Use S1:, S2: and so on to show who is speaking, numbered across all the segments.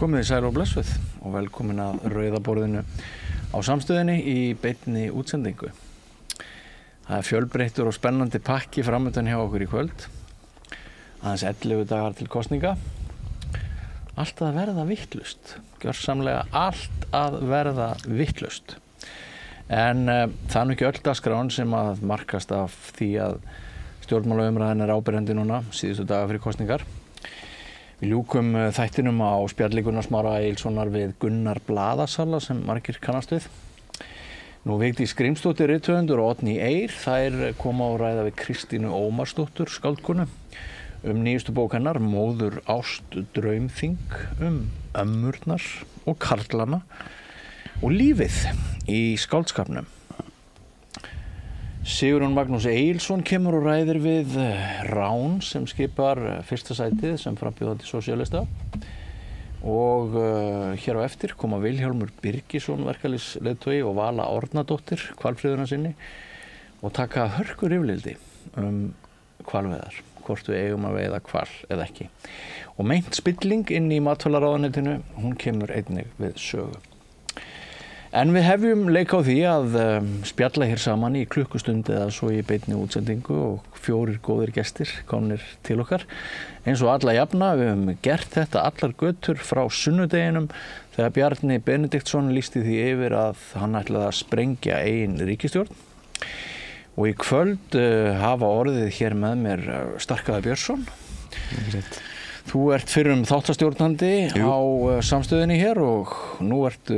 S1: Komið þið sæl og blessuð og velkomin að Rauðaborðinu á Samstöðinni í beinni útsendingu. Það fjölbreyttur og spennandi pakki framöndan hjá okkur í kvöld. Aðeins 11 dagar til kosninga. Allt að verða vitlaust. Gjörsamlega allt að verða vitlaust. En það nú ekki öll dagskráin sem að markast af því að stjórnmálaumræðan áberandi núna síðustu daga fyrir kosningar. Við ljúkum þættinum á spjalli Gunnars Smára Egilssonar við Gunnar Blaðasalla sem margir kannast við. Nú Vigdís Grímsdóttir rithöfundur og Oddný Eir, þær koma á ræða við Kristínu Ómarsdóttur skáldkonu nýjustu bók hennar Móður ást draumþing ömmurnar og karlana og lífið í skáldskapnum. Sigurjón Magnús Egilsson kemur og ræðir við Rán sem skipar fyrsta sætið sem frambjóðandi sósíalista og hér á eftir koma Vilhjálmur Birgisson verkalýðsleiðtogi og Vala Árnadóttir hvalfríðuna sinni og taka hörkur yfirliti hvalveiðar, hvort við eigum að veiða hval eða ekki. Og meint spilling inn í matvælaráðuneytinu, hún kemur einnig við sögu. En við hefjum leik á því að spjalla hér saman í klukkustund eða svo í beinni útsendingu og 4 góðir gestir komnir til okkar. Eins og alla jafna, við höfum gert þetta allar götur frá sunnudeginum þegar Bjarni Benediktsson lýsti því yfir að hann ætlaði að sprengja eigin ríkisstjórn. Og í kvöld hafa orðið hér með mér Starkaði Björnsson. Þú ert fyrrum þáttastjórnandi á Samstöðinni hér og nú ertu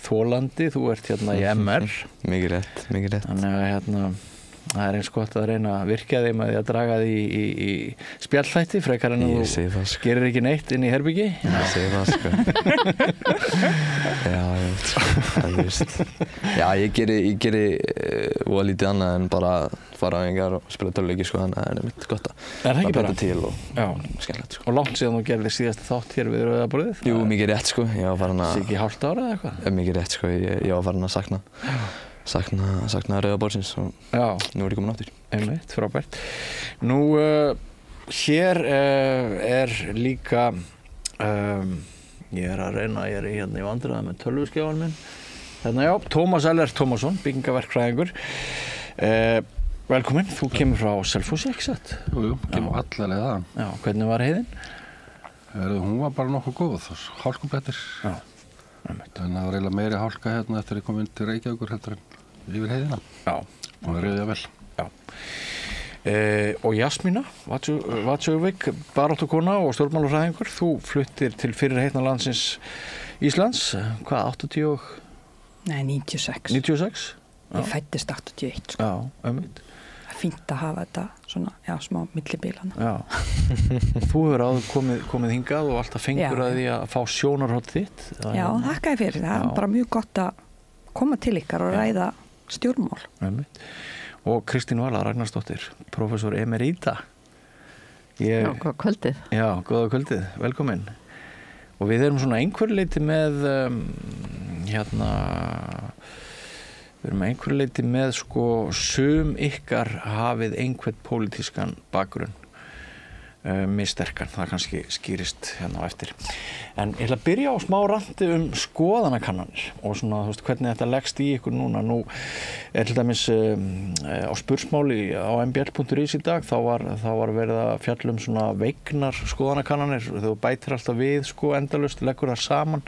S1: þolandi, þú ert hérna í MR.
S2: Mikið rétt.
S1: Þannig að hérna, það er eins gott að reyna að virkja þig með því að draga þig í spjallþætti frekar en að þú gerir ekki neitt inn í herbyggi.
S2: Ég segi það, sko. Já, ég veit, sko. Já, ég geri lítið annað en bara fara á engar og spila töluleiki, sko, þannig að það er mitt gott að breyta til og skemmtilegt, sko.
S1: Og langt síðan þú gerðir síðasta þátt hér við Rauðaborðið?
S2: Jú, mikið rétt, sko. Ég var farin að...
S1: Sig ekki hálft ára eða eitthvað?
S2: Mikið rétt, sko. Ég var farin að sakna Rauðaborðsins og nú er ég komin aftur.
S1: Einmitt, frábært. Nú, hér líka, ég að reyna, ég hérna í vandræðum með tölvuskjáin minn. Hérna Tómas Ellert Tómasson, byggingaverkfræðingur. Velkomin, þú kemur frá Selfossi, ekki satt?
S3: Jú, kemur alla leið þaðan.
S1: Já, hvernig var heiðin?
S3: Hún var bara nokkuð góð, hálkublettir.
S1: Já,
S3: en það var eiginlega meiri hálka hérna eftir að ég kom inn til Reykjavíkur heldur en yfir heiðina.
S1: Já.
S3: Og það reyði vel.
S1: Já. Og Jasmína Vatsjövík, baráttukona og stjórnmálafræðingur, þú fluttir til fyrri heitna landsins Íslands, hvað, 80? Nei, 96. 96?
S4: Ég fæddist 81, sko.
S1: Já, einmitt.
S4: Það er fínt að hafa þetta svona, smá millibilana.
S1: Já. Þú hefur áður komið hingað og alltaf fengur að því að fá sjónarhorn þitt.
S4: Já, þakka ég fyrir. Það er bara mjög gott að koma til ykkar og ræða stjórnmál.
S1: Einmitt. Og Kristín Vala Ragnarsdóttir, prófessor emerita.
S5: Já, góða kvöldið.
S1: Já, góða kvöldið. Velkomin. Og við erum svona einhverju leyti með Við erum einhverju leyti með sko sum ykkar hafið einhvern pólitískan bakgrunn missterkan, það kannski skýrist hérna á eftir. En ég ætla að byrja á smá randi skoðanakannanir og svona, þú veist, hvernig þetta leggst í ykkur núna. Nú til dæmis á spursmáli á mbl.is í dag, þá var verið að fjalla svona veiknar skoðanakannanir, þú bætir alltaf við sko endalaust, leggur það saman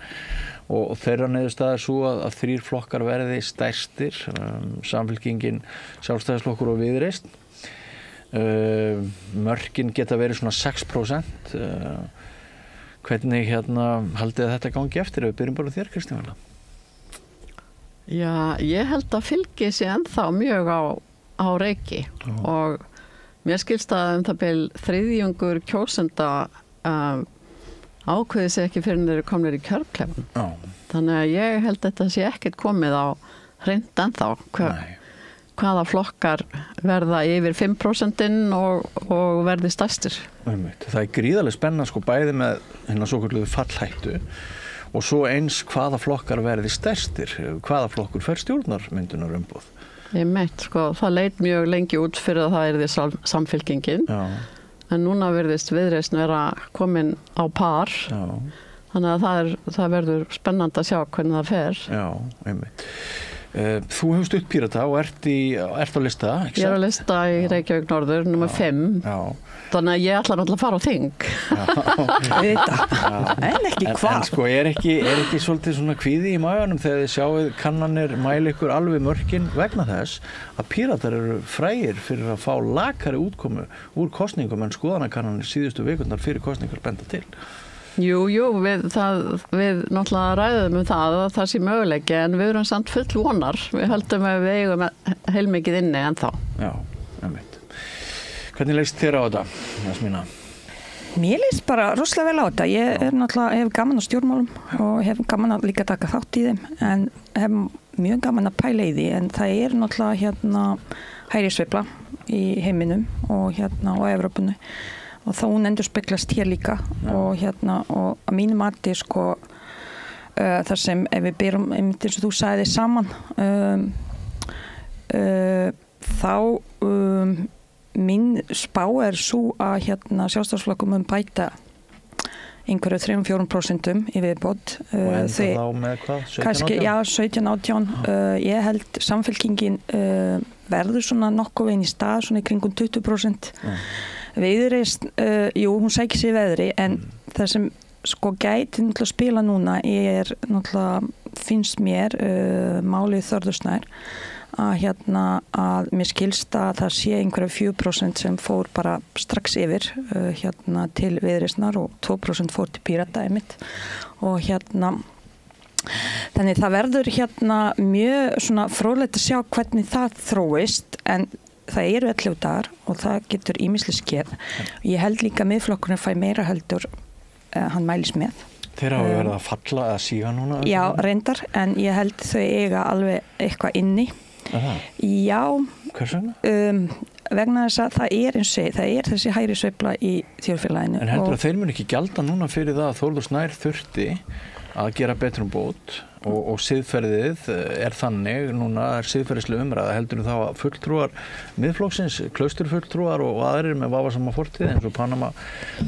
S1: og þeirra niðurstaða er svo að 3 flokkar verði stærstir, Samfylkingin, Sjálfstæðisflokkur og Viðreisn. Mörkin geta verið svona 6%. Hvernig haldið þetta gangi eftir? Við byrjum bara þér, Kristín Vala.
S5: Já, ég held að fylgi sig ennþá mjög á reiki og mér skilst að það bil 3/4 kjósenda ákveði sig ekki fyrir en þeir eru komnir í kjörklefan. Þannig að ég held að þetta sé ekkert komið á hreint ennþá hvaða flokkar verða yfir 5% og verði stærstir.
S1: Það er gríðarlega spennandi sko bæði með hérna svokölluðu fallhættu og svo eins hvaða flokkar verði stærstir, hvaða flokkur fer stjórnarmyndunarumboð.
S5: Ég meint sko, það leit mjög lengi út fyrir að það yrði Samfylkingin. En núna virðist Viðreisn vera komin á par Þannig að það verður spennandi að sjá hvernig það fer.
S1: Já, einmitt. Þú hefur stutt Pírata og ert á lista, ekki?
S5: Ég á lista í Reykjavík Norður, nummer 5.
S1: Já.
S5: Þannig að ég ætla náttúrulega að fara á þing.
S4: En ekki hvað.
S1: En sko, er ekki svolítið svona kvíði í maganum þegar þið sjáið kannanir mæla ykkur alveg mörkin vegna þess að Píratar eru frægir fyrir að fá lakari útkomu úr kosningum en skoðanakannanir síðustu vikundar fyrir kosningar benda til?
S5: Jú, við náttúrulega ræðum það sé möguleiki en við erum samt full vonar. Við höldum að við eigum heilmikið inni ennþá.
S1: Já, einmitt. Hvernig leist þér á þetta, Jasmína?
S4: Mér leist bara rosalega vel á þetta. Ég hef gaman á stjórnmálum og hef gaman að líka taka þátt í þeim en hef mjög gaman að pæla í því en það náttúrulega hægri sveifla í heiminum og og Evrópunni. Og þá hún endurspeglast hér líka og að mínu mati sko þar sem ef við byrjum einmitt eins og þú sagði saman þá mín spá svo að Sjálfstæðisflokkur bæta einhverju 3-4% í viðbót.
S1: Og enda þá með hvað? 17-18?
S4: Kannski, já, 17-18. Ég held samfylkingin verður svona nokkuð veginn í stað, svona í kringum 20%. Viðreisn, hún sækir sér veðri en það sem sko gæti náttúrulega spila núna náttúrulega finnst mér málið Þórður að mér skilst að það sé einhverja 4% sem fór bara strax yfir til Viðreisnar og 2% fór til Pírata einmitt og þannig það verður mjög svona fróðlegt að sjá hvernig það þróist en það eru 11 dagar og það getur ýmislega skeð. Ég held líka miðflokkurinn fæ meira heldur hann mælis með.
S1: Þeir hafa verið að falla eða síga núna?
S4: Já, reyndar, en ég held þau eiga alveg eitthvað inni. Já.
S1: Hvers vegna?
S4: Vegna þess að það eins og það þessi hægri sveifla í þjóðfélaginu.
S1: En heldur að þeir mun ekki gjalda núna fyrir það að Þórður Snær þurfti að gera betur bót og siðferðið þannig, núna siðferðislega umræða, heldur þá að fulltrúar miðflokksins, klausturfulltrúar og aðrir með vafasama fortíð eins og Panama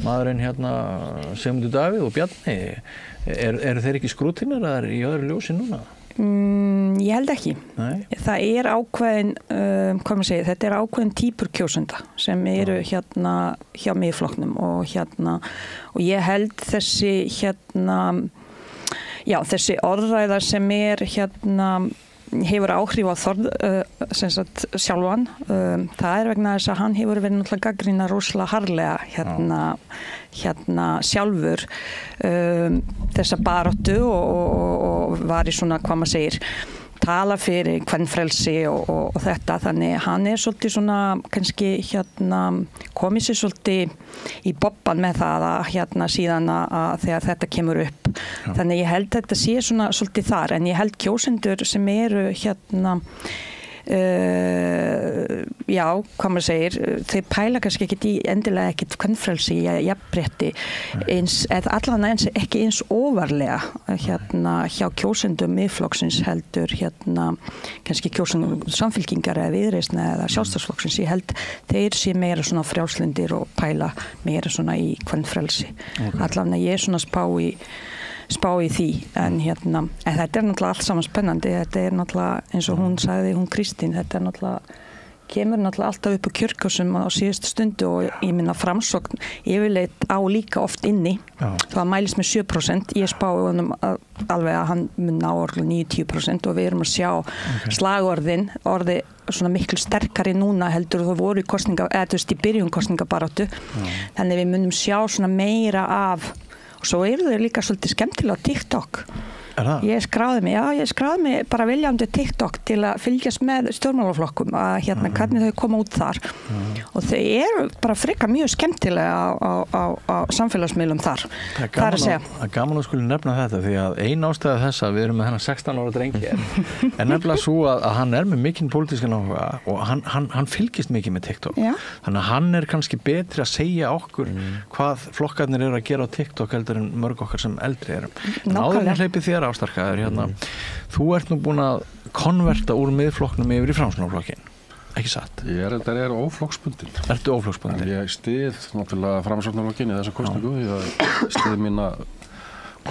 S1: maðurinn Sigmundur Davíð og Bjarni, eru þeir ekki skrútinnar í öðru ljósi núna?
S4: Ég held ekki. Nei. Það ákveðin, þetta ákveðin típur kjósenda sem eru hjá miðflokknum og ég held þessi þessi orðræða sem hefur áhrif á sjálfan, það vegna þess að hann hefur verið náttúrulega gagnrýna rosalega harðlega sjálfur þessa baráttu og var í svona, hvað maður segir, tala fyrir kvenfrelsi og þetta, þannig hann svolítið svona kannski komið sér svolítið í bobban með það að síðan að þegar þetta kemur upp. Já. Þannig ég held þetta sé svona svolítið þar en ég held kjósendur sem eru hvað maður segir, þeir pæla kannski endilega ekkit kvenfrelsi í jafnrétti eða allan ekki eins ofarlega hjá kjósendum miðflokksins heldur kannski kjósendum samfylkingar eða Viðreisna eða Sjálfstæðisflokksins. Ég held þeir sé meira svona frjálslyndir og pæla meira svona í kvenfrelsi. Allan ég svona spá í því en þetta náttúrulega allt saman spennandi, þetta náttúrulega eins og hún sagði, hún Kristín, þetta náttúrulega kemur náttúrulega alltaf upp á kjörkjósum á síðustu stundu og ég minna Framsókn yfirleitt á líka oft inni. Það mælist með 7%, ég spái honum alveg að hann mun ná orðlega 90% og við erum að sjá slagorðin orði svona miklu sterkari núna heldur þú voru í byrjun kosningabaráttu, þannig við munum sjá svona meira af. Svo eru þau líka svolítið skemmtilega á TikTok. Ég skráði mig bara viljandi TikTok til að fylgjast með stjórnmálaflokkum að hvernig þau koma út þar og þau eru bara frekar mjög skemmtilega á samfélagsmiðlum þar.
S1: Það er gaman að skuli nefna þetta því að ein ástæða þess að við erum með þennan 16 ára drengi er nefnilega svo að hann er með mikinn pólitískan áhuga og hann fylgist mikið með TikTok. Já. Þannig að hann er kannski betri að segja okkur hvað flokkarnir eru að gera á TikTok heldur en mörg okkar sem eldri erum. En áður en hleypið þér Ástarkaður, þú ert nú búin að konverta úr miðflokknum yfir í Framsóknarflokkinn, ekki satt?
S3: Ég er óflokksbundin.
S1: Ertu óflokksbundin?
S3: Ég styð náttúrulega Framsóknarflokkinn í þessa kosningu, ég styð mína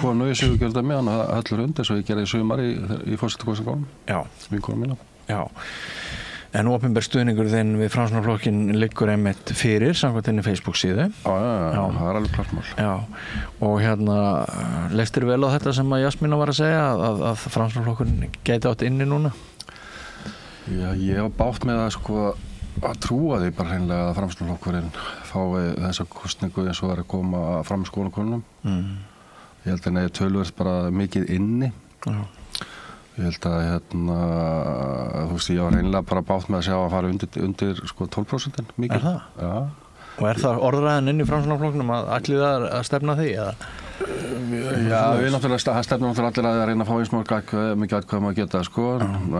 S3: konu í Sigurgjördæmi, hann Hallur Hund, eins og ég gerði í sumar í forsetakosningunum.
S1: Já.
S3: Vinkonu mína.
S1: Já. En opinber stuðningur þinn við Framsóknarflokkinn liggur einmitt fyrir samkvæmt þinni Facebook síðu.
S3: Já, það alveg klart mál.
S1: Já, og leistir vel á þetta sem að Jasmína var að segja að Framsóknarflokkurinn gæti átt inni núna?
S3: Já, ég hef bátt með að trúa því bara hreinlega að Framsóknarflokkurinn fái þessa kosningu eins og að koma fram í skoðanakönnunum. Ég held að það töluvert bara mikið inni. Já. Ég held að þú veist, ég var reynilega bara bátt með að sjá að fara undir 12% mikið.
S1: Er það?
S3: Já.
S1: Og er það orðræðan inn í Framsóknarflokknum að allir það að stefna því, eða?
S3: Já, við náttúrulega stefnum náttúrulega allir að reyna að fá eins mikið atkvæði maður geta,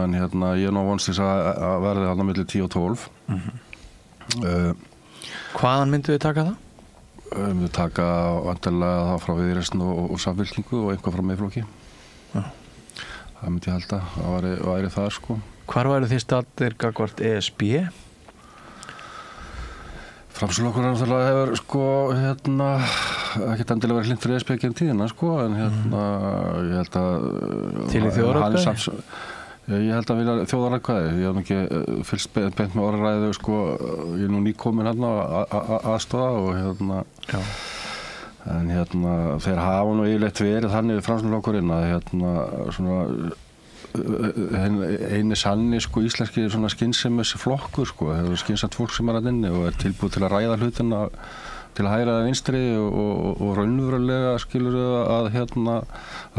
S3: en ég er nú vonst þess að verði þarna milli 10 og 12.
S1: Hvaðan myndu þið taka það?
S3: Við taka vantarlega það frá Viðreisn og Samfylkingu og eitthvað frá Miðflokki. Já. Það myndi ég halda, það væri það
S1: Hvar væru þið staddir gagnvart ESB?
S3: Framsóknarflokkurinn náttúrulega hefur ekkert endilega verið hlynntur ESB gegnum tíðina en ég held að
S1: til í þjóðaratkvæði?
S3: Ég held að vilja þjóðaratkvæði. Ég hef ekki fylgst beint með orðræðu ég er nú nýkominn aðstoða og
S1: Já.
S3: En þeir hafa nú yfirleitt verið þannig við Framsóknarflokkurinn að eini sanni íslenski skynsemis flokkur hefur skynsamt fólk sem að inni og tilbúið til að ræða hlutina til að hægra vinstri og raunverulega skilur að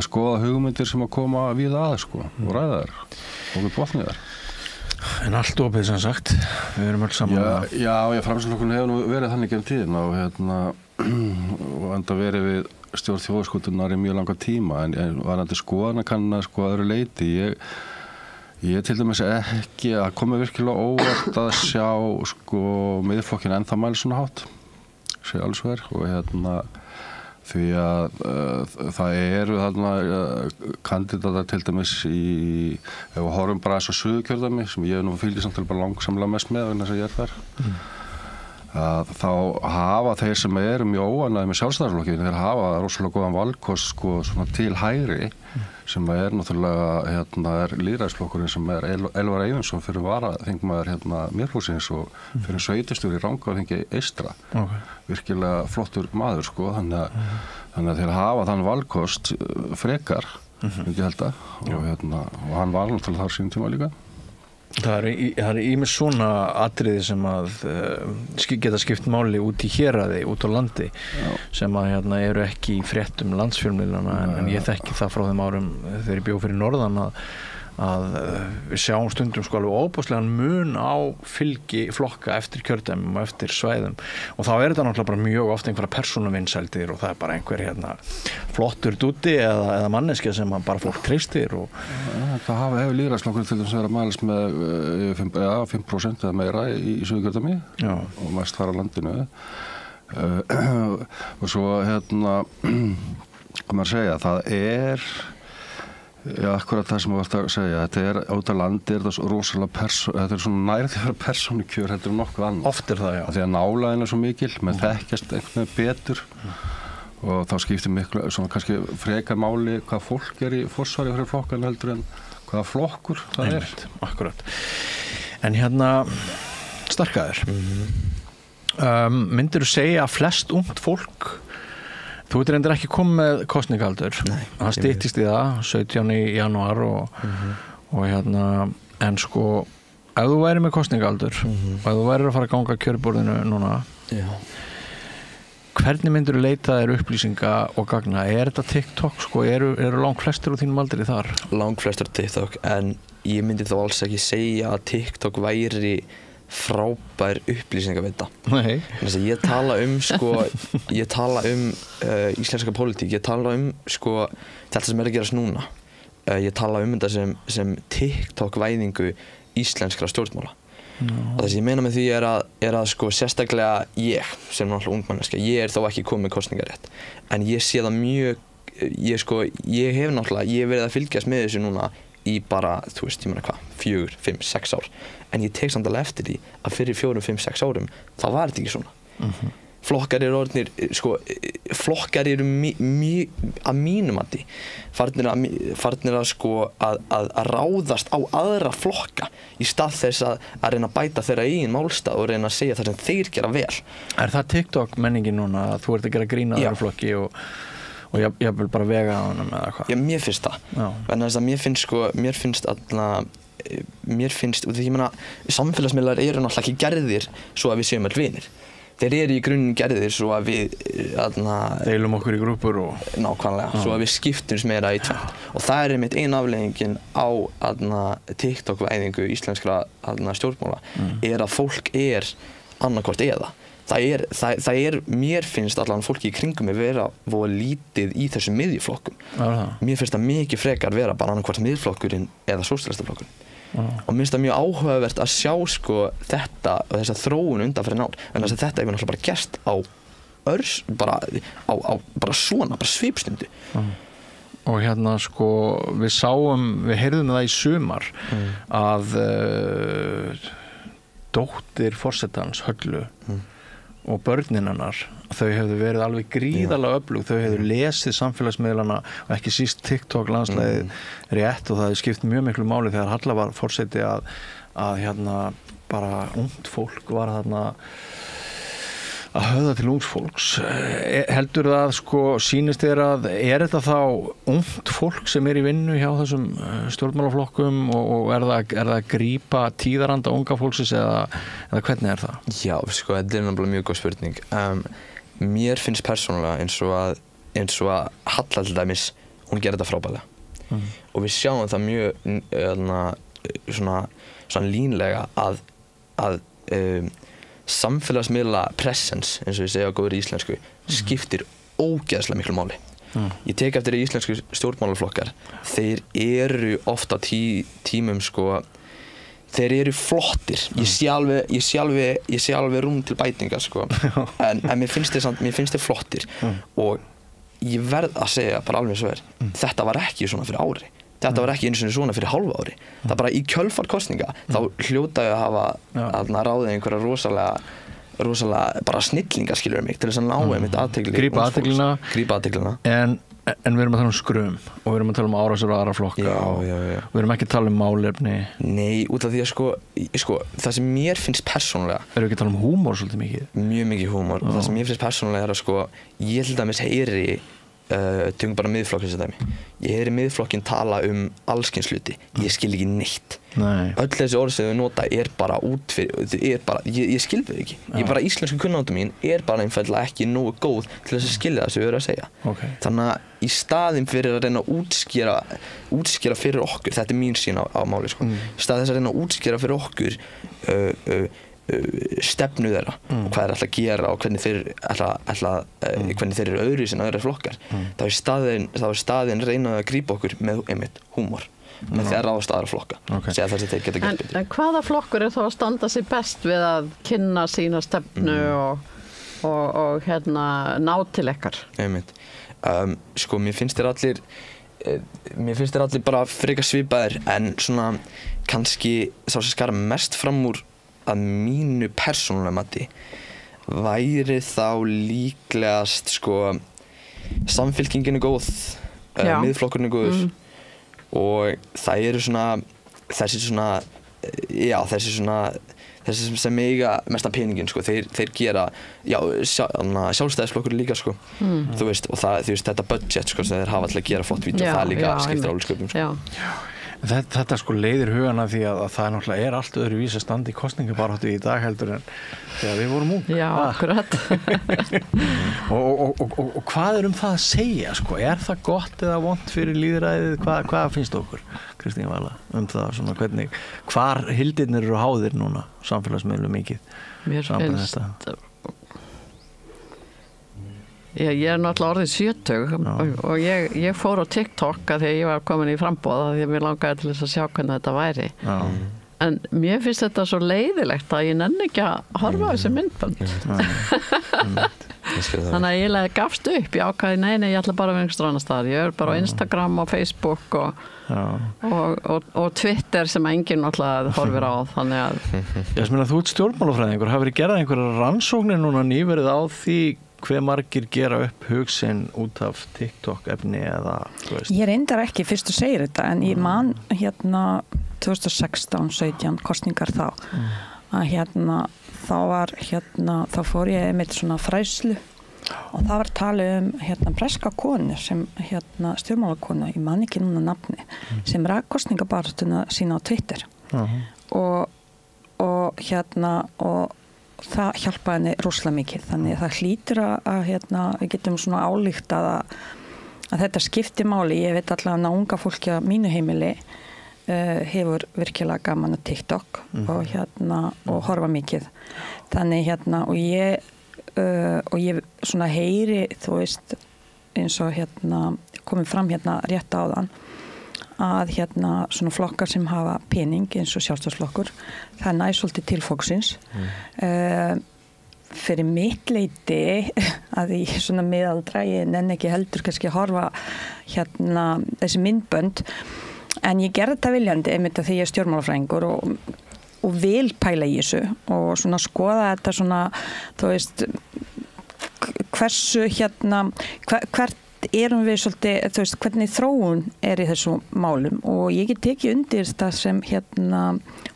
S3: skoða hugmyndir sem að koma víða að og ræða þær og við botnið þær.
S1: En allt opið sem sagt, við erum öll saman.
S3: Já, Framsóknarflokkurinn hefur nú verið þannig gegnum tíðina og enda verið við stjórn þjóðarskútunnar í mjög langa tíma en varðandi skoðanakanna öðru leyti. Ég til dæmis ekki að koma virkilega óvart að sjá Miðflokkinn ennþá mæli svona hátt, sé alls verð og því að það eru þarna kandidatar til dæmis ef við horfum bara þess að Suðurkjördæmi sem ég hef nú fylgist náttúrulega bara langsamlega mest með vegna þess að ég er þar. Að þá hafa þeir sem eru mjög óánægðir með Sjálfstæðisflokkinn, þeir hafa rosalega góðan valkost svona til hægri sem er náttúrulega er lýðræðisflokkurinn sem er Elvar Eyvindsson fyrir varaþingmaður Miðflokksins og fyrir sveitarstjóri í Rangárþingi eystra. Virkilega flottur maður þannig að þeir hafa þann valkost frekar myndi ég held og hann var náttúrulega þar sínum tíma líka.
S1: Það er ýmis svona atriði sem að geta skipt máli út í héraði, út á landi sem að eru ekki í fréttum landsfjölmiðlana en ég þekki það frá þeim árum þegar ég bjó fyrir norðan að við sjáum stundum alveg óbúslegan mun á fylgi flokka eftir kjördæmum og eftir svæðum og þá er þetta náttúrulega bara mjög oft einhverja persónuvinsældir og það er bara einhver flottur dúti eða manneskja sem bara fólk treystir
S3: Það hefur lýðræðisflokkurinn til þess að vera að mælast með 5% eða meira í Suðurkjördæmi og mest fara landinu og svo hvað maður segja, það er akkurat það sem þú vart að segja, þetta út af landi þetta rosalega þetta svona nærið því að vera persónukjör heldur nokkuð annað.
S1: Oft er það, já.
S3: Því að nálægðin er svo mikil, menn þekkjast einhvern veginn betur og þá skiptir miklu, svona kannski frekar máli hvað fólk er í forsvari fyrir flokkan heldur en hvaða flokkur það er.
S1: Akkurat. En Starkaður, myndirðu segja að flest ungt fólk Þú ert reyndar ekki komið með kosningaldur. Það styttist í það 17. janúar og en ef þú væri með kosningaldur og ef þú væri að fara að ganga kjörborðinu núna hvernig myndirðu leita þér upplýsinga og gagna? Er þetta TikTok? Eru langflestir á þínum aldri þar?
S2: Langflestir á TikTok en ég myndi þá alls ekki segja að TikTok væri frábær upplýsingaveita.
S1: Nei.
S2: Þannig að ég tala um íslenska pólitík, ég tala þetta sem er að gerast núna. Ég tala þetta sem TikTok-væðingu íslenskra stjórnmála. Og það sem ég meina með því er að sérstaklega ég sem náttúrulega ungmanneska, ég er þó ekki komið með kosningarétt. En ég sé það mjög, ég hef verið að fylgjast með þessu núna í bara, þú veist, 4, 5, 6 ár. En ég tek samt alveg eftir því að fyrir 4, 5, 6 árum þá var þetta ekki svona. flokkar eru orðnir, sko, flokkar eru að mínum að því farnir að sko að ráðast á aðra flokka í stað þess að reyna að bæta þeirra eigin málstað og reyna að segja það sem þeir gera vel.
S1: Er það TikTok menningin núna að þú ert að gera grín að aðra flokki og ég vil bara vega á hana með eitthvað?
S2: Já, mér finnst það. En þess að mér finnst, og því ég meina, samfélagsmiðlar eru náttúrulega ekki gerðir svo að við séum öll vinir. Þeir eru í grunninn gerðir svo að við
S1: deilum okkur í grúpur og
S2: nákvæmlega, svo að við skiptumst meira í tvennt. Og það er einmitt ein afleiðingin á TikTok-væðingu íslenskra stjórnmála, er að fólk er annarkvort eða. Það er, mér finnst allan fólki í kringum mig vera voða lítið í þessum miðjuflokkum. Mér finnst það mikið frekar vera bara annarkvort miðflokkurinn eða sósíalistaflokkurinn. Og mér finnst það mjög áhugavert að sjá sko þetta og þessa þróun undanfarin ár, en þess að þetta hefur náttúrulega bara gerst á bara svona, bara svipstundu.
S1: Og hérna sko við heyrðum það í sumar að dóttir forsetans Höllu og börnin hennar, þau hefðu verið alveg gríðarlega öflug, þau hefðu lesið samfélagsmiðlana og ekki síst TikTok landslæðið rétt og það hefði skipt mjög miklu máli þegar Halla var forseti að hérna bara ungt fólk var þarna að höfða til ungs fólks. Heldur það sko, sýnist þér að þetta þá ungt fólk sem í vinnu hjá þessum stjórnmálaflokkum og er það að grípa tíðaranda unga fólksins eða hvernig það?
S2: Já, sko, þetta er náttúrulega mjög góð spurning. Mér finnst persónulega eins og að Halla til dæmis, hún gerir þetta frábærlega. Og við sjáum það mjög svona línlega að samfélagsmiðla presence, eins og ég segja á góðri íslensku, skiptir ógeðslega miklu máli. Ég tek eftir íslensku stjórnmálaflokkar, þeir eru oft á tímum sko, þeir eru flottir. Ég sé alveg rúm til bætingar sko, en mér finnst þeir flottir og ég verð að segja bara alveg svo þetta var ekki svona fyrir ári. Þetta var ekki eins og svona fyrir hálfa ári. Það bara í kjölfar kosninga þá hljótaði að hafa ráðið einhverja rosalega bara snillinga skilur mig til þess að ná einmitt athygli.
S1: Grípa
S2: athyglina.
S1: En við erum að tala um skrum og við erum að tala um árásir og aðra flokka og við erum ekki að tala um málefni.
S2: Nei, út af því að sko það sem mér finnst persónulega.
S1: Erum við ekki að tala um húmor svolítið mikið?
S2: Mjög mikið húmor. Og það sem mér finnst persónulega er að sko ég til dæmis heyri tökum bara miðflokkinn sem dæmi. Ég heyri miðflokkinn tala allskyns hluti. Ég skil ekki neitt. Öll þessi orð sem þau nota er bara ég skil þau ekki. Íslensku kunnáttu mín er bara einfaldlega ekki nógu góð til þess að skilja það sem við erum að segja. Þannig að í staðinn fyrir að reyna að útskýra fyrir okkur, þetta er mín sýn á máli sko. Í stað þess að reyna að útskýra fyrir okkur stefnu þeirra og hvað þeir ætla að gera og hvernig þeir eru öðruvísi en aðrir flokkar. Þá er staðinn reynað að grípa okkur með einmitt húmor með því að ráðast aðra flokka. Segja þess að þeir geta gert betur.
S5: En hvaða flokkur er þá að standa sig best við að kynna sína stefnu og hérna ná til ykkar?
S2: Einmitt. Sko mér finnst þér allir bara frekar svipaðir en svona kannski sá sem skara mest fram úr að mínu persónulega mati væri þá líklegast sko samfylkingin er góð, miðflokkurinn er góður og það eru þessi sem eiga mestan peningin sko, þeir gera sjálfstæðisflokkur líka sko, þú veist, og þetta budget sko sem þeir hafa til að gera flott vídeó, það líka skiptir álusköpum sko.
S1: Þetta sko leiðir hugana því að það náttúrulega er allt öðruvísi standi í kosningabaráttu í dag heldur en þegar við vorum ung.
S5: Já, akkurat.
S1: og hvað er það að segja sko? Er það gott eða vont fyrir lýðræðið? Hvað finnst okkur, Kristín Vala, það svona hvernig, hvar hildirnir eru háðir núna, samfélagsmiðlum mikið?
S5: Mér finnst ég er náttúrulega orðið 70 og ég fór á TikTok að því að ég var komin í framboð að því að mér langaði til þess að sjá hvernig þetta væri. En mér finnst þetta svo leiðilegt að ég nenni ekki að horfa á þessi myndbönd. Þannig að ég gafst upp, ég ákvaði nei, ég ætla bara að vera einhvers annar staðar. Ég bara á Instagram og Facebook og Twitter sem enginn náttúrulega horfir á, þannig að
S1: Ég meina, þú ert stjórnmálafræðingur, hafa verið gerað einhverjar rannsóknir núna nýverið á því hve margir gera upp hug sinn út af TikTok efni eða, þú veist?
S4: Ég reyndar ekki fyrst að segja þetta, en ég man 2016-17 kostningar þá, að þá fór ég með svona fræðslu og það var talið breska konu sem stjórnmálakonu, ég man ekki núna nafni, sem rak kostningabarátuna sína á Twitter og það hjálpaði henni rosalega mikið, þannig það hlýtur að við getum svona álíktað að þetta skiptir máli. Ég veit allavega að unga fólki á mínu heimili hefur virkilega gaman að TikTok og horfa mikið, þannig og ég svona heyri, þú veist, eins og komið fram rétt áðan að svona flokkar sem hafa pening eins og Sjálfstæðisflokkur, það næ svolítið til fólksins. Fyrir mitt leyti að ég svona miðaldra, ég nenni ekki heldur kannski að horfa þessi myndbönd, en ég gerði þetta viljandi einmitt að því ég er stjórnmálafræðingur og vil pæla í þessu og svona skoða þetta svona, þú veist, hversu hvert erum við svolítið, þú veist, hvernig þróun er í þessu málum, og ég get tekið undir það sem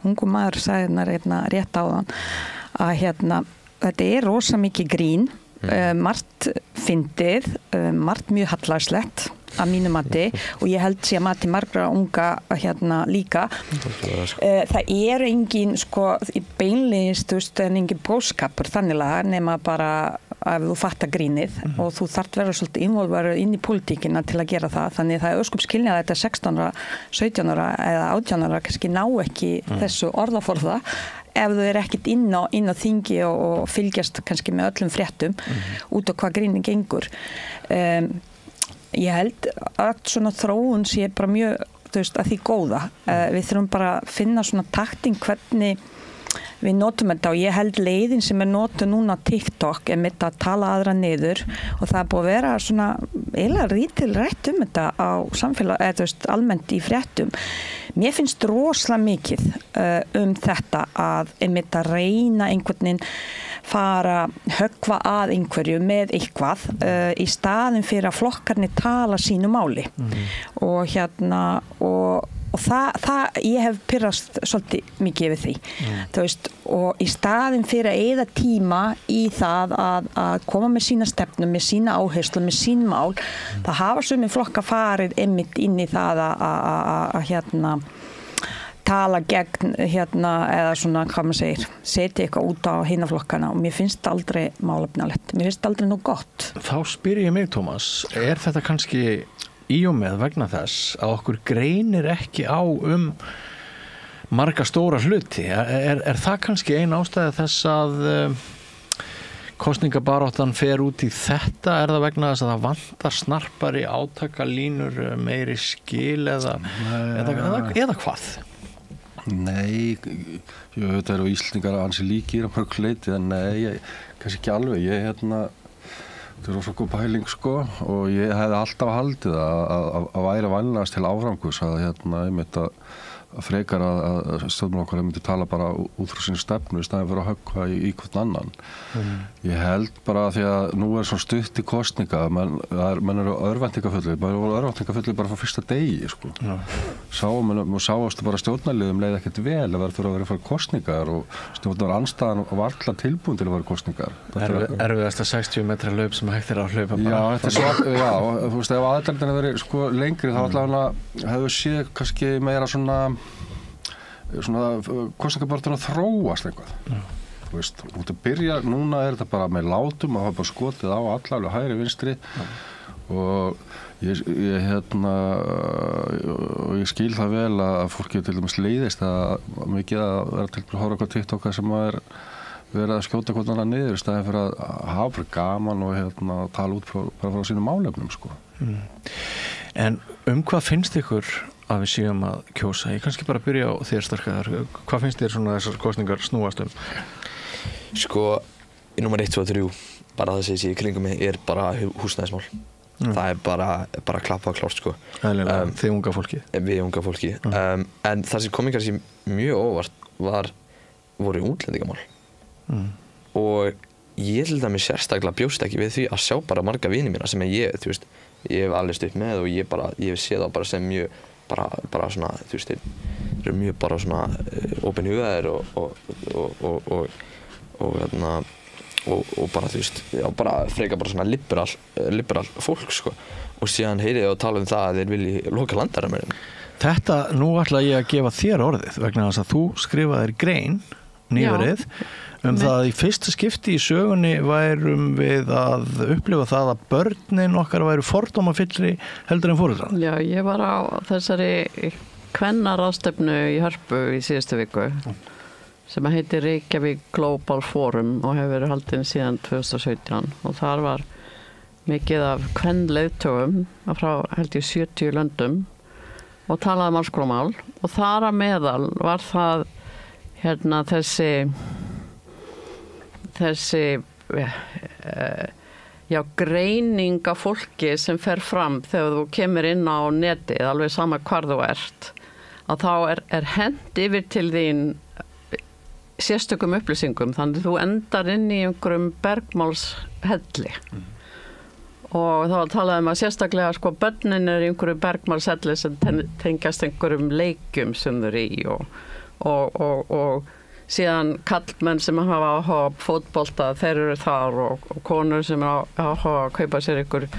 S4: ungu maður sagði rétt áðan að þetta er rosa mikið grín, margt fyndið, margt mjög hallarslegt að mínu mati og ég held sé að mati margra unga líka. Það er engin beinlegis, þú veist, en engin bóskapur þannig nema bara að þú fattar grínið og þú þarft vera svolítið involverið inn í pólitíkina til að gera það, þannig það er ósköp skilja að þetta 16 ára, 17 ára eða 18 ára kannski ná ekki þessu orðaforða ef þú er ekkit inn á þingi og fylgjast kannski með öllum fréttum út á hvað grínin gengur. Ég held að svona þróun sé bara mjög, þú veist, að því góða. Við þurfum bara að finna svona takting hvernig við notum þetta og ég held leiðin sem er notuð núna TikTok mitt að tala aðra niður og það er búið að vera svona eiginlega rítilrætt þetta á samfélag, eða þú veist, almennt í fréttum. Mér finnst rosalega mikið þetta að mitt að reyna einhvern veginn fara höggva að einhverju með eitthvað í staðin fyrir að flokkarnir tala sínu máli og og það ég hef pirrast svolítið mikið yfir því þú veist, og í staðin fyrir að eyða tíma í það að koma með sína stefnu, með sína áherslu, með sín mál, það hafa sumir flokka farið einmitt inn í það að tala gegn eða svona, hvað maður segir, setja eitthvað út á hina flokkana og mér finnst aldrei málefnalegt, mér finnst aldrei nú gott.
S1: Þá spyr ég mig, Tómas, er þetta kannski í og með vegna þess að okkur greinir ekki á marga stóra hluti? Er það kannski ein ástæða þess að kosningabaráttan fer út í þetta? Er það vegna þess að það vantar snarpari átakalínur, meiri skil eða hvað?
S3: Nei, þetta eru Íslendingar ansi líkir á mörg leyti, en nei, kannski ekki alveg. Þetta er svo góð pæling og ég hefði alltaf haldið að væri vænlegast til árangus að einmitt að frekar að stjórnmálaflokkar myndi tala bara út frá sínu stefnu í staðinn fyrir að höggva í hvern annan. Ég held bara að því að nú er svona stutt í kosninga, menn eru örvæntingafullir, bara frá fyrsta degi sáast bara stjórnarliðum leið ekkert vel að vera fyrir að vera fyrir kosningar og stjórnarandstaðan var alltaf tilbúin til að vera kosningar.
S1: Erfiðasta 60 metra hlaup sem hægt er að hlaupa bara.
S3: Já, þetta er svo, já, þú veist, ef aðeldardina verið lengri þá allavega hefur séð kannski meira svona kosningabaráttan að þróast eitthvað. Þú veist, út að byrja, núna er þetta bara með látum að hafa bara skotið á allavega hægri vinstri og ég skil það vel að fólki til dæmis leiðist að mikið að vera til að horfa á TikTok sem er verið að skjóta hvort annað niður í staðinn fyrir að hafa bara gaman og tala út bara frá sínum málefnum
S1: En hvað finnst ykkur að við séum að kjósa? Ég kannski bara byrja á þér Starkaður. Hvað finnst þér svona þessar kosningar snúast
S2: Í númer 1, 2 og 3 bara það sem sé í kringum mig bara húsnæðismál. Það bara klappa klárt sko.
S1: Þið unga fólki.
S2: Við unga fólki. En það sem kom kannski mjög óvart voru útlendingamál. Og ég til dæmis sérstaklega bjóst ekki við því að sjá bara marga vini mína sem ég hef alist upp með og ég hef séð þá bara sem mjög bara svona, þeir eru mjög bara svona opin hugaðir og bara bara frekar bara svona liberal fólk sko. Og síðan heyri ég og tala það að þeir vilji loka landaræmurinn.
S1: Þetta, nú ætla ég að gefa þér orðið vegna þess að þú skrifaðir grein nýverið það í fyrsta skipti í sögunni værum við að upplifa það að börnin okkar væru fordómafyllri heldur en foreldrar.
S5: Já, ég var á þessari kvennaráðstefnu í Hörpu í síðustu viku sem heitir Reykjavík Global Forum og hefur verið haldin síðan 2017 og þar var mikið af kvenleiðtogum frá held ég 70 löndum og talaði alls konar mál og þar að meðal var það þessi greining af fólki sem fer fram þegar þú kemur inn á netið, alveg sama hvar þú ert, að þá er hent yfir til þín sérstökum upplýsingum, þannig þú endar inn í einhverjum bergmálshelli. Og þá talaði að sérstaklega sko börnin í einhverju bergmálshelli sem tengjast einhverjum leikjum sem þau í og síðan kallmenn sem hafa áhuga á fótbolta, þeir eru þar og konur sem áhuga að kaupa sér ykkur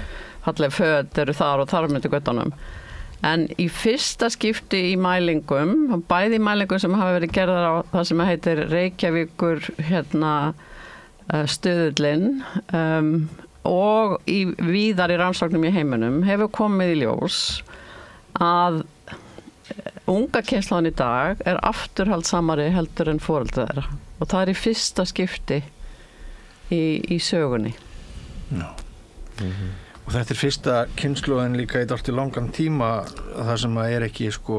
S5: falleg föt eru þar og þar myndi göttunum. En í fyrsta skipti í mælingum, bæði mælingum sem hafa verið gerðar á það sem heitir Reykjavíkur stöðullinn og víðar í rannsóknum í heiminum hefur komið í ljós að unga kynslóðin í dag afturhaldssamari heldur en foreldrar þeirra og það í fyrsta skipti í sögunni.
S1: Já. Og þetta fyrsta kynslóðin líka í dálítið langan tíma þar sem að ekki sko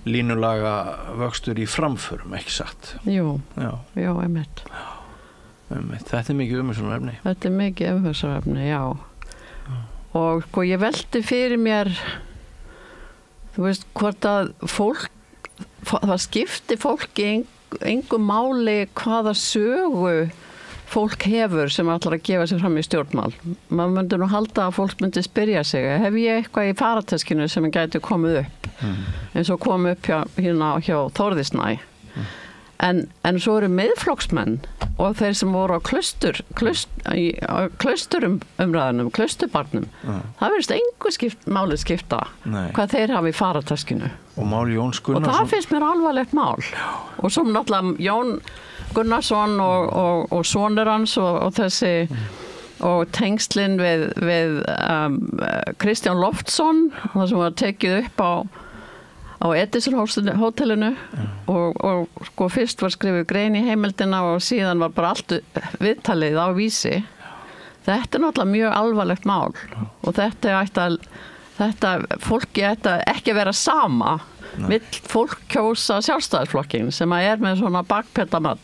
S1: línulaga vöxtur í framförum, ekki satt?
S5: Jú, einmitt.
S1: Þetta mikið umhugsunarefni.
S5: Þetta mikið umhugsunarefni, já. Og sko ég velti fyrir mér þú veist hvort að það skipti fólki engu máli hvaða sögu fólk hefur sem ætlar að gefa sig fram í stjórnmál. Maður myndi nú halda að fólk myndi spyrja sig, hef ég eitthvað í farateskinu sem gæti komið upp eins og kom upp hjá Þórðisnæ. En svo eru miðflokksmenn og þeir sem voru á klausturumræðunum, klausturbarnum, það verðist engu máli skipta hvað þeir hafa í farateskinu.
S1: Og mál Jóns Gunnarsson.
S5: Og það finnst mér alvarlegt mál. Og svo náttúrulega Jón Gunnarsson og sonur hans og þessi og tengslinn við Kristján Loftsson, það sem var tekið upp á Edison hótelinu og sko fyrst var skrifið grein í heimildina og síðan var bara allt viðtalið á Vísi. Þetta náttúrulega mjög alvarlegt mál og þetta fólki ætti ekki að vera sama. Vill fólk kjósa sjálfstæðisflokkin sem með svona bakpetamall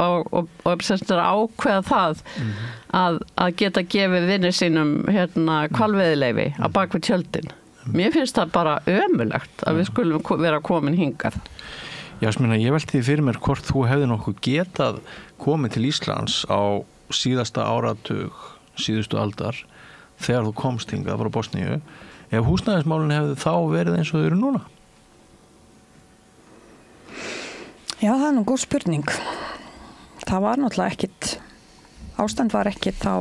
S5: og semst ákveða það að geta gefið vinir sínum hvalveiðileyfi á bakvið tjöldin. Mér finnst það bara ömurlegt að við skulum vera komin hingað.
S1: Jasmína, ég velti því fyrir mér hvort þú hefði nokkuð getað komið til Íslands á síðasta áratug, síðustu aldar, þegar þú komst hingað frá Bosníu, ef húsnæðismálin hefði þá verið eins og þau eru núna?
S4: Já, það nú góð spurning. Það var náttúrulega ástand var ekkit þá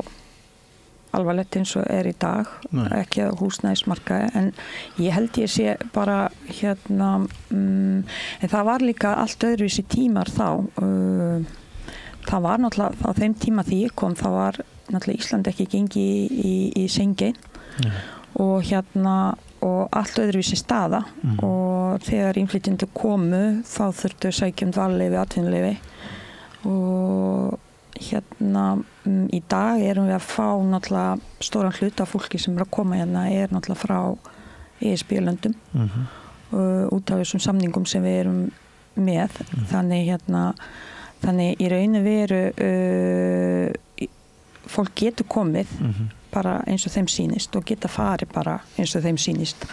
S4: alvarlegt eins og í dag, ekki að húsnæðismarkaði, en ég held ég sé bara en það var líka allt öðruvísi tímar þá. Það var náttúrulega á þeim tíma því ég kom, þá var náttúrulega Ísland ekki gengi í Schengen og og allt öðruvísi staða og þegar innflytjendur komu þá þurftu sækja dvalarleyfi, atvinnuleyfi og í dag erum við að fá náttúrulega stóran hluta af fólki sem að koma náttúrulega frá ESB-löndum út af þessum samningum sem við erum með. Þannig í raun og veru fólk getur komið bara eins og þeim sýnist og geta farið bara eins og þeim sýnist.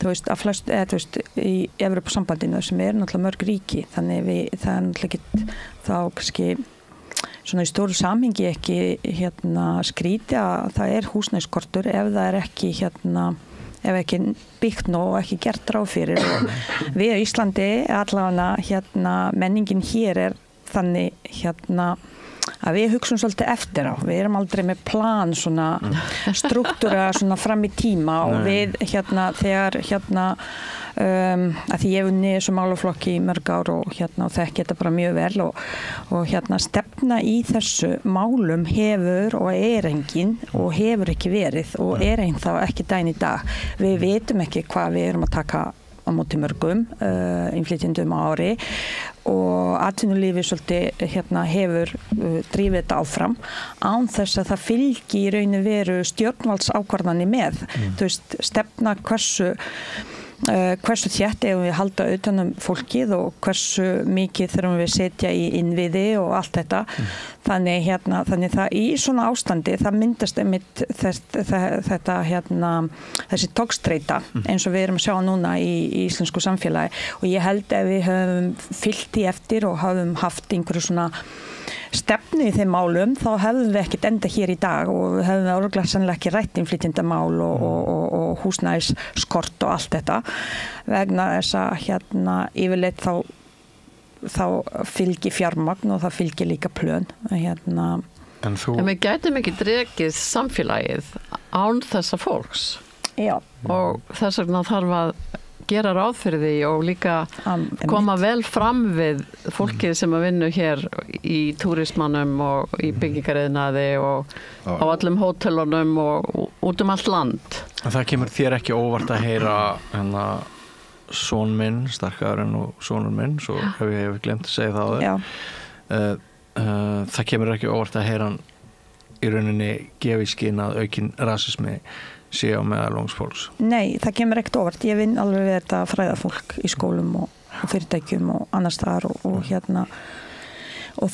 S4: Þú veist, að flest, þú veist, í Evrópusambandinu sem náttúrulega mörg ríki, þannig það náttúrulega ekki þá kannski svona í stóru samhengi ekki skríti að það húsnæðisskortur ef það ekki ef ekki byggt nóg og ekki gert ráð fyrir og við á Íslandi allavega menningin hér þannig að við hugsum svolítið eftir á. Við erum aldrei með plan svona struktúra svona fram í tíma og við þegar að því ég unni þessu málaflokki í mörg ár og þekki þetta bara mjög vel og stefna í þessu málum hefur og engin og hefur ekki verið og ennþá ekki daginn í dag. Við vitum ekki hvað við erum að taka á móti mörgum innflytjendum á ári og atvinnulífið svolítið hefur drifið þetta áfram án þess að það fylgi í raun og veru stjórnvaldsákvarðanir með. Þú veist, stefna hversu þétt ef við halda utan fólkið og hversu mikið þurfum við setja í innviði og allt þetta. Þannig það í svona ástandi það myndast einmitt þetta þessi togstreita eins og við erum að sjá núna í íslensku samfélagi og ég held að við höfum fylgt í eftir og höfum haft einhverju svona stefnu í þeim málum þá hefðum við ekkert enda hér í dag og við hefðum örugglega sannlega ekki rætt innflytjendamál og húsnæðisskort og allt þetta vegna þess að yfirleitt þá fylgir fjármagn og það fylgir líka plön
S5: En við gætum ekki dregið samfélagið án þessa fólks og þess vegna þarf að gera ráð fyrir því og líka koma vel fram við fólkið sem að vinna hér í túrismanum og í byggingariðnaði og á allum hótelunum og út allt land.
S1: En það kemur þér ekki óvart að heyra son minn, sterkari og sonur minn, svo hef ég glemt að segja það á þér. Það kemur ekki óvart að heyra hann í rauninni gefa í skyn að aukin rasismi sé á meðal ungs fólks?
S4: Nei, það kemur ekkert óvart. Ég vinn alveg við þetta fræðafólk í skólum og fyrirtækjum og annars staðar og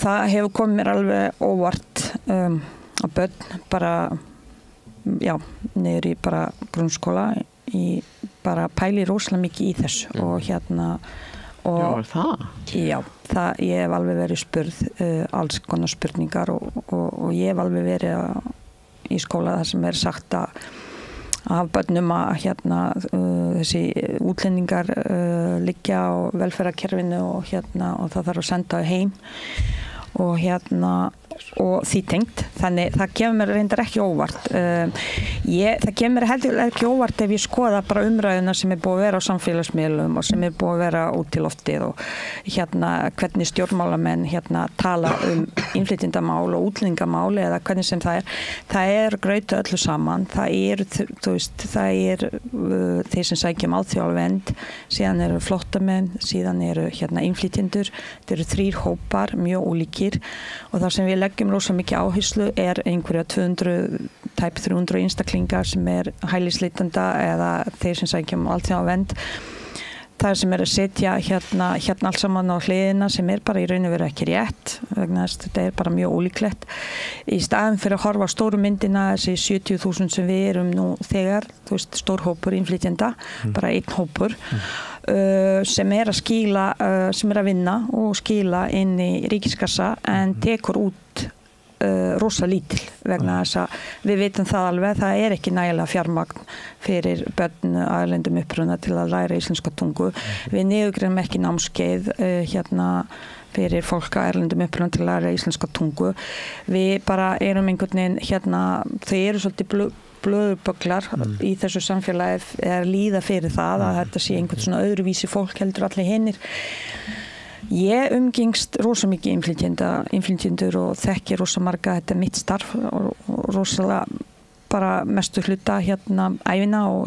S4: það hefur komið mér alveg óvart að börn bara niður í bara grunnskóla í bara pæli rosalega mikið í þessu og ég hef alveg verið spurð alls konar spurningar og ég hef alveg verið í skóla þar sem sagt af börnum að þessi útlendingar liggja á velferðarkerfinu og það þarf að senda heim og því tengt þannig það kemur mér reyndar ekki óvart það kemur mér heldur ekki óvart ef ég skoða bara umræðuna sem búið að vera á samfélagsmiðlum og sem búið að vera út til loftið og hvernig stjórnmálamenn tala innflytjendamál og útlendingamál eða hvernig sem það grautu öllu saman það þeir sem sækja alþjóðavernd síðan eru flóttamenn síðan eru innflytjendur þetta eru 3 hópar mjög ólíkir og það sem við leggjum rosa mikið áherslu einhverja 300 einstaklingar sem hælisleitenda eða þeir sem sækja alþjóðavernd það sem að setja alls saman á hliðina sem bara í raun og veru ekki rétt vegna þess þetta bara mjög ólíklegt í staðinn fyrir að horfa á stóru myndina þessi 70.000 sem við erum nú þegar þú veist stór hópur innflytjenda bara einn hópur sem að skila sem að vinna og skila inn í ríkiskassa en tekur út rosa lítil vegna þess að við vitum það alveg það ekki nægilega fjármagn fyrir börn erlendum uppruna til að læra íslenska tungu við niðurgreiðum ekki námskeið fyrir fólk erlendum uppruna til að læra íslenska tungu við bara erum einhvern veginn þau eru svolítið blöðubögglar í þessu samfélagi líða fyrir það að þetta sé einhvern svona öðruvísi fólk heldur allir hinnir Ég umgengst rosa mikið innflytjendur og þekki rosa marga þetta mitt starf og rosalega bara mestu hluta ævina og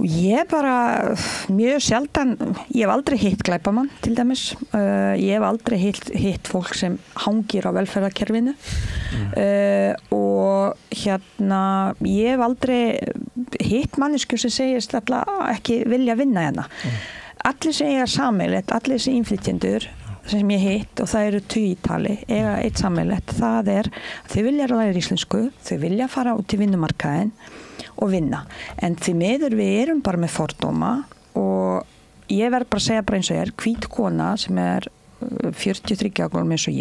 S4: ég bara mjög sjaldan, ég hef aldrei hitt glæpamann til dæmis, ég hef aldrei hitt fólk sem hangir á velferðarkerfinu og ég hef aldrei hitt manneskju sem segist ekki vilja vinna hérna. Allir sem eiga sameiginlegt, allir sem innflytjendur sem ég hitt og það eru 20 í tali, eiga eitt sammeilegt, það að þau vilja læra íslensku, þau vilja fara út í vinnumarkaðinn og vinna. En því miður við erum bara með fordóma og ég verð bara að segja bara eins og hvít kona sem 43 ára eins og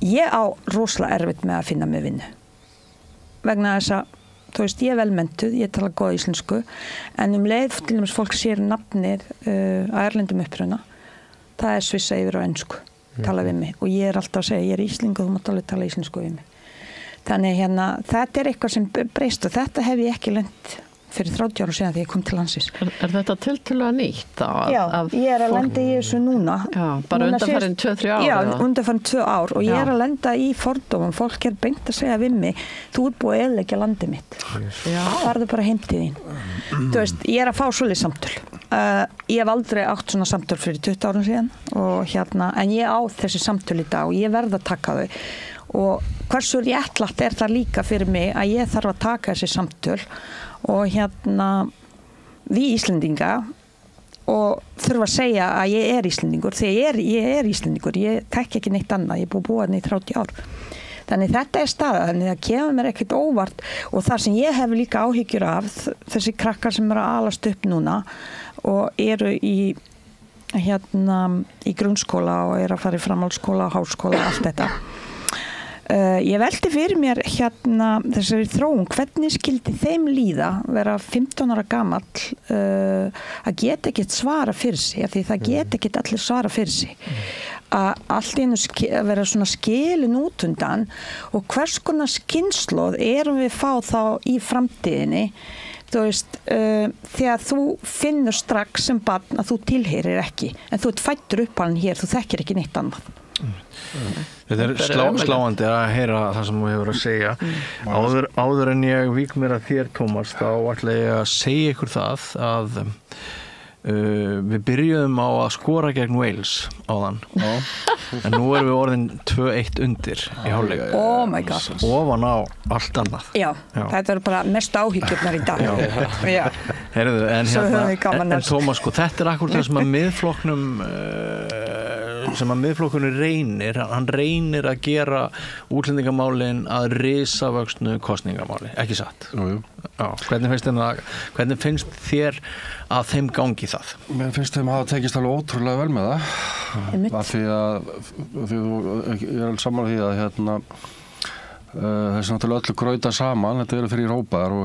S4: ég á rosalega erfitt með að finna mig vinnu. Vegna þess að þú veist, ég vel mentuð, ég tala góð íslensku, en leið til dæmis fólk sér nafnið að erlendum uppruna, það svissa yfir á ensku, tala við mig og ég alltaf að segja, ég íslensku, þú mátt alveg tala íslensku við mig. Þannig þetta eitthvað sem breyst og þetta hef ég ekki lent fyrir 30 ára síðan þegar ég kom til landsins.
S5: Þetta tiltölulega nýtt?
S4: Já, ég að lenda í þessu núna.
S5: Já, bara undanfarin 2-3 ár?
S4: Já, undanfarin 2 ár og ég að lenda í fordómum. Fólk beint að segja við mig, þú ert búið að eyðileggja landið mitt. Farðu bara heim til þín. Þú veist, ég að fá svolítið samtöl. Ég hef aldrei átt svona samtöl fyrir 20 árum síðan og en ég á þessi samtöl í dag og ég verð að taka þau. Og hversu réttlátt það líka fyrir mig að ég þarf að taka þessi samtöl og við Íslendinga og þurfa að segja að ég Íslendingur þegar ég Íslendingur, ég tekki ekki neitt annað, ég er búið hérna í 30 ár. Þannig þetta staða, þannig það kemur mér ekkert óvart og það sem ég hef líka áhyggjur af, þessi krakkar sem að alast upp núna og eru í grunnskóla og eru að fara í framhaldsskóla, háskóla, allt þetta. Ég velti fyrir mér þessari þróun, hvernig skildi þeim líða vera 15 ára gamall að geta ekkert svara fyrir sig, því það geta ekkert allir svara fyrir sig. Að allt einu vera svona skilin út undan og hvers konar kynslóð erum við fá þá í framtíðinni, þú veist, þegar þú finnur strax sem barn að þú tilheyrir ekki, en þú ert fæddur uppalinn hér, þú þekkir ekki neitt annað.
S1: Þetta sláandi að heyra það sem þú hefur að segja. Áður en ég vík mér að þér, Tómas, þá ætla ég að segja ykkur það að við byrjuðum á að skora gegn Wales áðan. En nú erum við orðin 2-1 undir í hálfleik.
S4: Oh my god.
S1: Ofan á allt annað.
S4: Já. Þetta bara mest áhyggjurnar í dag. Já.
S1: Heyrðu, en Tómas, sko, þetta akkurat það sem að miðflokkurinn reynir, hann reynir að gera útlendingamálin að risavöxnu kosningamáli, ekki satt?
S3: Jú.
S1: Já, hvernig finnst þér að þeim gangi það?
S3: Mér finnst þeim að hafa tekist alveg ótrúlega vel með það. Af því að ég alveg sammála því að þessi náttúrulega öllu grauta saman, þetta eru fyrir hópar og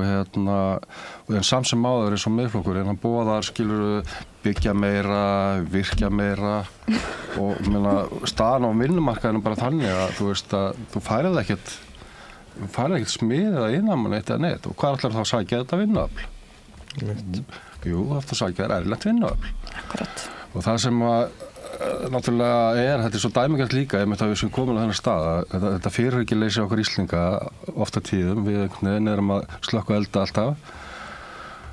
S3: en samt sem áður er svo miðflokkurinn, hann boðar byggja meira, virkja meira og staðan á vinnumarkaðinu bara þannig að þú veist að þú færið ekkert smið eða innanmann eitt eða neitt og hvað ætlar þá að sækja þetta vinnuafl? Jú, það sækja erlent vinnuafl.
S4: Akkurat. Og
S3: það sem náttúrulega þetta svo dæmigert líka ef við sem komin á þennan stað þetta fyrirhyggjuleysi okkar Íslendinga ofta tíðum, við erum að slökkva elda alltaf.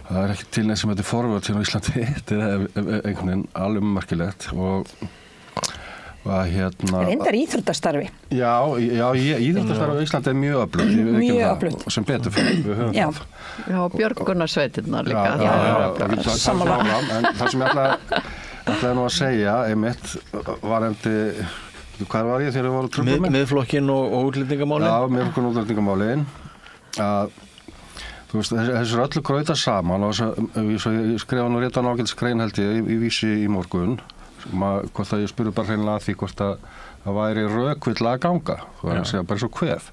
S3: Það er ekki til neitt sem þetta forvörð á Íslandi, þetta er einhvern veginn alveg merkilegt og
S4: reyndar íþróttastarfi.
S3: Já, íþróttastarfi á Íslandi er mjög öflugt.
S4: Mjög öflugt.
S3: Sem betur fyrir, við höfum það.
S5: Já, björgunarsveitirnar líka.
S3: Já, sammála. En það sem ég ætlaði nú að segja, einmitt, hvað var ég þegar við vorum trúbuminn?
S1: Miðflokkinn og útlendingamálin?
S3: Já, miðflokkinn og útlendingamálin. Þú veist, þessu er öllu grauta saman og ég skrifa nú rétt á ágætisgrein held ég í Vísi í morgun. Hvort að ég spurði bara hreinlega að því hvort að það væri rökvill að ganga þú var að segja bara svo kvef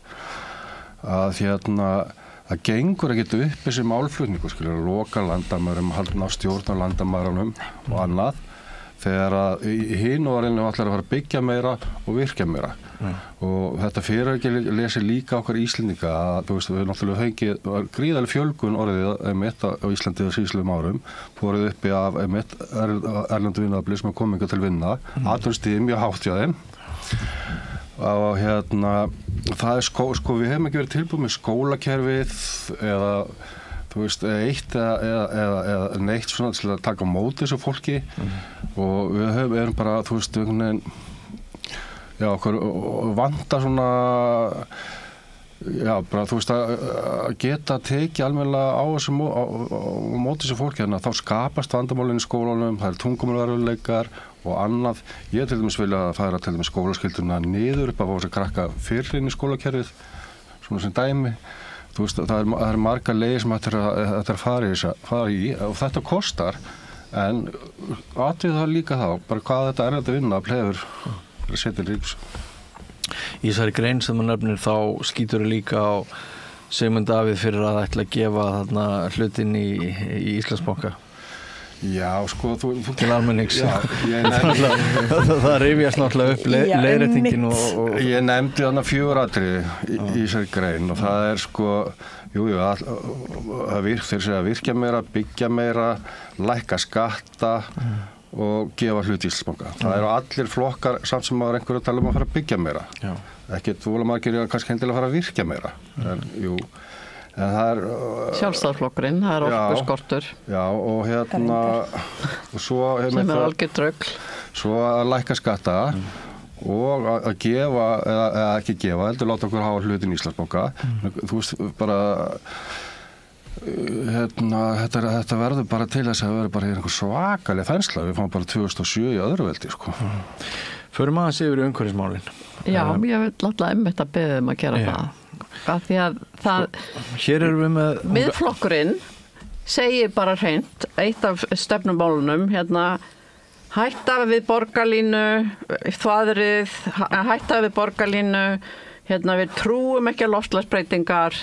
S3: að það gengur ekkert upp þessi málflutningur að loka landamærum, halda á stjórn á landamærunum og annað þegar að hinn og allir að fara að byggja meira og virkja meira og þetta fyrirlesi líka okkar Íslendinga að þú veist við náttúrulega fengið gríðarleg fjölgun orðið á Íslandi á síðslegum árum borið uppi af erlendu vinnuafli sem er komið til vinna atvinnustigið mjög hátt hjá þeim og það er við hefum ekki verið tilbúið með skólakerfið eða þú veist, eitt eða neitt svona til að taka á móti þessu fólki og við erum bara, þú veist, einhvern veginn okkur vantar svona Já, bara þú veist að geta tekið almennilega á þessu móti þessu fólki hérna, þá skapast vandamálin í skólanum, það tungumálveruleikar og annað. Ég til dæmis vilja að færa til dæmis skólaskilduna niður upp af þessu krakka fyrr inn í skólakerfið, svona sem dæmi. Þú veist, það er margar leiðir sem þetta er að fara í og þetta kostar, en atvið það líka þá, bara hvað þetta er að vinna að plefur að setja ríks.
S1: Í þessari grein sem þú nefnir þá skýtur þau líka á Sigmund Davíð fyrir að ætla að gefa þarna hlutinn í Íslandsbanka.
S3: Já, sko, þú
S1: til almennings.
S3: Já,
S1: það rifjast náttúrulega upp leiðréttingin og
S3: Ég nefndi þarna 4 atriði í þessari grein og það er sko, þeir segja að virkja meira, byggja meira, lækka skatta og gefa hlut í Íslandsbanka. Það eru allir flokkar samt sem maður einhverju að tala að fara að byggja meira. Ekkert vola margir kannski hendilega að fara að virkja meira. En það er
S5: Sjálfstæðisflokkurinn, það er orkuskortur.
S3: Já, og og svo
S5: sem algjört rugl.
S3: Svo að lækka skatta og að gefa eða ekki gefa, heldur láta okkur hafa hlutin í Íslandsbanka. Þú veist bara þetta verður bara til þess að það verður bara einhver svakaleg þensla. Við fáum bara 2007 í öðru veldi, sko.
S1: Förum aðeins yfir í umhverfismálin.
S5: Já, ég vil alltaf einmitt að biðja að gera það. Af því að
S1: hér erum við með
S5: Miðflokkurinn segir bara hreint, eitt af stefnumálunum, hætta við borgarlínu, þvaðrið, hætta við borgarlínu, við trúum ekki að loftslagsbreytingar.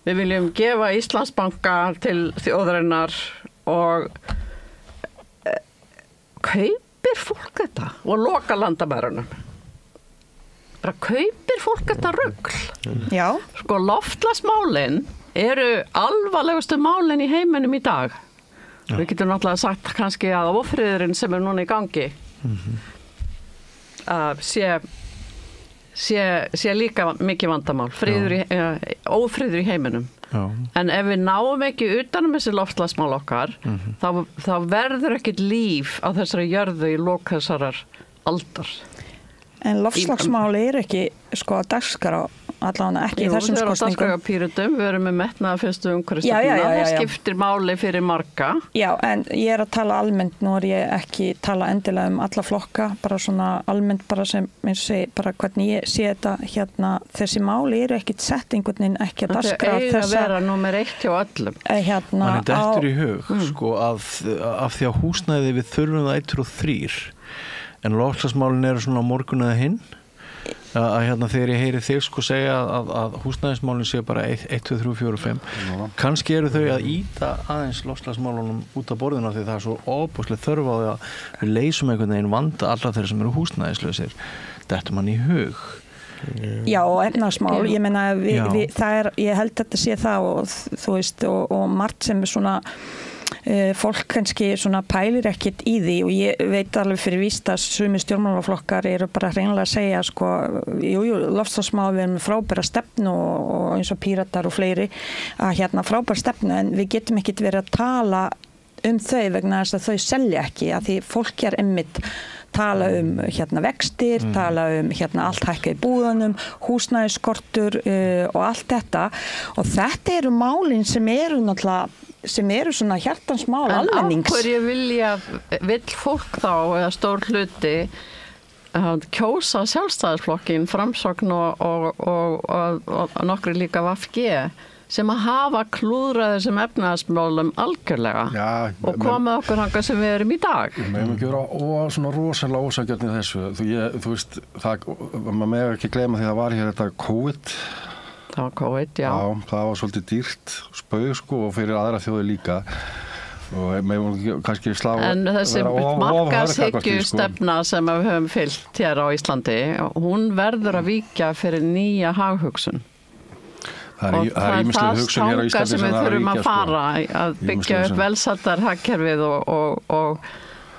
S5: Við viljum gefa Íslandsbanka til þjóðarinnar og kaupir fólk þetta og loka landamærunum. Bara kaupir fólk þetta rugl.
S4: Já.
S5: Sko loftslagsmálin eru alvarlegustu málin í heiminum í dag. Við getum náttúrulega sagt kannski að ófriðurinn sem er núna í gangi sé líka mikið vandamál, ófriður í heiminum. En ef við náum ekki utanum þessi loftslagsmál okkar, þá verður ekkert líf á þessari jörðu í lok þessarar aldar.
S4: En loftslagsmáli ekki sko að dagskrá allavega ekki í þessum kosningum.
S5: Við erum með metnaðarfyrstu umhverfisstefnuna, það skiptir máli fyrir marga.
S4: Já, en ég er að tala almennt, nú er ég ekki tala endilega alla flokka, bara svona almennt bara sem, eins og segi, bara hvernig ég sé þetta þessi máli eru ekkit sett einhvern veginn ekki að dagskrá
S5: þess að eiga að vera númer 1 hjá öllum.
S1: Man er dettur í hug, sko, af því að húsnæði við þurfum það 1 og 3, en loftslagsmálin eru svona morgun eða hinn. Að þegar ég heyri þig sko segja að húsnæðismálin séu bara 1, 2, 3, 4, 5 kannski eru þau að ýta aðeins loftslagsmálunum út af borðinu því það er svo óbúslega þörf á því að við leysum einhvern veginn vanda alla þeirra sem eru húsnæðislausir. Dettur mann í hug.
S4: Já, og efnahagsmál, ég meina ég held þetta sé það og þú veist og margt sem er svona fólk kannski svona pælir ekkit í því og ég veit alveg fyrir víst að sumir stjórnmálaflokkar eru bara hreinlega að segja sko, loftslagsmál við erum með frábæra stefnu og eins og Píratar og fleiri að frábæra stefnu en við getum ekkit verið að tala þau vegna þess að þau selja ekki að því fólk er einmitt tala vextir, tala allt hækka í búðunum, húsnæðisskortur og allt þetta og þetta eru málin sem eru náttúrulega sem eru svona hjartansmál almennings. En
S5: af hverju vill fólk þá eða stór hluti kjósa sjálfstæðisflokkin, Framsókn og nokkri líka VG sem að hafa klúðrað þessum efnahagsmálum algjörlega og komið okkur hangað sem við erum í dag.
S3: Við megum ekki vera svona rosalega ósakjörn í þessu. Þú veist, maður megum ekki gleyma því að það var hér þetta COVID.
S5: Það var COVID, já.
S3: Já, það var svolítið dýrt spaug sko og fyrir aðra þjóðir líka og megum kannski slaga
S5: en þessi markaðshyggju-stefna sem við höfum fylgt hér á Íslandi, hún verður að víkja fyrir nýja haghugsun.
S3: Það er ýmislegt hugsun hér á Íslandi
S5: sem við þurfum að fara að byggja upp velsældarhagkerfið og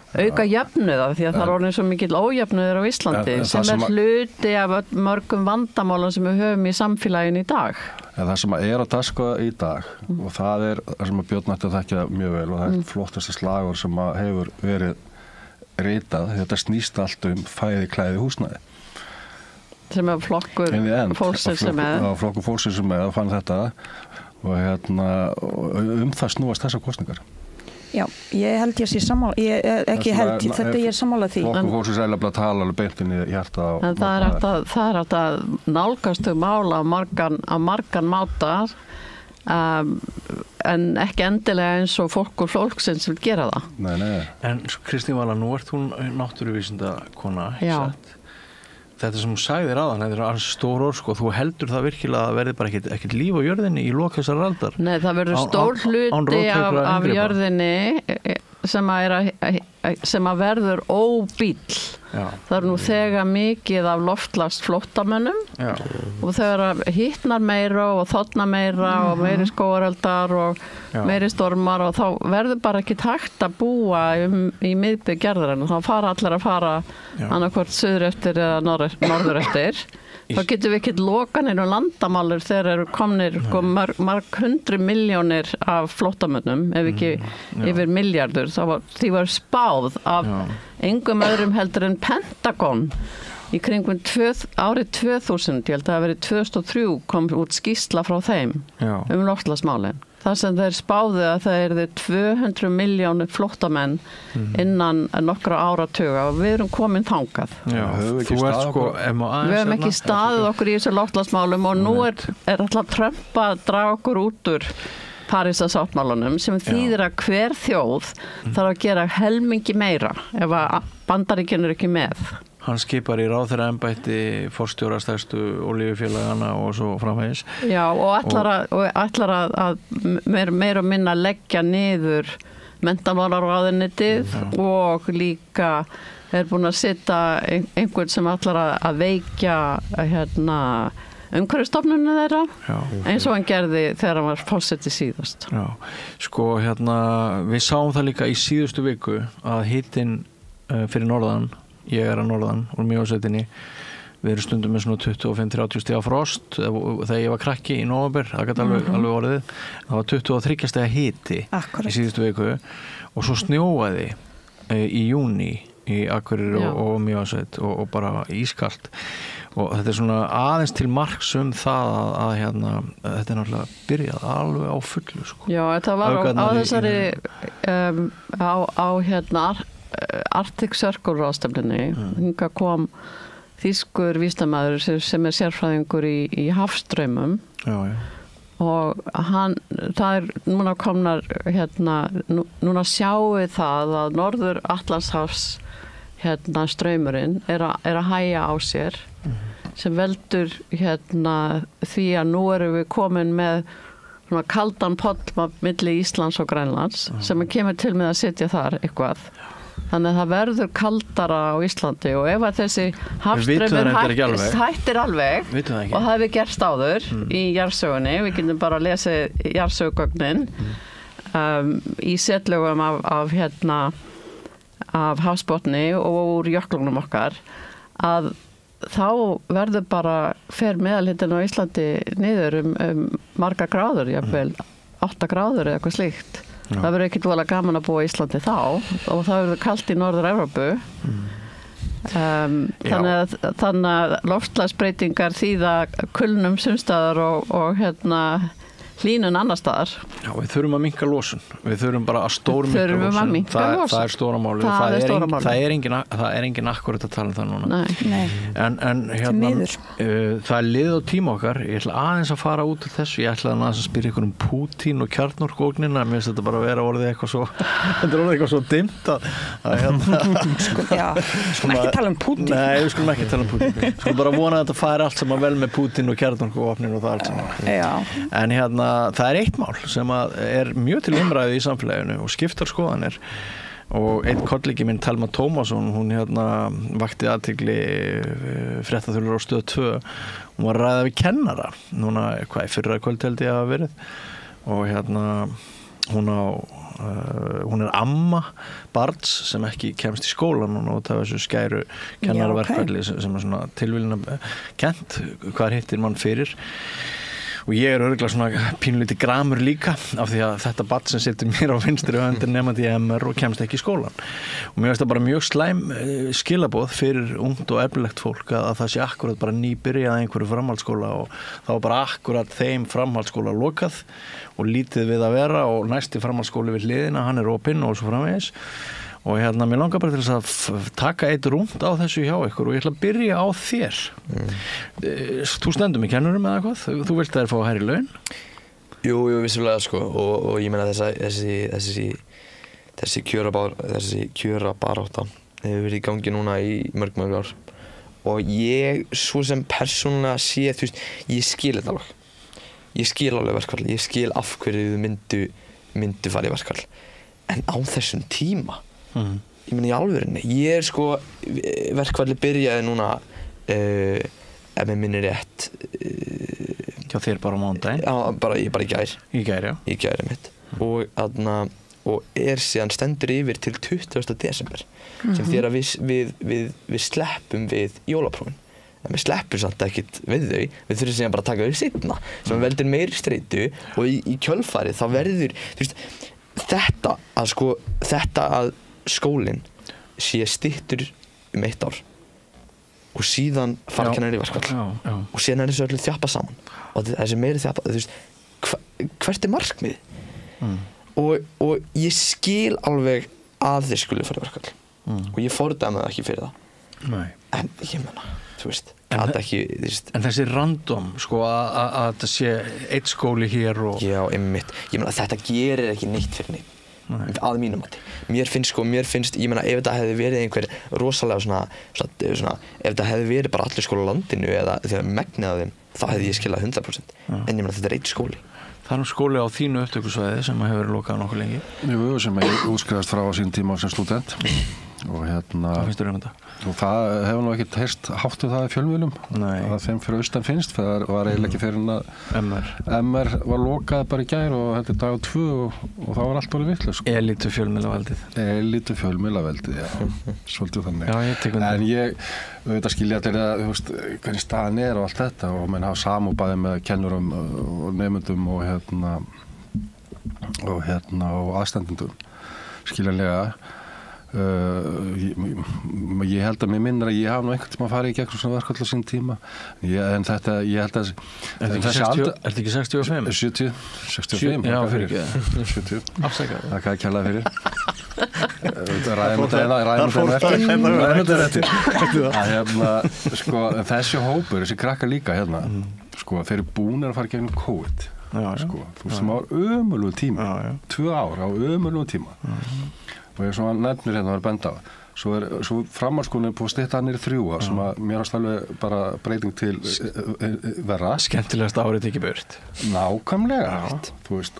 S5: auka jöfnuða því að það er orðin svo mikill ójöfnuður á Íslandi sem er hluti af mörgum vandamálum sem við höfum í samfélaginu í dag.
S3: Það sem er að dagskrá í dag og það er það sem að Björn ætti að þekkja mjög vel og það er flottasta slagur sem að hefur verið ritað, þetta snýst allt fæði, klæði, húsnæði
S5: sem flokkur fólksins sem
S3: flokkur fólksins sem fann þetta og það snúast þessar kosningar.
S4: Já, ég held ég sé sammála, ég er sammála því.
S3: Flokkur fólksins eiginlega tala alveg beint inn í hjarta.
S5: En það er hægt að nálgast mál á margan máta, en ekki endilega eins og flokkur fólksins vil gera það.
S3: Nei.
S1: En Kristín Vala, nú ert hún náttúruvísindakona,
S5: Já.
S1: Þetta sem hún sagði áðan, þetta alls stór orð, sko, þú heldur það virkilega að verði bara ekkert líf á jörðinni í lok þessar aldar?
S5: Nei, það verður stór hluti af jörðinni sem að verður óbýll.
S1: Já.
S5: Það er nú þegar mikið af loftslagsflóttamönnum og þegar hittnar meira og þornar meira og meiri skógareldar og meiri stormar og þá verður bara ekki hægt að búa í miðbygg jarðarinnar. Þá fara allir að fara annarkvort suður eftir eða norður eftir. Þá getum við ekkert lokanir og landamálur þegar eru komnir marg 100 milljónir af flóttamönnum, ef ekki yfir milljardur. Því var spáð af engum öðrum heldur en Pentagon í kringum árið 2000, ég held að það verið 2003 kom út skýrsla frá þeim loftslagsmálin. Það sem þeir spáðu að það eru 200 milljónir flóttamenn innan nokkra áratuga og við erum komin þangað.
S1: Já, þú ert sko,
S5: við höfum ekki staðið okkur í þessu loftslagsmálum og nú er alltaf Trump að draga okkur út úr Parísarsáttmálanum sem þýðir að hver þjóð þarf að gera helmingi meira ef að Bandaríkin eru ekki með.
S1: Hann skipar í ráðherraembætti forstjóra stærstu olíufélagana og svo framvegis.
S5: Já, og ætlar að meira og minna leggja niður menntamálaráðuneytið og líka er búin að setja einhvern sem ætlar að veikja umhverfisstofnunum þeirra eins og hann gerði þegar hann var forseti síðast.
S1: Já, sko við sáum það líka í síðustu viku að hitinn fyrir norðan, ég er að norðan úr Mývatnssveitinni, við erum stundum með svona 25-30 stiga frost þegar ég var krakki í nóvember, það gæti alveg orðið, það var 23 stiga hiti í síðustu viku og svo snjóaði í júní í Akureyri og Mývatnssveit og bara ískalt og þetta er svona aðeins til marks það að þetta er náttúrulega byrjað alveg á fullu sko.
S5: Já, þetta var á þessari á Arctic Circle ráðstefnunni hingað kom þýskur vísindamaður sem er sérfræðingur í hafstraumum og það núna komnar núna sjáum við það að Norður Atlantshafs straumurinn er að hægja á sér sem veldur því að nú erum við komin með svona kaldan poll milli Íslands og Grænlands sem kemur til með að sitja þar eitthvað. Þannig að það verður kaldara á Íslandi og ef að þessi hafstraumur hættir alveg og það hefur gerst áður í jarðsögunni, við getum bara að lesa jarðsögugögnin í setlögum af hafsbotni og úr jöklunum okkar að þá verður bara fer meðalhitinn á Íslandi niður marga gráður, jafnvel 8 gráður eða eitthvað slíkt. Það verður ekkert voðalega gaman að búa í Íslandi þá og það verður kalt í Norður-Evrópu. Þannig að loftslagsbreytingar þýða kulnum sumstaðar og hlýnun annar staðar. Já,
S1: við þurfum að minnka losun. Við þurfum bara að stórminnka losun. Það er stóra máli. Það er engin akkurat að tala um það núna.
S4: Nei.
S1: En það er liðið á tíma okkar. Ég ætla aðeins að fara út úr þessu. Ég ætla aðeins að spyrja ykkur um Pútín og kjarnorkuógnina. Mér finnst þetta bara að vera orðið eitthvað svo þetta er orðið eitthvað svo dimmt
S4: Skulum ekki tala um Pútín.
S1: Nei, við skulum ekki tala um Pútín. Skulum bara vona að þetta færi allt sem að vel með Pútín og kjarnorkuógnin og það allt saman. En það er eitt mál sem er mjög til umræðu í samfélaginu og skiptar skoðanir og einn kollegi minn Telma Tómasson, hún vakti athygli fréttaþulur á Stöð 2, hún var að ræða við kennara núna, í fyrra kvöld held ég að hafa verið og hún er amma barns sem ekki kemst í skólan og það var þessu skæru kennaraverkfalli sem er svona tilviljunarkennt hvað hittir mann fyrir og ég örugglega svona pínlítið gramur líka af því að þetta barn sem situr mér á vinstri höndin nemandi í MR og kemst ekki í skólan og mér finnst það bara mjög slæm skilaboð fyrir ungt og efnilegt fólk að það sé akkurat bara nýbyrjað einhverju framhaldsskóla og þá bara akkurat þeim framhaldsskóla lokað og lítið við að vera og næsti framhaldsskóli við hliðina, hann opinn og svo framvegis og mér langar bara til þess að taka eitt rúmt á þessu hjá ykkur og ég ætla að byrja á þér. Þú stendur með kennurum eða hvað? Þú vilt þær fá hærri laun?
S2: Jú, vissulega sko og ég meina þessi kjörabarátta hefur verið í gangi núna í mörg ár og ég svo sem persónulega sé, þú veist, ég skil þetta alveg. Ég skil alveg verkfall, ég skil af hverju þau myndu fara í verkfall en á þessum tíma ég meina í alvörinni, ég sko verkfalli byrjaði núna ef mér minnir rétt
S1: hjá þér bara á mánudaginn?
S2: Já, bara í gær.
S1: Í gær, já.
S2: Í gær mitt og síðan stendur yfir til 20. desember sem þýðir að við sleppum við jólaprófin en við sleppum samt ekkert við þau við þurfum síðan bara að taka þau seinna sem veldur meiri streitu og í kjölfarið þá verður, þú veist, þetta að skólinn sé styttur 1 ár og síðan fara kennarar í verkfall og síðan þessu öllu þjappa saman og þessi meiri þjappa, þú veist, hvert markmið? Og ég skil alveg að þeir skuli fara í verkfall og ég fordæmi það ekki fyrir það.
S1: Nei.
S2: En ég meina, þú veist, ekki,
S1: en þessi random, sko, að þetta sé eitt skóli hér og... Já,
S2: einmitt. Ég meina, þetta gerir ekki neitt fyrir neitt. Að mínum mati. Mér finnst, ég meina, ef þetta hefði verið einhver rosalega svona, ef þetta hefði verið bara allir skóla á landinu eða þegar megnið af þeim, þá hefði ég skilað 100%. En ég meina, þetta eitt skóli.
S1: Það skóli á þínu upptökusvæði sem hefur verið lokað nokkuð lengi.
S3: Jú, sem ég útskrifast frá á sín tíma sem stúdent og
S1: Hvað finnst þér þetta?
S3: Og það hefur nú ekkert heyrst háttu það í fjölmiðlum að þeim fyrir austan finnst það var eiginlega ekki fyrir að MR var lokað bara í gær og þetta er dag 2 og það var allt bara vitlaust sko.
S1: Elítu
S3: fjölmiðlaveldið, já, svolítið þannig.
S1: Já, ég tek undir.
S3: En ég auðvitað skilja til að, þú veist, hvernig staðan og allt þetta og menn hafa samúbæði með kennurum og nemendum og aðstandendum skiljanlega. Ég held að mér minnir að ég hafa nú einhvern tíma að fara í gegn svona verkfall á sín tíma en þetta, ég held að
S1: Er þetta ekki 65?
S3: 65
S1: Já, fyrir ekki
S3: 70
S1: Afsækja
S3: Það kann ég kærlega fyrir ræðum þetta eftir sko, þessi hópur, þessi krakkar líka sko, þeir eru búnir að fara gegnum COVID sko, þú sem á ömurlegu tíma 2 ár á ömurlegu tíma og ég svona nefnir var benda á svo framhaldsskólinn búið að stytta hann 3 ár sem að mér varst alveg bara breyting til verra
S1: skemmtilegast árið ekki burt
S3: nákvæmlega þú veist,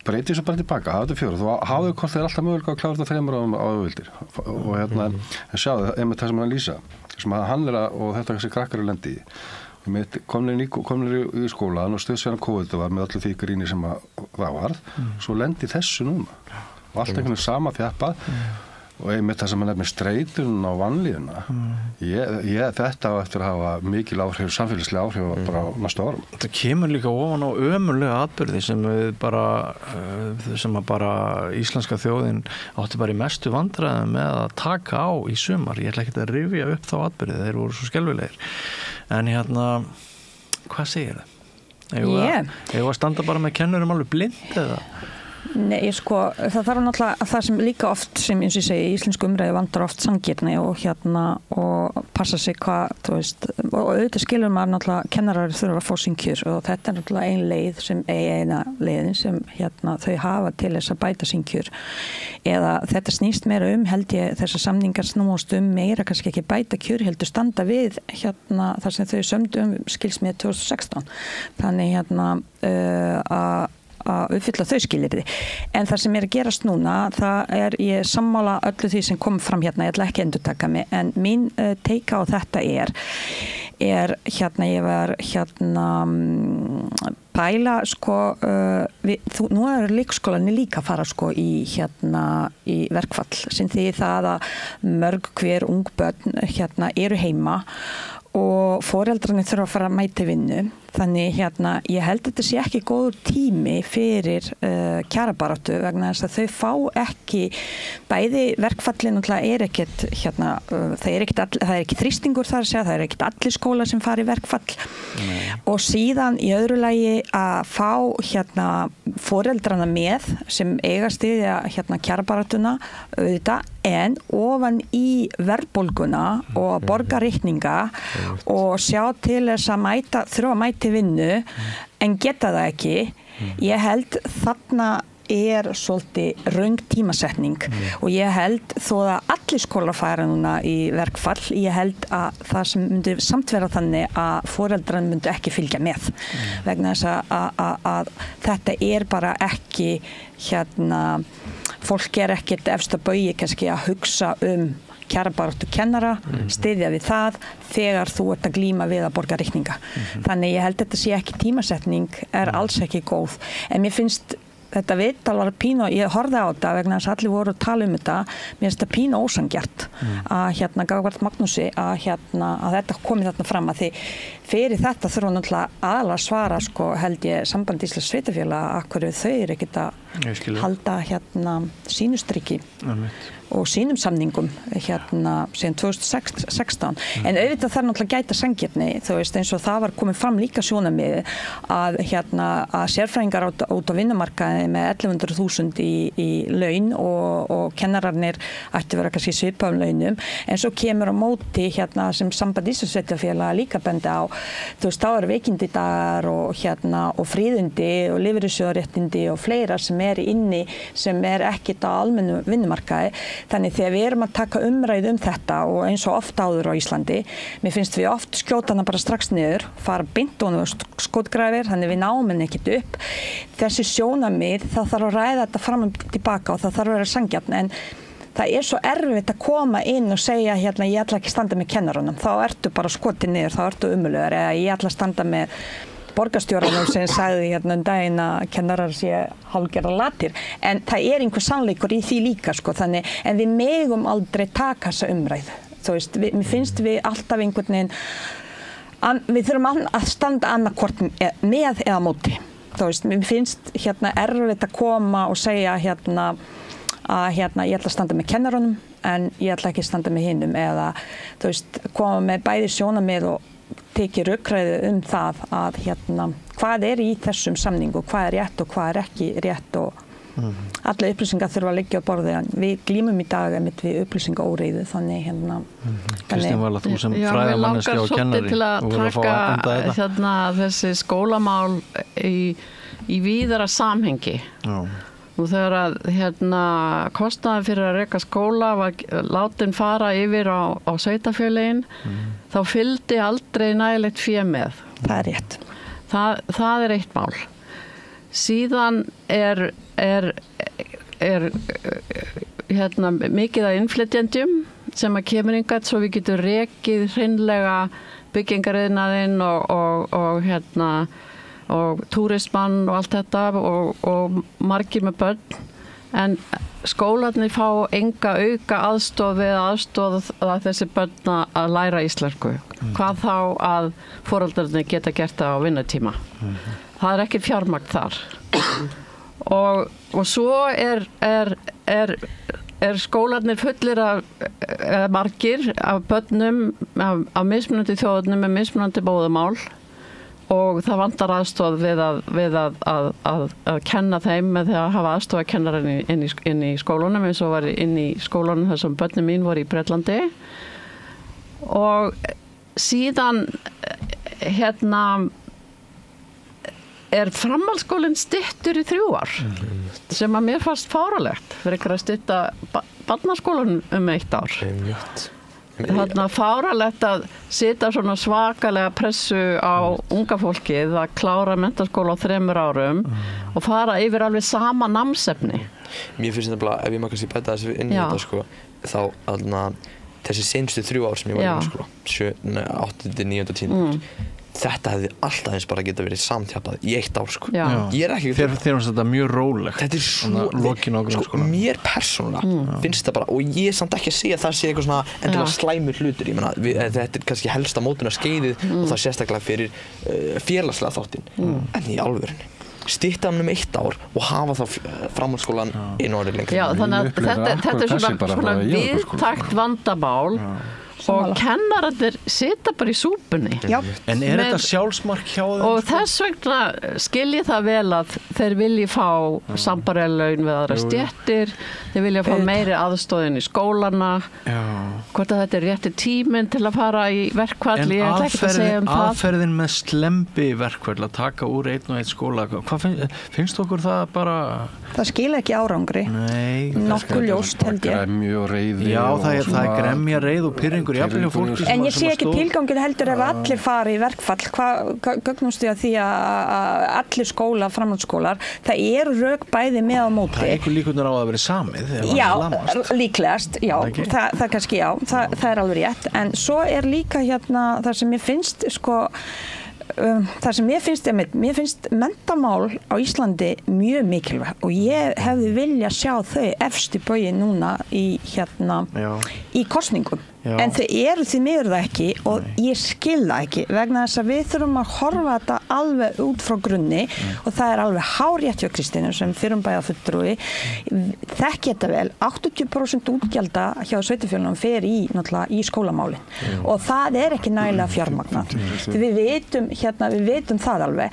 S3: breytið svo bara tilbaka hafið þetta 4 þú hafið hvort þeir alltaf mögulega að klára þetta 3 árum á auðvildir og en sjáðu, einmitt það sem hann lýsa sem að hann og þetta sem krakkar lendi í komnir í skólan og stöðsverðan COVID var með öllu því gríni sem það var svo lendi þessu núna og allt einhvern veginn sama þjappað og einmitt það sem hann nefnir streitun á vanlíðuna þetta á eftir að hafa mikil áhrif samfélagslega áhrif bara á næstu árum
S1: Það kemur líka ofan á ömurlega atburði sem bara íslenska þjóðin átti bara í mestu vandræðum með að taka á í sumar ég ætla ekki að rifja upp þá atburði þeir voru svo skelfilegir en hvað segir það? Eigum að standa bara með kennurum alveg blind eða?
S4: Nei, sko, það þarf náttúrulega það sem líka oft sem eins og ég segi íslensku umræðu vandar oft sanngirni og og passa sig hvað, þú veist og auðvitað skilur maður náttúrulega kennarar þurfa að fá sín kjör og þetta er náttúrulega eina leiðin sem þau hafa til þess að bæta sín kjör eða þetta snýst meira held ég þessar samningar snúast meira kannski ekki bæta kjör heldur standa við þar sem þau sömdu skilsmið 2016 þannig að uppfylla þau skilyrði. En það sem að gerast núna, það ég sammála öllu því sem kom fram ég ætla ekki að endurtaka mig, en mín teika á þetta er ég var pæla sko, nú leikskólanir líka fara sko í verkfall sem því það að mörg hver ung börn eru heima og foreldrarnir þurfa að fara að mæta vinnu Þannig ég held að þetta sé ekki góður tími fyrir kjarabaráttu vegna þess að þau fá ekki, bæði verkfallin ekkert, það er ekki þrýstingur þar að segja, það er ekkert allir skólar sem fari í verkfall. Og síðan í öðru lagi að fá foreldrana með sem eiga styðja kjarabaráttuna auðvitað, en ofan í verðbólguna og að borga reikninga og sjá til þess að þurfa að mæti vinnu en geta það ekki. Ég held þarna svolítið röng tímasetning og ég held þó að allir skólar færa núna í verkfall, ég held að það sem myndi samt vera þannig að foreldrar myndi ekki fylgja með vegna þess að þetta bara ekki fólk ekkert efst að baugi kannski að hugsa kjarabaráttu kennara, styðja við það þegar þú ert að glíma við að borga reikninga. Þannig ég held að þetta sé ekki tímasetning, alls ekki góð. En mér finnst þetta viðtal var pínu, ég horfði á þetta vegna þess að allir voru að tala þetta, mér finnst þetta pínu ósanngjarnt að gagnvart Magnúsi að þetta komið þarna fram að því fyrir þetta þurfa náttúrulega aðalega að svara held ég Samband Íslenskra sveitarfélaga að hverju þau ekkert að halda sínustriki og sínum samningum síðan 2016 en auðvitað þarf náttúrulega gæta sanngirni þú veist eins og það var komið fram líka sjónarmið að sérfræðingar út á vinnumarkaði með 1100.000 í laun og kennararnir ætti vera kannski svipaðum launum en svo kemur á móti sem Samband Íslenskra sveitarfélaga líka bendi á þú veist þá eru veikindidagar og fríðindi og lífeyrissjóðaréttindi og fleira sem inni sem ekkert á almennu vinnumarkaði. Þannig þegar við erum að taka umræðu þetta og eins og oft áður á Íslandi, mér finnst við oft skjóta hana bara strax niður, fara beint og skotgrafir, þannig við náum henni ekkert upp. Þessi sjónarmið, það þarf að ræða þetta fram og tilbaka og það þarf að vera sanngjarnt, en það svo erfitt að koma inn og segja ég ætla ekki að standa með kennarunum, þá ertu bara skotið niður, þá ertu umulugur, eða ég ætla að standa með borgarstjóranum sem sagði daginn að kennarar sé hálfgerða latir en það einhver sannleikur í því líka þannig, en við megum aldrei taka þessa umræðu þú veist, mér finnst við alltaf einhvern veginn við þurfum að standa annarkvort með eða móti þú veist, mér finnst erfitt að koma og segja að ég ætla að standa með kennarunum en ég ætla ekki að standa með hinum eða þú veist, koma með bæði sjónarmið og tekið rökræðu það að hvað í þessum samningu, hvað rétt og hvað ekki rétt og alla upplýsingar þurfa að liggja á borði en við glímum í dag við upplýsingaóreiðu þannig
S1: Kristín Vala, þú sem fræðamanneskja og kennari
S5: til að taka þessi skólamál í víðara samhengi og þegar kostnaður fyrir að reka skóla var látin fara yfir á sveitarfélögin þá fylgdi aldrei nægilegt fé með.
S4: Það rétt.
S5: Það eitt mál. Síðan mikið af innflytjendum sem að kemur hingað svo við getum rekið hreinlega byggingariðnaðinn og túrismann og allt þetta og margir með börn en skólarnir fá enga auka aðstoð við að þessi börn að læra íslensku hvað þá að foreldrarnir geta gert það á vinnutíma það ekki fjármagn þar og svo skólarnir fullir af margir af börnum af mismunandi þjóðunum með mismunandi móðurmál og það vantar aðstoð við að kenna þeim með því að hafa aðstoðarkennarar inn í skólunum eins og var inn í skólunum þar sem börnin mín voru í Bretlandi og síðan framhaldsskólinn styttur í 3 ár sem að mér fannst fáralegt fyrir ekki að stytta barnaskólann 1 ár fáralegt að sita svona svakalega pressu á unga fólkið að klára menntaskóla á 3 árum og fara yfir alveg sama námsefni.
S2: Mér finnst þetta ef ég má kannski bæta þessu inn í þetta þá þessi seinustu 3 ár sem ég var í skóla 8., 9. og 10. þetta hefði alltaf eins bara geta verið samþjappað í 1 ár sko.
S5: Já.
S2: Ég ekki
S1: Þér finnst þetta mjög rólegt.
S2: Þetta svo
S1: lokin á grunnskólanum.
S2: mér persónulega finnst þetta bara, og ég er samt ekki að segja að það sé eitthvað svona endilega slæmur hlutur, ég meina þetta er kannski helsta mótunarskeiðið og það sérstaklega fyrir félagslega þáttinn, en í alvörunni stytta hann 1 ár og hafa þá framhaldsskólan einu ári lengra.
S5: Já, þannig að þetta er svona viðtækt vandamál og kennararnir sita bara í súpunni.
S4: Já.
S1: En þetta sjálfsmark hjá þeim?
S5: Og þess vegna skil ég það vel að þeir vilji fá sambærileg laun við aðra stéttir, þeir vilja fá meiri aðstoðin í skólana, hvort að þetta er rétti tíminn til að fara í verkfall, ég ætla ekki að segja það.
S1: Aðferðin með slembi verkfall, að taka úr 1 og 1 skóla, hvað finnst okkur það bara?
S4: Það skila ekki árangri.
S1: Nei.
S4: Nokkuð ljóst held ég.
S3: Gremju og reiði.
S1: Já, það er gremja, reið og pyrringur, jafnvel hjá fólki.
S4: En ég sé ekki tilgangið heldur ef allir fari í verkfall. Hvað gögnumstu að því að allir skóla, framhaldsskólar, það eru rök bæði með á móti.
S1: Það er einhver líkurnar á að vera samið.
S4: Já, líklegast, já. Það kannski, já, það er alveg rétt. En svo er líka hérna það sem ég finnst, sko, það sem mér finnst menntamál á Íslandi mjög mikilvæg og ég hefði vilja sjá þau efst í baugi núna í kosningum. Já. En þau eru því miður það ekki og ég skil það ekki vegna þess að við þurfum að horfa þetta alveg út frá grunni og það er alveg hárrétt hjá Kristínu sem fyrirbæjarfulltrúi þekki þetta vel, 80% útgjalda hjá sveitarfélögunum fer í skólamálin og það er ekki nægilega fjármagnað. Því við vitum það alveg.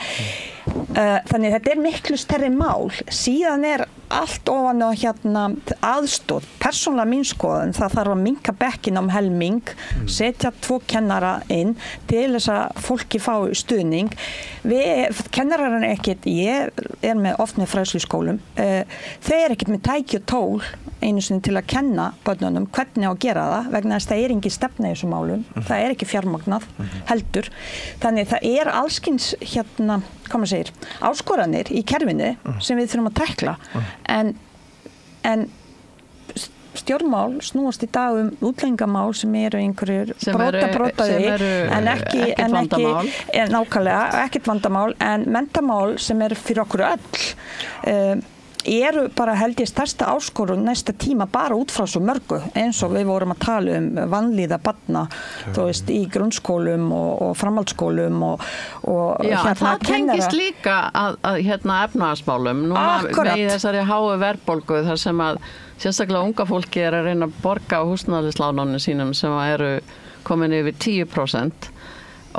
S4: Þannig þetta er miklu stærri mál. Síðan er allt ofan á aðstoð, persónulega mín skoðun, það þarf að minnka bekkinn helming, setja 2 kennara inn til þess að fólki fá stuðning. Kennararinn er ekkert, ég er oft með fræðslu í skólum, þau er ekkert með tæki og tól einu sinni til að kenna börnunum hvernig á að gera það, vegna þess að það er engin stefna í þessum málum, það er ekki fjármagnað heldur. Þannig það er allskyns áskoranir í kerfinu sem við þurfum að tækla en stjórnmál snúast í dag útlendingamál sem eru einhverjir brotaði en ekki nákvæmlega ekkert vandamál en menntamál sem eru fyrir okkur öll eru bara held ég stærsta áskorun næsta tíma bara út frá svo mörgu eins og við vorum að tala vanlíða barna þú veist í grunnskólum og framhaldsskólum og
S5: Já, það tengist líka að efnahagsmálum núna með þessari háu verðbólgu þar sem að sérstaklega unga fólki er að reyna að borga á húsnæðislánunum sínum sem eru komin yfir 10%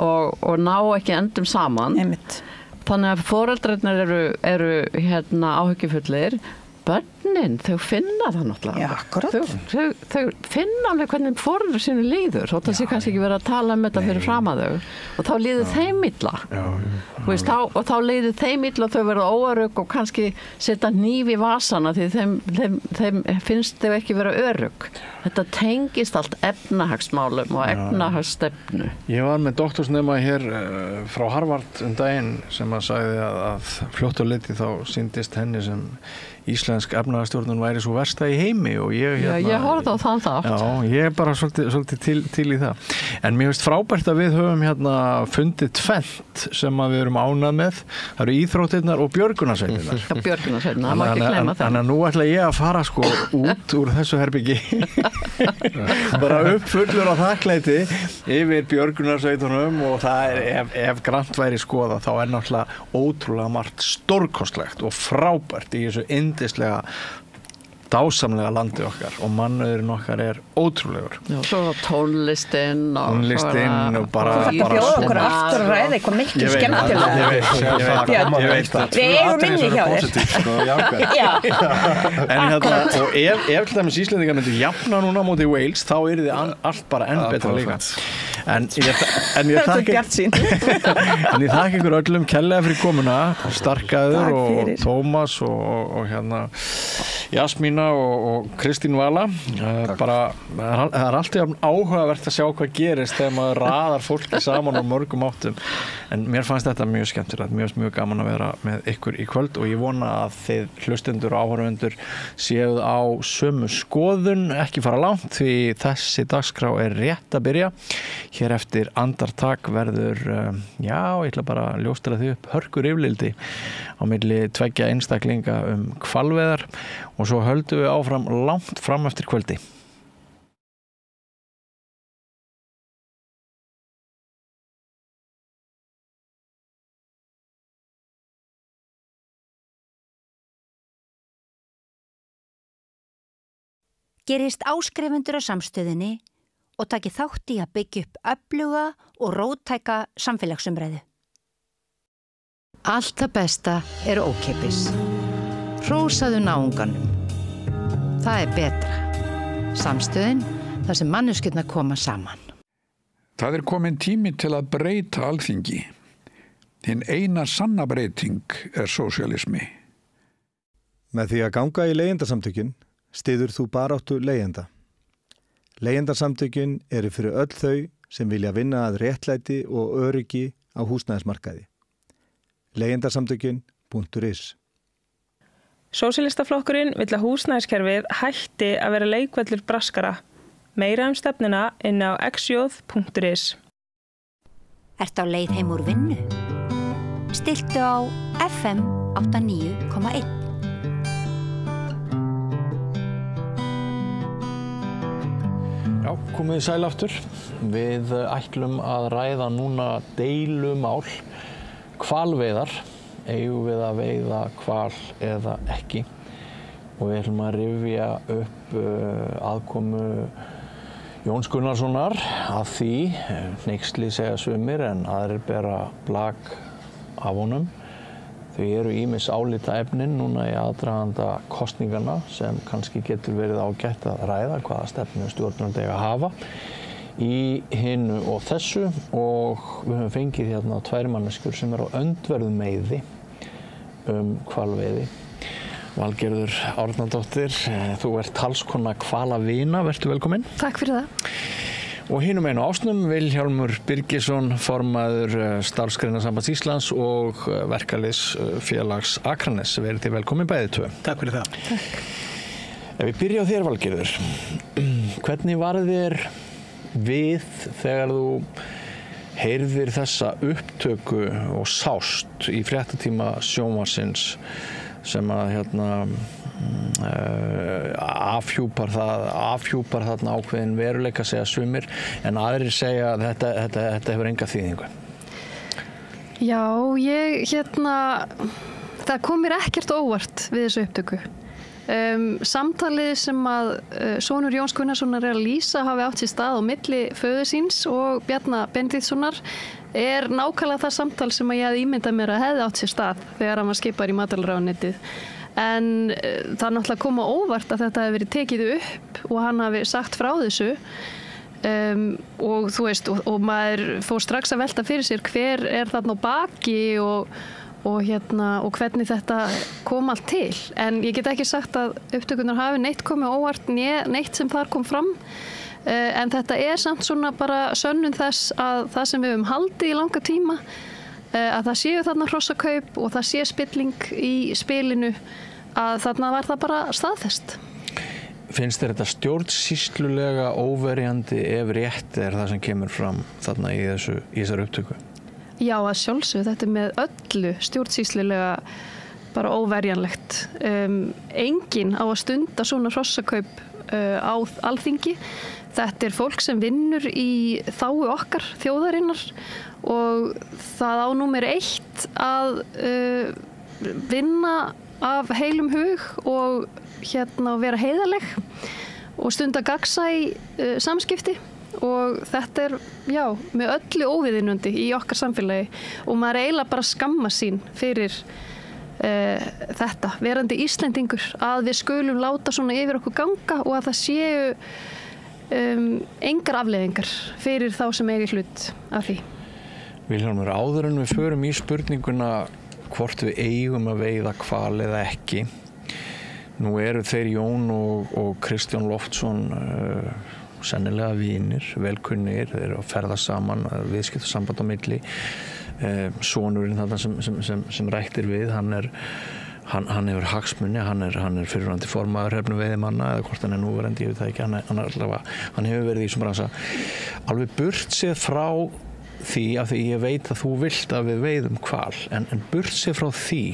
S5: og ná ekki endum saman.
S4: Einmitt.
S5: Þannig að foreldrarnir eru áhyggjufullir. Börnin, þau finna það náttúrulega.
S4: Já, akkurat.
S5: Þau finna alveg hvernig foreldrar sínu líður. Þótt að sé kannski ekki verið að tala þetta fyrir fram að þau. Og þá líður þeim illa. Og þá líður þeim illa og þau verða óörugg og kannski setja hníf í vasana því þeim finnst þau ekki vera örugg. Þetta tengist allt efnahagsmálum og efnahagsstefnu.
S1: Ég var með doktorsnema hér frá Harvard daginn sem að sagði að fljótt á liti þá sýndist henni sem íslensk efnahagsstjórnun væri svo versta í heimi og ég
S5: horfði á þann þátt.
S1: Já, ég er bara svolítið til í það. En mér finnst frábært að við höfum fundið tvennt sem að við erum ánað með. Það eru íþróttirnar og björgunarsveitirnar.
S5: Já, björgunarsveitirnar, það má ekki gleyma þeim.
S1: Þannig að nú ætla ég að fara út úr þessu herbyggi bara uppfullur á þakklæti yfir björgunarsveitunum og það er, ef grannt væri skoða þá er náttúrulega ótrúlega margt stórkostlegt og frábært í þessu yndislega dásamlega landi okkar og mannauðurinn okkar er ótrúlegur.
S5: Já, svo tónlistin
S1: og bara
S4: það bjóða okkur aftur að ræða eitthvað miklu skemmtilega.
S1: Ég veit það.
S4: Við eigum minni hjá þér.
S1: En og ef til dæmis Íslendingar myndu jafna núna á móti Wales þá yrði allt bara enn betra líka. En ég þakka ykkur öllum kærlega fyrir komuna, Starkaður og Tómas og Jasmína og Kristín Vala. Bara, það alltaf áhugavert að sjá hvað gerist þegar maður raðar fólki saman á mörgum áttum. En mér fannst þetta mjög skemmtilegt, mjög gaman að vera með ykkur í kvöld og ég vona að þið hlustendur og áhorfendur séuð á sömu skoðun, ekki fara langt því þessi dagskrá rétt að byrja. Hér eftir andartak verður, ég ætla bara að ljóstra því upp, hörkur yfirlildi á milli tveggja einstaklinga hvalveiðar og svo höldum við áfram langt fram eftir kvöldi.
S6: Gerist áskrifendur á samstöðinni og taki þátt í að byggja upp öfluga og róttæka samfélagsumræðu.
S7: Allt það besta ókeypis. Hrósaðu náunganum. Það betra. Samstöðin, þar sem manneskjurnar koma saman.
S8: Það komin tími til að breyta Alþingi. Hinn eina sanna breyting sósíalismi.
S9: Með því að ganga í leigjendasamtökin styður þú baráttu leigjenda. Leigjendasamtökin eru fyrir öll þau sem vilja vinna að réttlæti og öryggi á húsnæðismarkaði. Leigjendasamtökin.is.
S10: Sósíalistaflokkurinn vill að húsnæðiskerfið hætti að vera leikvöllur braskara. Meira stefnuna inn á xjóð.is.
S6: Ertu á leið heim úr vinnu? Stilltu á FM 89,1.
S1: Já, komið sæl aftur. Við ætlum að ræða núna deilumál hvalveiðar. Eigum við að veiða hval eða ekki? Og við ætlum að rifja upp aðkomu Jóns Gunnarssonar að því, hneyksli segja sumir en aðrir bera blak af honum. Þau eru ýmis álitaefnin núna í aðdraganda kosninganna sem kannski getur verið ágætt að ræða hvaða stefnu stjórnvöld eiga að hafa í hinu og þessu og við höfum fengið hérna 2 manneskjur sem á öndverðum meiði hvalveiði. Valgerður Árnadóttir, þú ert talskona hvalavina, vertu velkomin.
S11: Takk fyrir það.
S1: Og hinum einu ásnum, Vilhjálmur Birgisson, formaður Starfsgreinasambands Íslands og Verkalýðsfélags Akranes. Verið þið velkomin bæði tvö.
S12: Takk fyrir það.
S11: Takk.
S1: Ef við byrja á þér, Valgerður, hvernig var þér við þegar þú heyrðir þessa upptöku og sást í fréttatíma sjónvarpsins sem að afhjúpar þarna ákveðin veruleika segja sumir en aðrir segja að þetta hefur enga þýðingu.
S11: Já, það kom mér ekkert óvart við þessu upptöku. Samtalið sem að sonur Jóns Gunnarssonar að lýsa hafi átt sér stað á milli föður síns og Bjarna Benediktssonar nákvæmlega það samtal sem að ég hafði ímyndað mér að hefði átt sér stað þegar hann var skipaður í matvælaráðuneytið. En það náttúrulega kom á óvart að þetta hefði verið tekið upp og hann hafi sagt frá þessu og þú veist, og maður fór strax að velta fyrir sér hver þarna á baki og hvernig þetta kom allt til. En ég get ekki sagt að upptökurnar hafi neitt komið óvart, neitt sem þar kom fram. En þetta samt svona bara sönnun þess að það sem við höfum haldið í langa tíma, að það séu þarna hrossakaup og það sé spilling í spilinu, að þarna var það bara staðfest.
S1: Finnst þér þetta stjórnsýslulega óverjandi ef rétt það sem kemur fram þarna í þessari upptöku?
S11: Já, að sjálfsögðu, þetta með öllu stjórnsýslulega bara óverjanlegt. Enginn á að stunda svona hrossakaup á Alþingi. Þetta fólk sem vinnur í þágu okkar þjóðarinnar og það á númer 1 að vinna af heilum hug og vera heiðarleg og stunda gagnsæ samskipti. Og þetta með öllu óviðunandi í okkar samfélagi og maður eiginlega bara skamma sín fyrir þetta, verandi Íslendingur, að við skulum láta svona yfir okkur ganga og að það séu engar afleiðingar fyrir þá sem eigi hlut af því.
S1: Vilhjálmur, áður en við förum í spurninguna hvort við eigum að veiða hval eða ekki, Nú eru þeir Jón og Kristján Loftsson sennilega vinir, velkunnir, þeir eru að ferða saman, viðskiptasamband á milli. Sonurinn þarna sem rættir við, hann hefur hagsmuni, hann er fyrrverandi formaður Hrefnuveiðimanna eða hvort hann er núverandi, ég veit það ekki, hann hefur verið í þessum bransa. Alveg burtséð frá því, af því ég veit að þú vilt að við veiðum hval, en burtséð frá því,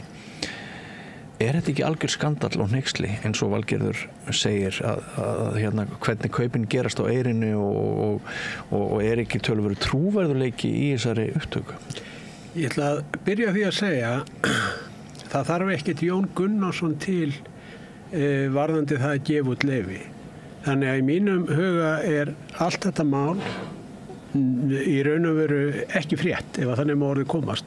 S1: er þetta ekki algjör skandall og hneyksli eins og Valgerður segir að hvernig kaupin gerast á Eyrinu og er ekki töluverður trúverðuleiki í þessari upptöku?
S12: Ég ætla að byrja því að segja það þarf ekkert Jón Gunnarsson til varðandi það að gefa út leyfi. Þannig að í mínum huga er allt þetta mál í raun og veru ekki frétt ef að þannig má orðið komast.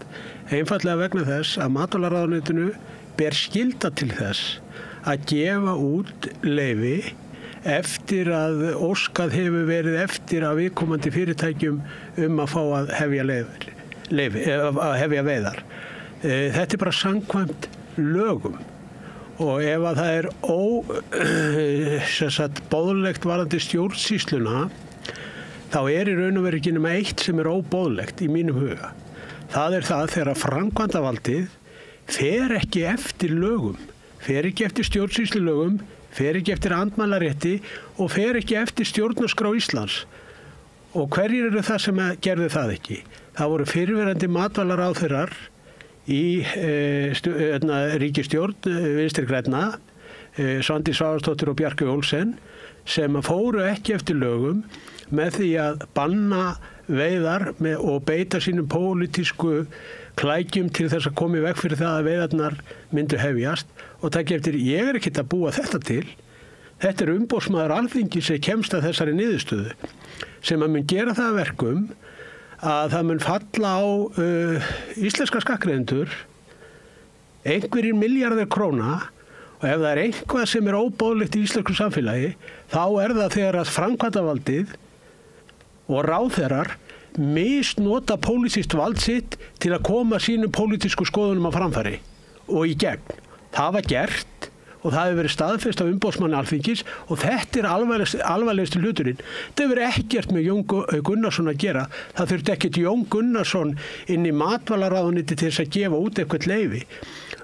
S12: Einfaldlega vegna þess að matvælaráðuneytinu ber skylda til þess að gefa út leyfi eftir að óskað hefur verið eftir að viðkomandi fyrirtækjum að fá að hefja leyfi, að hefja veiðar. Þetta er bara samkvæmt lögum og ef að það er boðlegt varðandi stjórnsýsluna þá er í raun og veru ekki nema eitt sem er óboðlegt í mínum huga. Það er það þegar framkvæmdavaldið fer ekki eftir lögum, fer ekki eftir stjórnsýslulögum, fer ekki eftir andmælarétti og fer ekki eftir stjórnarskrá Íslands. Og hverjir eru það sem gerðu það ekki? Það voru fyrrverandi matvælaráðherrar í ríkisstjórn Vinstri grænna, Svandís Svavarsdóttir og Bjarkey Olsen, sem fóru ekki eftir lögum með því að banna veiðar og beita sínum pólitísku klækjum til þess að koma í veg fyrir það að veiðarnar myndu hefjast og takk eftir, ég er ekkert að búa þetta til. Þetta er umboðsmaður Alþingis sem kemst að þessari niðurstöðu sem að mun gera það verkum að það mun falla á íslenska skattgreiðendur einhverjir milljarðir króna og ef það er eitthvað sem er óboðlegt í íslensku samfélagi þá er það þegar að framkvæmdavaldið og ráðherrar misnota pólitískt vald sitt til að koma sínum pólitísku skoðunum á framfæri og í gegn. Það var gert og það hefur verið staðfest af umboðsmanni Alþingis og þetta er alvarlegasti hluturinn. Það hefur ekkert með Jón Gunnarsson að gera. Það þurfti ekkert Jón Gunnarsson inn í matvælaráðuneyti til þess að gefa út eitthvað leyfi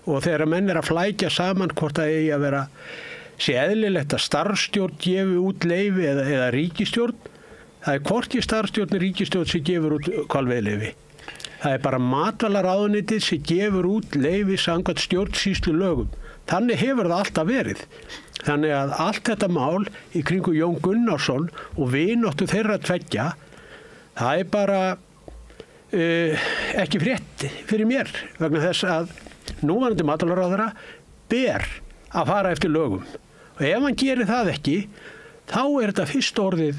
S12: og þegar menn er að flækja saman hvort það eigi að vera sé eðlilegt að starfsstjórn gefi út leyfi eða ríkisstjórn. Það er hvorki starfsstjórn ríkisstjórn sem gefur út hvalveiðileyfi. Það er bara matvælaráðuneytið sem gefur út leyfi samkvæmt stjórnsýslulögum. Þannig hefur það alltaf verið. Þannig að allt þetta mál í kringu Jón Gunnarsson og vináttu þeirra tveggja, það er bara ekki frétt fyrir mér vegna þess að núverandi matvælaráðherra ber að fara eftir lögum. Og ef hann gerir það ekki, þá er þetta fyrst orðið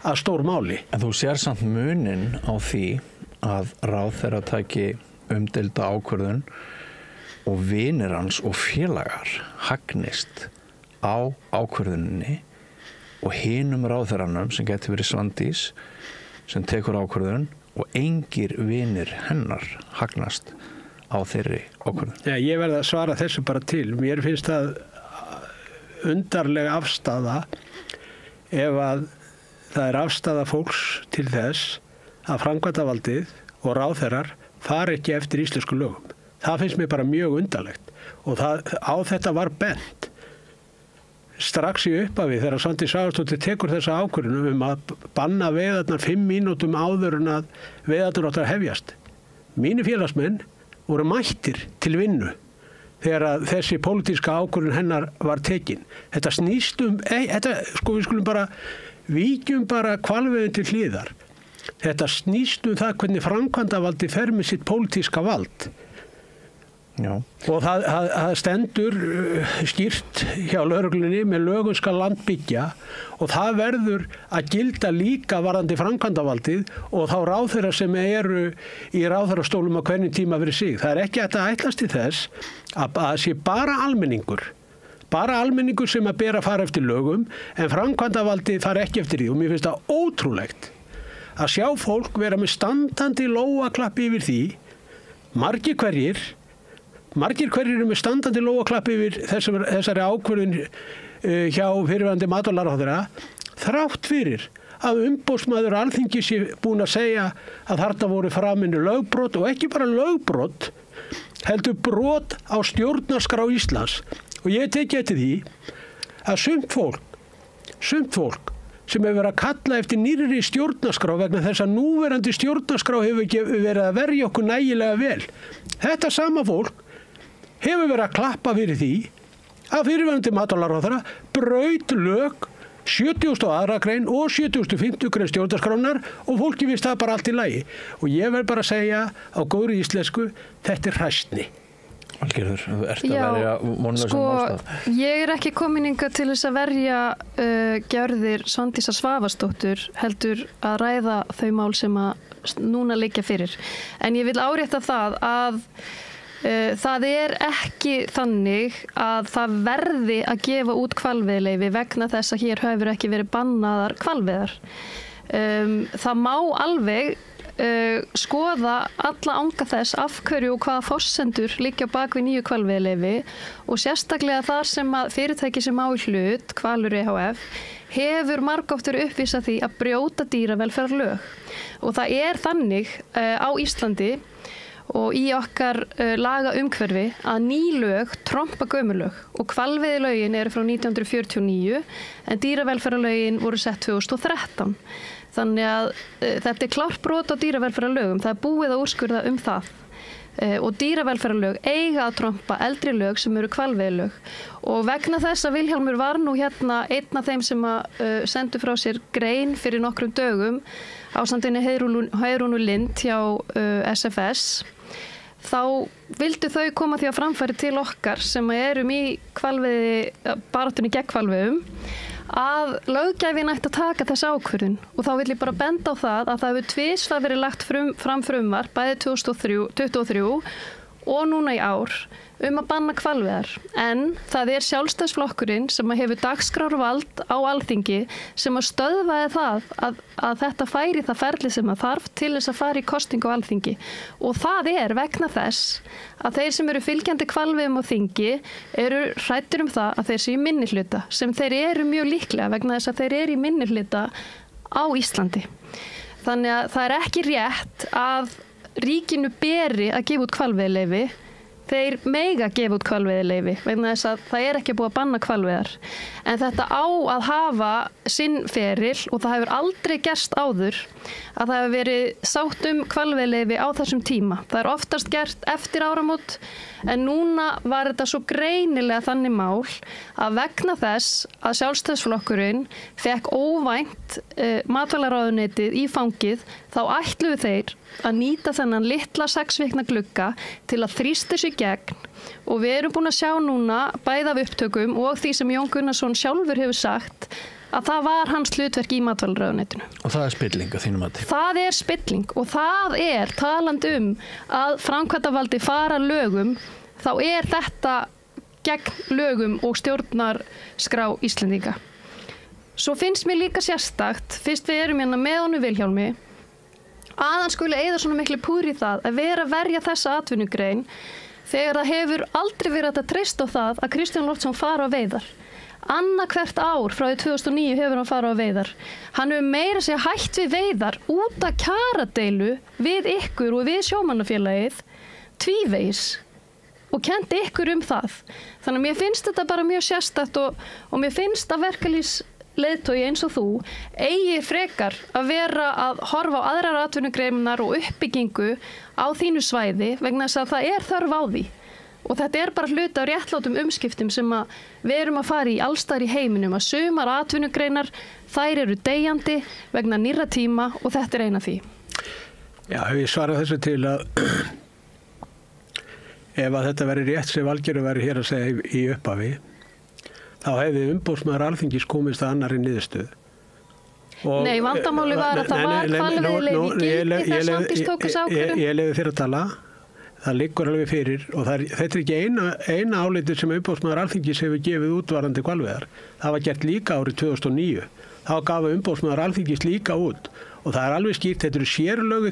S12: að stór máli.
S1: En þú sér samt munin á því að ráðherra taki umdeilda ákvörðun og vinir hans og félagar hagnist á ákvörðuninni og hinum ráðherranum sem getur verið Svandís sem tekur ákvörðun og engir vinir hennar hagnast á þeirri ákvörðun.
S12: Ja, ég verð að svara þessu bara til. Mér finnst það undarleg afstaða ef að það er afstaða fólks til þess að framkvæmdavaldið og ráðherrar fari ekki eftir íslensku lögum. Það finnst mér bara mjög undarlegt og á þetta var bent strax í upphafi þegar Svandís Svavarsdóttir tekur þessa ákvörðun að banna veiðarnar 5 mínútum áður en að veiðarnar áttu að hefjast. Mínir félagsmenn voru mættir til vinnu þegar að þessi pólitíska ákvörðun hennar var tekin. Þetta snýst við skulum bara víkjum bara hvalveiðin til hliðar. Þetta snýst það hvernig framkvæmdavaldi fer með sitt pólitíska vald.
S1: Já.
S12: Og það stendur skýrt hjá lögreglunni með lögum skal land byggja og það verður að gilda líka varðandi framkvæmdavaldið og þá ráðherra sem eru í ráðherrastólum á hvernig tíma fyrir sig. Það er ekki að ætlast til þess að sé bara almenningur sem að bera að fara eftir lögum en framkvæmdavaldið fara ekki eftir því og mér finnst það ótrúlegt að sjá fólk vera með standandi lóaklappi yfir því margir hverjir margir hverjir eru með standandi lófaklapp yfir þessari ákvörðun hjá fyrirverandi matvælaráðherra, þrátt fyrir að umboðsmaður Alþingis sé búin að segja að þarna voru framin lögbrot og ekki bara lögbrot, heldur brot á stjórnarskrá Íslands. Og ég teki eftir því að sumt fólk sem hefur verið að kalla eftir nýrri stjórnarskrá vegna þess að núverandi stjórnarskrá hefur ekki verið að verja okkur nægilega vel. Þetta sama fólk hefur verið að klappa fyrir því að fyrirverandi matvælaráðherra braut lög 72. grein og 75. grein stjórnarskrárinnar og fólki finnst það bara allt í lagi. Og ég verð bara að segja á góðri íslensku, þetta hræsni.
S1: Valgerður, ertu að verja vonlausum ástað?
S11: Ég ekki komin hingað til þess að verja gjörðir Svandísar Svavarsdóttur, heldur að ræða þau mál sem að núna liggja fyrir. En ég vil árétta það að það ekki þannig að það verði að gefa út hvalveiðileyfi vegna þess að hér hefur ekki verið bannaðar hvalveiðar. Það má alveg skoða alla anga þess af hverju og hvaða forsendur liggja bak við nýju hvalveiðileyfi og sérstaklega þar sem að fyrirtæki sem á í hlut, Hvalur EHF, hefur margóftur uppvísað því að brjóta dýravelferðarlög. Og það þannig á Íslandi og í okkar laga umhverfi að ný lög trompa gömul lög og hvalveiðilögin eru frá 1949 en dýravelferðarlögin voru sett 2013. Þannig að þetta klárt brot á dýravelferðarlögum, það búið að úrskurða það. Og dýravelferðarlög eiga að trompa eldri lög sem eru hvalveiðilög. Og vegna þess að Vilhjálmur var nú hérna einn af þeim sem sendu frá sér grein fyrir nokkrum dögum ásandinni Heiðrúnu Lind hjá SFS, þá vildu þau koma því að framfæri til okkar sem erum í baráttunni gegn hvalveiðum að löggjafinn ætti að taka þessa ákvörðun og þá vil ég bara benda á það að það hefur tvisvar verið lagt fram frumvarp bæði 2023 og núna í ár að banna hvalveiðar en það Sjálfstæðisflokkurinn sem hefur dagskrárvald á Alþingi sem að stöðvaði það að þetta færi það ferli sem að þarf til þess að fara í kosningu á Alþingi og það vegna þess að þeir sem eru fylgjandi hvalveiðum á þingi eru hræddir það að þeir séu í minnihluta sem þeir eru mjög líklega vegna þess að þeir eru í minnihluta á Íslandi. Þannig að það ekki rétt að ríkinu beri að gefa út hvalveiðileyfi. Þeir mega gefa út hvalveiðileyfi vegna þess að það ekki búið að banna hvalveiðar. En þetta á að hafa sinn feril og það hefur aldrei gerst áður að það hefur verið sátt hvalveiðileyfi á þessum tíma. Það oftast gert eftir áramót en núna var þetta svo greinilega þannig mál að vegna þess að Sjálfstæðisflokkurinn fekk óvænt matvælaráðuneytið í fangið þá ætluðu þeir að nýta þennan litla 6 vikna glugga til að þrýsta sig gegn og við erum búin að sjá núna bæði af upptökum og því sem Jón Gunnarsson sjálfur hefur sagt að það var hans hlutverk í matvælaráðuneytinu. Og það spilling að þínum mati? Það spilling og það talandi að framkvæmdavaldi fara lögum, þá þetta gegn lögum og stjórnarskrá Íslendinga. Svo finnst mér líka sérstakt, fyrst við erum hérna með honum Vilhjálmi, að hann skuli eyða svona miklu púður í það að vera að verja þessa atvinnugrein þegar það hefur aldrei verið að treysta á það að Kristján Loftsson fara á veiðar. Annað hvert ár frá 2009 hefur hann farið á veiðar. Hann hefur meira að segja hætt við veiðar út af kjaradeilu við ykkur og við sjómannafélagið tvívegis og kennt ykkur það. Þannig að mér finnst þetta bara mjög sérstakt og mér finnst að verkalýðsleiðtogi eins og þú eigi frekar að vera að horfa á aðrar atvinnugreinar og uppbyggingu á þínu svæði vegna þess að það þörf á því. Og þetta bara hluti á réttlátum umskiptum sem við erum að fara í allstaðar í heiminum að sumar atvinnugreinar, þær eru deyjandi vegna nýrra tíma og þetta eina því.
S12: Já, ég svara þessu til að ef að þetta veri rétt sem Valgerður væri hér að segja í upphafi, þá hefði umboðsmaður Alþingis komist að annarri niðurstöðu.
S11: Nei, vandamáli var að það var hvalveiðileyfi í gildi þegar Svandís tók þessa ákvörðun.
S12: Ég leyfi þér að tala. Það liggur alveg fyrir og þetta ekki eina álitið sem umboðsmaður Alþingis hefur gefið út varðandi hvalveiðar. Það var gert líka árið 2009. Þá gaf umboðsmaður Alþingis líka út og það alveg skýrt, þetta eru sérlög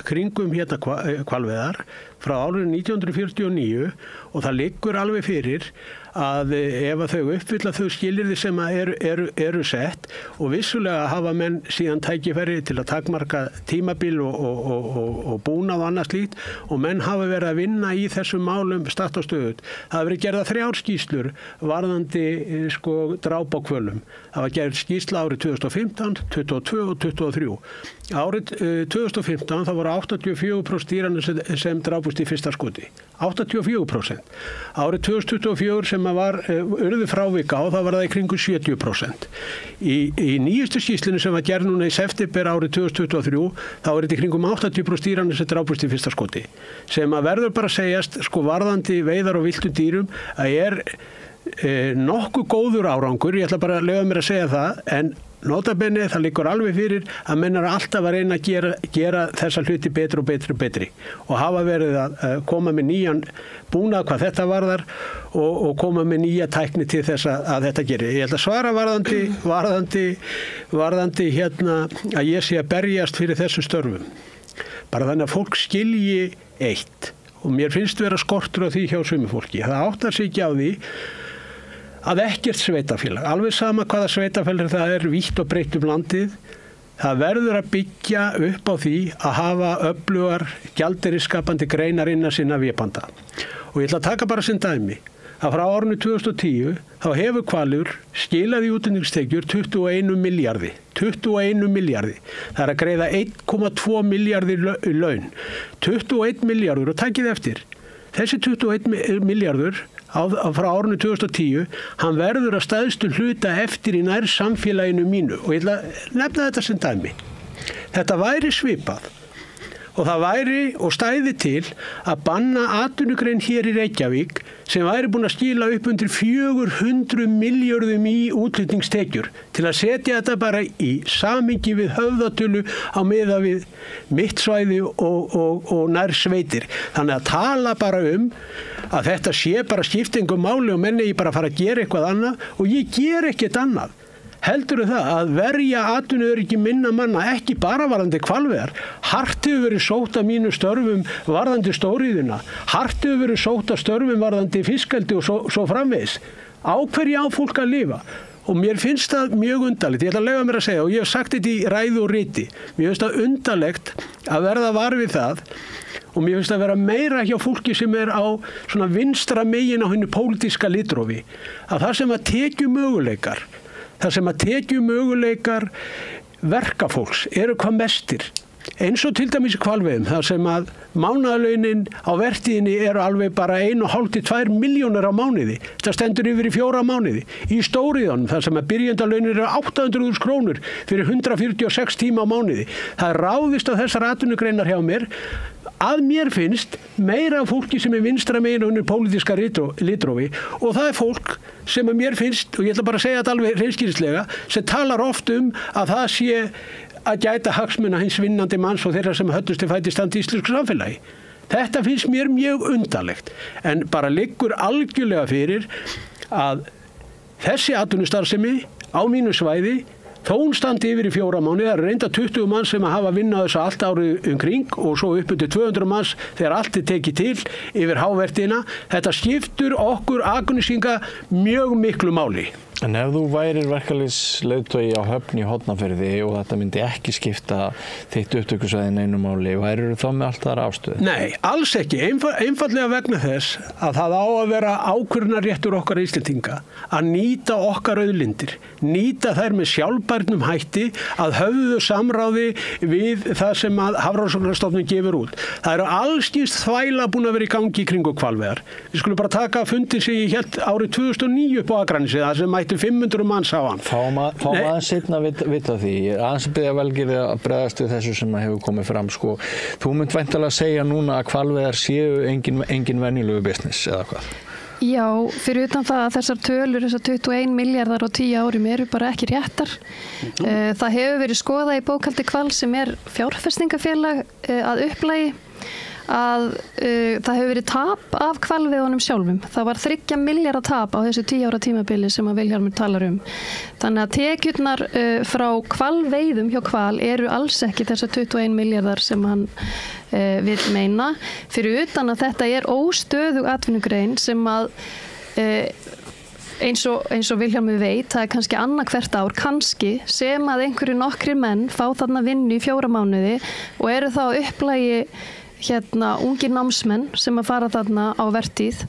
S12: kringum hérna hvalveiðar frá árinu 1949 og það liggur alveg fyrir að ef að þau uppfylla þau skilyrði sem eru sett og vissulega hafa menn síðan tækifæri til að takmarka tímabil og búnað og annað slíkt og menn hafa verið að vinna í þessum málum statt og stöðut. Það hafa verið gerða 3 skýrslur varðandi dráp á hvölum. Það var gerð skýrsla árið 2015, 22 og 23. Árið 2015 það voru 84% dýranna sem drápust í fyrsta skoti. 84%. Árið 2024 sem var urðu frávika og það var það í kringu 70%. Í nýjustu skýrslunni sem var gerð núna í september árið 2023 þá er þetta í kringum 80% dýranna sem drápust í fyrsta skoti. Sem að verður bara segjast varðandi veiðar og villtu dýrum að nokkuð góður árangur, ég ætla bara að leyfa mér að segja það, en notabenni það liggur alveg fyrir að menn eru alltaf að reyna að gera þessa hluti betri og betri og hafa verið að koma með nýjan búnað hvað þetta varðar og koma með nýja tækni til þess að þetta gerir. Ég ætla að svara varðandi hérna að ég sé að berjast fyrir þessu störfum. Bara þannig að fólk skilji eitt og mér finnst vera skortur á því hjá sumu fólki. Það áttar sig ekki á því að ekkert sveitafélag, alveg sama hvaða sveitafélag það vítt og breytt landið, það verður að byggja upp á því að hafa öflugar gjaldeyrisskapandi greinar innan sinna vébanda. Og ég ætla að taka bara sem dæmi að frá árinu 2010 þá hefur Hvalur skilað í útflutningstekjur 21 milljarði. 21 milljarði. Það að greiða 1,2 milljarði í laun. 21 milljarður og takið eftir. Þessi 21 milljarður frá árinu 2010, hann verður að stæðstu hluta eftir í nær samfélaginu mínu og ég ætla að nefna þetta sem dæmi. Þetta væri svipað og það væri og stæði til að banna atvinnugrein hér í Reykjavík sem væri búin að skila upp undir 400 milljörðum í útflutningstekjur til að setja þetta bara í samhengi við höfðatölu á miða við mitt svæði og nær sveitir. Þannig að tala bara að þetta sé bara skiptingum máli og menn eigi bara að fara að gera eitthvað annað og ég ger ekkert annað. Heldurðu það að verja atvinnuöryggi minna manna ekki bara varðandi hvalveiðar. Hart hefur verið sótt að mínu störfum varðandi stóriðuna. Hart hefur verið sótt að störfum varðandi fiskeldi og svo framvegis. Á hverju á fólk að lifa? Og mér finnst það mjög undarlegt. Ég ætla að leyfa mér að segja og ég hef sagt þetta í ræðu og riti. Mér finnst það undarlegt að verða var við það og mér finnst það vera meira hjá fólki sem á svona vinstra megin á hinu pólitíska litrófi. Að það sem að tekju möguleikar verkafólks eru hvað mestir. Eins og til dæmis í hvalveiðum, þar sem að mánaðarlaunin á vertíðinni eru alveg bara 1,5 til 2 milljónir á mánuði. Það stendur yfir í 4 mánuði. Í stóriðunum, þar sem að byrjendalaunin eru 800.000 krónur fyrir 146 tíma á mánuði. Það ráðist á þessar atvinnugreinar hjá mér að mér finnst meira fólki sem vinstra megin undir pólitíska litrófi og það fólk sem að mér finnst, og ég ætla bara að segja þetta alveg hreinskýrislega, sem talar oft að það sé að gæta hagsmuna hins vinnandi manns og þeirra sem höllusti fæti standi í íslensku samfélagi. Þetta finnst mér mjög undarlegt en bara liggur algjörlega fyrir að þessi atvinnustarfsemi á mínu svæði þó hún standi yfir í 4 mánuði, það eru reynda 20 manns sem að hafa vinnað þessu allt árið kring og svo upp undir 200 manns þegar allt tekið til yfir hávertina. Þetta skiptur okkur Akurnesinga mjög miklu máli.
S1: En ef þú værir verkalýðsleiðtogi á Höfn í Hornafirði og þetta myndi ekki skipta þitt upptökusvæði neinu máli, værirðu þá með allt þar afstöðu?
S12: Nei, alls ekki. Einfallega vegna þess að það á að vera ákvörðunarréttur okkar Íslendinga að nýta okkar auðlindir, nýta þær með sjálfbærnum hætti að höfðu samráði við það sem að Hafrannsóknastofnun gefur út. Það eru allskins þvæla búin að vera í gangi í kringu hvalveiðar. Við skulum bara taka fundin sem ég hélt árið 2009 upp á Akranesi, það sem mætti 500 manns á hann.
S1: Fáum aðeins seinna að vita því. Ég er aðeins að biðja velgerði að bregðast við þessu sem hefur komið fram. Þú mynd væntanlega segja núna að hvalveiðar séu engin venjulegu business eða hvað?
S11: Já, fyrir utan það að þessar tölur, þessar 21 milljarðar á 10 árum eru bara ekki réttar. Það hefur verið skoðað í bókhaldi Hvals sem er fjárfestingafélag að upplagi að það hefur verið tap af hvalveiðunum sjálfum. Það var 3 milljarða tap á þessu 10 ára tímabili sem að Vilhjálmur talar um. Þannig að tekjurnar frá hvalveiðum hjá hval eru alls ekki þessar 21 milljarðar sem hann vil meina. Fyrir utan að þetta er óstöðug atvinnugrein sem að eins og Vilhjálmur veit, það kannski annað hvert ár, kannski sem að einhverju nokkrir menn fá þarna vinnu í 4 mánuði og eru þá upplægi ungir námsmenn sem að fara þarna á vertíð.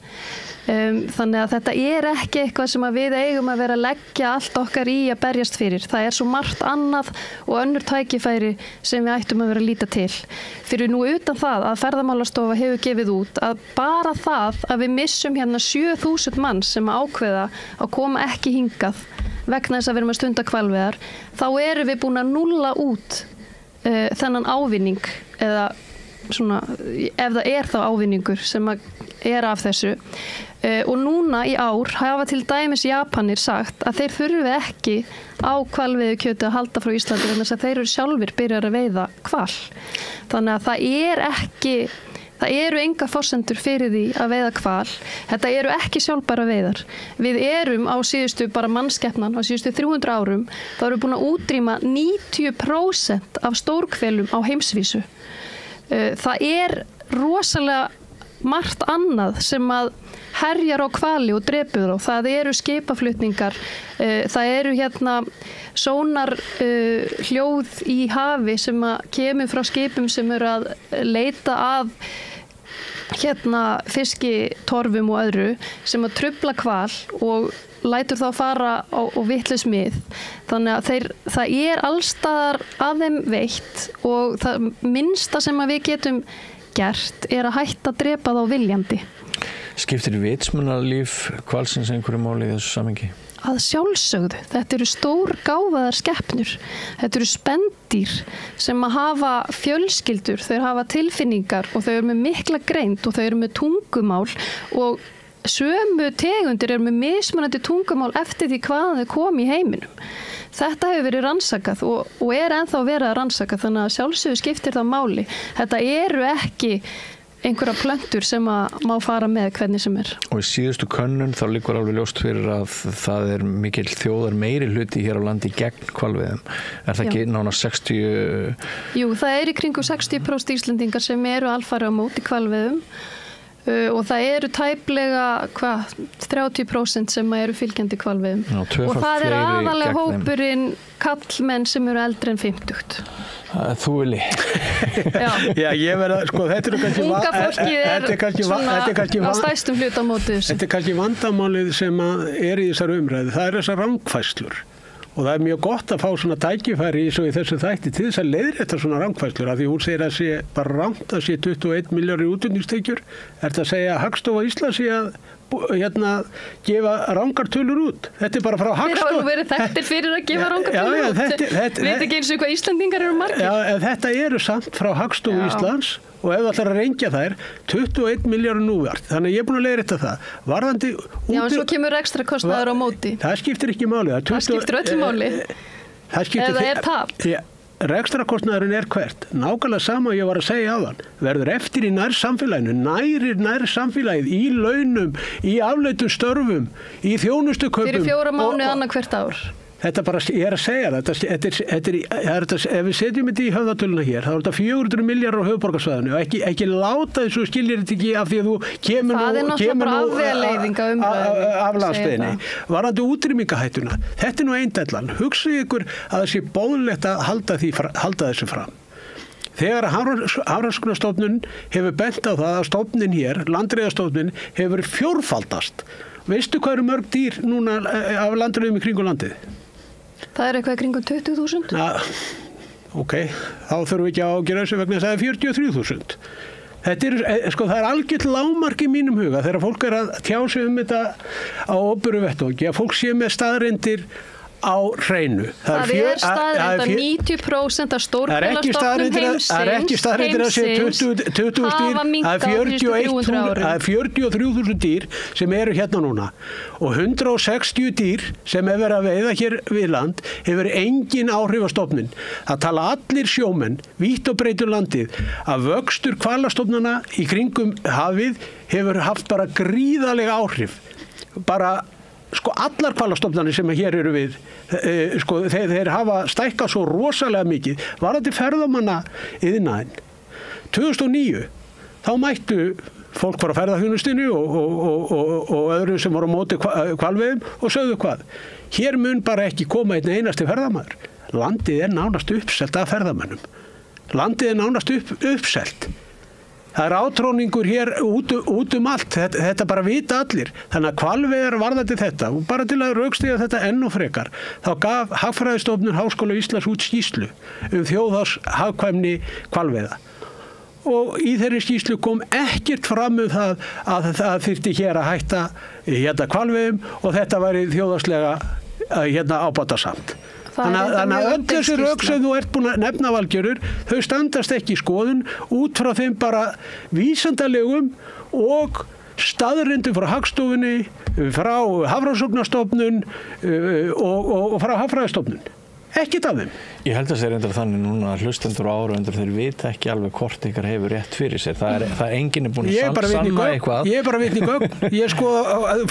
S11: Þannig að þetta er ekki eitthvað sem að við eigum að vera að leggja allt okkar í að berjast fyrir. Það er svo margt annað og önnur tækifæri sem við ættum að vera að líta til. Fyrir nú utan það að Ferðamálastofa hefur gefið út að bara það að við missum 7.000 manns sem ákveða að koma ekki hingað vegna þess að við erum að stunda hvalveiðar, þá erum við búin að núlla út þennan ávinning eða svona, ef það er þá ávinningur sem er af þessu. Og núna í ár hafa til dæmis Japanir sagt að þeir þurfi ekki á hvalveiðukjöti að halda frá Íslandi vegna þess að þeir eru sjálfir byrjar að veiða hval. Þannig að það eru enga forsendur fyrir því að veiða hval. Þetta eru ekki sjálfbæra veiðar. Við erum á síðustu bara mannskepnan, á síðustu 300 árum, þá erum við búin að útrýma 90% af stórhvelum á heimsvísu. Það er rosalega margt annað sem að herjar á hvali og drepur þá. Það eru skipaflutningar, það eru sónar hljóð í hafi sem að kemur frá skipum sem eru að leita að fiskitorfum og öðru sem að trufla hval og lætur þá fara á vitlaus mið. Þannig að það er allstaðar að þeim veitt og það minnsta sem að við getum gert er að hætta að drepa þá viljandi.
S1: Skiptir vitsmunarlíf hvalsins einhverju máli í þessu samhengi?
S11: Að sjálfsögðu. Þetta eru stór gáfaðar skepnur. Þetta eru spendýr sem að hafa fjölskyldur, þau hafa tilfinningar og þau eru með mikla greind og þau eru með tungumál og sömu tegundir eru með mismunandi tungumál eftir því hvaðan þau kom í heiminum. Þetta hefur verið rannsakað og er ennþá verið að rannsaka, þannig að sjálfsögðu skiptir það máli. Þetta eru ekki einhverja plöntur sem að má fara með hvernig sem er. Og
S1: í síðustu könnun þá liggur alveg ljóst fyrir að það er mikil þjóðar meiri hluti hér á landi gegn hvalveiðum. Er það ekki nánast 60?
S11: Jú, það er í kringum 60% Íslendingar sem eru alfarið á móti hvalveiðum. Og það eru tæplega 30% sem eru fylgjandi hvalveiðum. Og það er aðalega hópurinn kallmenn sem eru eldri en 50.
S1: Þú vilji.
S12: Já, ég verða, þetta eru kannski
S11: unga fólkið er svona að stærstum hluta á móti þessu.
S12: Þetta er kannski vandamálið sem er í þessar umræðu. Það er þessar rangfærslur. Og það er mjög gott að fá svona tækifæri í þessu þætti til þess að leiðrétta svona rangfærslur, af því hún segir að sé bara rangt að sé 21 milljarðar í útflutningstekjur. Er þetta að segja að Hagstofa Íslands sé að gefa rangar tölur út? Þetta er bara frá Hagstofa.
S11: Þeir hafa nú verið þekktir fyrir að gefa rangar tölur út. Veit ekki eins og hvað Íslandingar eru margir.
S12: Já, þetta eru samt frá Hagstofa Íslands og ef það ætlar að rengja þær 21 milljarðar núvert. Þannig að ég er búin að leiðrétta það. Varðandi
S11: Já, en svo kemur ekstra kostnaður á móti.
S12: Það skiptir ekki máli.
S11: Það skiptir öllu máli. Eða er tap.
S12: Rekstrakostnaðurinn er hvert? Nákvæmlega sama ég var að segja áðan. Verður eftir í nærsamfélaginu, nær samfélagið, í launum, í afleitum störfum, í þjónustuköpum.
S11: Fyrir 4 mánuði annað hvert ár.
S12: Þetta bara, ég er að segja það, ef við setjum þetta í höfðatöluna hér, þá er þetta 400 milljarðar á höfuðborgarsvæðinu og ekki láta þessu skiljir þetta ekki af því að þú kemur nú af landsbyggðinni. Varðandi útrýmingahættuna, þetta er nú eindellan. Hugsið ykkur að það sé boðlegt að halda þessu fram. Þegar Hafrannsóknastofnun hefur bent á það að stofnin hér, landreiðastofnin, hefur fjórfaldast. Veistu hvað eru mörg dýr núna af landreiðum í kringum landið?
S11: Það er eitthvað í kringum 20.000.
S12: Ok, þá þurfum við ekki að ágjöra þessu vegna þess að það er 43.000. Það er algjört lágmark í mínum huga þegar fólk er að tjá sig þetta á opinberum vettvangi, að fólk sé með staðreyndir á hreinu.
S11: Það er staðreynd að 90% af stórhvelastofnum heimsins hafa minnkað á síðustu 300 árum.
S12: Það er 43.000 dýr sem eru hérna núna og 160 dýr sem er verið að veiða hér við land hefur engin áhrif á stofnin. Það tala allir sjómenn, vítt og breytur landið, að vöxtur hvalastofnana í kringum hafið hefur haft bara gríðalega áhrif. Bara allar hvalastofnanir sem hér eru við, þeir hafa stækkað svo rosalega mikið. Varðandi ferðamanna iðnaðinn. 2009, þá mættu fólk var að ferðaþjónustunni og öðrum sem voru á móti hvalveiðum og sögðu hvað. Hér mun bara ekki koma einn einasti ferðamaður. Landið er nánast uppselt af ferðamönnum. Landið er nánast uppselt. Það er átróningur hér út allt. Þetta bara vita allir. Þannig að hvalveiðar varðandi þetta, og bara til að rökstyðja þetta enn og frekar, þá gaf Hagfræðistofnun Háskóla Íslands út skýrslu þjóðhagskvæmni hvalveiða. Og í þeirri skýrslu kom ekkert fram það að það þyrfti hér að hætta hvalveiðum og þetta væri þjóðhagslega ábatasamt. Þannig að öll þessi rök sem þú ert búin að nefna, Valgerður, þau standast ekki í skoðun út frá þeim bara vísindalegum og staðreyndum frá Hagstofunni, frá Hafrannsóknastofnun og frá Hagfræðistofnun. Ekkert af þeim.
S1: Ég held að það reyndar þannig núna að hlustendur og áhorfendur þeir vita ekki alveg hvort ykkar hefur rétt fyrir sér. Það er enginn búin að sanna eitthvað.
S12: Ég er bara vitni í gögn.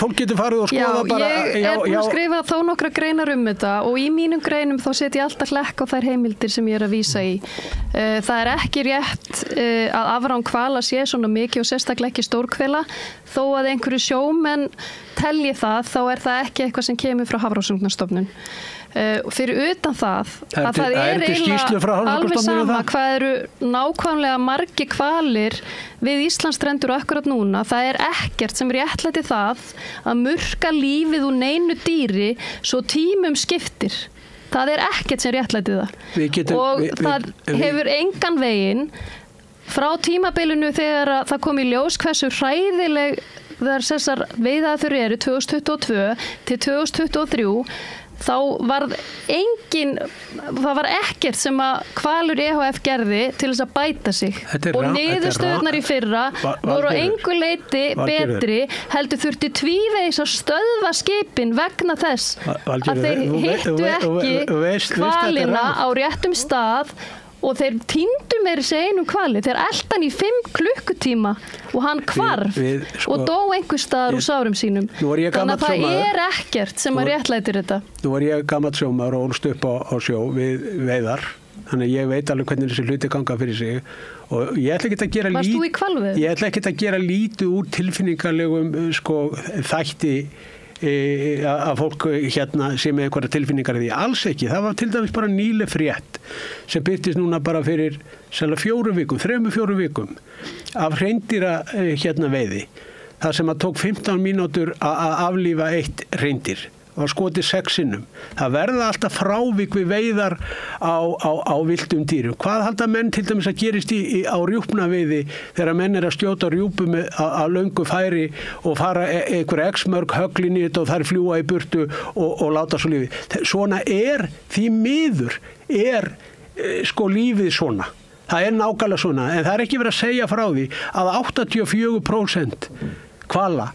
S12: Fólk getur farið og skoða bara.
S11: Ég er búin að skrifa þó nokkra greinar þetta og í mínum greinum þá set ég alltaf hlekk á þær heimildir sem ég er að vísa í. Það er ekki rétt að afrán hvala sé svona mikið og sérstaklega ekki stórhvela. Þó að einhverju sjómenn telji það, þá er það ekki eitthvað sem kemur frá Hafrannsóknastofnun. Fyrir utan það að það er eiginlega alveg sama hvað eru nákvæmlega margir hvalir við Íslandsstrendur akkurat núna. Það er ekkert sem réttlæti það að murka lífið úr neinu dýri svo tímum skiptir. Það er ekkert sem réttlæti það. Það hefur engan veginn frá tímabilinu þegar það kom í ljós hversu hræðileg þessar veiðaður eru 2022 til 2023 þá var ekkert sem að Hvalur EHF gerði til þess að bæta sig og niðurstöðurnar í fyrra voru á engu leyti betri heldur þurfti tvívegis að stöðva skipin vegna þess að þeir hittu ekki hvalina á réttum stað og þeir týndu meira segja einum hvali, þeir eltu hann í 5 klukkutíma og hann hvarf og dó einhver staðar úr sárum sínum. Þannig að það er ekkert sem að réttlætir þetta.
S12: Nú var ég gamall sjómaður og ólst upp á sjó við veiðar, þannig að ég veit alveg hvernig þessi hluti ganga fyrir sig og ég ætla ekki að gera
S11: Varst þú í hvalveiðum?
S12: Ég ætla ekki að gera lítið úr tilfinningarlegum þætti að fólk sé með einhverja tilfinningar í því, alls ekki. Það var til dæmis bara nýleg frétt sem birtist núna bara fyrir 3-4 vikum af hreindýra veiði. Það sem að tók 15 mínútur að aflífa eitt hreindýr. Var skotið 6 sinnum. Það verða alltaf frávik við veiðar á villtum dýrum. Hvað halda menn til dæmis að gerist á rjúpnaveiði þegar menn er að skjóta rjúpu á löngu færi og fara einhver x-mörg höglin í þetta og þær fljúa í burtu og láta svo lífið. Svona er því miður lífið svona. Það er nákvæmlega svona en það er ekki verið að segja frá því að 84% hvala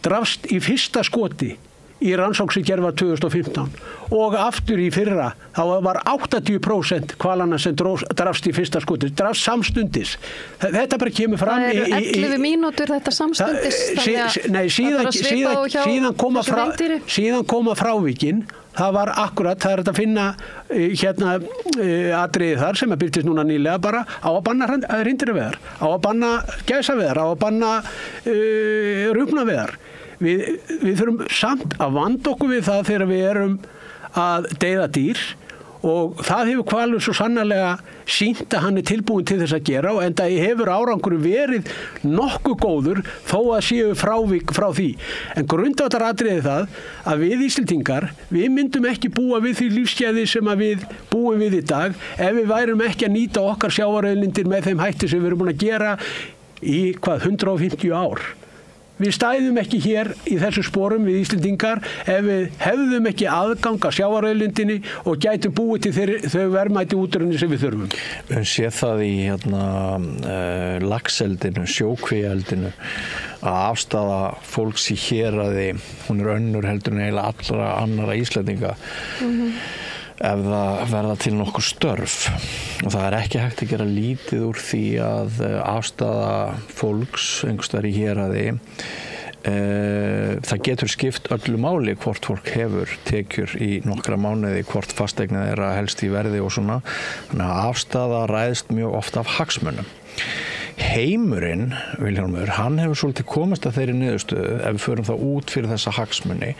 S12: drafst í fyrsta skoti í rannsókn sem gerð var 2015 og aftur í fyrra þá var 80% hvalana sem drafst í fyrsta skoti, drafst samstundis. Þetta bara kemur fram
S11: í 11 mínútur þetta samstundis
S12: síðan koma frávíkin. Það var akkurat, það er að finna atriði þar sem að byrtist núna nýlega bara á að banna hreindýraveiðar, á að banna gæsaveiðar, á að banna rjúpnaveiðar. Við þurfum samt að vanda okkur við það þegar við erum að deyða dýr og það hefur Hvalur svo sannarlega sýnt að hann er tilbúin til þess að gera og enda hefur árangur verið nokkuð góður þó að séu frávik frá því. En grundvallaratriði það að við Íslendingar, við myndum ekki búa við því lífsgæði sem að við búum við í dag ef við værum ekki að nýta okkar sjávarauðlindir með þeim hætti sem við erum búin að gera í 150 ár. við stæðum ekki hér í þessu sporum við Íslendingar ef við hefðum ekki aðgang að sjávarauðlindinni og gætum búið til þau verðmæti útrunni sem við þurfum.
S1: Við séð það í laxeldinu, sjókvíeldinu að afstaða fólks í héraði, hún önnur heldur en eiginlega allra annara Íslendinga ef það verða til nokkur störf og það ekki hægt að gera lítið úr því að afstaða fólks einhvers staðar í héraði það getur skipt öllu máli hvort fólk hefur tekjur í nokkra mánuði, hvort fasteignir þeirra helst í verði og svona, þannig að afstaða ræðst mjög oft af hagsmunum. Heimurinn, Vilhjálmur, hann hefur svolítið komist að þeirri niðurstöðu ef við förum þá út fyrir þessa hagsmuni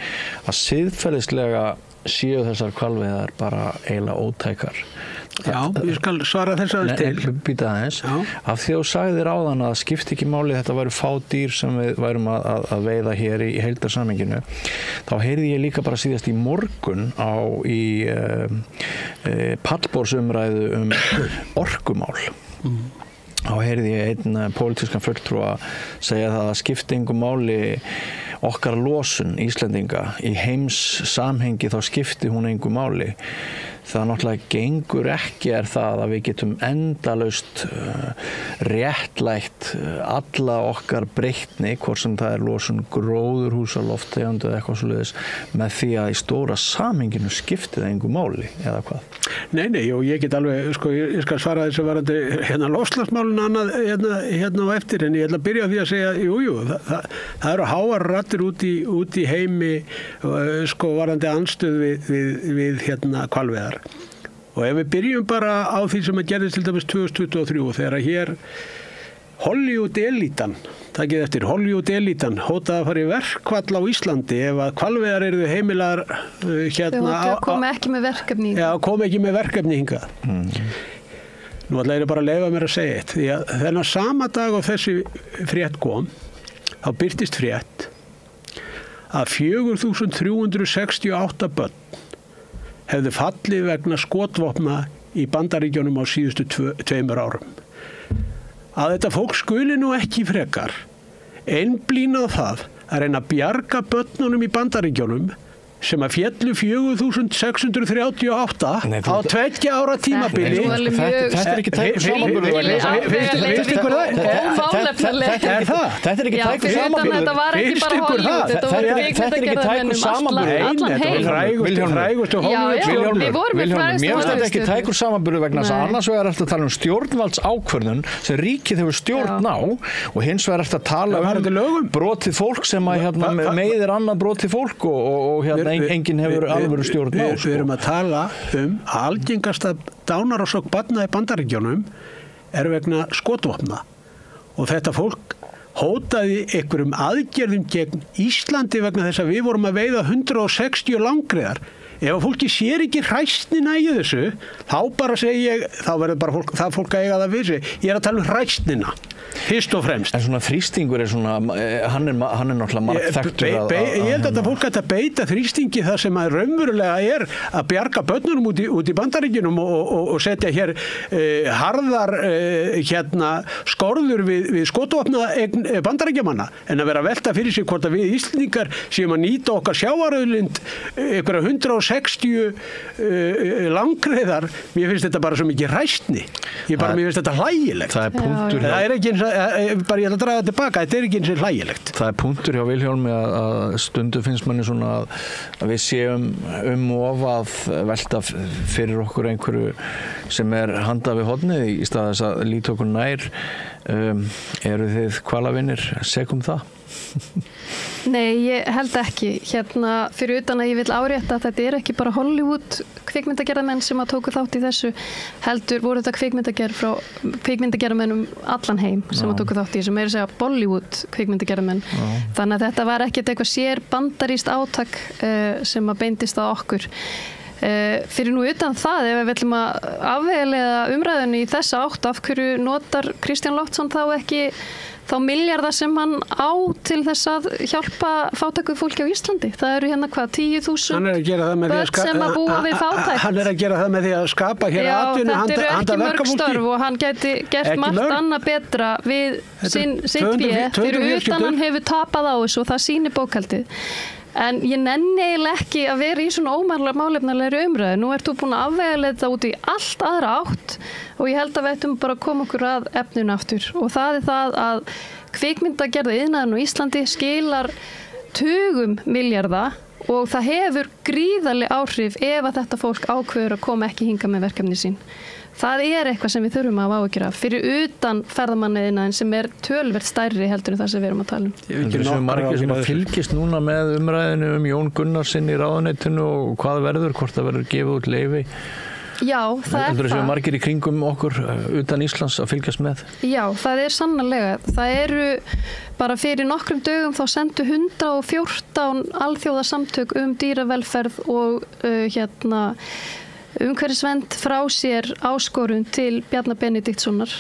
S1: að siðferðislega séu þessar hvalveiðar bara eiginlega ótækar.
S12: Já, ég skal svara þess aðeins til.
S1: Býta aðeins. Af því að þú sagðir áðan að skipti ekki máli þetta væru fá dýr sem við værum að veiða hér í heildarsamhenginu. Þá heyrði ég líka bara síðast í morgun í pallborðsumræðu orkumál. Þá heyrði ég einn pólitískan fulltrúa segja það að skipti engu máli okkar losun Íslendinga í heims samhengi þá skipti hún engu máli. Það náttúrulega gengur ekki það að við getum endalaust réttlætt alla okkar breytni, hvort sem það losun gróðurhúsalofttegundu eða eitthvað svoleiðis, með því að í stóra samhenginu skipti það engu máli, eða hvað?
S12: Nei, og ég get alveg, ég skal svara þessu varandi loftslagsmálun annað á eftir, en ég ætla að byrja á því að segja, jú, það eru háar raddir út í heimi, varandi andstöð við hvalveiðar. Og ef við byrjum bara á því sem að gerðist til dæmis 2023 þegar hér Hollywood-elítan, takið eftir, Hollywood-elítan hótaði að fara í verkfall á Íslandi ef að hvalveiðar eru heimilar
S11: Þau komi ekki með verkefni hingað.
S12: Já, komi ekki með verkefni hingað. Nú ætla ég bara að leyfa mér að segja eitt, því að þennan sama dag á þessi frétt kom, þá birtist frétt að 4.368 börn hefðu fallið vegna skotvopna í Bandaríkjunum á síðustu 2 árum. Að þetta fólk skuli nú ekki frekar einblínað það að reyna að bjarga börnunum í Bandaríkjunum sem að féllu 4.638 á 2 ára tímabili.
S1: Þetta ekki tækur samanburður
S12: finnst ykkur það?
S1: Þetta ekki tækur samanburður.
S11: Þetta var ekki bara Hollywood, þetta var
S1: kvikmyndagerðarmenn allan heim.
S11: Vilhjálmur, við vorum með frægustu
S1: Mér finnst þetta ekki tækur samanburður vegna þess að annars vegar eftir að tala stjórnvaldsákvörðun sem ríkið hefur stjórn á og hins vegar eftir að tala brotið fólk sem að meiðir annað brotið fólk og enginn hefur alvöru stjórn á.
S12: Við erum að tala að algengasta dánarorsök barna í Bandaríkjunum er vegna skotvopna og þetta fólk hótaði einhverjum aðgerðum gegn Íslandi vegna þess að við vorum að veiða 160 langriðar. Ef að fólki sér ekki hræstnina í þessu, þá bara segi ég, þá verður bara fólk að eiga það við sig. Ég að tala hræstnina, fyrst og fremst.
S1: En svona þrýstingur svona, hann er náttúrulega margþekktur
S12: Ég held að þetta fólk ætti að beita þrýstingi það sem að raunverulega að bjarga börnunum út í Bandaríkjunum og setja hér harðar skorður við skotvopna Bandaríkjamanna, en að vera að velta fyrir sig hvort að við Íslendingar séum að nýta okkar sjávarauðlind einhverja 160 langreiðar. Mér finnst þetta bara svo mikið hræstni. Mér finnst þetta hlægilegt.
S1: Það er punktur
S12: það er ekki eins bara ég ætla að draga tilbaka, þetta er ekki eins og hlægilegt.
S1: Það er punktur hjá Vilhjálmi að stundu finnst manni svona að við séum of að velta fyrir okkur einhverju sem er handað við hornið í stað þess að líta okkur nær. Eru þið hvalavinir segum það?
S11: Nei, ég held ekki. Fyrir utan að ég vil árétta að þetta er ekki bara Hollywood kvikmyndagerðarmenn sem að tóku þátt í þessu, heldur voru þetta kvikmyndagerðarmenn allan heim sem að tóku þátt í þessu, meira að segja Bollywood kvikmyndagerðarmenn. Þannig að þetta var ekkert eitthvað sér bandarískt átak sem að beindist á okkur. Fyrir nú utan það, ef við viljum að afveglega umræðinu í þessa átt, af hverju notar Kristján Loftsson þá ekki þá milljarða sem hann á til þess að hjálpa fátæku fólki á Íslandi. Það eru hérna 10.000 börn sem að búa við fátækt.
S12: Hann að gera það með því að skapa hér atvinnu handa verkafólki. Já, þetta eru ekki mörg störf og hann gæti gert margt annað betra við sitt fé fyrir utan hann hefur tapað á þessu og það sýnir bókhaldið. En ég nenni eiginlega ekki að vera í svona ómálefnalegri umræðu. Nú ert þú búin að afvega þetta út í allt aðra átt og ég held að við ættum bara að koma okkur að efninu aftur. Og það er það að kvikmyndagerð iðnaðurinn á Íslandi skilar tugum milljarða og það hefur gríðarleg áhrif ef að þetta fólk ákveður að koma ekki hingað með verkefni sín. Það er eitthvað sem við þurfum að áhyggjur af fyrir utan ferðamanniðinaðinn sem er töluvert stærri heldur en það sem við erum að tala um.
S1: Það er margir sem fylgist núna með umræðinu Jón Gunnarsson í ráðuneytinu og hvað verður, hvort það verður gefið út leyfi.
S11: Já, það er það. Það er
S1: margir í kringum okkur utan Íslands að fylgjast með.
S11: Já, það er sannarlega. Það eru bara fyrir nokkrum dögum þá sendu 114 alþjóðasamtök dýravelferð og umhverfisvernd frá sér áskorun til Bjarna Benediktssonar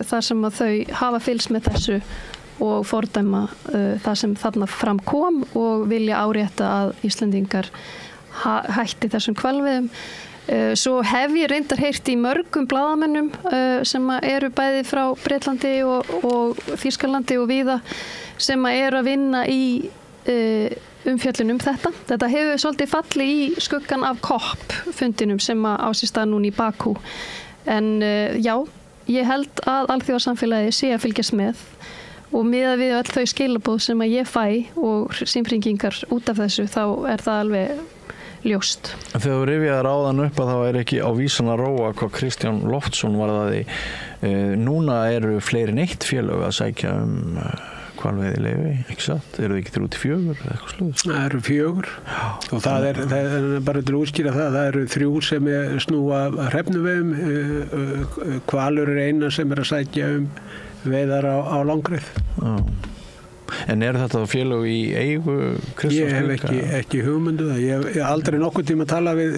S11: þar sem að þau hafa fylgst með þessu og fordæma það sem þarna fram kom og vilja árétta að Íslendingar hætti þessum hvalveiðum. Svo hef ég reyndar heyrt í mörgum blaðamönnum sem eru bæði frá Bretlandi og Þýskalandi og víða sem eru að vinna í umfjöllun þetta. Þetta hefur svolítið fallið í skuggan af COP-fundinum sem á sér stað núna í Bakú. En já, ég held að alþjóðasamfélagið sé að fylgjast með og miðað við öll þau skilaboð sem að ég fæ og símhringingar út af þessu þá er það alveg ljóst.
S1: En þegar þú rifjaðir áðan upp að það er ekki á vísan að róa hvað Kristján Loftsson var það í. Núna eru fleiri en eitt félög að sækja hvalveiði leyfi, ekki satt? Eru þið ekki 3-4 eða eitthvað sluðs?
S12: Það eru 4 og það er bara til að útskýra það eru 3 sem snúa hrefnuveiðum, hvalur er eina sem að sækja veiðar á langrið.
S1: En eru þetta félög í eigu Kristjáns?
S12: Ég hef ekki hugmyndu það. Ég hef aldrei nokkuð tíma að tala við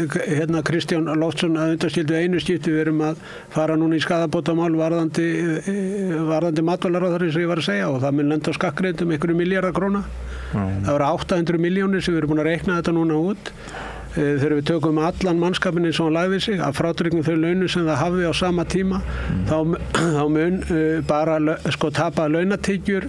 S12: Kristján Loftsson að undanskildu einu skipti. Við erum að fara núna í skaðabótamál varðandi matvælaráðherra sem ég var að segja og það mun lenda á skattgreiðendum einhverju milljarða króna. Það voru 800 milljónir sem við erum búin að reikna þetta núna út. Þegar við tökum allan mannskapin eins og hann lagði sig að frádregnum þau launum sem það hafði á sama tíma þá mun bara tapa launatekjur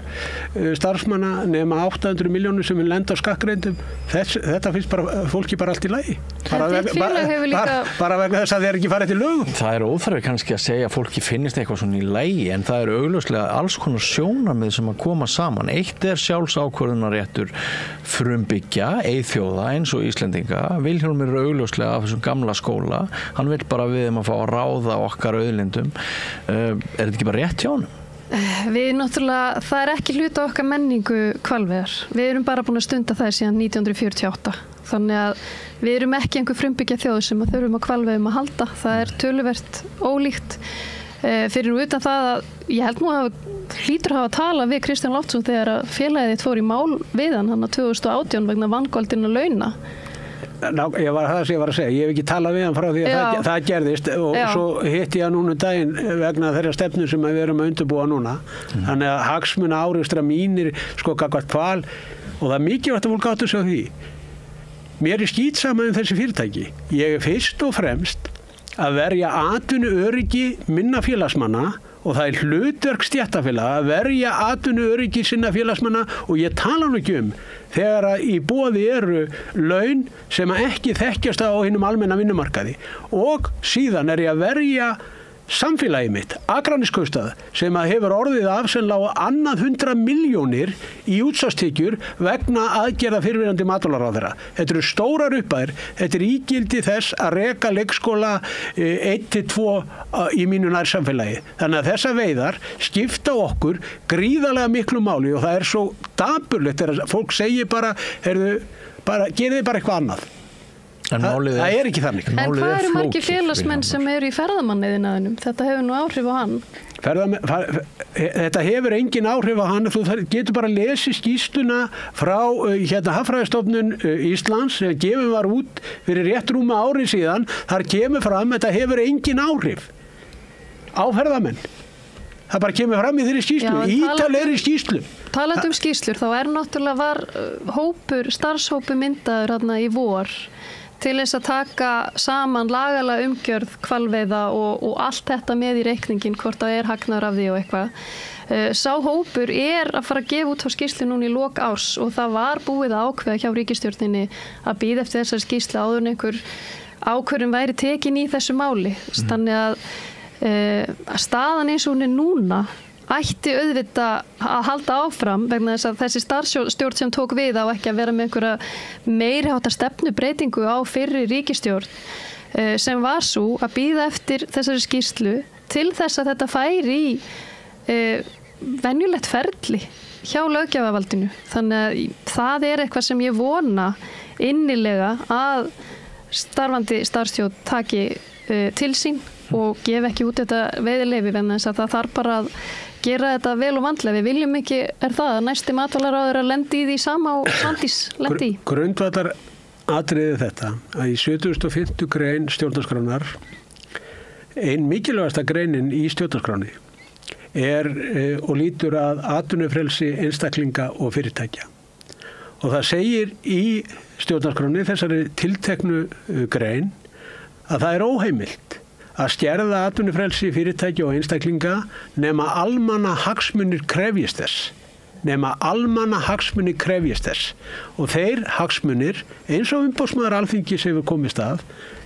S12: starfsmanna nema 800 milljónir sem mun lenda á skattgreiðendum. Þetta finnst bara fólki bara allt í lagi bara vegna þess að þeir ekki farið til lögum.
S1: Það er óþarfi kannski að segja að fólki finnist eitthvað svona í lagi en það eru augljóslega alls konar sjónarmið sem að koma saman. Eitt er sjálfsákvörðunarréttur frumbyggja, eyþjóða eins og Íslendinga. Vilhjálmur er augljóslega af þessum gamla skóla. Hann vil bara við að fá að ráða okkar auðlindum. Er þetta ekki bara rétt hjá honum?
S11: Við náttúrulega, það er ekki hluti á okkar menningu hvalveiðar. Við erum bara búin að stunda það síðan 1948. Þannig að við erum ekki einhver frumbyggja þjóð sem að þurfum að hvalveiðum að halda. Það er töluvert ólíkt. Fyrir utan það að ég held nú að hlýtur hafa að tala við Kristján Loftsson þegar að félagið þitt fór í mál við hann 2018 vegna vangoldinna launa.
S12: Það sem ég var að segja, ég hef ekki talað við hann frá því að það gerðist og svo hitti ég núna daginn vegna þeirra stefnu sem við erum að undirbúa núna. Þannig að hagsmuna árekstra mínir gagnvart hval og það er mikilvægt að fólk áttu sig á því. Mér er skítsama þessi fyrirtæki. Ég er fyrst og fremst að verja atvinnuöryggi minna félagsmanna og það er hlutverk stéttarfélaga að verja atvinnuöryggi sinna félagsmanna og ég tala nú ekki þegar að í boði eru laun sem ekki þekkjast á hinum almenna vinnumarkaði og síðan er ég að verja samfélagið mitt, Akraneskaupstað sem að hefur orðið af sennilega á 100 milljónir í útsvarstekjur vegna aðgerða fyrrverandi matvælaráðherra. Þetta eru stórar upphæðir, þetta er ígildi þess að reka leikskóla 1-2 í mínu nærsamfélagi. Þannig að þessa veiðar skipta okkur gríðarlega miklu máli og það er svo dapurlegt þegar fólk segir bara, gerið bara eitthvað annað. Það er ekki þannig.
S11: En hvað eru margir félagsmenn sem eru í ferðamanniðinaðinum? Þetta hefur nú áhrif á hann.
S12: Þetta hefur engin áhrif á hann. Þú getur bara að lesa skýrsluna frá Hafræðistofnun Íslands sem gefin var út fyrir rétt rúma ári síðan. Þar kemur fram að þetta hefur engin áhrif á ferðamenn. Það bara kemur fram í þeirri skýrslu, ítalegri skýrslu.
S11: Talandi skýrslur, þá náttúrulega var starfshópur myndaður þarna í vor til þess að taka saman lagalega umgjörð hvalveiða og allt þetta með í reikningin, hvort það hagnaður af því og eitthvað. Sá hópur að fara að gefa út á skýrslu núna í lok árs og það var búið að ákveða hjá ríkisstjórninni að bíða eftir þessari skýrslu áður en einhver ákvörðun væri tekin í þessu máli. Þannig að staðan eins og hún núna ætti auðvitað að halda áfram vegna þess að þessi starfsstjórn sem tók við á ekki að vera með einhverja meiri háttar stefnubreitingu á fyrri ríkisstjórn sem var svo að bíða eftir þessari skýrslu til þess að þetta færi í venjulegt ferli hjá löggjafavaldinu. Þannig að það eitthvað sem ég vona innilega að starfandi starfsstjórn taki til sín og gef ekki út þetta veiðileyfi vegna þess að það þarf bara að gera þetta vel og vandlega. Við viljum ekki, það að næsti matvælaráður að lendi í því sama og Svandís lendi í.
S12: Grundvallar atriði þetta að í 75. grein stjórnarskránar, ein mikilvægasta greinin í stjórnarskráni og lítur að atvinnufrelsi einstaklinga og fyrirtækja. Og það segir í stjórnarskráni, þessari tilteknu grein, að það óheimilt að skerða atvinnufrelsi fyrirtækja og einstaklinga nema almanna hagsmunir krefjist þess. Og þeir hagsmunir, eins og umboðsmaður Alþingis hefur komist að,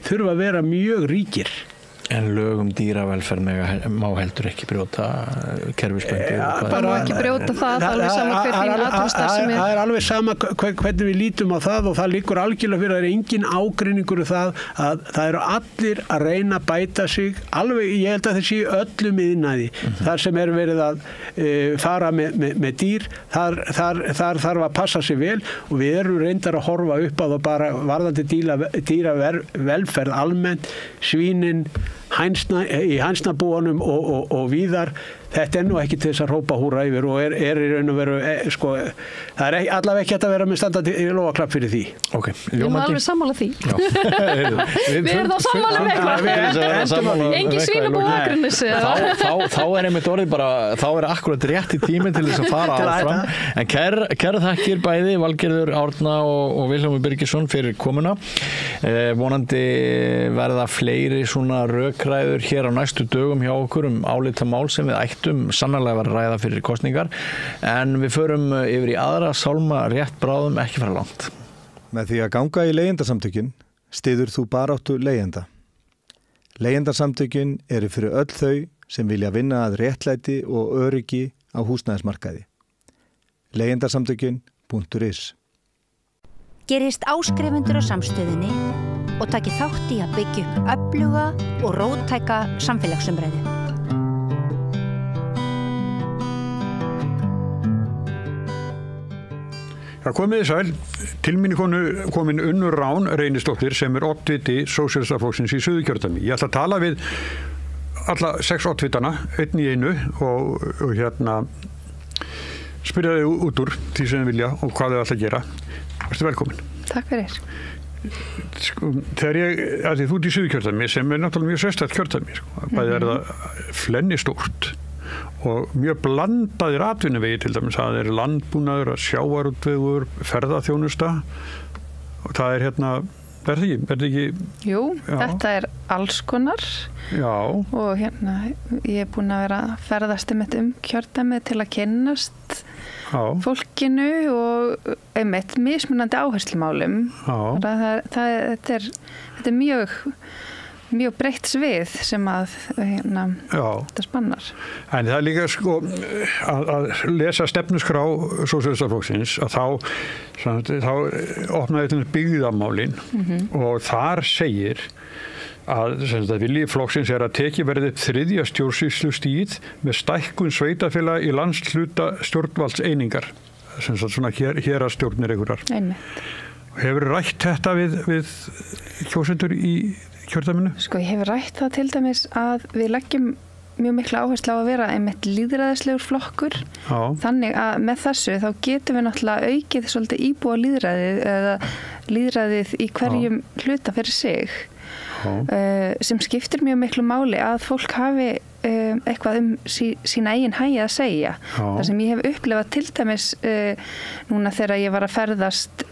S12: þurfa að vera mjög ríkir.
S1: En lög dýravelferð má heldur ekki brjóta kerfisbundið.
S11: Það má ekki brjóta það, alveg sama hvernig atvinnustarfsemi.
S12: Það alveg sama hvernig við lítum á það og það liggur algjörlega fyrir að það engin ágreiningur það að það eru allir að reyna að bæta sig, alveg ég held að þessi öllum iðnaði. Þar sem verið að fara með dýr, þar þarf að passa sig vel og við erum reyndar að horfa upp á það bara varðandi dýravelferð almennt, svínin, í hænsnabúanum og víðar. Þetta nú ekki til þess að rópa húrra yfir og í raun og veru, það allavega ekki að vera með standandi lófaklapp fyrir því.
S1: Ok,
S11: Við erum alveg sammála því. Við erum þá sammála eitthvað. Engin svínabú Akranesi.
S1: Þá einmitt orðið bara, þá akkurat rétt í tíminn til þess að fara áfram. En kæra þakkir bæði, Valgerður Árna og Vilhjálmur Birgisson fyrir komuna. Vonandi verða fleiri svona rökræður hér á næstu dögum hjá okkur álitamál sem við ættum sannarlega að ræða fyrir kosningar, en við förum yfir í aðra sálma rétt bráðum, ekki fara langt.
S9: Með því að ganga í leigjendasamtökin styður þú baráttu leigjenda. Leigjendasamtökin eru fyrir öll þau sem vilja vinna að réttlæti og öryggi á húsnæðismarkaði. Leigjendasamtökin.is
S6: Gerist áskrifundur á Samstöðinni og taki þátt í að byggja upp öfluga og róttæka samfélagsumræðu.
S8: Það komið sæl, til mín komin Unnur Rán Reynisdóttir sem oddviti Sósíalistaflokksins í Suðurkjördæmi. Ég ætla að tala við alla 6 oddvitana, einn í einu og spyrja þau út úr því sem þau vilja og hvað þau ætla að gera. Vertu velkomin.
S13: Takk fyrir.
S8: Þegar þú ert í Suðurkjördæmi sem náttúrulega mjög sérstætt kjördæmi, bæði það flennistórt og mjög blandaðir atvinnuvegi til dæmis, það landbúnaður, sjávarútvegur, ferðaþjónusta og það verði ekki?
S13: Jú, já. Þetta alls konar.
S8: Já.
S13: Og ég búin að vera að ferðast kjördæmið til að kynnast fólkinu og einmitt mismunandi áherslumálum. Þetta er mjög breytt svið sem að þetta spannar.
S8: En það líka að lesa stefnuskrá Sósíalistaflokksins að þá opnaði þetta byggðamálin og þar segir að vilji flokksins að tekið verði upp 3. stjórnsýslustigið með stækkun sveitarfélaga í landshluta stjórnvaldseiningar, svona héraðsstjórnir einhverjar. Hefur rætt þetta við kjósendur í kjördæminu?
S13: Ég hef rætt það til dæmis að við leggjum mjög mikla áherslu á að vera einmitt lýðræðislegur flokkur. Já. Þannig að með þessu þá getum við náttúrulega aukið svolítið íbúa lýðræðið eða lýðræðið í hverjum hluta fyrir sig. Sem skiptir mjög miklu máli að fólk hafi eitthvað sína eigin hagi að segja. Það sem ég hef upplifað til dæmis núna þegar ég var að ferðast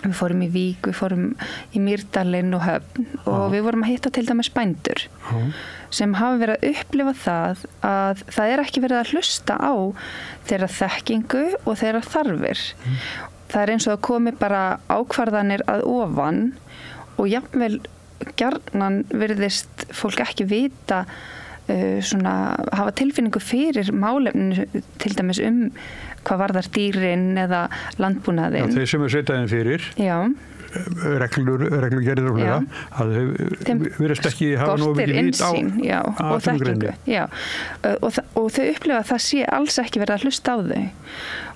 S13: við fórum í Vík, við fórum í Mýrdalinn og Höfn og við vorum að hitta til dæmis bændur sem hafa verið að upplifa það að það ekki verið að hlusta á þeirra þekkingu og þeirra þarfir. Það eins og að komi bara ákvarðanir að ofan og jafnvel gjarnan virðist fólk ekki vita hafa tilfinningu fyrir málefninu til dæmis hvað varðar dýrin eða landbúnaðinn.
S8: Já, þeir sem setjaðin fyrir reglugerðir og fleira að þau virðist ekki hafa nógu mikið vit á atvinnugreininni. Og þau upplifa að það sé alls ekki verið að hlusta á þau.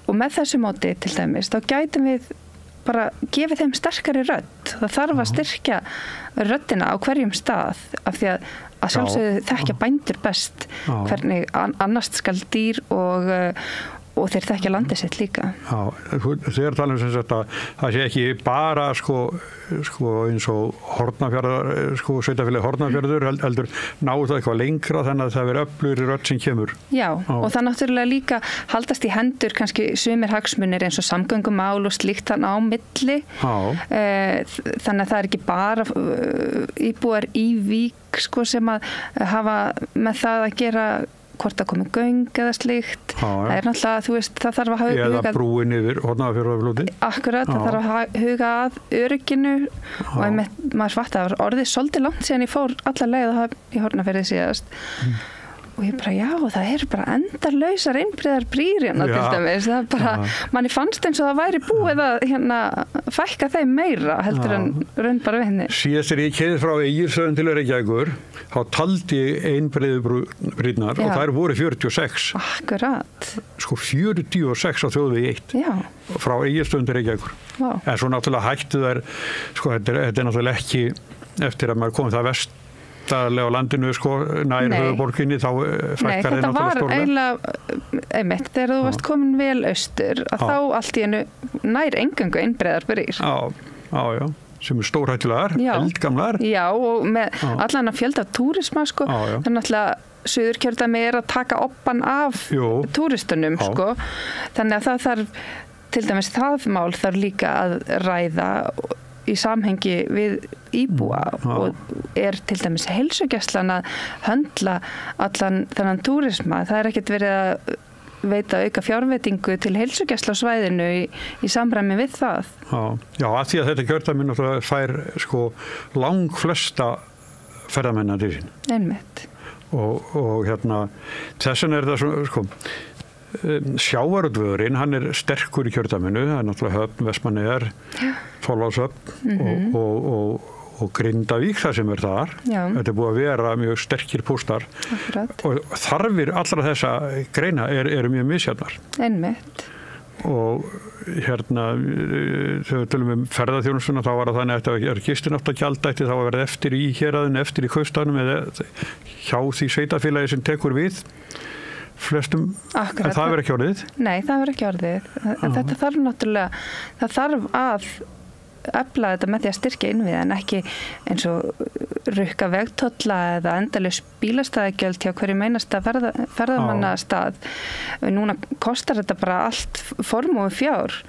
S8: Og með þessu móti til dæmis, þá gætum við bara gefið þeim sterkari rödd. Það þarf að styrkja röddina á hverjum stað af því að sjálfsögðu þekkja bændur best hvernig annars skal dýr og þeir þekkja landið sitt líka. Já, þegar talum sem sagt að það sé ekki bara eins og Hornafjarðar, sveitafélagið Hornafjörður heldur náðu það eitthvað lengra þannig að það veri öflugri rödd sem kemur.
S13: Já, og það náttúrulega líka haldast í hendur kannski sumir hagsmunir eins og samgöngumál og slíkt þannig á milli. Þannig að það ekki bara íbúar í Vík sem að hafa með það að gera hvort að komi göng eða slíkt. Það náttúrulega, þú veist, það þarf að huga...
S8: Eða brúin yfir Hornafjarðarfljóti.
S13: Akkurat, það þarf að huga að örygginu og maður fatt að orðið svolítið langt síðan ég fór alla leið í Hornafjarði síðast. Og ég bara, það bara endalausar innbreiðar brýr til dæmis. Það bara, manni fannst eins og það væri búið að fækka þeim meira heldur en raun bara við henni.
S8: Síðast ég keyrði frá Egilsstöðum til Reykjavíkur, þá taldi ég innbreiðu brýrnar og þær voru 46.
S13: Akkurat.
S8: 46 á þjóðvegi 1. Já. Frá Egilsstöðum til Reykjavíkur. En svo náttúrulega hættu þær, þetta er náttúrulega ekki eftir að maður komið það vest á landinu nær höfuborginni þá fækkar þeir náttúrulega stórlega. Nei, þetta var eiginlega þegar þú varst komin vel austur að þá allt í einu nær eingöngu innbreiðar brýr. Já, sem stórhættulegar, eldgamlar. Já, og með allan að fjölda túrisma þannig að náttúrulega Suðurkjördæmi að taka obban af túristunum þannig að það þarf til dæmis það mál þarf líka að ræða í samhengi við íbúa og til dæmis heilsugæslan að höndla allan þennan túrisma. Það ekkert verið að veita auka fjárveitingu til heilsugæsla á svæðinu í samræmi við það. Já, að því að þetta kjördæmi náttúrulega fær langflesta ferðamenn til sín. Einmitt. Og þessan það svo sjávarútvegurinn, hann sterkur í kjördæminu, það náttúrulega Höfn, Vestmannaeyjar, Þorlákshöfn og Grindavík það sem þar. Þetta búið að vera mjög sterkir póstar. Og þarfir allra þessa greina eru mjög misjafnar. Einmitt. Og þegar við tölum ferðaþjónustuna þá var það þannig að þetta gistináttagjald ætti þá að verða eftir í héraðinu, eftir í kaupstaðnum eða hjá því sveitafélagi sem tekur við flestum, en það verður ekki orðið? Nei, það verður ekki orðið. En þetta þarf náttúrulega, það þarf að efla þetta með því að styrkja innviði en ekki eins og rukka vegtolla eða endalaus bílastæðagjöld hjá hverju meinasta ferðamannastað. Núna kostar þetta bara allt formúi fjár.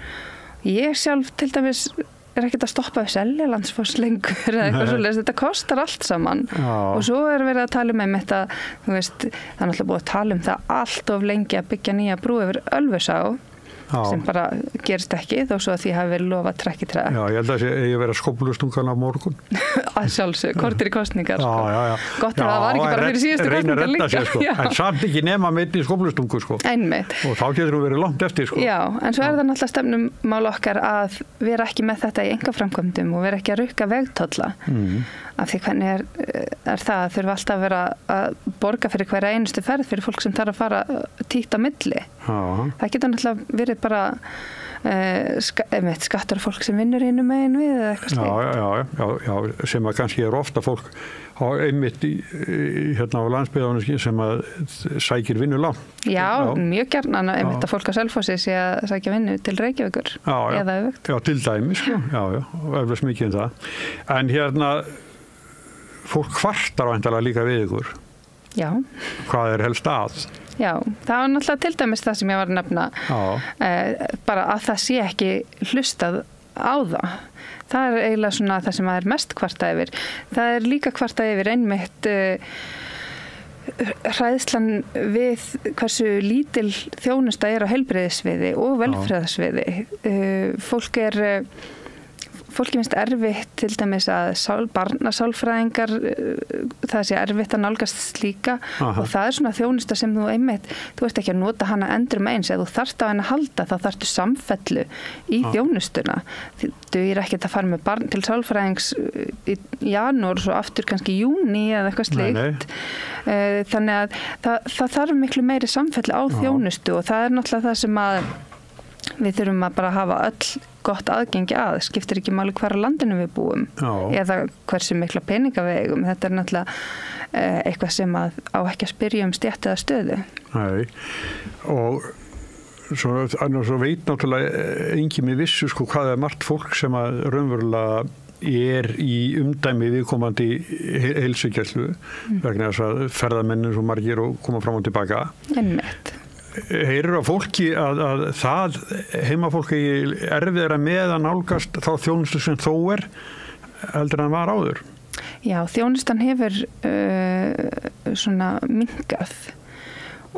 S8: Ég sjálf til dæmis ekkert að stoppa að selja Landsfoss lengur eða eitthvað svoleiðis, þetta kostar allt saman. Og svo verið að tala þetta, þú veist, það náttúrulega búið að tala það allt of lengi að byggja nýja brú yfir Ölfusá sem bara gerist ekki þó svo að því hafi verið lofað trekk í trekk. Já, ég held að ég verið að skóflustungan á morgun. Að sjálfsög, kortir í kostningar. Gott að það var ekki bara fyrir síðustu kostningar líka. En samt ekki nema með í skóflustungu. Einmitt. Og þá getur þú verið langt eftir. Já, en svo það náttúrulega stefnumál okkar að vera ekki með þetta í einkaframkvæmdum og vera ekki að rukka vegtolla. Af því hvernig það að þurfa alltaf að vera að borga fyrir hverja einustu ferð fyrir fólk sem þarf að fara títt á milli. Það getur náttúrulega verið bara skattur fólk sem vinnur hinum megin við eða eitthvað slíkt. Já, sem að kannski ofta fólk einmitt á landsbyggðunum sem að sækir vinnu langt. Já, mjög gjarnan einmitt að fólk á Selfossi sé að sækja vinnu til Reykjavíkur. Já, til dæmis, já, eflaust mikið það. En fólk kvartar væntanlega líka við ykkur
S13: Já.
S8: Hvað helst að?
S13: Já, það var náttúrulega til dæmis það sem ég var að nefna, bara að það sé ekki hlustað á það. Það eiginlega svona það sem það mest kvartað yfir. Það líka kvartað yfir einmitt hræðslan við hversu lítil þjónusta á heilbrigðissviði og velferðarsviði. Fólki finnst erfitt til dæmis að barnasálfræðingar, það sé erfitt að nálgast slíka og það svona þjónusta sem þú ert ekki að nota hana endur með eins. Ef þú þarft á henni að halda þá þarftu samfellu í þjónustuna. Þú er ekkert að fara með barn til sálfræðings í janúar og svo aftur kannski í júní eða eitthvað slíkt. Þannig að það þarf miklu meiri samfellu á þjónustu og það náttúrulega það sem að við þurfum að bara hafa öll gott aðgengi skiptir ekki máli hvar á landinu við búum eða hversu mikla peninga við eigum. Þetta náttúrulega eitthvað sem á ekki að spyrja stétt eða stöðu.
S8: Nei, og svo veit náttúrulega enginn með vissu hvað margt fólk sem að raunverulega í umdæmi viðkomandi heilsugæslu vegna þess að ferðamenn svo margir og koma fram og tilbaka.
S13: Einmitt.
S8: Heyrir á fólki að það heimafólki erfiðara með að nálgast þá þjónustu sem þó heldur en var áður?
S13: Já, þjónustan hefur svona minnkað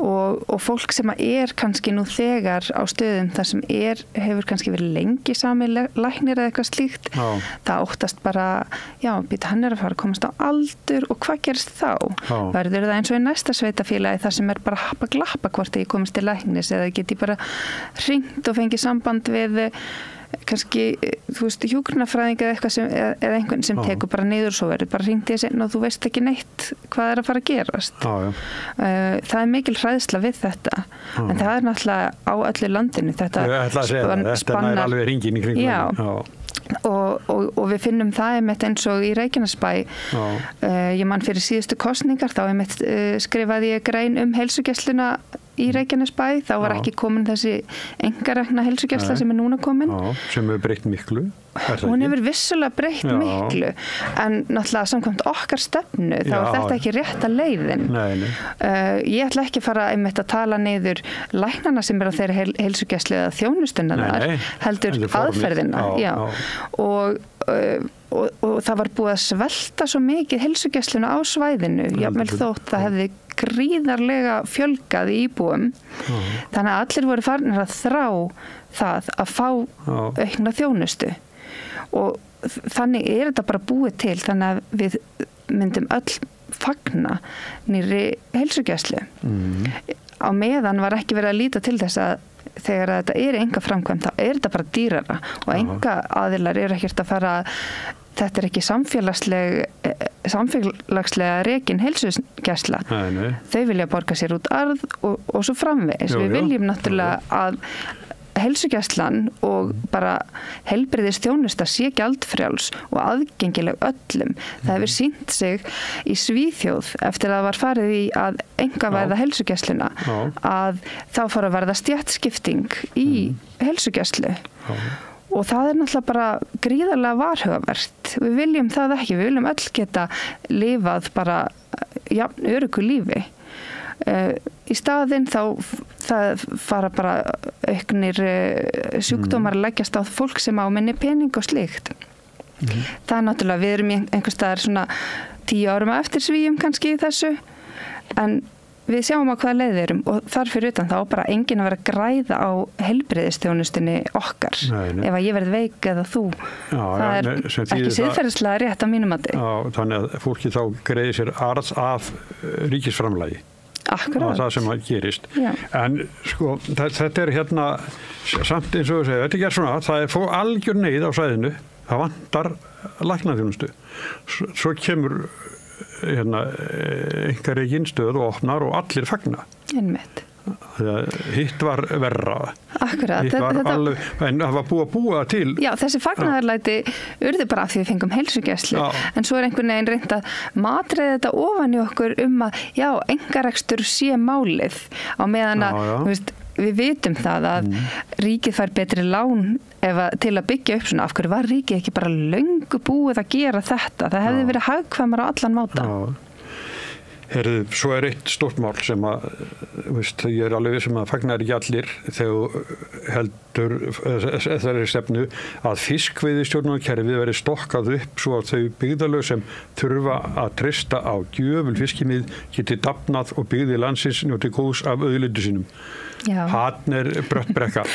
S13: og fólk sem kannski nú þegar á stöðum þar sem hefur kannski verið lengi sami læknir eða eitthvað slíkt, það óttast bara, hann að fara að komast á aldur og hvað gerist þá? Verður það eins og í næsta sveitafélagi þar sem bara happa-glappa hvort ég komist til læknis eða get ég bara hringt og fengið samband við kannski, hjúkrunarfræðing eða einhvern sem tekur bara niður svo verður bara hringt í þessi og þú veist ekki neitt hvað að fara að gerast. Það mikil hræðsla við þetta en það náttúrulega á öllu landinu þetta
S8: spannar alveg hringinn í kringum.
S13: Og við finnum það einmitt eins og í Reykjanesbæ. Ég man fyrir síðustu kosningar þá einmitt skrifaði ég grein heilsugæsluna í Reykjanesbæ, þá var ekki komin þessi einkarekna heilsugæsla sem núna komin.
S8: Sem hefur breytt miklu.
S13: Hún hefur vissulega breytt miklu en náttúrulega samkvæmt okkar stefnu þá þetta ekki rétta leiðin. Ég ætla ekki að fara einmitt að tala niður læknana sem á þeirri heilsugæslu eða þjónustuna heldur aðferðina. Og það var búið að svelta svo mikið heilsugæsluna á svæðinu, jafnvel þótt það hefði gríðarlega fjölgað í íbúum. Þannig að allir voru farnir að þrá það að fá aukna þjónustu. Og þannig þetta bara búið til, þannig að við myndum öll fagna nýrri heilsugæslu. Á meðan var ekki verið að líta til þess að þegar þetta enga framkvæmt, þá þetta bara dýrara og enga aðilar ekkert að fara, þetta ekki samfélagslega rekin heilsugæsla. Þau vilja borga sér út arð og svo framvegis. Við viljum náttúrulega að heilsugæslan og bara heilbrigðisþjónusta sé gjaldfrjáls og aðgengileg öllum. Það hefur sýnt sig í Svíþjóð eftir að það var farið í að einkavæða heilsugæsluna að þá fór að verða stéttskipting í heilsugæslu. Og það náttúrulega bara gríðarlega varhugavert. Við viljum það ekki, við viljum öll geta lifað bara öruggu lífi. Í staðinn þá það fara bara auknir sjúkdómar að leggjast á fólk sem á minni pening og slíkt. Það náttúrulega, við erum í einhvers staðar svona 10 árum eftir Svíum kannski í þessu, en við sjáum á hvaða leið við erum og þar fyrir utan þá bara enginn að vera að græða á heilbrigðisþjónustunni okkar. Ef að ég verð veik eða þú. Það ekki siðferðislega rétt á mínum mati.
S8: Þannig að fólki þá greiðir sér arð af ríkisframlagi.
S13: Akkurat.
S8: Það sem gerist. En sko, þetta hérna samt eins og þú segir, þetta svona, það algjör neyð á svæðinu, það vantar læknaþjónustu. Svo kemur einkarekin stöð og opnar og allir fagna.
S13: Einmitt.
S8: Hitt var verra.
S13: Akkurat.
S8: En það var búa til.
S13: Já, þessi fagnaðarlæti urðu bara af því við fengum heilsugæslu. En svo einhvern veginn reynt að matreiða þetta ofan í okkur að einkarekstur sé málið á meðan að við vitum það að ríkið fær betri lán til að byggja upp svona. Af hverju var ríkið ekki bara löngu búið að gera þetta? Það hefði verið hagkvæmara á allan máta.
S8: Svo eitt stórt mál sem að, ég alveg sem að fagnar ekki allir þegar heldur þessari stefnu að fiskveiðistjórnarkerfið verði stokkað upp svo að þau byggðarlög sem þurfa að treysta á gjöful fiskimið geti dafnað og byggði landsins njóti góðs af auðlindu sínum. Hann brött brekka.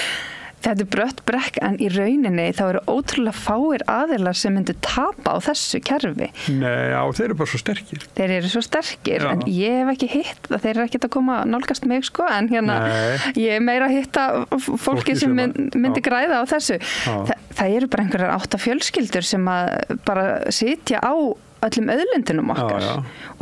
S13: Þetta brött brekk en í rauninni þá eru ótrúlega fáir aðilar sem myndu tapa á þessu kerfi.
S8: Nei, þeir eru bara svo sterkir.
S13: Þeir eru svo sterkir, en ég hef ekki hitt þeir eru ekkert að koma nálgast mig en ég meira að hitta fólki sem myndi græða á þessu. Það eru bara einhverjar 8 fjölskyldur sem að bara sitja á öllum auðlindunum okkar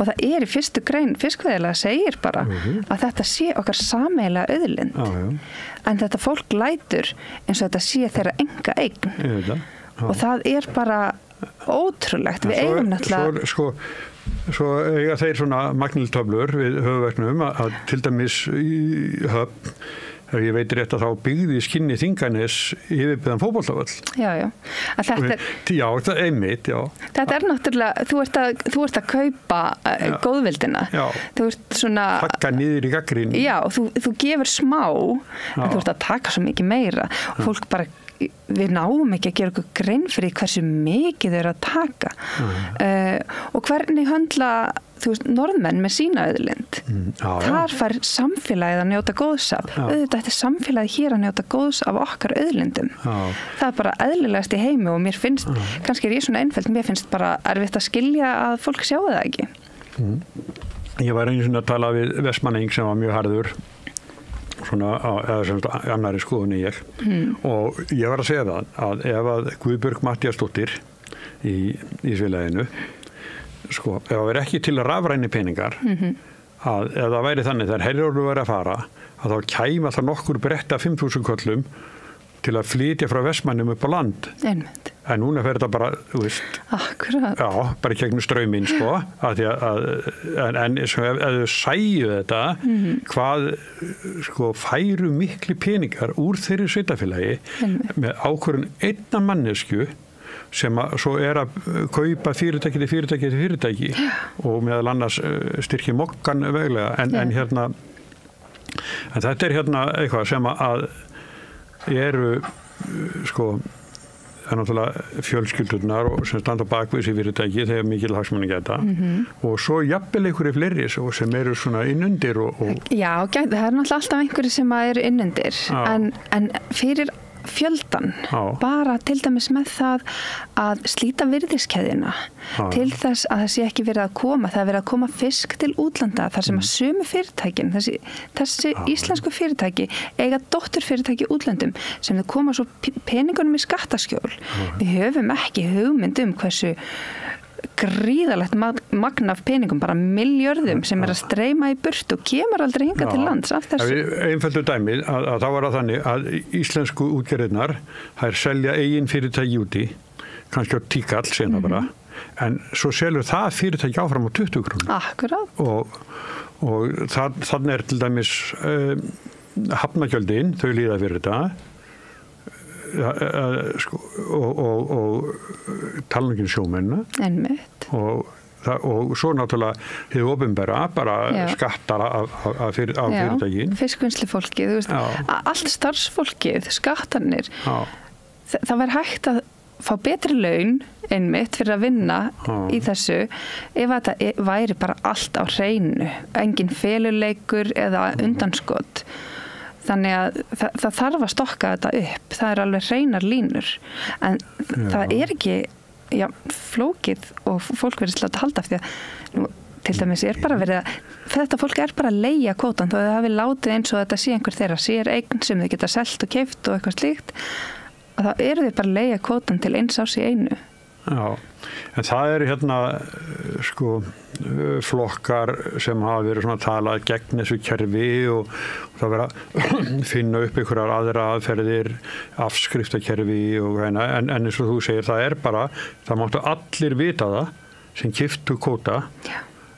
S13: og það í fyrstu grein fiskveiðilaga segir bara að þetta sé okkar sameiginlega auðlind en þetta fólk lætur eins og þetta sé þeirra enga eign og það bara ótrúlegt við eigum náttúrulega
S8: Svo eiga þeir svona magniltöflur við höfuverknum að til dæmis í Höfn þegar ég veit rétt að þá byggði skinni Þinganes yfirbyggðan fótboltavöll.
S13: Já.
S8: Já, það einmitt, já.
S13: Þetta náttúrulega, þú ert að kaupa góðvildina.
S8: Já.
S13: Þú ert svona...
S8: Takka niður í gagnrýni.
S13: Já, þú gefur smá, en þú ert að taka svo mikið meira. Og fólk bara, við náum ekki að gera okkur grein fyrir hversu mikið þau eru að taka. Og hvernig höndla... norðmenn með sína auðlind. Þar fær samfélagið að njóta góðs af. Auðvitað þetta samfélagið hér að njóta góðs af okkar auðlindum. Það bara eðlilegast í heimi og mér finnst, kannski ég svona einföld, mér finnst bara erfitt að skilja að fólk sjáu það ekki.
S8: Ég var einu sinni að tala við Vestmanning sem var mjög harður svona, eða sem annari skoðun ég og ég var að segja það að ef að Guðbjörg Matthíasdóttir í Svílæðinu ef það er ekki til rafræni peningar að ef það væri þannig þegar Herjólfur væri að fara að þá kæmi alltaf nokkur bretta 5.000 köllum til að flytja frá Vestmannum upp á land.
S13: Einmitt.
S8: En núna fer þetta bara, þú veist.
S13: Akkurat.
S8: Já, bara gegnum strauminn, en ef þau sæju þetta, hvað, færu mikli peningar úr þeirri sveitafélagi með ákvörðun einna mannesku sem svo að kaupa fyrirtæki til fyrirtæki og meðal annars styrki mokkan veglega en þetta eitthvað sem að eru náttúrulega fjölskyldurnar og sem standa bak við þessi fyrirtæki þegar mikil hagsmuni geta og svo jafnvel einhverju fleiri sem eru svona innundir
S13: Já, það náttúrulega alltaf einhverju sem eru innundir en fyrir fjöldan, bara til dæmis með það að slíta virðiskeðjuna til þess að það sé ekki verið að koma, það er verið að koma fisk til útlanda þar sem að sömu fyrirtækin, þessi íslensku fyrirtæki eiga dótturfyrirtæki útlöndum sem þau koma svo peningunum í skattaskjól. Við höfum ekki hugmynd hversu gríðalegt magn af peningum, bara milljörðum sem að streyma í burt og kemur aldrei hingað til lands af þessu.
S8: Einföldu dæmi að þá var það þannig að íslensku útgerðirnar þær selja eigin fyrirtæki úti, kannski á tíkall sena bara, en svo selur það fyrirtæki áfram á 20 krónur.
S13: Akkurat.
S8: Og þannig til dæmis hafnagjöldin, þau líða fyrir þetta og talningin sjómenna og svo náttúrulega þið opinbera bara skattar af fyrirtækin
S13: fiskvinnslufólkið, allt starfsfólkið, skattarnir það væri hægt að fá betri laun einmitt fyrir að vinna í þessu ef þetta væri bara allt á hreinu, engin feluleikur eða undanskot. Þannig að það þarf að stokka þetta upp. Það er alveg hreinar línur. En það er ekki flókið og fólk verður slátt að halda af því að til dæmis bara verið að þetta fólk bara að leigja kvótan þó að það hafi látið eins og þetta sé einhver þeirra sér eign sem þau geta selt og keypt og eitthvað slíkt. Og þá eru þau bara að leigja kvótan til 1 árs í einu.
S8: Já, en það eru flokkar sem hafa verið svona að tala gegn þessu kerfi og það verið að finna upp einhverjar aðra aðferðir, afskriftakerfi og hæna, en eins og þú segir, það máttu allir vita það sem keyptu kvóta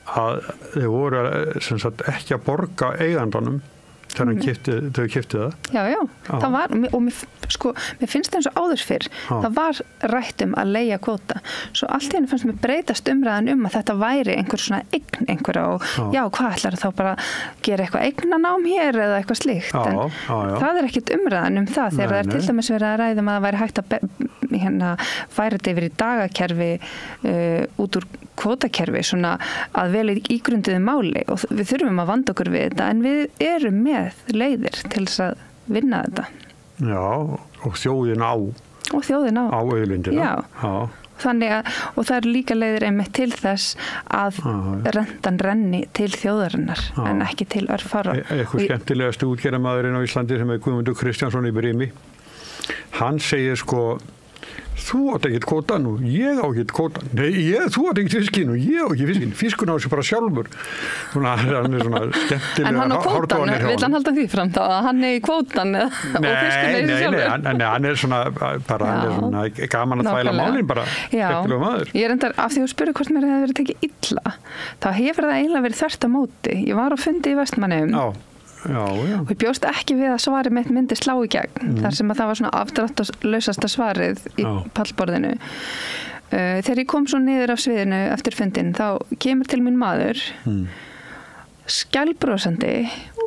S8: að þau voru ekki að borga eigandanum þegar þau keyptu það.
S13: Já. Það var, og mér finnst það eins og áður fyrr, það var rætt að leigja kvóta. Svo allt í henni fannst mér breytast umræðan að þetta væri einhver svona eign einhverja og hvað ætlar þá bara að gera eitthvað eignanám hér eða eitthvað slíkt. En það ekkert umræðan það þegar það til dæmis verið að ræða að það væri hægt að færa þetta yfir í dagakerfi út úr kvótakerfi svona að vel ígrunduðu máli og við þurfum að vanda okkur við þetta en við erum með leiðir til þess að vinna þetta.
S8: Já, og þjóðin á auðlindina. Já.
S13: Þannig og það líka leiðir einmitt til þess að rentan renni til þjóðarinnar en ekki til örfara.
S8: Eitthvað skemmtilegast útgerðarmaðurinn á Íslandi sem Guðmundur Kristjánsson í Brimi, hann segir þú átt ekkert kvóta nú, ég á ekkert kvóta. Nei, þú átt ekkert fiskinn og ég á ekki fiskinn. Fiskun á þessu bara sjálfur. Hann svona skemmtilega.
S13: En hann á kvótan, vil hann halda því fram þá að hann í kvótan og fiskun er þessu sjálfur?
S8: Nei, hann er svona gaman að þvæla málin bara. Skemmtilega maður.
S13: Ég reyndar, af því að spyrja hvort mér hefur verið tekið illa, þá hefur það eiginlega verið þvert á móti. Ég var á fundi í Vestmannaeyjum. Og ég bjóst ekki við að svarið mitt myndi slá í gegn þar sem að það var svona afdráttarlausasta svarið í pallborðinu. Þegar ég kom svo niður af sviðinu eftir fundin þá kemur til mín maður skælbrósandi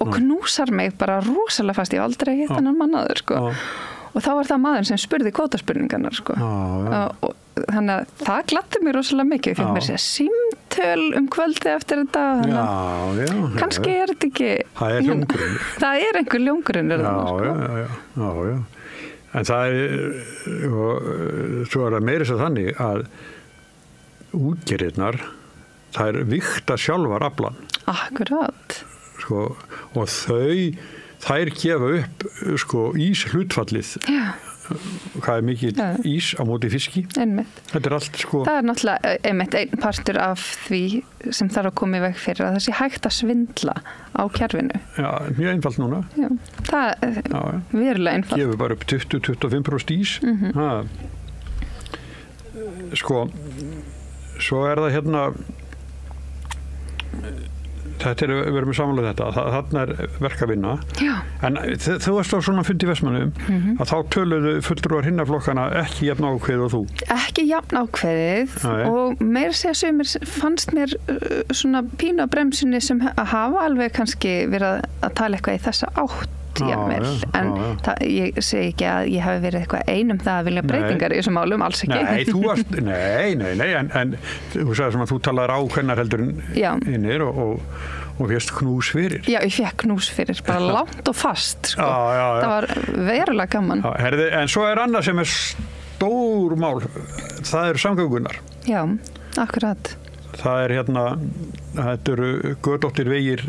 S13: og knúsar mig bara rosalega fast, ég aldrei hitt þennan mannaður og þá var það maður sem spurði kvótaspurningarnar og þannig að það gladdi mér rosalega mikið, ég fikk mér sér símtöl kvöldi eftir þetta kannski er þetta ekki
S8: það er hljómgrunnur
S13: það er einhver hljómgrunnur
S8: já en það svo það meira svo þannig að útgerðirnar það vigta sjálfar aflan
S13: akkurat
S8: og þær gefa upp íshlutfallið hvað er mikið ís á móti fiski þetta er allt
S13: það er náttúrulega einmitt einn partur af því sem þarf að koma í veg fyrir að það sé hægt að svindla á kerfinu
S8: mjög einfalt núna
S13: það er verulega einfalt
S8: gefur bara upp 20-25% ís svo er það hérna þetta við erum samanlega þetta þarna er verk að vinna en þú varst á svona fundi í Vestmannaeyjum að þá töluðu fulltrúar hinna flokkana ekki jafn ákveðið og þú
S13: ekki jafn ákveðið og meira segja sumir fannst mér svona pínu á bremsunni sem hafa alveg kannski verið að tala eitthvað í þessa átt jafnvel, en ég segi ekki að ég hafi verið eitthvað einum það að vilja breytingar í þessum málum, alls ekki
S8: Nei, þú varst, nei en þú sagði sem að þú talaði ákveðnar heldur innir og férst knús fyrir
S13: Já, ég fekk knús fyrir, bara langt og fast það var verulega gaman
S8: herði, en svo er annað sem er stór mál það eru samgöngunar
S13: Já, akkurat
S8: það er hérna, þetta eru götóttir vegir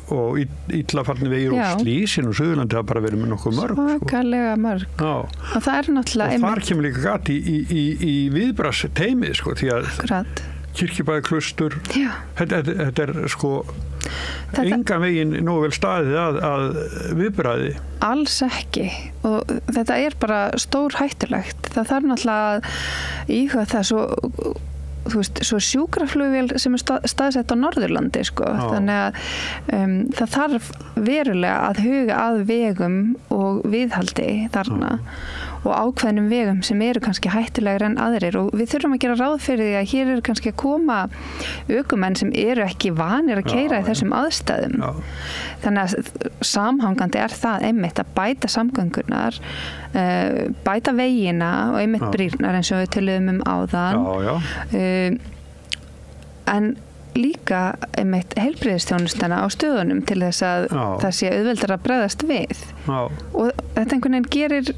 S8: og illafarnir vegir og slísin og Suðurlandi hafa bara verið með nokkuð mörg
S13: svakalega mörg og það er náttúrulega
S8: og þar kemur líka gati í viðbrás teimið því að Kirkjubæði klustur þetta er engan veginn nógu vel staðið að viðbræði
S13: alls ekki og þetta er bara stór hættulegt það þarf náttúrulega að íhuga það svo sjúkraflugvél sem er staðsett á Norðurlandi þannig að það þarf verulega að huga að vegum og viðhaldi þarna og ákveðnum vegum sem eru kannski hættulegir en aðrir og við þurfum að gera ráð fyrir því að hér eru kannski að koma ökumenn sem eru ekki vanir að keyra í þessum aðstæðum þannig að samhangandi er það einmitt að bæta samgöngunar bæta vegina og einmitt brýrnar eins og við töluðum áðan en líka einmitt heilbrigðisþjónustana á stöðunum til þess að það sé auðveldar að bregðast við og þetta einhvern veginn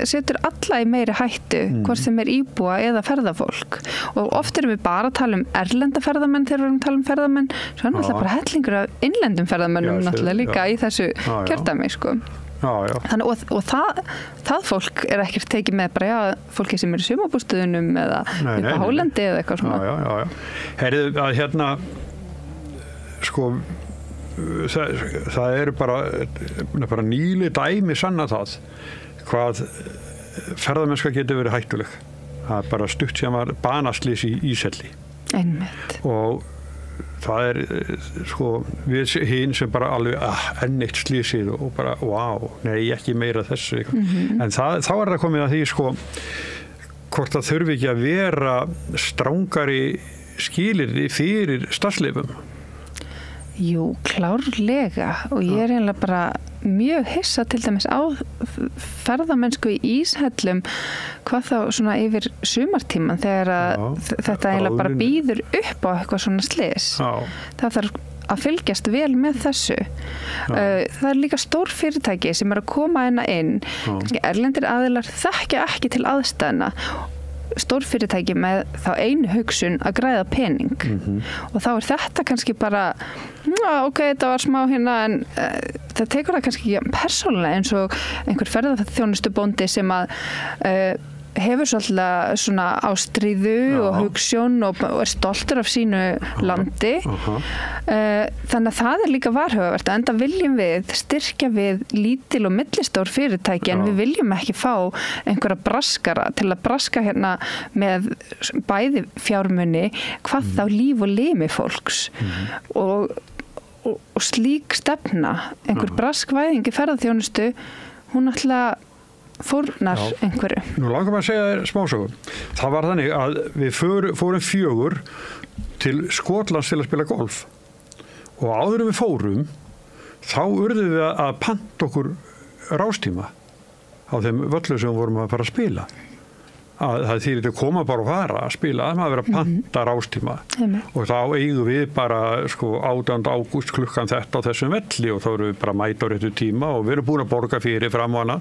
S13: setur alla í meiri hættu hvort sem er íbúa eða ferðafólk og oft erum við bara að tala erlenda ferðamenn þegar við erum að tala ferðamenn svo er náttúrulega bara hellingur af innlendum ferðamennum náttúrulega líka í þessu kjördæmi Þannig, og það fólk er ekkert tekið með bara fólki sem eru í sumarbústöðunum eða upp á Hálendi eða eitthvað svona
S8: Herðu að hérna það eru bara nýli dæmi sanna það hvað ferðamennska getur verið hættuleg það er bara stutt sem var banaslys í Íshelli
S13: Einmitt
S8: og það sko við hinn sem bara alveg enn eitt slísið og bara nei ekki meira þessu en þá það komið að því sko hvort það þurfi ekki að vera strangari skilyrði fyrir starfsleyfum.
S13: Jú, klárlega og ég eiginlega bara mjög hissa til dæmis á ferðamennsku í íshellum hvað þá svona yfir sumartíman þegar þetta eiginlega bara býður upp á eitthvað svona slys. Það þarf að fylgjast vel með þessu. Það líka stór fyrirtæki sem að koma inn, kannski erlendir aðilar þekkja ekki til aðstæðna stórfyrirtæki með þá einu hugsun að græða pening og þá þetta kannski bara ok, þetta var smá hérna en það tekur það kannski ekki persónulega eins og einhver ferðaþjónustubóndi sem að hefur svolítið svona ástríðu og hugsjón og stoltur af sínu landi þannig að það líka varhugavert að enda viljum við styrkja við lítil og millistór fyrirtæki en við viljum ekki fá einhverja braskara til að braska hérna með bæði fjármuni hvað þá líf og limi fólks og slík stefna einhver braskvæðing í ferðaþjónustu hún alltaf fórnar einhverju.
S8: Nú langar maður að segja þér smásögum. Það var þannig að við fórum 4 til Skotlands til að spila golf og áður við fórum þá urðum við að panta okkur rástíma á þeim völlum sem við vorum að fara að spila. Það þýðir að koma bara og fara að spila, það maður verið að panta rástíma og þá eigum við bara sko 18. ágúst klukkan þetta á þessum velli og þá erum við bara mæta á réttu tíma og við erum búin að borga fyrir fram og hana.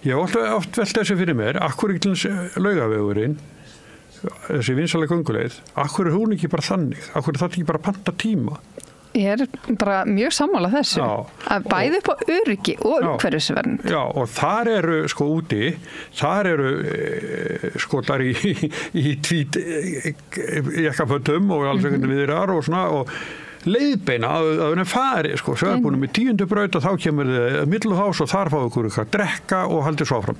S8: Ég hef oft velt þessu fyrir mér, akkur ekki Laugavegurinn, þessi vinsalega gönguleið, akkur hún ekki bara þannig, akkur það ekki bara að panta tíma?
S13: Ég bara mjög sammála þessu að bæði upp á öryggi og umhverfisvernd.
S8: Já, og þar eru sko úti, þar eru skotar í tvít jakkafötum og alls ekkert viðrar og svona og leiðbeina að henni fari, sko, svo er búin með 10. braut og þá kemur þið Middelhás og þar fáið ykkur að drekka og haldið svo áfram.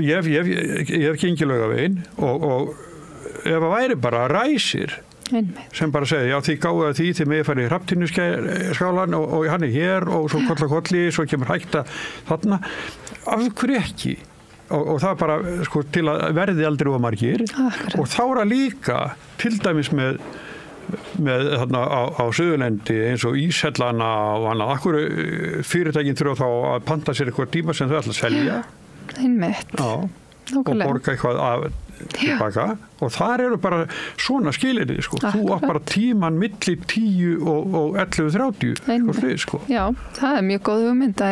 S8: Ég hef gengið Laugaveginn og ef það væri bara ræsir sem bara segja, já því gáðu að því með farið í Hrafntinuskálan og hann hér og svo kolli, svo kemur hætta þarna, af hverju ekki? Og það bara sko, til að verði aldrei of margir og þá er líka til dæmis með þarna á Suðurlendi eins og íshellana og annað, akkur fyrirtækin þurfa þá að panta sér eitthvað tíma sem þau ætla að selja og borga eitthvað af tilbaka og þar eru bara svona skilyrði sko. Þú átt bara tíman milli 10 og 11:30 sko.
S13: Já, það er mjög góð hugmynd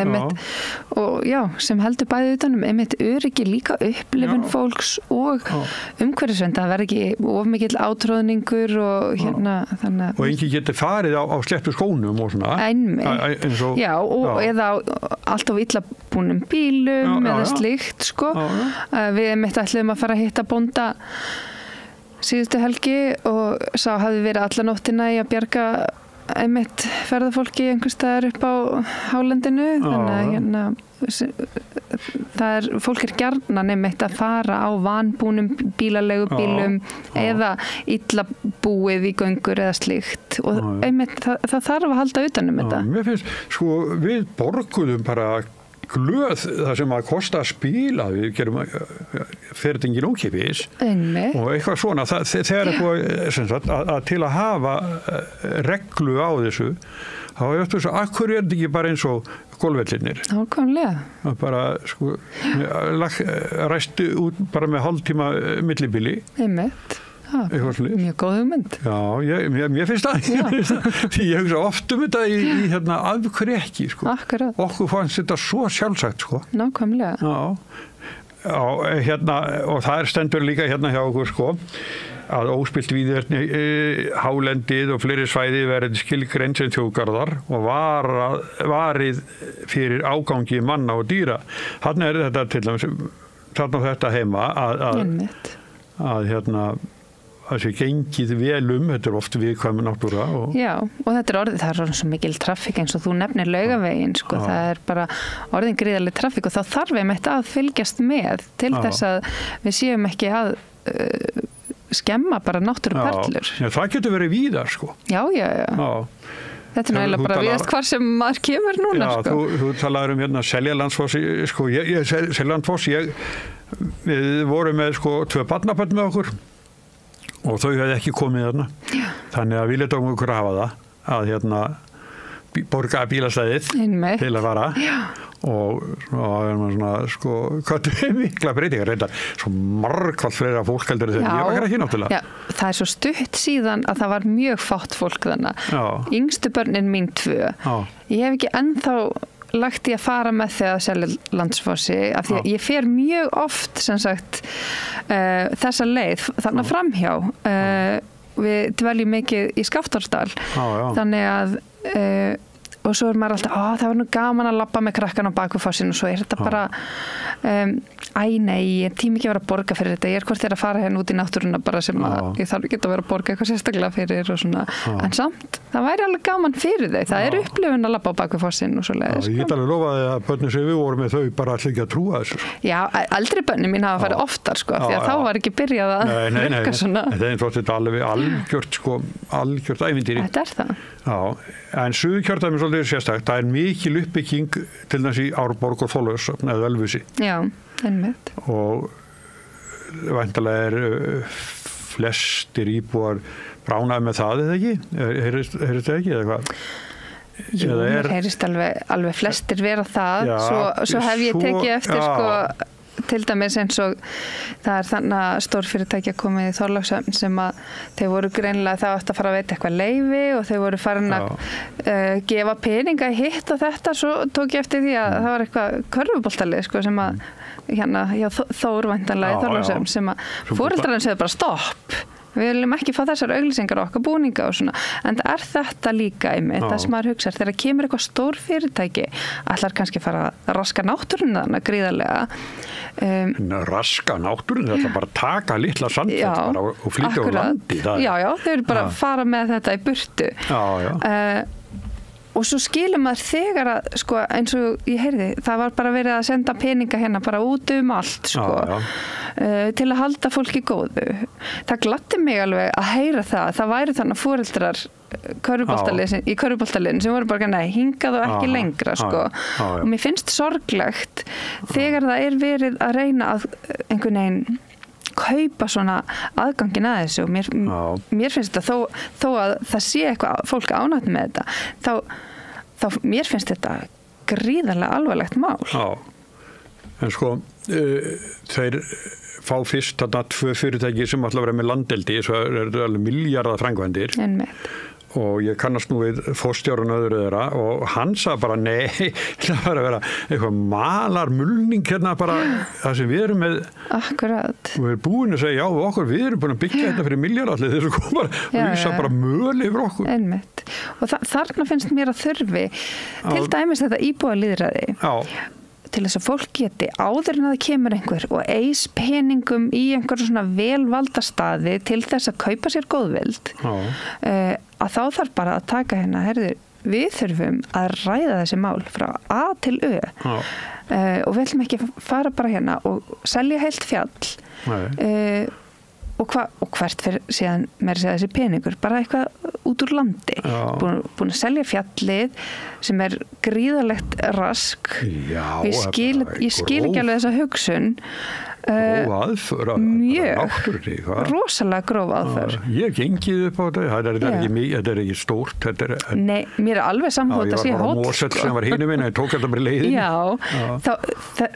S13: og já, sem heldur bæði utanum einmitt öryggi líka upplifun fólks og umhverfisvernd, það verður ekki of mikill átróðningur og hérna þannig
S8: og enginn getur farið á sléttu skónum og svona
S13: já, og eða alltaf illa búnum bílum eða slíkt sko. Við einmitt ætlum að fara að hitta bónda síðustu helgi og sá hafði verið alla nóttina í að bjarga einmitt ferðafólki einhvers staðar upp á hálendinu þannig að hérna fólk gjarnan einmitt að fara á vanbúnum bílaleigubílum eða illa búið í göngur eða slíkt og einmitt það þarf að halda utanum þetta.
S8: Mér finnst, sko, við borguðum bara glöð það sem að kosta að spila við gerum ferðingin ókeypis og eitthvað svona þegar að til að hafa reglu á þessu þá er þetta svo, akkur er þetta ekki bara eins og golfvellinir
S13: nákvæmlega
S8: bara sko ræsti út bara með hálftíma millibili
S13: einmitt mjög góð hugmynd.
S8: Já, mér finnst það. Því ég hugsa oft þetta í hérna af hverju ekki, sko.
S13: Akkurat.
S8: Okkur fannst þetta svo sjálfsagt, sko.
S13: Nákvæmlega.
S8: Já, hérna, og það stendur líka hérna hjá okkur, sko, að óspilt víðerni hálendið og fleiri svæði verið skilgreind sem þjóðgarðar og varið fyrir ágangi manna og dýra. Þarna er þetta til dæmis, þarna þetta heima að hérna það sé gengið vel þetta er oft viðkvæm náttúra
S13: Já, og þetta er það er svo mikil traffík eins og þú nefnir Laugaveginn sko, það er bara orðin gríðarleg traffík og þá þarf einmitt að fylgjast með til þess að við séum ekki að skemma bara náttúruperlur.
S8: Já, það getur verið víðar sko.
S13: Já. Þetta er náttúrulega bara viðast hvar sem maður kemur núna
S8: já,
S13: sko.
S8: Þú talaður hérna Seljalandsfoss sko, Seljalandsfoss við vorum með sko 2 barnabörn með okkur og þau hefði ekki komið þarna. Þannig að við letum okkur hafa það að hérna borga bílastæðið til að fara og svona sko hvað er mikla breytingar reyndar svo margfalt fleira fólk heldur þegar ég var ekki náttúrulega.
S13: Já, það er svo stutt síðan að það var mjög fátt fólk þannig. Yngstu börnin mín 2. Ég hef ekki ennþá lagt í að fara með þau að Seljalandsfossi af því að ég fer mjög oft sem sagt þessa leið þarna framhjá við dveljum mikið í Skaftárdal þannig að og svo maður alltaf, það var nú gaman að labba með krakkan á baku fossinu og svo þetta bara nei, ég tími ekki að vera að borga fyrir þetta, ég hvort að fara hérna út í náttúruna bara sem að ég þarf ekki að vera að borga eitthvað sérstaklega fyrir og svona, en samt það væri alveg gaman fyrir þau, það er upplifun að labba á baku fossinu og svo leiðis.
S8: Ég get alveg lofaði að börnin sem við vorum með þau bara allir ekki að trúa þessu.
S13: Já, eldri börnin mín hafa farið oftar sko, því að þá var ekki byrjað að virka svona. Þetta
S8: er eins og þetta algjört ævintýri.
S13: Þetta er það.
S8: Já, en Suðurkjördæmi er svolítið sérstakt. Það er mikil uppbygging til dæmis í Árborg og Þorlákshöfn eða Ölfusi.
S13: Já, einmitt.
S8: Og væntanlega flestir íbúar bránaði með það eða ekki? Heyrist það ekki eða hvað?
S13: Jú, mér heyrist alveg flestir vera það. Svo hef ég tekið eftir sko til dæmis eins og það er þannig að stórfyrirtækja komið í Þorlákshöfn sem að þau voru greinilega það átt að fara að veita eitthvað leyfi og þau voru farin að gefa peninga í hitt og þetta, svo tók ég eftir því að það var eitthvað körfuboltalið sko sem að hérna hjá Þór væntanlega í Þorlákshöfn sem að foreldrarnir segðu bara stopp. Við viljum ekki fá þessar auglýsingar á okkar búninga og svona, en það er þetta líka einmitt, það sem maður hugsar, þegar kemur eitthvað stór fyrirtæki, allar kannski fara að raska náttúruna þannig gríðarlega.
S8: Raska náttúruna, þetta bara taka litla sandfell og flytja á landi.
S13: Já, þau eru bara að fara með þetta í burtu. Og svo skilum maður þegar að, sko, eins og ég heyrði, það var bara verið að senda peninga hérna bara út allt, sko, til að halda fólki góðu. Það gladdi mig alveg að heyra það væri þannig að foreldrar í körfuboltaliðin sem voru bara, nei, hingað og ekki lengra, sko. Og mér finnst sorglegt þegar það er verið að reyna að einhvern veginn kaupa svona aðgangin að þessu og mér finnst þetta þó að það sé eitthvað fólk ánægt með þetta þá mér finnst þetta gríðarlega alvarlegt mál.
S8: En sko þeir fá fyrst þarna 2 fyrirtæki sem ætla að vera með landeldi, svo er það alveg milljarða framkvæmdir og ég kannast nú við forstjórun öðru þeirra og hann sagði bara nei, það var að vera eitthvað malarmulning hérna bara það sem við erum með.
S13: Akkurat.
S8: Og við erum búin að segja við erum búin að byggja þetta fyrir milljarðallir þessu komar og vísa bara möl yfir okkur.
S13: Einmitt. Og þarna finnst mér að þurfi til dæmis þetta íbúalýðræði. Til þess að fólk geti áður en að það kemur einhver og eis peningum í einhverjum svona velvalda staði til þess að kaupa sér góðvild að þá þarf bara að taka hérna, við þurfum að ræða þessi mál frá A til Ö og við ætlum ekki fara bara hérna og selja heilt fjall og hvert fyrir síðan meira segja þessi peningur, bara eitthvað út úr landi, búin að selja fjallið sem er gríðarlegt rask. Ég skil ekki alveg þessa hugsun.
S8: Gróf aðför
S13: mjög, rosalega gróf aðför.
S8: Ég gengið upp á þetta, þetta er ekki stórt.
S13: Nei, mér er alveg samfótt að sé hóll.
S8: Ég var á Mosell sem var hinum minna, ég tók þetta bara leiðin.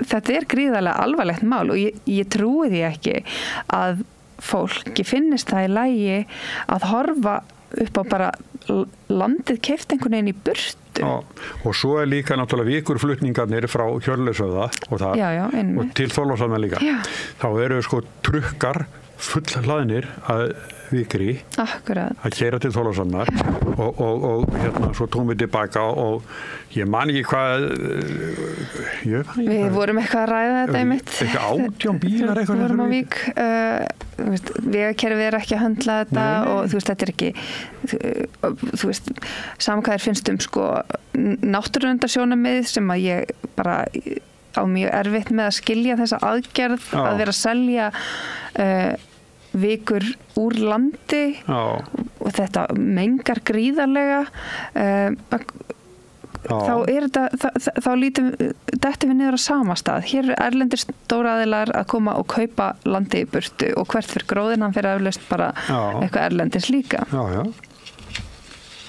S13: Þetta er gríðarlega alvarlegt mál og ég trúi því ekki að fólki finnist það í lagi að horfa upp á bara landið keypt einhvern veginn í burtu.
S8: Og svo er líka náttúrulega vikurflutningarnir frá Hjörleifshöfða og til Þorlákshafnar líka. Þá eru sko trukkar full hlaðnir að vikri að keyra til Þorlákshafnar og hérna svo tókum við tilbaka og ég man ekki hvað
S13: við vorum eitthvað að ræða þetta einmitt
S8: eitthvað 18 bílar
S13: við vorum á Vík vegakerfið er ekki að höndla þetta og þú veist þetta er ekki þú veist saman hvað finnst sko náttúruverndarsjónarmið sem að ég bara á mjög erfitt með að skilja þessa aðgerð að vera að selja vikur úr landi og þetta mengar gríðarlega þá dettum við niður á sama stað. Hér erlendir stóraðilar að koma og kaupa landi í burtu og hvert fyrir gróðin hann fyrir eflaust bara eitthvað erlendis líka.
S8: Já.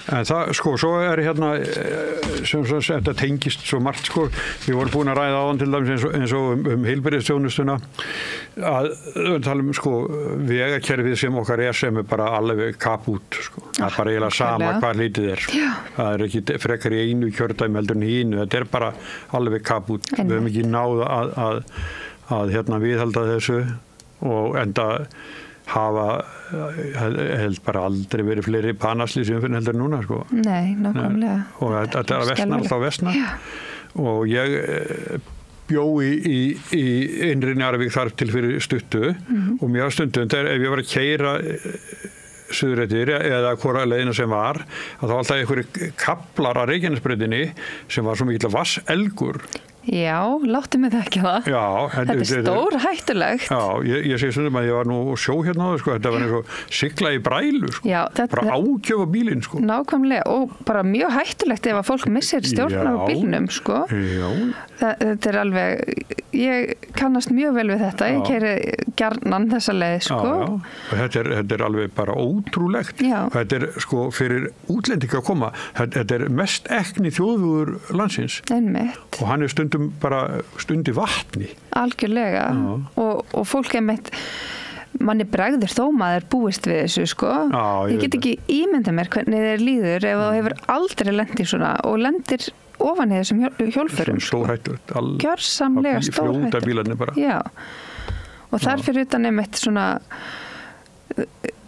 S8: En það, svo hérna, sem þetta tengist svo margt, við vorum búin að ræða á hann til dæmis eins og heilbrigðisþjónustuna, að tala vegakerfið sem okkar sem bara alveg kapút, Það bara eiginlega sama hvað lítið Það ekki frekar í einu kjördæmi heldur en hínu, þetta bara alveg kapút. Við höfum ekki náð að hérna viðhalda þessu og enda hafa held bara aldrei verið fleiri panaslýs heldur núna
S13: Nei, nákvæmlega.
S8: Og þetta að versna alltaf versna og ég bjó í innri Njarðvík þar til fyrir stuttu og mjög stundum ef ég var að keyra suðrættir eða hvora leiðina sem var að þá alltaf einhverju kaplar að Reykjanesbrautinni sem var svo mikill vatnselgur
S13: Já, láttu mig það ekki það.
S8: Já,
S13: þetta stór hættulegt.
S8: Já, ég segi stundum að ég var nú sjó hérna á það, þetta var eins og sigla í brælu,
S13: Já,
S8: bara ágjöf á bílinn,
S13: Nákvæmlega, og bara mjög hættulegt ef að fólk missir stjórnar á bílnum, Já. Þetta alveg, ég kannast mjög vel við þetta, ég keyri gjarnan þessa leið,
S8: Og þetta alveg bara ótrúlegt. Þetta fyrir útlendinga að koma, þetta mest ekni þjóðvegur landsins.
S13: Einmitt.
S8: Og hann stundum bara stundi vatni.
S13: Algjörlega. Og fólk manni bregður þó maður búist við þessu, Ég get ekki ímynda mér hvernig þeir líður ef þú hefur aldrei lent í svona og lendir ofan í þessum hjólförum.
S8: Stórhættulegt.
S13: Gjörsamlega stórhættulegt.
S8: Fljóta bílarnir bara.
S13: Já. Og þar fyrir utan einmitt svona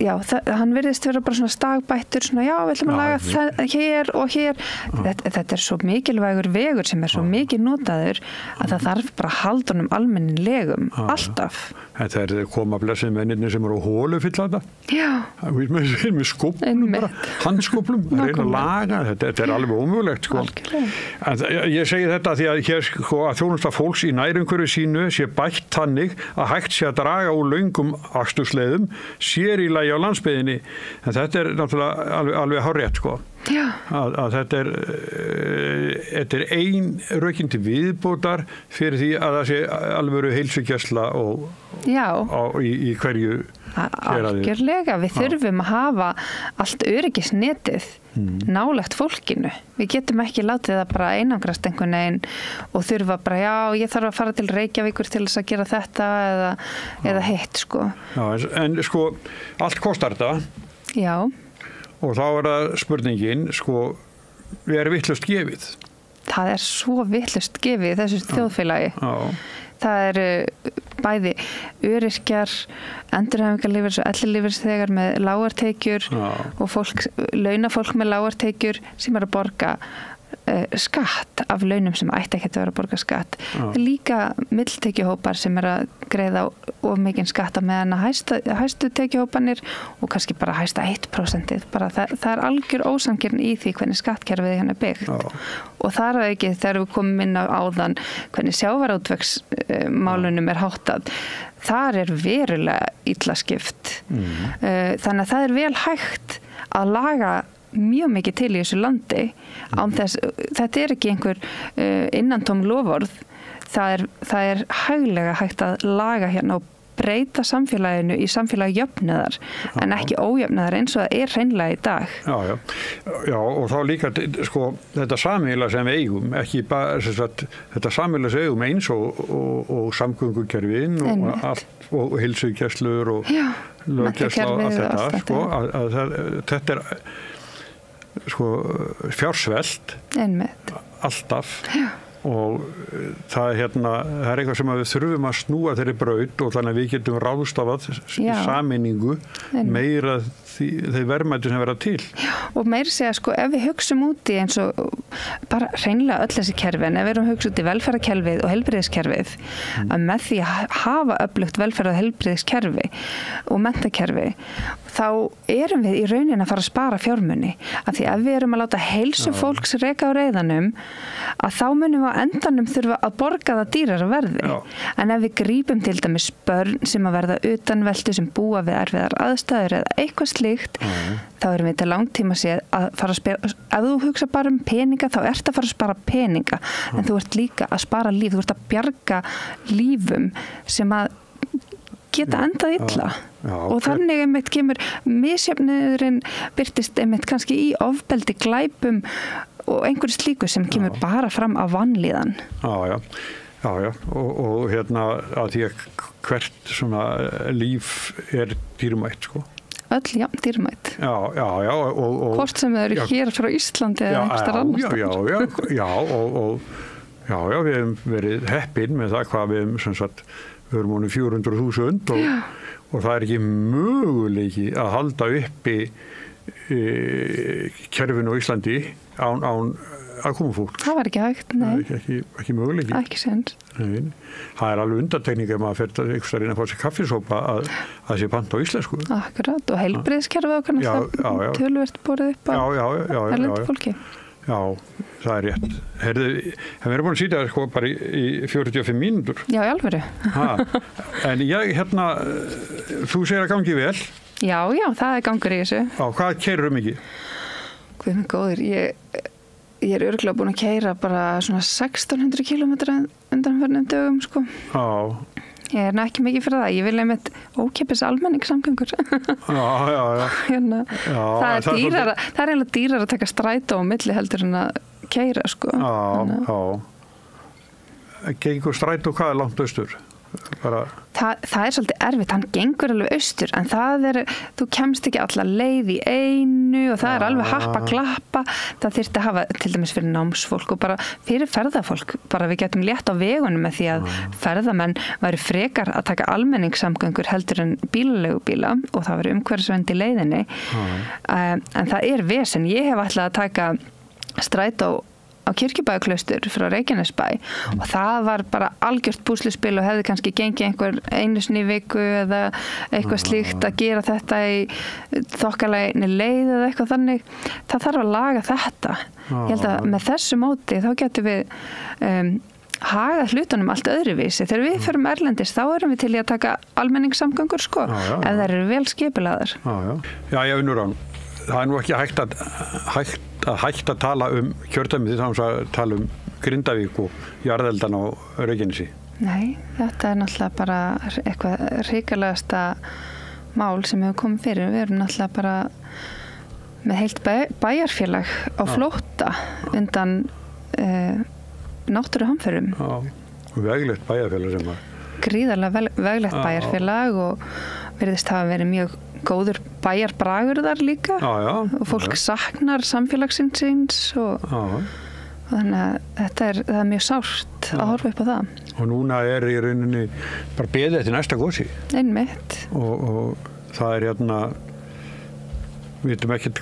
S13: hann virðist vera bara svona stagbættur við ætlum að laga hér og hér þetta svo mikilvægur vegur sem svo mikið notaður að það þarf bara að halda honum almennilegum alltaf.
S8: Þetta koma blessið mennirnir sem eru á hólu fylla þetta með skóplum bara, handskóplum að reyna að laga, þetta alveg ómögulegt en ég segi þetta því að hér að þjónusta fólks í nærumhverfi sínu sé bætt þannig að hægt sé að draga úr löngum akstursleiðum sér í lagi á landsbyggðinni en þetta náttúrulega alveg hárrétt að þetta ein rökin til viðbótar fyrir því að það sé alvöru heilsugæsla og í hverju
S13: Algjörlega, við þurfum að hafa allt öryggisnetið nálægt fólkinu. Við getum ekki látið það bara einangrast einhvern veginn og þurfa bara, ég þarf að fara til Reykjavíkur til þess að gera þetta eða hitt,
S8: En allt kostar þetta.
S13: Já.
S8: Og þá það spurningin, við vitlaust gefið.
S13: Það svo vitlaust gefið í þessu þjóðfélagi. Það bæði öryrkjar, endurhæfingarlífeyris og ellilífeyrisþegar með lágartekjur og launafólk með lágartekjur sem að borga skatt af launum sem ætti ekki að vera að borga skatt. Líka milltekjuhópar sem að greiða of mikinn skatt meðan að hæstu tekjuhópanir og kannski bara hæsta 1%. Það algjör ósangirn í því hvernig skattkerfið hérna byggt. Og þar að ekki þegar við komum inn á áðan hvernig sjávarútvegsmálunum háttað. Þar verulega illa skipt. Þannig að það vel hægt að laga mjög mikið til í þessu landi án þess, þetta ekki einhver innantóm loforð það hæglega hægt að laga hérna og breyta samfélaginu í samfélagi jöfnuðar en ekki ójöfnuðar eins og það hreinlega í dag.
S8: Já, og þá líka þetta samfélag sem við eigum, ekki bara þetta samfélag sem við eigum eins og samgöngukerfin og allt og heilsugæslur og löggæsla og allt þetta þetta fjársvelt alltaf og það það eitthvað sem við þurfum að snúa þeirri braut og þannig að við getum ráðstafað í sameiningu meira þeir verðmæti sem verða til.
S13: Og meira segja ef við hugsum út í eins og bara hreinlega öll þessi kerfi en ef við erum hugsað út í velferðarkerfið og heilbrigðiskerfið að með því að hafa öflugt velferð- og heilbrigðiskerfi og menntakerfi þá erum við í raunin að fara að spara fjármuni. Af því ef við erum að láta heilsu fólks reka á reiðanum, að þá munum við á endanum þurfa að borga það dýrara verði. En ef við grípum til dæmis börn sem að verða utanveltu, sem búa við erfiðar aðstæður eða eitthvað slíkt, þá erum við til langtíma séð að fara að spara, ef þú hugsa bara um peninga, þá ert að fara að spara peninga, en þú ert líka að spara líf, þú ert að bjarga lífum sem að geta endað illa. Og þannig einmitt kemur misjöfnuðurinn birtist einmitt kannski í ofbeldi, glæpum og einhverju slíku sem kemur bara fram af vanlíðan.
S8: Já, og hérna að því að hvert svona líf er dýrmætt, sko.
S13: Öll, dýrmætt.
S8: Já. Og
S13: hvort sem þau eru hér frá Íslandi eða einhverstaðar annars staðar. Já, við hefum verið heppin með það hvað við hefum sem sagt við erum ánum 400.000 og það er ekki möguleiki að halda uppi kerfinu á Íslandi án aðkomufólk. Það var ekki hægt, nei.
S8: Ekki möguleiki.
S13: Ekki sens.
S8: Nei. Það er alveg undantekning ef maður fer einhvers staðar inn að fá sér kaffisópa að sé pant á íslensku.
S13: Akkurat, og heilbrigðiskerfið okkar töluvert borið upp á erlendu fólki.
S8: Já, það er rétt. Herðu, við erum búin að sýta sko bara í 45 mínútur.
S13: Já, í alvöru.
S8: En ég, þú segir að gangi vel.
S13: Já, það er gangur í þessu.
S8: Já, hvað keyrirðu mikið?
S13: Guð minn góður, ég er örugglega búin að keyra bara svona 1600 kilometra undanfarnum dögum, sko.
S8: Já.
S13: Ég er ekki mikið fyrir það. Ég vil einmitt ókeypis almenningssamgöngur.
S8: Já.
S13: Það er eiginlega dýrar að taka strætó á milli heldur en að keyra, sko.
S8: Já. Gengur strætó hvað er langt austur?
S13: Það er svolítið erfitt, hann gengur alveg austur, en þú kemst ekki alla leið í einu og það er alveg happa klappa. Það þyrfti að hafa til dæmis fyrir námsfólk og bara fyrir ferðafólk, bara við getum létt á vegunum með því að ferðamenn væri frekar að taka almenningssamgöngur heldur en bílaleigubíla og það væri umhverfisvænt í leiðinni. En það er vesen. Ég hef ætlað að taka strætó á Kirkjubæjarklaustur frá Reykjanesbæ og það var bara algjört púsluspil og hefði kannski gengið einhver einu sinni í viku eða eitthvað slíkt að gera þetta í þokkalegni leið eða eitthvað þannig. Það þarf að laga þetta. Ég held að með þessu móti þá getum við haga hlutunum allt öðruvísi. Þegar við förum erlendis þá erum við til í að taka almenningssamgöngur, sko, ef það eru vel skipulaðar.
S8: Já, ég vinnur án. Það er nú ekki hægt að tala um kjördæmið því að tala um Grindavík og jarðeldan á Reykjanesi.
S13: Nei, þetta er náttúrulega bara eitthvað hrikalegasta mál sem hefur komið fyrir. Við erum náttúrulega bara með heilt bæjarfélag á flótta undan náttúruhamförum.
S8: Já, veglegt bæjarfélag sem var.
S13: Gríðarlega veglegt bæjarfélag og virðist hafa verið mjög góður bæjarbragur þar líka og fólk saknar samfélagsins og þannig að það er mjög sárt að horfa upp á það.
S8: Og núna er í rauninni bara beðið eftir næsta gosi.
S13: Einmitt.
S8: Og það er við veitum ekkert,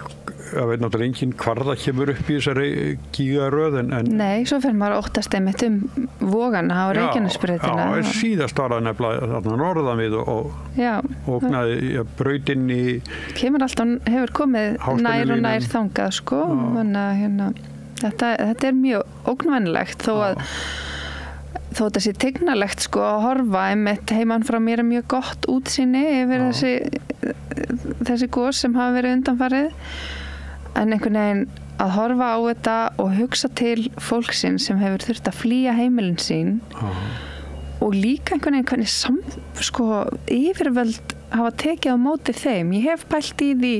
S8: það veit náttúrulega enginn hvar það kemur upp í þessari gígaröð en
S13: Nei, svo fyrir maður óttast einmitt Vogana á Reykjanesbrautina.
S8: Já, síðast var það nefnilega þarna norðan við og ógnaði brautin í
S13: hefur komið nær og nær þangað, sko. Þetta er mjög ógnvænlegt þó þetta sé tignalegt, sko, að horfa einmitt heimann frá mér er mjög gott útsýni yfir þessi gos sem hafa verið undanfarið. En einhvern veginn að horfa á þetta og hugsa til fólksins sem hefur þurft að flýja heimilin sín og líka einhvern veginn hvernig yfirvöld hafa tekið á móti þeim. Ég hef pælt í því,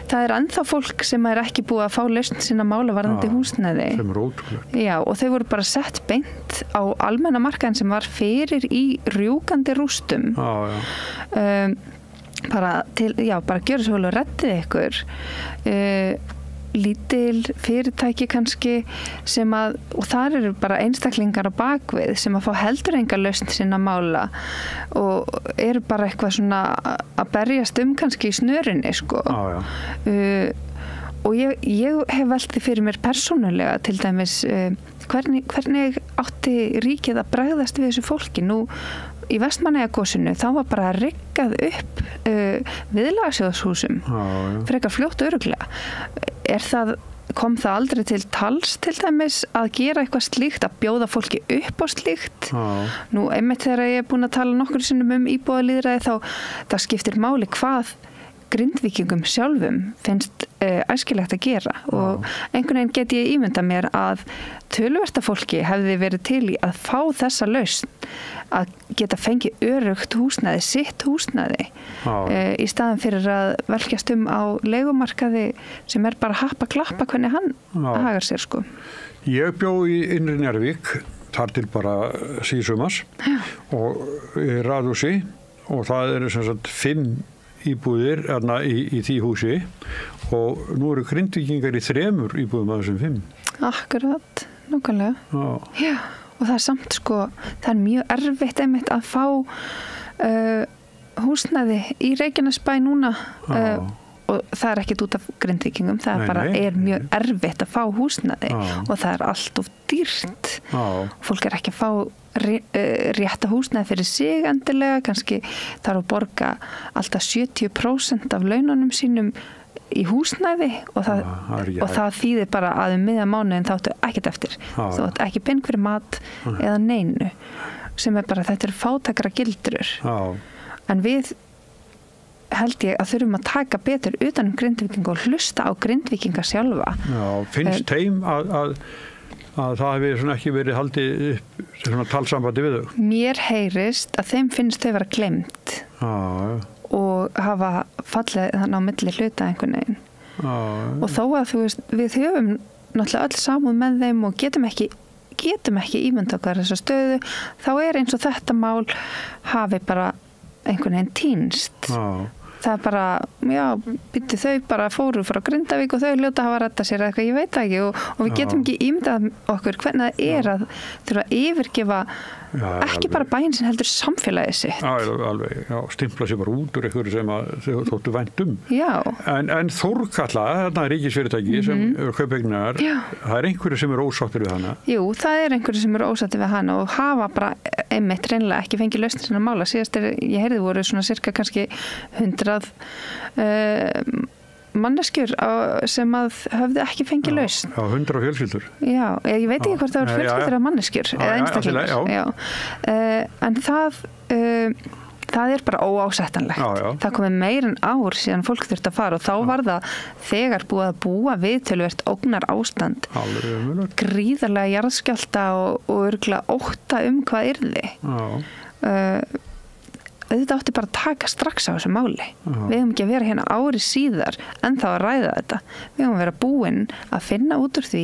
S13: það er ennþá fólk sem er ekki búið að fá lausn sína mála varðandi húsnæði.
S8: Sem er ótrúlegt.
S13: Já, og þau voru bara sett beint á almenna markaðin sem var fyrir í rjúkandi rústum. Bara gjöra svo vel og reddið ykkur. Lítil fyrirtæki kannski og þar eru bara einstaklingar á bakvið sem að fá heldur enga lausn sinna mála og eru bara eitthvað svona að berjast kannski í snörinni, sko. Og ég hef velt því fyrir mér persónulega til dæmis hvernig átti ríkið að bregðast við þessu fólki. Nú í Vestmannaeyjagosinu þá var bara riggað upp viðlagasjóðshúsum frekar fljótt örugglega. Kom það aldrei til tals til dæmis að gera eitthvað slíkt, að bjóða fólki upp á slíkt? Nú, einmitt þegar ég búin að tala nokkur sinnum íbúalýðræði þá skiptir máli hvað Grindvíkingum sjálfum finnst æskilegt að gera og einhvern veginn get ég ímynda mér að töluvert af fólki hefði verið til í að fá þessa lausn að geta fengið öruggt húsnæði, sitt húsnæði í staðan fyrir að velkjast á leigumarkaði sem bara happa-klappa hvernig hann hagar sér sko.
S8: Ég bjó í Innri Njarðvík þar til bara síðsumars og í raðhúsi og það eru sem sagt 5 íbúðir í því húsi og nú eru Grindvíkingar í 3 íbúðum af þessum 5.
S13: Akkurat, nákvæmlega. Já, og það samt sko, það mjög erfitt einmitt að fá húsnæði í Reykjanesbæ núna og það ekkert út af Grindvíkingum, það bara mjög erfitt að fá húsnæði og það allt of dýrt. Fólk ekki að fá rétta húsnæði fyrir sig endilega, kannski þarf að borga alltaf 70% af laununum sínum í húsnæði og það þýðir bara að miðjan mánuðin þá áttu ekkert eftir. Þú átt ekki pening fyrir mat eða neinu sem bara þetta fátækra gildrur. En við held ég að þurfum að taka betur utan Grindvíkinga og hlusta á Grindvíkinga sjálfa.
S8: Já, finnst þeim að það hefur ekki verið haldið upp talsambandi við þau?
S13: Mér heyrist að þeim finnst þau vera glemt og hafa fallið þannig á milli hluta einhvern veginn. Og þó að við höfum náttúrulega öll samúð með þeim og getum ekki ímynda okkar þessa stöðu, þá eins og þetta mál hafi bara einhvern veginn týnst. Það bara, þau bara fóru frá Grindavík og þau ljóta hafa rætta sér eitthvað, ég veit ekki og við getum ekki ímyndað okkur hvernig það að þurfa að yfirgefa ekki bara bæinn sem heldur samfélagið sitt.
S8: Alveg, stimpla sér bara út úr eitthvað sem þau þóttu vænt En Þórkatla, þarna ríkisfyrirtæki sem eru kaupegnar, það einhverju sem eru ósáttir við hana?
S13: Jú, það einhverju sem eru ósáttir við hana og hafa bara einmitt reynilega ekki fengið lausn sinna mála. Síðast ég heyrði voru svona cirka kannski 100 manneskjur sem að höfðu ekki fengið lausn.
S8: 100 fjölskyldur.
S13: Já, ég veit ekki hvort það voru fjölskyldur af manneskjur eða einstaklingar. En það bara óásættanlegt. Það komið meir en ár síðan fólk þurfti að fara og þá var það þegar búið að búa við töluvert ógnar ástand. Gríðarlega jarðskjálfta og örugglega ótta hvað yrði. Auðvitað átti bara að taka strax á þessu máli. Við höfum ekki að vera hérna ári síðar en þá að ræða þetta. Við höfum að vera búin að finna út úr því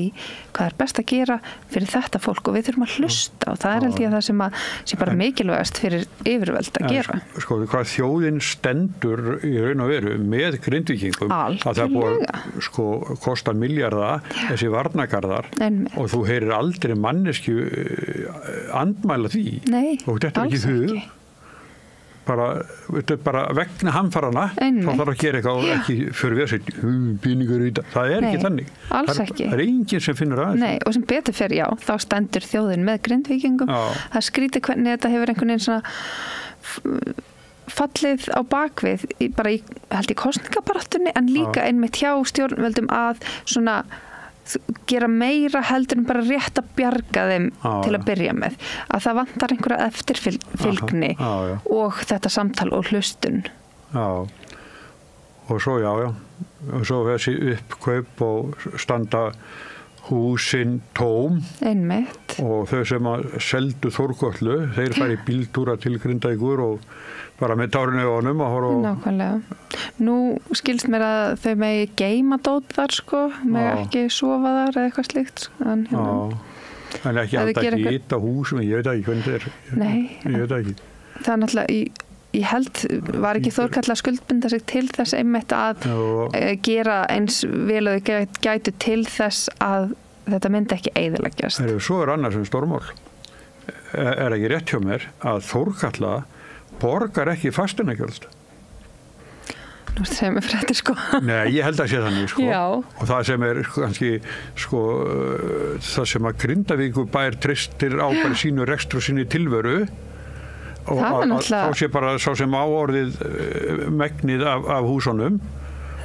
S13: hvað best að gera fyrir þetta fólk og við þurfum að hlusta og það held ég að það sem bara mikilvægast fyrir yfirvöld að gera.
S8: Sko, hvað þjóðin stendur í raun og veru með Grindvíkingum að það búið að kosta milljarða þessi varnargarðar og þú heyrir aldrei manneskju andmæla því.
S13: Nei,
S8: og þetta ekki hug. Bara vegna hamfarana þá þarf að gera eitthvað og ekki fyrir við að setja peningur í þetta. Það ekki þannig.
S13: Alls ekki.
S8: Það enginn sem finnur að þessu.
S13: Nei, og sem betur fyrir, þá stendur þjóðin með Grindvíkingum. Það skrítið hvernig þetta hefur einhvern veginn svona fallið á bakvið bara held í kosningabaráttunni en líka einmitt hjá stjórnvöldum að svona gera meira heldur en bara rétt að bjarga þeim til að byrja með. Að það vantar einhverja eftirfylgni og þetta samtal og hlustun.
S8: Og svo og svo þessi uppkaup og standa húsin tóm.
S13: Einmitt.
S8: Og þau sem að seldu Þórkötlu, þeir fari bíltúra til Grindavíkur og bara með tárinu í honum að horfa á.
S13: Nákvæmlega. Nú skilst mér að þau megi geyma dót þar megi ekki sofa þar eða eitthvað slíkt. En
S8: ekki alltaf ekki hitta húsum, ég veit ekki hvernig þetta er.
S13: Nei.
S8: Ég veit ekki.
S13: Það er náttúrulega, ég held, var ekki Þórkatla að skuldbinda sig til þess einmitt að gera eins vel og þau gætu til þess að þetta myndi ekki eyðileggjast.
S8: Svo annars stórmál. Ekki rétt hjá mér að Þórkatla borgar ekki fasteignagjöld.
S13: Nú segir mér fréttir
S8: Nei, ég held að sé þannig og það sem kannski það sem að Grindavíkurbær treystir á bara sínu rekstri og sínu tilveru og þá sé bara sá sem áorðið megnið af húsunum.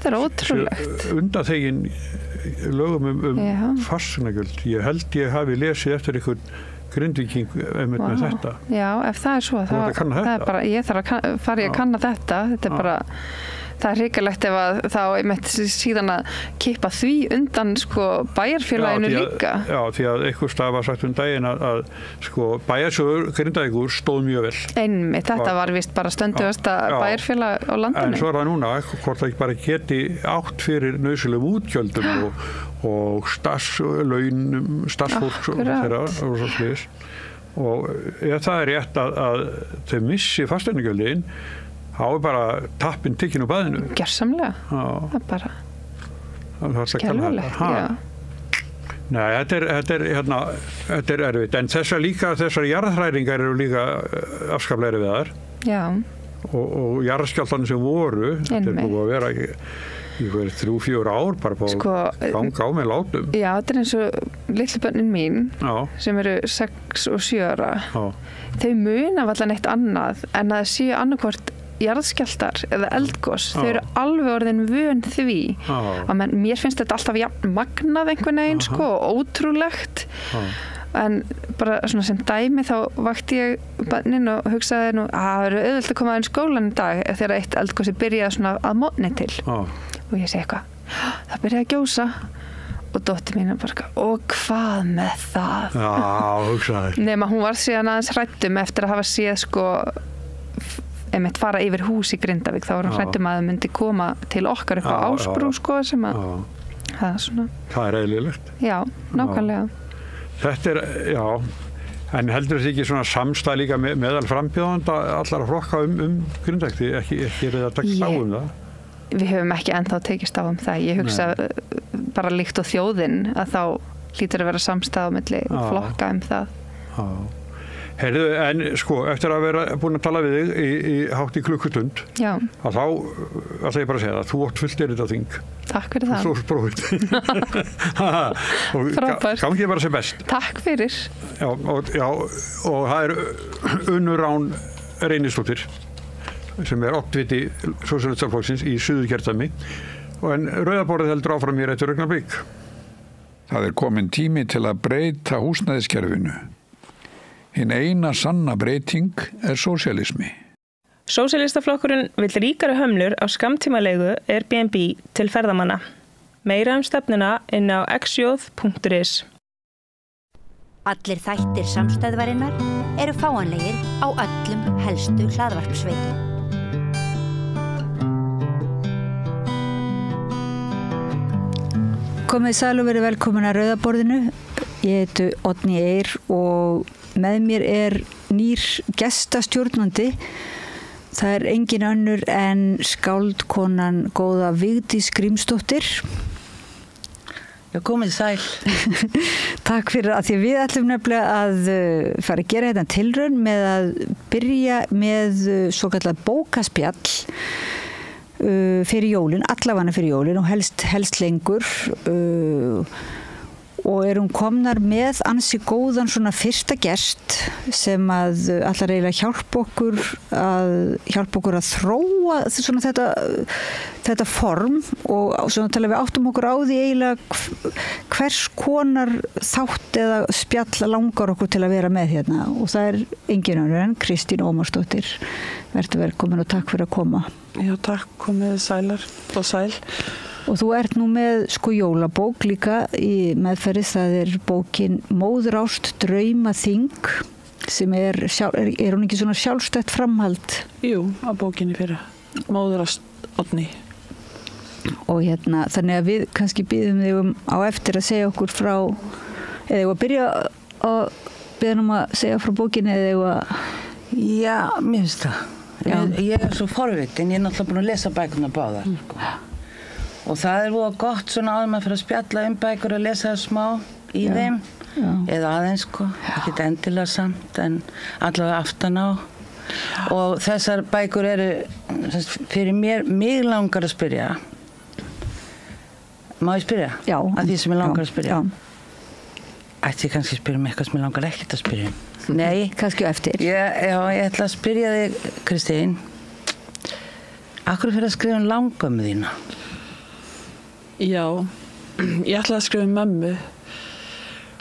S13: Þetta er ótrúlegt.
S8: Undanþegin lögum fasteignagjöld. Ég held ég hafi lesið eftir einhvern Grindvíking með þetta.
S13: Já, ef það er svo, það er bara, ég þarf að fara að kanna þetta. Þetta er bara, það er hrikalegt ef að þá einmitt síðan að kippa því undan sko bæjarfélaginu líka.
S8: Já, því að einhver stað var sagt daginn að sko bæjarsjóður Grindavíkur stóð mjög vel.
S13: Einmitt, þetta var vist bara stönduðasta bæjarfélag á landinu.
S8: En svo er það núna, hvort það ekki bara geti átt fyrir nauðsynlegum útgjöldum og starfslaunum, starfsfólks þeirra og svo slís. Og ef það er rétt að þau missi fasteignagjöldin, þá er bara tappinn tikkin úr baðinu.
S13: Gersamlega. Það er bara skelfilegt, já.
S8: Nei, þetta er erfitt. En þessar jarðhræringar eru líka afskaplega erfiðar.
S13: Já.
S8: Og jarðskjálftarnir sem voru, þetta er búið að vera í 3-4 ár bara på ganga á með látum.
S13: Já, þetta er eins og litlu börnin mín sem eru 6 og 7 ára. Þau muna allan eitt annað en að séu annarkvort jarðskjálftar eða eldgos. Þau eru alveg orðin vön því. Mér finnst þetta alltaf magnað einhvern veginn sko, og ótrúlegt. En bara svona sem dæmi þá vakti ég börnin og hugsaði nú að það eru auðvitað að koma inn skólan í dag þegar eitt eldgosi byrjaði svona að mótni til. Og ég segi eitthvað, það byrjaði að gjósa og dóttir mín bara, og hvað með það?
S8: Já, hugsaði.
S13: Nema hún var síðan aðeins hræddum eftir að hafa séð sko einmitt fara yfir hús í Grindavík, þá var hún hræddum að það myndi koma til okkar eitthvað ásbrú sko sem að það er svona.
S8: Það er eðlilegt.
S13: Já, nákvæmlega.
S8: Þetta er, já, en heldur þetta ekki svona samstæð líka meðal frambjóðanda allar að flokka Grindavík, ekki er það tekst á það?
S13: Við höfum ekki ennþá tekist á það. Ég hugsa bara líkt á þjóðin að þá hlýtur að vera samstæð á milli flokka það.
S8: Já. Heyrðu, en sko, eftir að vera búin að tala við þig í hátt í klukkustund, að þá ætla ég bara að segja það, þú átt fullt erindafþing.
S13: Takk fyrir það.
S8: Þú ert prófið.
S13: Frábært.
S8: Gangi bara sem best.
S13: Takk fyrir.
S8: Já, og það er Unnur Rán Reynisdóttir, sem er oddviti Sósíalistaflokksins í Suðurkjördæmi, en Rauðaborðið heldur áfram hér eftir augnablik.
S14: Það er komin tími til að breyta húsnæðiskerfinu. Hinn eina sanna breyting er sósíalismi.
S10: Sósíalistaflokkurinn vill ríkari hömlur á skammtímalegu Airbnb til ferðamanna. Meira stefnuna inn á xjóð.is.
S6: Allir þættir samstæðvarinnar eru fáanlegir á öllum helstu hlaðvarpsveitum.
S15: Komið sæl og verið velkomin að Rauðaborðinu. Ég heiti Oddný Eir og með mér er nýr gestastjórnandi. Það er engin önnur en skáldkonan góða Vigdís Grímsdóttir.
S16: Já, komið sæl.
S15: Takk fyrir að því við ætlum nefnilega að fara að gera þetta tilraun með að byrja með svokallað bókaspjall fyrir jólin, allavega fyrir jólin og helst lengur og erum komnar með ansi góðan svona fyrsta gest sem að allar eiginlega hjálpa okkur að þróa svona þetta form og svona til að við áttum okkur á því eiginlega hvers konar þátt eða spjall langar okkur til að vera með hérna og það er engin önnur en Kristín Ómarsdóttir. Vertu velkomin og takk fyrir að koma.
S16: Já, takk, komið sælar og sæl.
S15: Og þú ert nú með sko jólabók líka í meðferði, það er bókin Móðurást draumaþing sem er hún ekki svona sjálfstætt framhald?
S16: Jú, á bókinni fyrir Móðurást Oddný.
S15: Og hérna, þannig að við kannski biðum þig á eftir að segja okkur frá, eða að byrja að biðja að segja frá bókinni eða
S16: Já, mér finnst það. Ég er svo forvitin, ég er náttúrulega búin að lesa bækurnar báðar. Og það er voða gott svona áður maður fyrir að spjalla bækur og lesa það smá í þeim. Eða aðeins sko, ekki endilega samt en allavega aftan á. Og þessar bækur eru fyrir mig langar að spyrja. Má ég spyrja?
S15: Já.
S16: Að því sem ég langar að spyrja.
S15: Já.
S16: ætti ég kannski að spyrja mig eitthvað sem ég langar ekkert að spyrja
S15: Nei, kannski eftir.
S16: Já, ég ætla að spyrja þig, Kristín, akkur fyrir að skrifa langömmu þína?
S17: Já, ég ætlaði að skrifa mömmu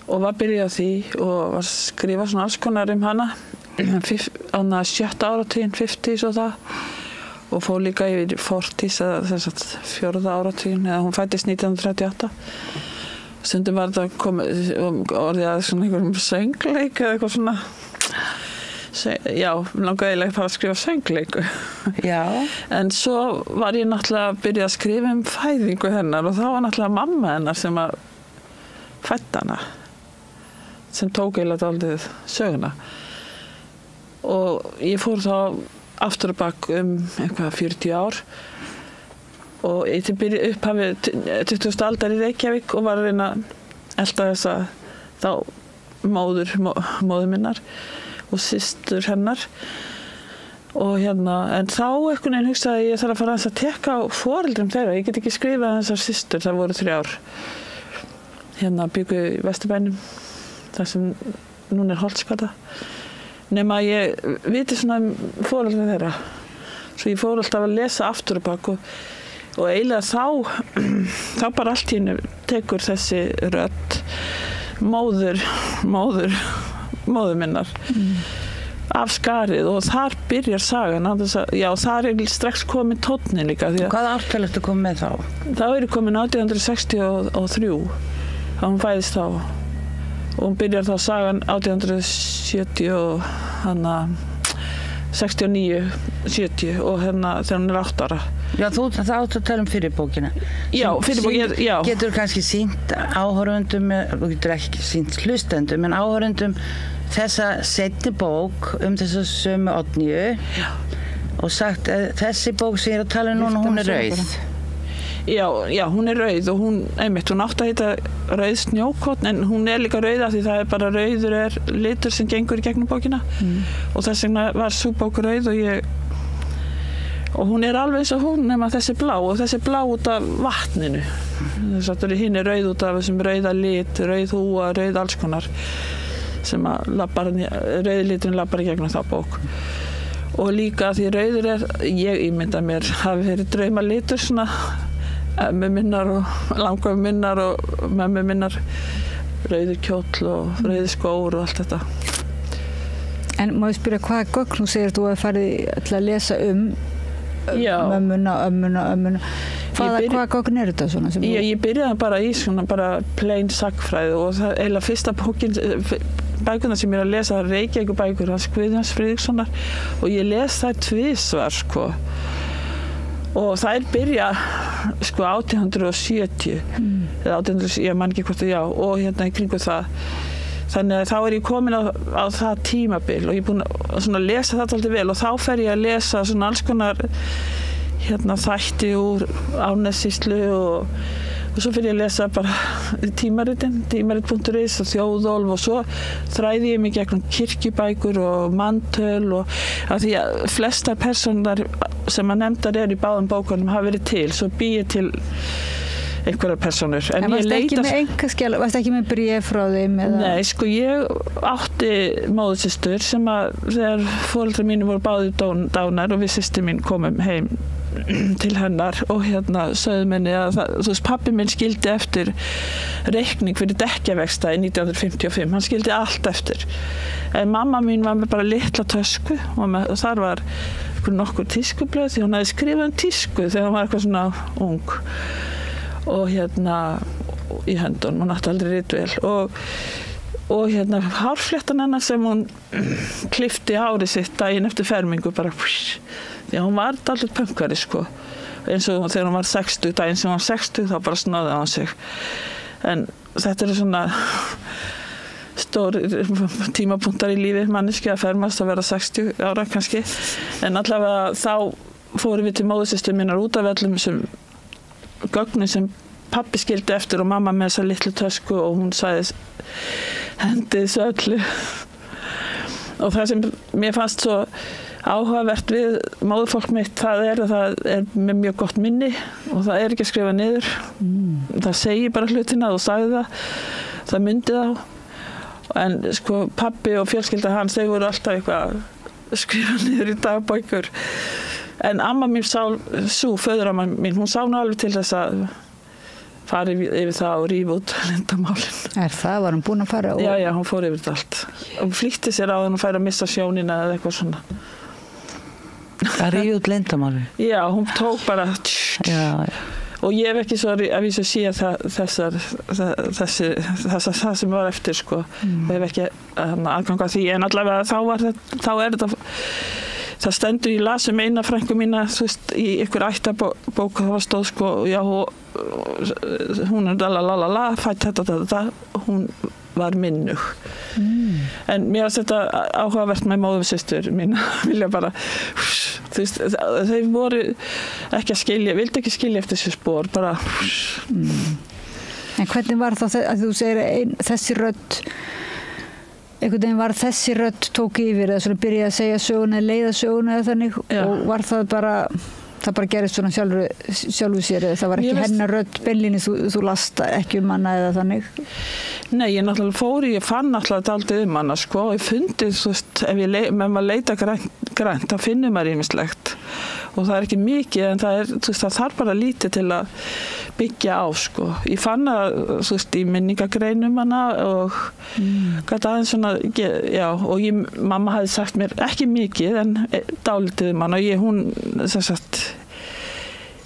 S17: og var byrjað á því og var að skrifa svona alls konar hana á 7. áratuginn, 50s og það og fór líka yfir 40s eða þess að 4. áratuginn eða hún fæddist 1938. Stundum var þetta orðið að svona einhverjum söngleik eða eitthvað svona já, langaði eiginlega að skrifa söngleiku
S16: já.
S17: En svo var ég náttúrulega að byrja að skrifa fæðingu hennar og þá var náttúrulega mamma hennar sem að fædda hana sem tók eiginlega dálítið söguna og ég fór þá aftur og bak eitthvað 40 ár og ég byrjaði upphafið 20. aldar í Reykjavík og var að reyna að elta þessa þá móður minnar og systur hennar og en þá einhvern veginn hugsaði ég þarf að fara að tekka á foreldrum þeirra, ég get ekki skrifað þessar systur, það voru 3 ár byggu í Vesturbænum þar sem núna Holtsgata nema ég viti svona foreldrum þeirra svo ég fór alltaf að lesa aftur og bak og eiginlega þá bara allt í hennu tekur þessi rödd móður minnar af skarið og þar byrjar sagan já, þar strax komin tónnin líka
S16: Hvaða ártal ertu komið með þá?
S17: Þá er ég komin 1863 þá hún fæðist þá og hún byrjar þá sagan 1870 og 69, 70 og þegar hún er 8 ára
S16: Já, þú átt að tala fyrir bókina
S17: Já, fyrir bókina, já
S16: Getur kannski sýnt áhorfendum þú getur ekki sýnt hlustendum en áhorfendum þessa seinni bók þessa sömu Oddnýju og sagt þessi bók sem ég er að tala núna hún er rauð
S17: Já, hún er rauð og hún átti að heita rauð snjókorn en hún er líka rauð af því það er bara rauður litur sem gengur í gegnum bókina og þess vegna var sú bók rauð og hún er alveg eins og hún nema þessi blá og þessi blá út af vatninu þess að hinn er rauð út af þessum rauða lit, rauð húa, rauð alls konar sem að rauði liturinn labbar í gegnum þá bók og líka því rauður ég ímynda mér hafi verið draumalitur svona ömmu minnar og langömmu minnar og mömmu minnar rauður kjóll og rauður skór og allt þetta
S15: En má ég spyrja hvaða gögn þú segir þú að farið til að lesa mömmuna hvaða gögn er þetta svona?
S17: Ég byrjaði bara í svona bara plain sagnfræði og það eiginlega fyrsta bækurnar sem ég er að lesa Reykjavík bækur hans Guðjóns Friðrikssonar og ég les þær tvisvar og þær byrja 1870 eða 1870, ég man ekki hvort og í kringu það þannig að þá er ég komin á það tímabil og ég er búin að lesa það alltaf vel og þá fer ég að lesa svona alls konar þætti úr Árnessýslu og svo fyrir ég að lesa bara tímarit.is og Þjóðólf og svo þræði ég mig gegnum kirkjubækur og mantöl og að því að flestar persónar sem að nefndar í báðum bókunum hafa verið til, svo bý ég til einhverjar persónur.
S15: En varst ekki með einkaskjal, varst ekki með bréf frá þeim?
S17: Nei, ég átti móðursystur sem að þegar foreldrar mínu voru báðir dánar og við systir mín komum heim til hennar og sögðu minni að þú veist, pabbi minn skildi eftir reikning fyrir dekkjavexta í 1955, hann skildi allt eftir en mamma mín var með bara litla tösku og þar var nokkur tískublöð því hún hefði skrifað tísku þegar hún var eitthvað svona ung og í höndunum, hún átti aldrei ritvél og hárfléttan hennar sem hún klippti hárið sitt daginn eftir fermingu bara því hún var dálítið pönkari eins og þegar hún var 60 daginn sem hún var 60 þá bara snáði á sig en þetta eru svona stór tímapunktar í lífi manneskju að fermast að vera 60 ára kannski en allavega þá fórum við til móðursystur minnar út af öllum þessum gögnum sem pabbi skildi eftir og mamma með þessa litlu tösku og hún sagði hendi þessu öllu og það sem mér fannst svo áhugavert við móðurfólk mitt það er með mjög gott minni og það er ekki að skrifa niður það segir bara hlutina og sagði það myndi þá En sko pabbi og fjölskylda hans, þau voru alltaf eitthvað skrifa niður í dagbækur. En amma mín sú föðuramma mín, hún sá nú alveg til þess að fara yfir það og rífa út leyndarmálin.
S15: Það? Var hún búin að fara?
S17: Já, hún fór yfir þetta allt. Hún flýtti sér á þann og færi að missa sjónina eða eitthvað svona.
S16: Að rífa út leyndarmálin?
S17: Já, hún tók bara
S16: Já.
S17: Og ég hef ekki svo að vísu sé það sem var eftir sko. Ég hef ekki aðgang að því, en allavega þá er þetta það stendur, ég las eina frænku mína, þú veist, í ykkur ættabók, það var stóð sko, já, hún er fætt þetta, hún var minnug. En mér var þetta áhugavert með móðursystur mín, vilja bara, þú veist, þau voru ekki að skilja, vildi ekki skilja eftir þessi spór, bara.
S15: En hvernig var það að þú segir þessi rödd, einhvern veginn var þessi rödd tók yfir eða svona byrjaði að segja söguna, leiða söguna eða þannig og var það bara gerist svona sjálfu sér eða það var ekki hennar rödd beinlínis, þú last ekki hana eða þannig?
S17: Nei, ég náttúrulega ég fann náttúrulega dálítið hana sko og ég fundi, þú veist, ef maður leita grænt, þá finnur maður ýmislegt og það ekki mikið en þú veist, það þarf bara lítið til að byggja á sko. Ég fann þú veist, í minningagreinum hana og gæti aðeins svona, já, og mamma hafði sagt mér ekki mikið en dálítið hana og hún, sem sagt,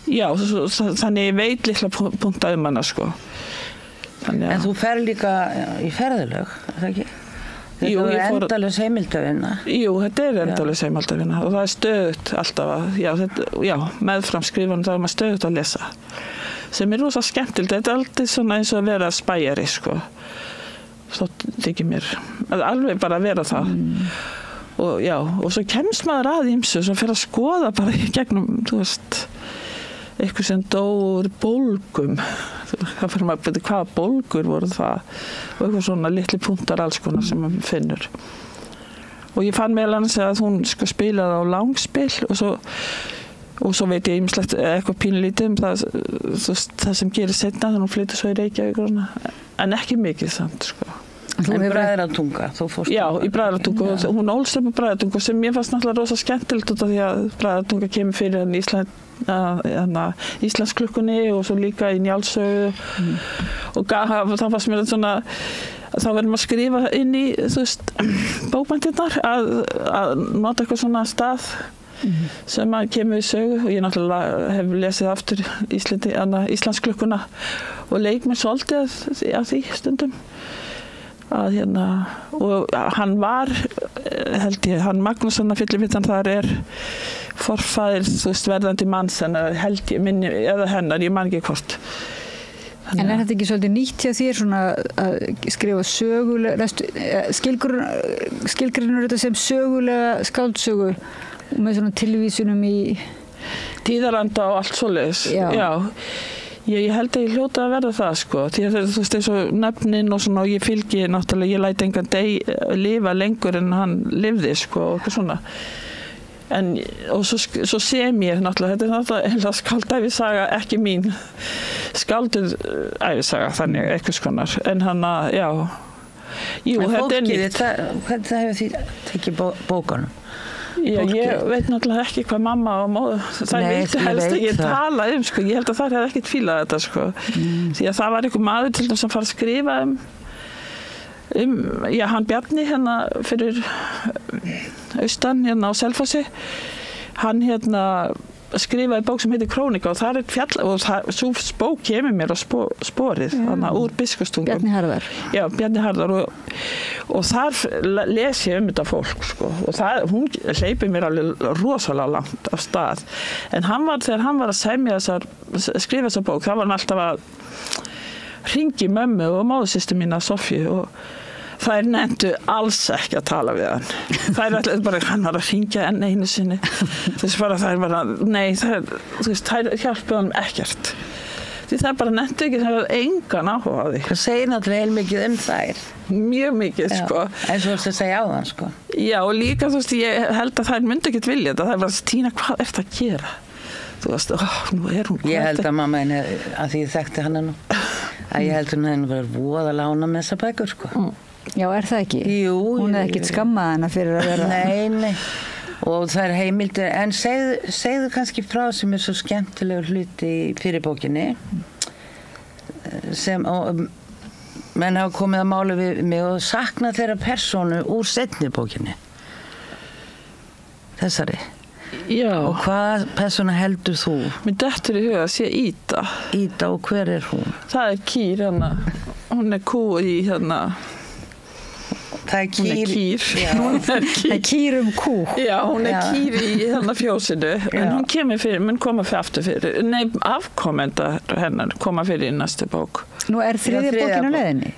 S17: já, þannig ég veit litla punta hana sko.
S16: En þú fer líka í ferðalög, er það ekki? Þetta er endalaus heimildavinna.
S17: Jú, þetta er endalaus heimildavinna og það er stöðugt alltaf meðfram skrifunum, það er maður stöðugt að lesa sem er rosa skemmtilegt, þetta er alltaf svona eins og að vera spæjari sko. Svo þykir mér alveg bara að vera það og svo kemst maður að ýmsu sem fer að skoða bara í gegnum, þú veist, eitthvað sem dó úr bólgum, það fyrir maður að byrja hvaða bólgur voru það og eitthvað svona litli punktar alls konar sem maður finnur og ég fann meðal annars að hún sko spilaði á langspil og svo veit ég ýmislegt eitthvað pínlítið það sem gerir seinna þannig hún flytur svo í Reykjavík en ekki mikið samt sko.
S16: En Bræðratunga, þú fórst?
S17: Já, í Bræðratunga, hún ólst upp á Bræðratunga sem mér fannst náttúrulega rosa skemmtilegt út af því að Bræðratunga kemur fyrir Íslandsklukkunni og svo líka í Njálssögu og þá fannst mér svona þá verðum að skrifa inn í þú veist, bókmenntirnar að nota eitthvað svona stað sem að kemur í sögu og ég náttúrulega hef lesið aftur Íslandsklukkuna og leik mér svolítið af því stundum að og hann var held ég, hann Magnússon að fyllivittan þar forfaðir þú veist verðandi manns held ég minni, eða hennar, ég man ekki hvort.
S15: En er þetta ekki svolítið nýtt hjá þér svona að skrifa sögulega skilgreinur þetta sem sögulega skáldsögu með svona tilvísunum í
S17: tíðaranda og allt svoleiðis? Já. Ég held að ég hljóta að verða það sko því að þú veist eins og nöfnin og svona og ég fylgi náttúrulega, ég læti engan lifa lengur en hann lifði sko og eitthvað svona og svo sem ég náttúrulega, þetta er náttúrulega skáldæfisaga, ekki mín skálduð æfisaga þannig eitthvað skonar en hann að, já þetta er nýtt.
S16: Hvernig það hefur því tekið bókunum?
S17: Já, ég veit náttúrulega ekki hvað mamma og móðu, það vildi helst að ég tala sko, ég held að það hefði ekkert fílað þetta sko, því að það var einhver maður til þess að fara að skrifa hann Bjarni fyrir austan á Selfossi, hann skrifaði bók sem heitir Krónika og það fjall og svo bók kemur mér á sporið úr Biskupstungum.
S15: Bjarni Harðar.
S17: Já, Bjarni Harðar og þar les ég þetta fólk sko og hún hleypir mér alveg rosalega langt af stað en þegar hann var að skrifa þessar bók, þá var hann alltaf að hringi mömmu og móðursystur mína Sofíu og þær nefndu alls ekki að tala við hann. Þær ætlaði bara, hann var að hringja enn einu sinni. Þess bara þær bara, nei, þær hjálpuðu hann ekkert. Því þær bara nefndu ekki, þær hafði engan áhuga á því.
S16: Það segir náttúrulega heilmikið þær.
S17: Mjög mikið, sko.
S16: En svo að segja á þann, sko.
S17: Já, og líka, þú veist, ég held að þær myndi ekkert vilja þetta. Þær var að Tína, hvað ert að gera? Þú veist, nú er hún.
S16: Ég held að mamma henni, að því ég þekkti hana nú, að ég held að henni var voða lána með þessa bækur, sko.
S15: Já, er það ekki?
S16: Jú.
S15: Hún er ekkit skammað hana fyrir að vera...
S16: Nei. Og það er heimildir, en segðu kannski frá sem svo skemmtilegur hluti fyrir bókinni sem menn hafa komið að mála við mig og sakna þeirra persónu úr seinni bókinni. Þessari.
S17: Já.
S16: Og hvaða persóna heldur þú?
S17: Mér dettur í huga að sé Ída.
S16: Ída, og hver er hún?
S17: Það er kýr hérna. Hún er kú í hérna.
S16: Það er kýr.
S17: Hún er kýr.
S15: Það er kýr kú.
S17: Já, hún er kýr í hérna fjósinu. En hún mun koma fyrir aftur fyrir. Nei, afkomenda hennar koma fyrir í næstu bók.
S15: Nú er þriðja bókin á leiðinni?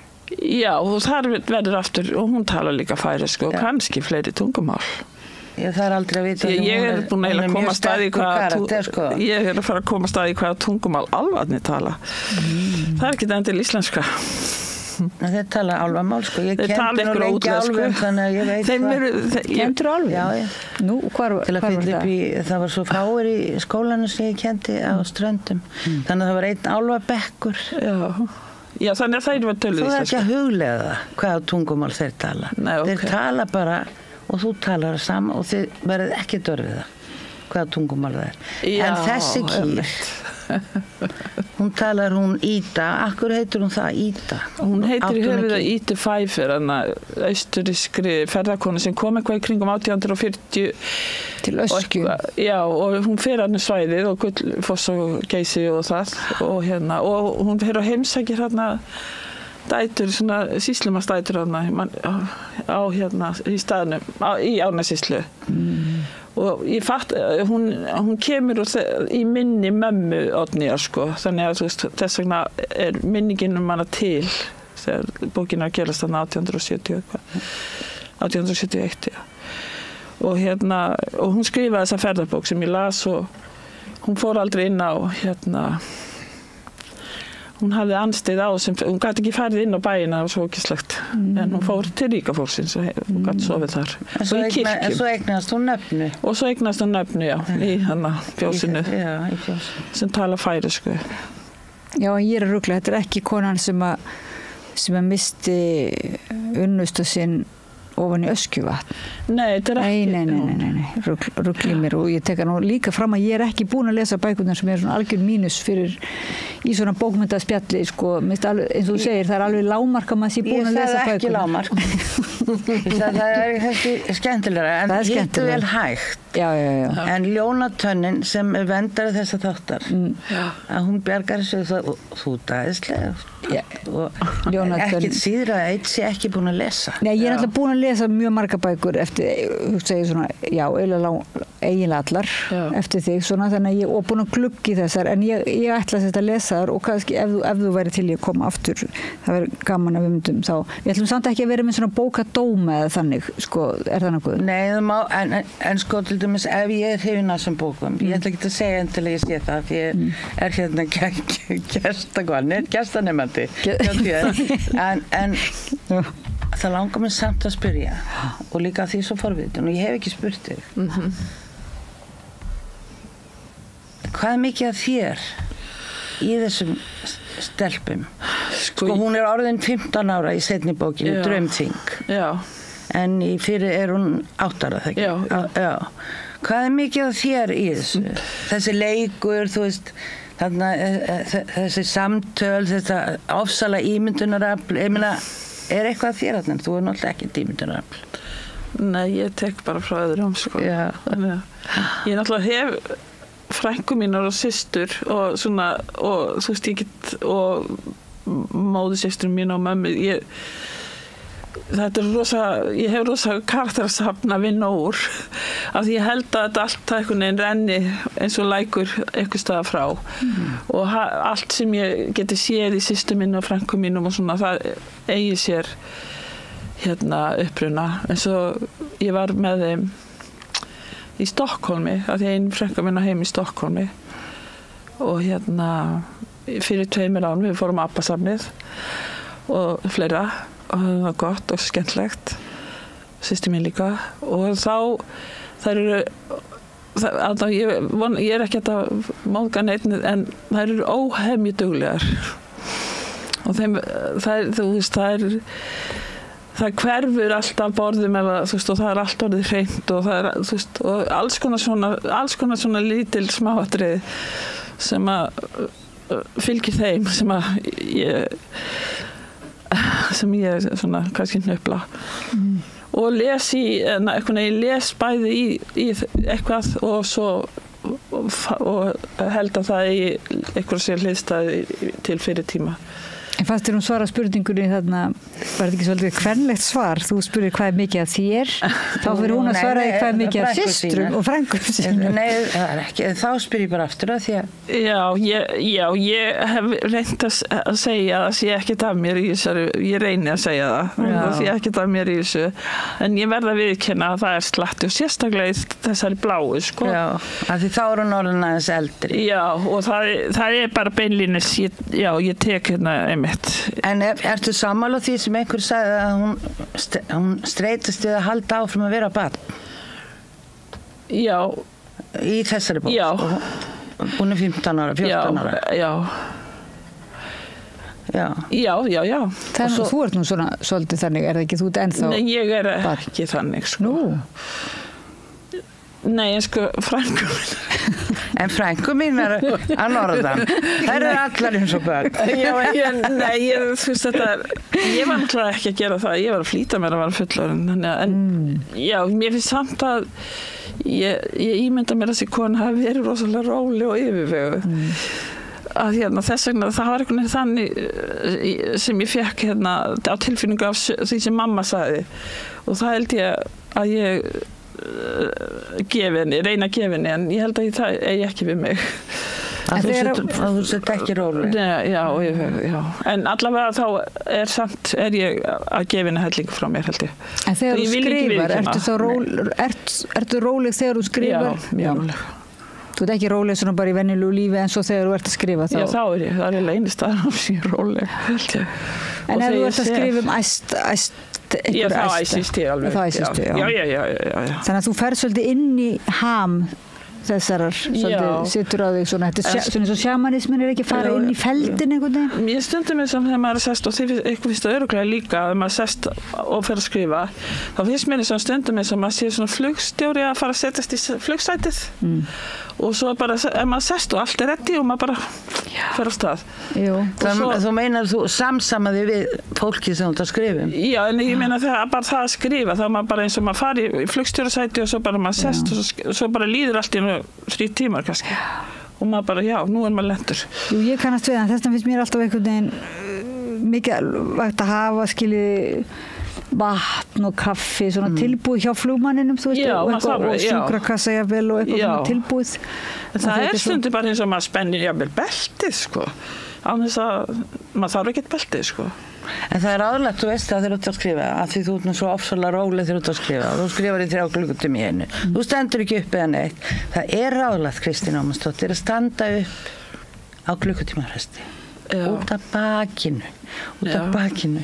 S17: Já, og þar verður aftur, og hún talar líka færisku og kannski fleiri tungumál.
S16: Það er aldrei að vita
S17: ég er búin að koma að staði ég er að fara að koma að staði hvaða tungumál álfarnir tala. Það er ekki endil íslenska.
S16: Þeir tala álfamál sko. Ég
S17: kendi nú lengi álfum
S16: þannig að ég veit
S15: hvað. Kendur álfum?
S16: Já.
S15: Nú, hvar var það?
S16: Það var svo fáir í skólanum sem ég kendi á Ströndum. Þannig að það var einn álfabekkur.
S17: Já, þannig að þeir var töluð íslenska.
S16: Þú er ekki að hugleiða hvaða tungumál þeir tala. Þeir tala bara og þú talar saman og þið verðið ekki dörfið það hvaða tungumál það er. Já, en þessi kýr hún talar Ída. Akkur heitir hún það Ída?
S17: Hún heitir í höfuð Ídu Pfeiffer, austurískri ferðarkonu sem kom eitthvað í kringum 1840
S15: til Öskju.
S17: Já, og hún fer hann svæðið og Gullfoss og Geysi og það og hún fer og heimsækir dætur, svona sýslumastætur á í staðnum, í Árnessýslu. Og ég fatt, hún kemur í minni mömmu Oddnýjar sko, þannig að þess vegna er minningin hana til þegar bókin að gerast þarna 1871, já. Og hún skrifaði þessa ferðarbók sem ég las og hún fór aldrei inn á hún hafði anstið á sem, hún gæti ekki farið inn á bæina, það var svo ógeðslegt. En hún fór til ríka fólksins og hún gæti sofið þar.
S16: En svo eignast hún nöfnu.
S17: Og svo eignast hún nöfnu, já, í fjósinu.
S16: Já, í fjósinu.
S17: Sem tala færisku.
S15: Já, en ég er að rugla, þetta er ekki konan sem að misti unnustu sinn ofan í Öskjuvatn.
S17: Nei, þetta er ekki.
S15: Nei, ruggli mér og ég teka nú líka fram að ég er ekki búin að lesa bækurnar sem er svona algjör mínus fyrir í svona bókmyndaspjalli, sko, eins og þú segir, það er alveg lágmark að maður sé búin að lesa bækurnar.
S16: Ég sagði ekki lágmark. Það er ekki skemmtilega, en hittu vel hægt.
S15: Já.
S16: En Ljónatönnin sem vendari þessa þáttar, að hún bjargar þessu þú dæðislega og ekkert síður að eitt sé ekki búin að lesa.
S15: Nei, ég er alltaf búin að lesa mjög marga bækur eftir, segir svona, já, eiginlega allar eftir þig, svona, þannig að ég er búin að glugga í þessar, en ég ætla að lesa þar og kannski ef þú væri til ég að koma aftur, það verður gaman að við myndum þá. Við ætlum samt ekki að vera með svona bókadóma eða þannig, sko, er það nokkuð?
S16: Nei, en sko, til dæmis, ef ég er hrifin af þessum bókum, ég ætla ekki að segja endilega ég sé það, því ég er gestanemandi, en það langar mér samt að spyrja og líka því svo forvitin og ég hef ekki spurt þig. Hvað er mikið af þér í þessum stelpum? Sko hún er orðin 15 ára í seinni bókinu, Draumþing.
S17: Já.
S16: En í fyrir er hún 8 ára, það ekki? Já. Hvað er mikið af þér í þessu? Þessi leikur, þú veist, þarna, þessi samtöl, þetta ofsala ímyndunarafl, ég meina, er eitthvað þér þarna? Þú er náttúrulega ekki ímyndunarafl.
S17: Nei, ég tek bara frá öðrum, sko. Já. Ég náttúrulega hef frænku mínar og systur og svona, og þú veist, ég get, og móðursystur mín og mömmu, þetta er ég hef rosa karaktersafn að vinna úr af því ég held að þetta allt einhvern veginn renni eins og lækur einhver staða frá og allt sem ég geti séð í systur mín og frænku mínum og svona, það eigi sér uppruna, eins og ég var með þeim í Stokkólmi, af því einn frænka mín á heim í Stokkólmi og fyrir 2 árum við fórum á Abbasafnið og fleira og það var gott og skemmtlegt, systir mín líka, og þá þær eru ég er ekki að móðga neitt, en þær eru óhemju duglegar og þeim, þú veist, það hverfur alltaf borðum eða, þú veist, og það allt orðið hreint og það þú veist, og alls konar svona lítil smáatriði sem að fylgir þeim sem ég svona kannski hnöpla og les ég les bæði í eitthvað og svo og held að það eitthvað sé hliðstæði til fyrir tíma.
S15: En fannst þér svara spurningunni þarna, var þetta ekki svolítið kvenlegt svar? Þú spurðir hvað mikið af þér, þá fyrir hún að svara hvað mikið af systrum og frænkum sínum.
S16: Nei, það ekki, þá spyr ég bara aftur að því að...
S17: Já, ég hef reynt að segja að það sé ekkert af mér í þessari, ég reyni að segja það sé ekkert af mér í þessu, en ég verða að viðurkenna að það slatti og sérstaklega í þessari bláu, sko. Já,
S16: af því þá hún orðin aðeins eldri.
S17: Já, og það bara beinlínis, ég tek
S16: En ertu sammála því sem einhver sagði að hún streitast við að halda áfram að vera barn?
S17: Já.
S16: Í þessari bók?
S17: Já.
S16: Hún 15 ára, 14 ára?
S17: Já.
S15: Þú ert nú svona svolítið þannig, er það ekki þú ennþá?
S17: Nei, ég ekki þannig, sko. Nei, sko, frænku mín.
S16: En frænku mín að norðan. Þær allar eins og börn.
S17: Þú veist þetta, ég var náttúrulega ekki að gera það. Ég var að flýta mér að vera fullorðin. En já, mér finnst samt að ég ímynda mér að þessi kona hafi verið rosalega róleg og yfirveguð. Að þess vegna, það var einhvern veginn þannig sem ég fekk á tilfinningu af því sem mamma sagði. Og það held ég að ég reyna að gefa henni, en ég held að það eigi ekki við mig.
S16: Að þú sett ekki róleg?
S17: Já. En allavega þá er ég að gefa henni helling frá mér, held ég.
S15: En þegar þú skrifar, ertu róleg þegar þú skrifar?
S17: Já, mjög róleg.
S15: Þú ert ekki róleg svona bara í venjulegu lífi en svo þegar þú ert að skrifa þá?
S17: Já, þá er ég, það er einu staðar sem ég er róleg, held ég.
S15: En ef þú ert að skrifa æst
S17: Já, þá æsist ég alveg. Já.
S15: Þannig að þú ferð svolítið inn í ham þessarar, svolítið situr á þig svona, þetta er svona eins og sjamanismin er ekki að fara inn í feldin einhvern veginn.
S17: Ég stundum mér sem þegar maður er sest og eitthvað finnst það örugglega líka að maður sest og fer að skrifa, þá finnst mér stundum mér sem maður sé svona flugstjóri að fara að setjast í flugsætið og svo bara, ef maður sest og allt er reddi og maður bara fer á stað.
S16: Þú meinar þú samsamaði við fólki sem þú ert að skrifa?
S17: Já, en ég meina bara það að skrifa, þá maður bara eins og maður fari í flugstjórasæti og svo bara maður sest og svo bara líður allt í 3 tímar kannski og maður bara, nú er maður lentur.
S15: Jú, ég kannast við, en þess vegna finnst mér alltaf einhvern veginn mikilvægt að hafa vatn og kaffi svona tilbúið hjá flugmanninum, þú veist, og sjúkrakassa jafnvel og eitthvað svona tilbúið.
S17: Það er stundum bara eins og maður spennir jafnvel beltið, sko, á þess að maður þarf ekkert beltið, sko.
S16: En það er ráðlegt, þú veist það þegar þú ert að skrifa, að því þú ert nú svo ofsalega róleg þegar þú ert að skrifa og þú skrifar í 3 klukkutíma í einu. Þú stendur ekki upp eða neitt. Það er ráðlegt, Kristín Ómarsdóttir, að standa upp á klukkutímafresti. Út af bakinu.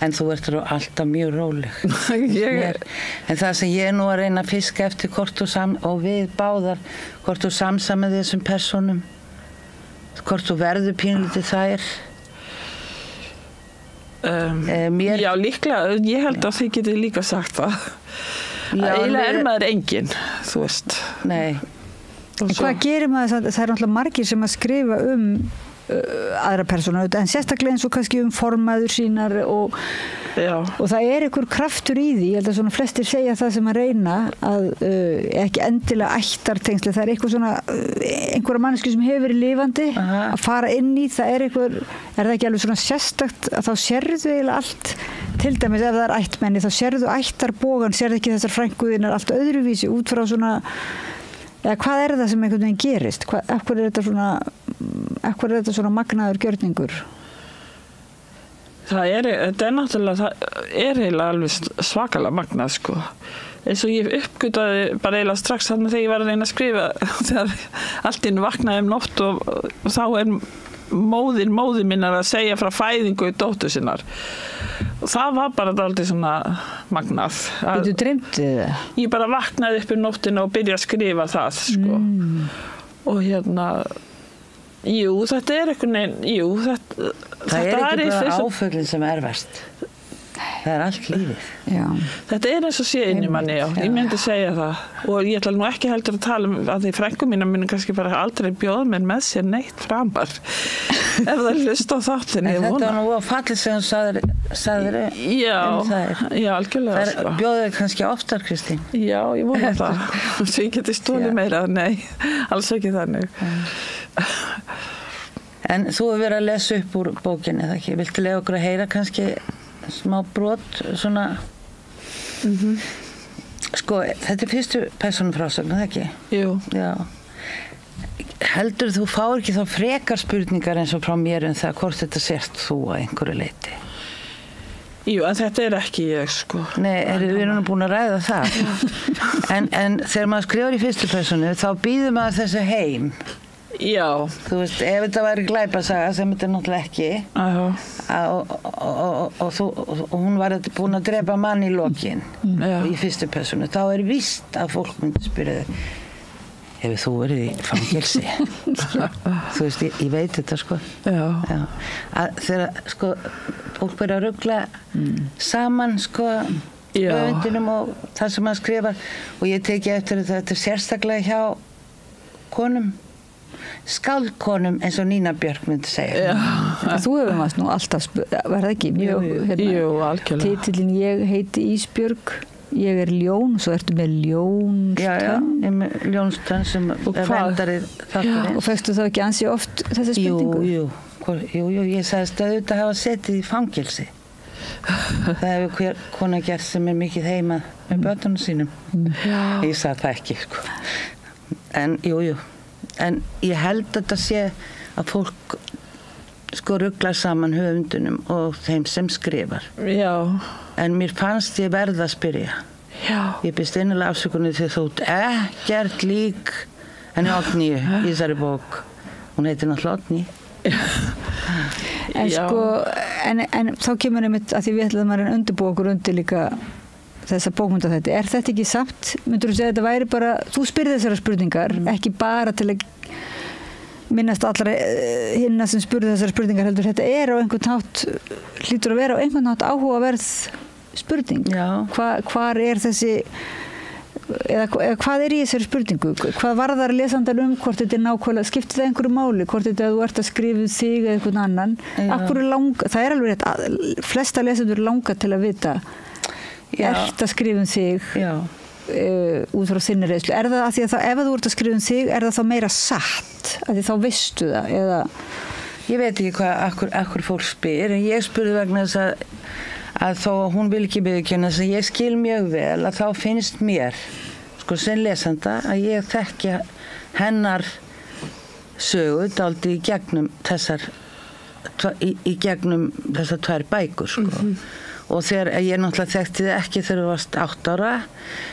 S16: En þú ert alltaf mjög róleg. En það sem ég nú að reyna að fiska eftir og við báðar, hvort þú samsamið þessum persónum, hvort þú verður pínlítið þær.
S17: Já, líklega, ég held að þið getið líka sagt það. Eiginlega er maður enginn, þú veist.
S16: Nei.
S15: En hvað gerir maður, það er náttúrulega margir sem að skrifa aðra persóna, en sérstaklega eins og kannski formaður sínar og það er einhver kraftur í því, ég held að svona flestir segja það sem að reyna að ekki endilega ættartengsli, það er eitthvað svona einhverja manneski sem hefur verið lifandi að fara inn í, er það ekki alveg svona sérstakt að þá sérðu eiginlega allt, til dæmis ef það er ættmenni þá sérðu ættarbógan, sérðu ekki þessar frænkuðinar allt öðruvísi út frá svona hvað er það sem einhvern veginn gerist? Af hverju er þetta svona magnaður gjörningur?
S17: Þetta er náttúrulega, það er eiginlega alveg svakalega magnað, sko. Eins og ég uppgötaði bara eiginlega strax þarna þegar ég var að reyna að skrifa, þegar allt inn vaknaði nótt og þá er móðir minnar að segja frá fæðingu í dóttur sinnar. Og það var bara dálítið svona magnað.
S15: Þú dreymdi það?
S17: Ég bara vaknaði upp nóttina og byrjaði að skrifa það, sko. Og þetta er einhvern veginn,
S16: það er ekki bara áföllin sem er verst. Það allt lífið.
S15: Já.
S17: Þetta eins og sé inn í manni, já. Ég myndi segja það. Og ég ætla nú ekki heldur að tala að því frænku mína muni kannski bara aldrei bjóða mér með sér neitt framar. Ef það hlusta á þáttin, ég vona.
S16: Þetta var nú að fallið sem þú sagðir þær.
S17: Já, algjörlega.
S16: Það bjóðu kannski oftar, Kristín.
S17: Já, ég vona það. Svo ég geti stólið meira. Nei, alls ekki þannig.
S16: En þú hefur verið að lesa upp úr bókinni, eða ekki? Viltu lega okkur að heyra kannski smá brot, svona... Sko, þetta fyrstu persónufrásögn, eða ekki?
S17: Jú.
S16: Já. Heldur þú fáir ekki þá frekar spurningar eins og frá mér það hvort þetta sért þú að einhverju leyti?
S17: Jú, en þetta ekki ég, sko.
S16: Nei, við erum búin að ræða það. en þegar maður skrifar í fyrstu persónu, þá býður maður þessu heim.
S17: Já.
S16: Þú veist, ef þetta væri glæpasaga, sem þetta náttúrulega ekki, og hún var búin að drepa mann í lokin, í fyrstu persónu, þá víst að fólk myndi spyrja þig, hefur þú verið í fangelsi? Þú veist, ég veit þetta, sko. Já. Þegar, sko, fólk verið að rugla saman, sko, höfundinum og það sem maður skrifar, og ég teki eftir þetta sérstaklega hjá konum, skáldkonum eins og Nína Björk myndi segja.
S15: Þú hefur maður nú alltaf verið ekki mjög,
S17: Jú, algjörlega.
S15: Titillinn Ég heiti Ísbjörg, ég er ljón, svo ertu með ljónstönn.
S16: Já, ég er með ljónstönn sem vendarið þátturins.
S15: Og fæstu þá ekki ansi oft þessa spurningu?
S16: Jú, ég sagðist að auðvitað hafa setið í fangelsi. Það hefur hver kona gert sem er mikið heima með börnunum sínum. Ég sagði það ekki, sko. En, jú. En ég held að þetta sé að fólk sko ruglar saman höfundunum og þeim sem skrifar.
S17: Já.
S16: En mér fannst ég verða að spyrja.
S17: Já.
S16: Ég byrst innilega afsökunni því þú ert ekkert lík henni Oddnýju í þessari bók. Hún heitir náttúrulega Oddný.
S15: En sko, en þá kemur einmitt að því við ætlum að undirbúa okkur undir líka þessa bókmynda þetta. Er þetta ekki samt, myndur þú segja að þetta væri bara, þú spyrði þessara spurningar, ekki bara til að minnast allra hinna sem spurði þessara spurningar heldur, þetta er á einhvern hátt, hlýtur að vera á einhvern hátt áhugaverð spurning. Hvar er þessi, eða hvað er í þessari spurningu? Hvað varðar lesandan hvort þetta er nákvæmlega, skiptir það einhverju máli, hvort þetta að þú ert að skrifa þig eða einhvern annan? Það er alveg rétt, flesta lesendur langa til að vita ert að skrifa þig út frá þinni reynslu. Er það að því að ef þú ert að skrifa þig, er það þá meira satt? Að því þá veistu það? Eða...
S16: Ég veit ekki hvað akkur fólk spyr, en ég spurði vegna þess að þó hún vil ekki viðurkenna þess að ég skil mjög vel að þá finnst mér, sko sem lesanda, að ég þekki hennar sögu dálítið í gegnum þessar tvær bækur, sko. Og þegar ég náttúrulega þekkti þið ekki þegar þú varst 8 ára,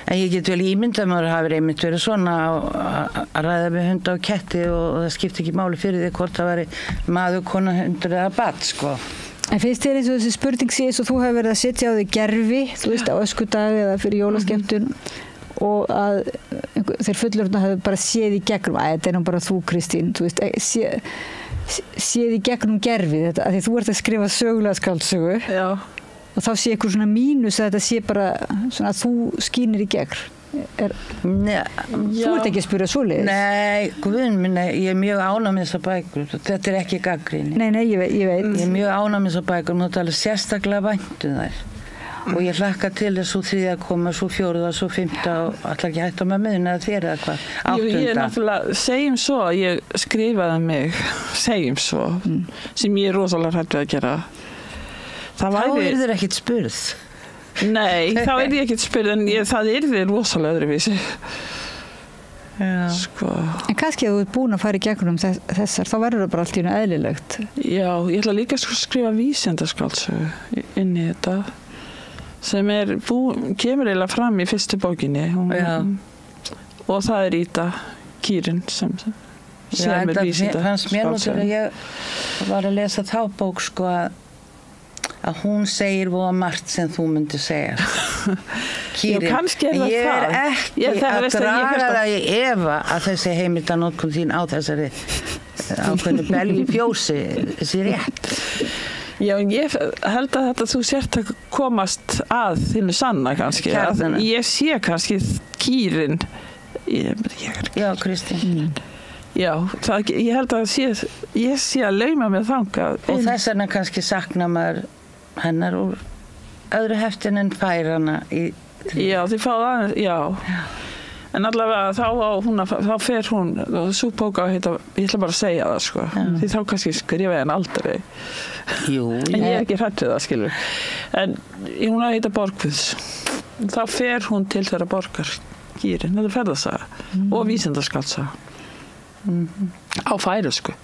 S16: en ég get vel ímyndað maður að hafa einmitt verið svona að ræða með hunda og ketti og það skipti ekki máli fyrir þig hvort það væri maður, kona, hundur eða barn, sko.
S15: En finnst þér eins og þessi spurning sé eins og þú hefur verið að setja á þig gerfi, þú veist, á öskudag eða fyrir jólaskemmtun og að þeir fullorðna hefur bara séð í gegnum, þetta er nú bara þú, Kristín, þú veist, séð í gegnum gerfi þetta, að því þú ert að skrifa sögulega skáldsögu. Já. Og þá sé eitthvað svona mínus að þetta sé bara svona að þú skínir í gegn. Þú ert ekki að spyrja svoleiðis.
S16: Nei, guðun minn, ég er mjög ánægð með þessar bækur. Þetta er ekki gagnrýni.
S15: Nei, ég veit.
S16: Ég er mjög ánægð með þessar bækur, mér er alveg sérstaklega vænt þær. Og ég hlakka til þess svo 3. koma, svo 4., svo 5. og alltaf ekki hægt á með miðun eða 4. eða hvað. 8.
S17: Ég er náttúrulega, segjum svo, ég skrifaði mig, segjum svo, sem ég er rosalega hrædd við að gera.
S16: Þá er þér ekkert spurð.
S17: Nei, þá er ég ekkert spurð, en það er þér rosalega öðruvísi. Sko.
S15: En kannski að þú ert búin að fara í gegnum þessar, þá verður það bara allt í einu eðlilegt.
S17: Já, ég ætla líka að skrifa vísindaskáldsögu inn í þetta, sem kemur eiginlega fram í fyrstu bókinni. Og það er Ída Kýrin sem er vísinda.
S16: Það fannst mér nú þegar ég var að lesa þá bók, sko, að hún segir voða margt sem þú myndir segja. Kýrin.
S17: Já, kannski er það það.
S16: Ég er ekki að draga það í efa að þessi heimildanótkun þín á þessari ákveðnu belgi fjósi sé rétt.
S17: Já, ég held að þetta þú sért að komast að þínu sanna kannski. Ég sé kannski kýrin.
S16: Já, Kristín.
S17: Já, ég held að ég sé að lauma mig þangað.
S16: Og þess vegna kannski sakna maður hennar úr öðru heftin en fær hana í...
S17: Já, þið fáðu aðeins, já. En allavega þá fer hún, sú bóka að heita, ég ætla bara að segja það, sko. Því þá kannski skrifa ég hann aldrei.
S16: Jú.
S17: En ég er ekki hrætt við það, skilur. En hún að heita Borgfús. Þá fer hún til þeirra borgar Kýrin, þetta er ferðasaga og vísindaskaldsaga. Á færisku.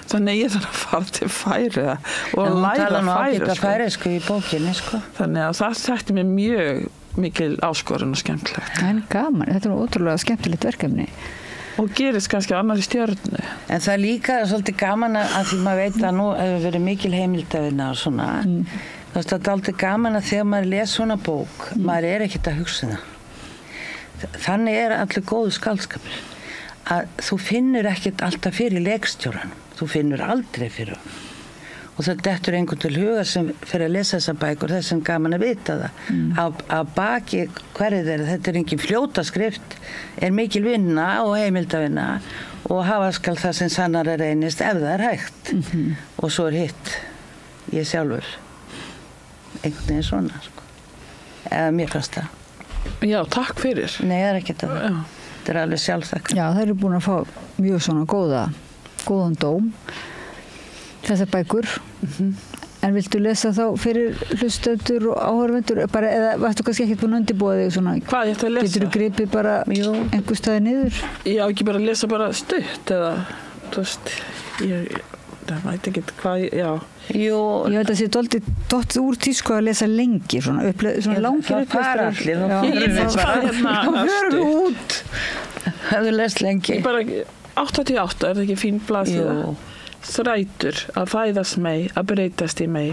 S17: Þannig ég þarf að fara til Færeyja og læra færisku.
S16: Hún tala nú ágæta færisku í bókinni, sko.
S17: Þannig að það þætti mér mjög mikil áskorun og skemmtilegt.
S15: En gaman, þetta er ótrúlega skemmtilegt verkefni.
S17: Og gerist kannski á annarri stjörnu.
S16: En það er líka svolítið gaman að því maður veit að nú hefur verið mikil heimildavinna og svona. Það er alltaf gaman að þegar maður les svona bók, maður er ekkert að hugsa það. Þannig er allir góðu skáldskapur. Að þú finnur ekkert alltaf fyrir leikstjóran. Þú finnur aldrei fyrir hann. Og það dettur einhvern til huga sem fyrir að lesa þessa bækur, þess sem gaman að vita það. Að baki hverju þetta er engin fljóta skrift, er mikil vinna og heimildavinna og hafa skal það sem sannar er reynist ef það er hægt. Og svo er hitt, ég sjálfur, einhvern veginn svona, sko. Eða mér fannst það.
S17: Já, takk fyrir.
S16: Nei, það er ekkert að það. Þetta er alveg sjálfþakka.
S15: Já, það eru búin að fá mjög svona góðan dóm. Þessar bækur. En viltu lesa þá fyrir hlustendur og áhorfendur bara, eða varstu kannski ekkert búin að undirbúa þig svona?
S17: Hvað ég ætti að lesa?
S15: Getur þú gripið bara einhver staði niður?
S17: Já, ekki bara lesa bara stutt eða, þú veist, það veit ekki hvað, já.
S15: Jú. Ég veit að það sé dottið úr tísku að lesa lengi, svona langir upplestrar.
S16: Það fara allir, þá fyrir við út. Hefðu lest lengi.
S17: Bara 88, er það ekki fín blaðsíða? Þrætur að fæðast mei, að breytast í mei.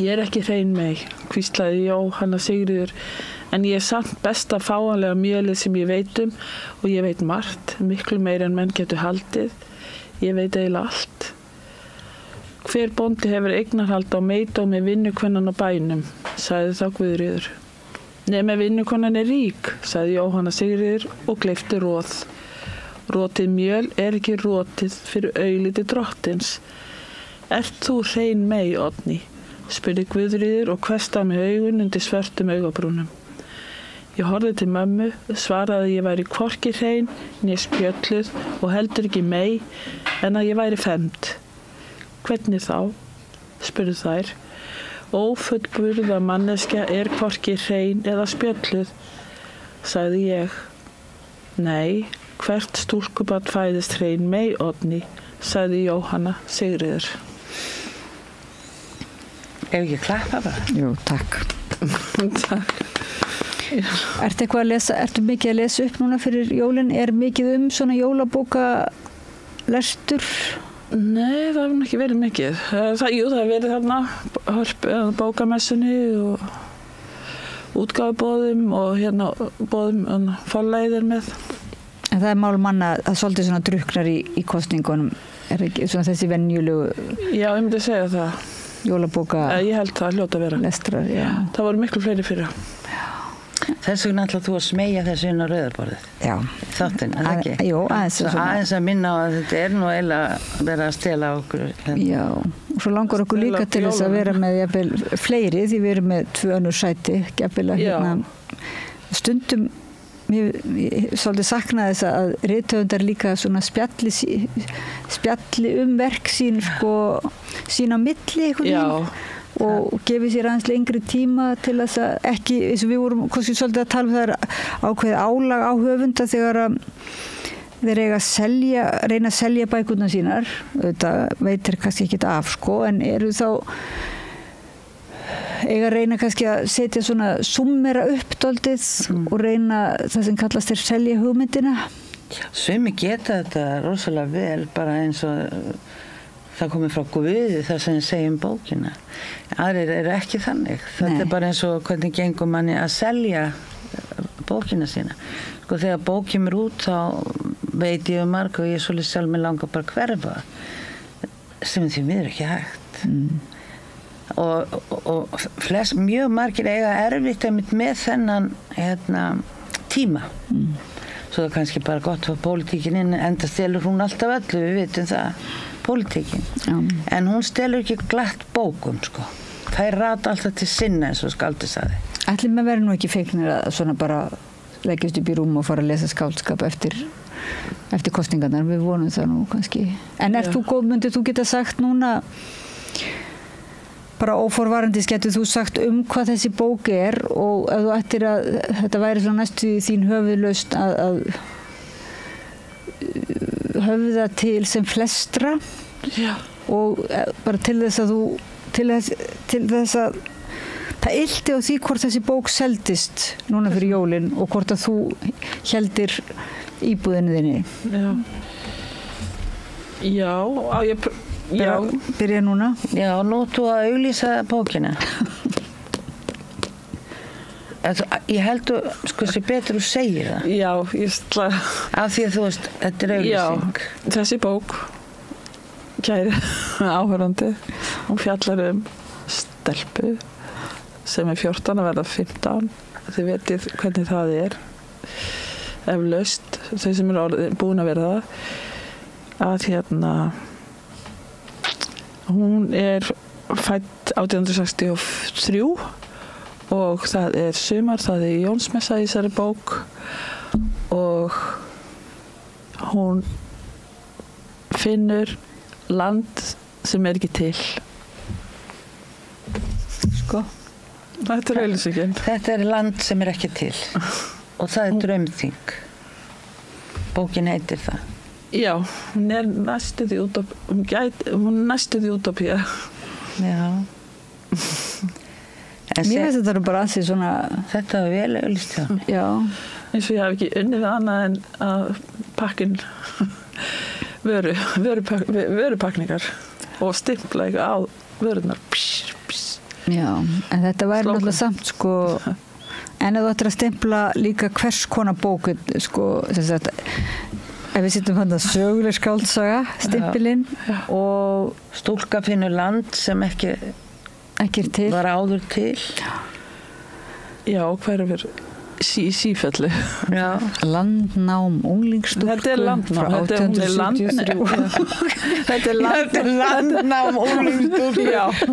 S17: Ég er ekki hrein mei, hvíslaði Jóhanna Sigríður, en ég er samt besta fáanlega mjölið sem ég veit og ég veit margt, miklu meira en menn getur haldið. Ég veit eiginlega allt. Hver bóndi hefur eignarhald á meidómi vinnukvennan á bænum, sagði þá Guðríður. Nema vinnukonan er rík, sagði Jóhanna Sigríður og gleypti roð. Rótið mjöl er ekki rótið fyrir augliti drottins. Ert þú hrein mei, Oddný? Spurði Guðríður og hvestaði með augun undir svörtum augabrúnum. Ég horfði til mömmu, svaraði að ég væri hvorki hrein, né spjölluð og heldur ekki mei, en að ég væri femd. Hvernig þá? Spurði þær. Ófullburða manneskja er hvorki hrein eða spjölluð, sagði ég. Nei, hvert stúlkubarn fæðist hrein mei, Oddný, sagði Jóhanna Sigríður.
S16: Ef ekki klappa bara?
S15: Jú, takk. Takk. Ertu mikið að lesa upp núna fyrir jólin? Er mikið svona jólabóka lestur?
S17: Nei, það hefur ekki verið mikið. Það hefur verið þarna bókamessunni og útgáfubóðum og bóðum forleiðir með.
S15: En það er mál manna að svolítið svona druknar í kostningunum, er ekki svona þessi venjulegu...
S17: Já, ég myndi segja það.
S15: Jólabóka...
S17: Ég held það hljóta að vera.
S15: Lestrar, já.
S17: Það voru miklu fleiri fyrir.
S16: Þess vegna ætla þú að smegja þessu inn á rauðarborðið.
S15: Já.
S16: Þáttinn, er það ekki?
S15: Jú, aðeins.
S16: Aðeins að minna á að þetta er nú eiginlega verið að stela okkur.
S15: Já, og svo langar okkur líka til þess að vera með jafnvel fleiri, því við erum með 2 önnur sæti, jafnvel að stundum, ég svolítið saknaði þess að rithöfundar líka svona spjalli verk sín, sín á milli einhvern veginn. Og gefið sér aðeins lengri tíma til þess að ekki, eins og við vorum svolítið að tala það ákveðið álag á höfunda þegar þeir eiga að reyna að selja bækurnar sínar, þetta veitir kannski ekkert af, en eru þá eiga að reyna kannski að setja svona summera upp dálítið og reyna það sem kallast þeir selja hugmyndina.
S16: Sumi geta þetta rosalega vel, bara eins og það komið frá Guði það sem segjum bókina. Aðrir eru ekki þannig. Þetta er bara eins og hvernig gengur manni að selja bókina sína. Þegar bók kemur út þá veit ég marg og ég svolítið sjálf mig langar bara hverfa. sem því miður ekki hægt og mjög margir eiga erfitt með þennan tíma svo það er kannski bara gott fyrir pólitíkin inn enda stelur hún alltaf öllu, við vitum það pólitíkin, en hún stelur ekki glatt bókum sko, þær rata alltaf til sinna eins og Skáldi sagði.
S15: Ætli maður verður nú ekki feiknir að svona bara leggjast upp í rúm og fara að lesa skáldskap eftir kostingarnar, við vonum það nú kannski. En myndið þú geta sagt núna bara óforvarandi getur þú sagt hvað þessi bók er og ef þú ættir að þetta væri svona næstu þín höfuðlaust að höfða til sem flestra og bara til þess að til þess að það ylti á því hvort þessi bók seldist núna fyrir jólin og hvort að þú heldir íbúðinu þinni.
S17: Já, á ég
S15: byrja núna.
S16: Já, nú þú að auglýsa bókina. Ég held að sko sé betur þú segir það.
S17: Já, ég slá.
S16: Af því að þú veist, þetta er auglýsing.
S17: Já, þessi bók, kæri áhörandi, hún fjallar stelpu sem er 14 að verða 15. Þið vetið hvernig það er. Eflaust, þau sem eru búin að vera það, að hún er fædd 1863 og það er sumar, það er Jónsmessa í þessari bók og hún finnur land sem er ekki til. Sko. Þetta er auglýsingin.
S16: Þetta er land sem er ekki til og það er draumþing. Bókin heitir það.
S17: Já, hún er næstuð í útópía.
S16: Já.
S15: Mér finnst þetta bara ansið svona...
S16: Þetta var vel auglýst það.
S17: Já. Eins og ég hef ekki unnið við annað en að pakkin vörupakningar og stimpla eitthvað á vörurnar.
S15: Já, en þetta væri náttúrulega samt sko, en ef þú ættir að stimpla líka hvers konar bók sko, ef við sittum hann að söguleg skáldsaga stimpilinn og
S16: stúlka finnur land sem ekki
S15: er til
S16: var áður til.
S17: Já, hverfur sífellu.
S16: Já.
S15: Landnám unglingsstúlku.
S17: Þetta er landnám. Þetta er
S16: landnám unglingsstúlku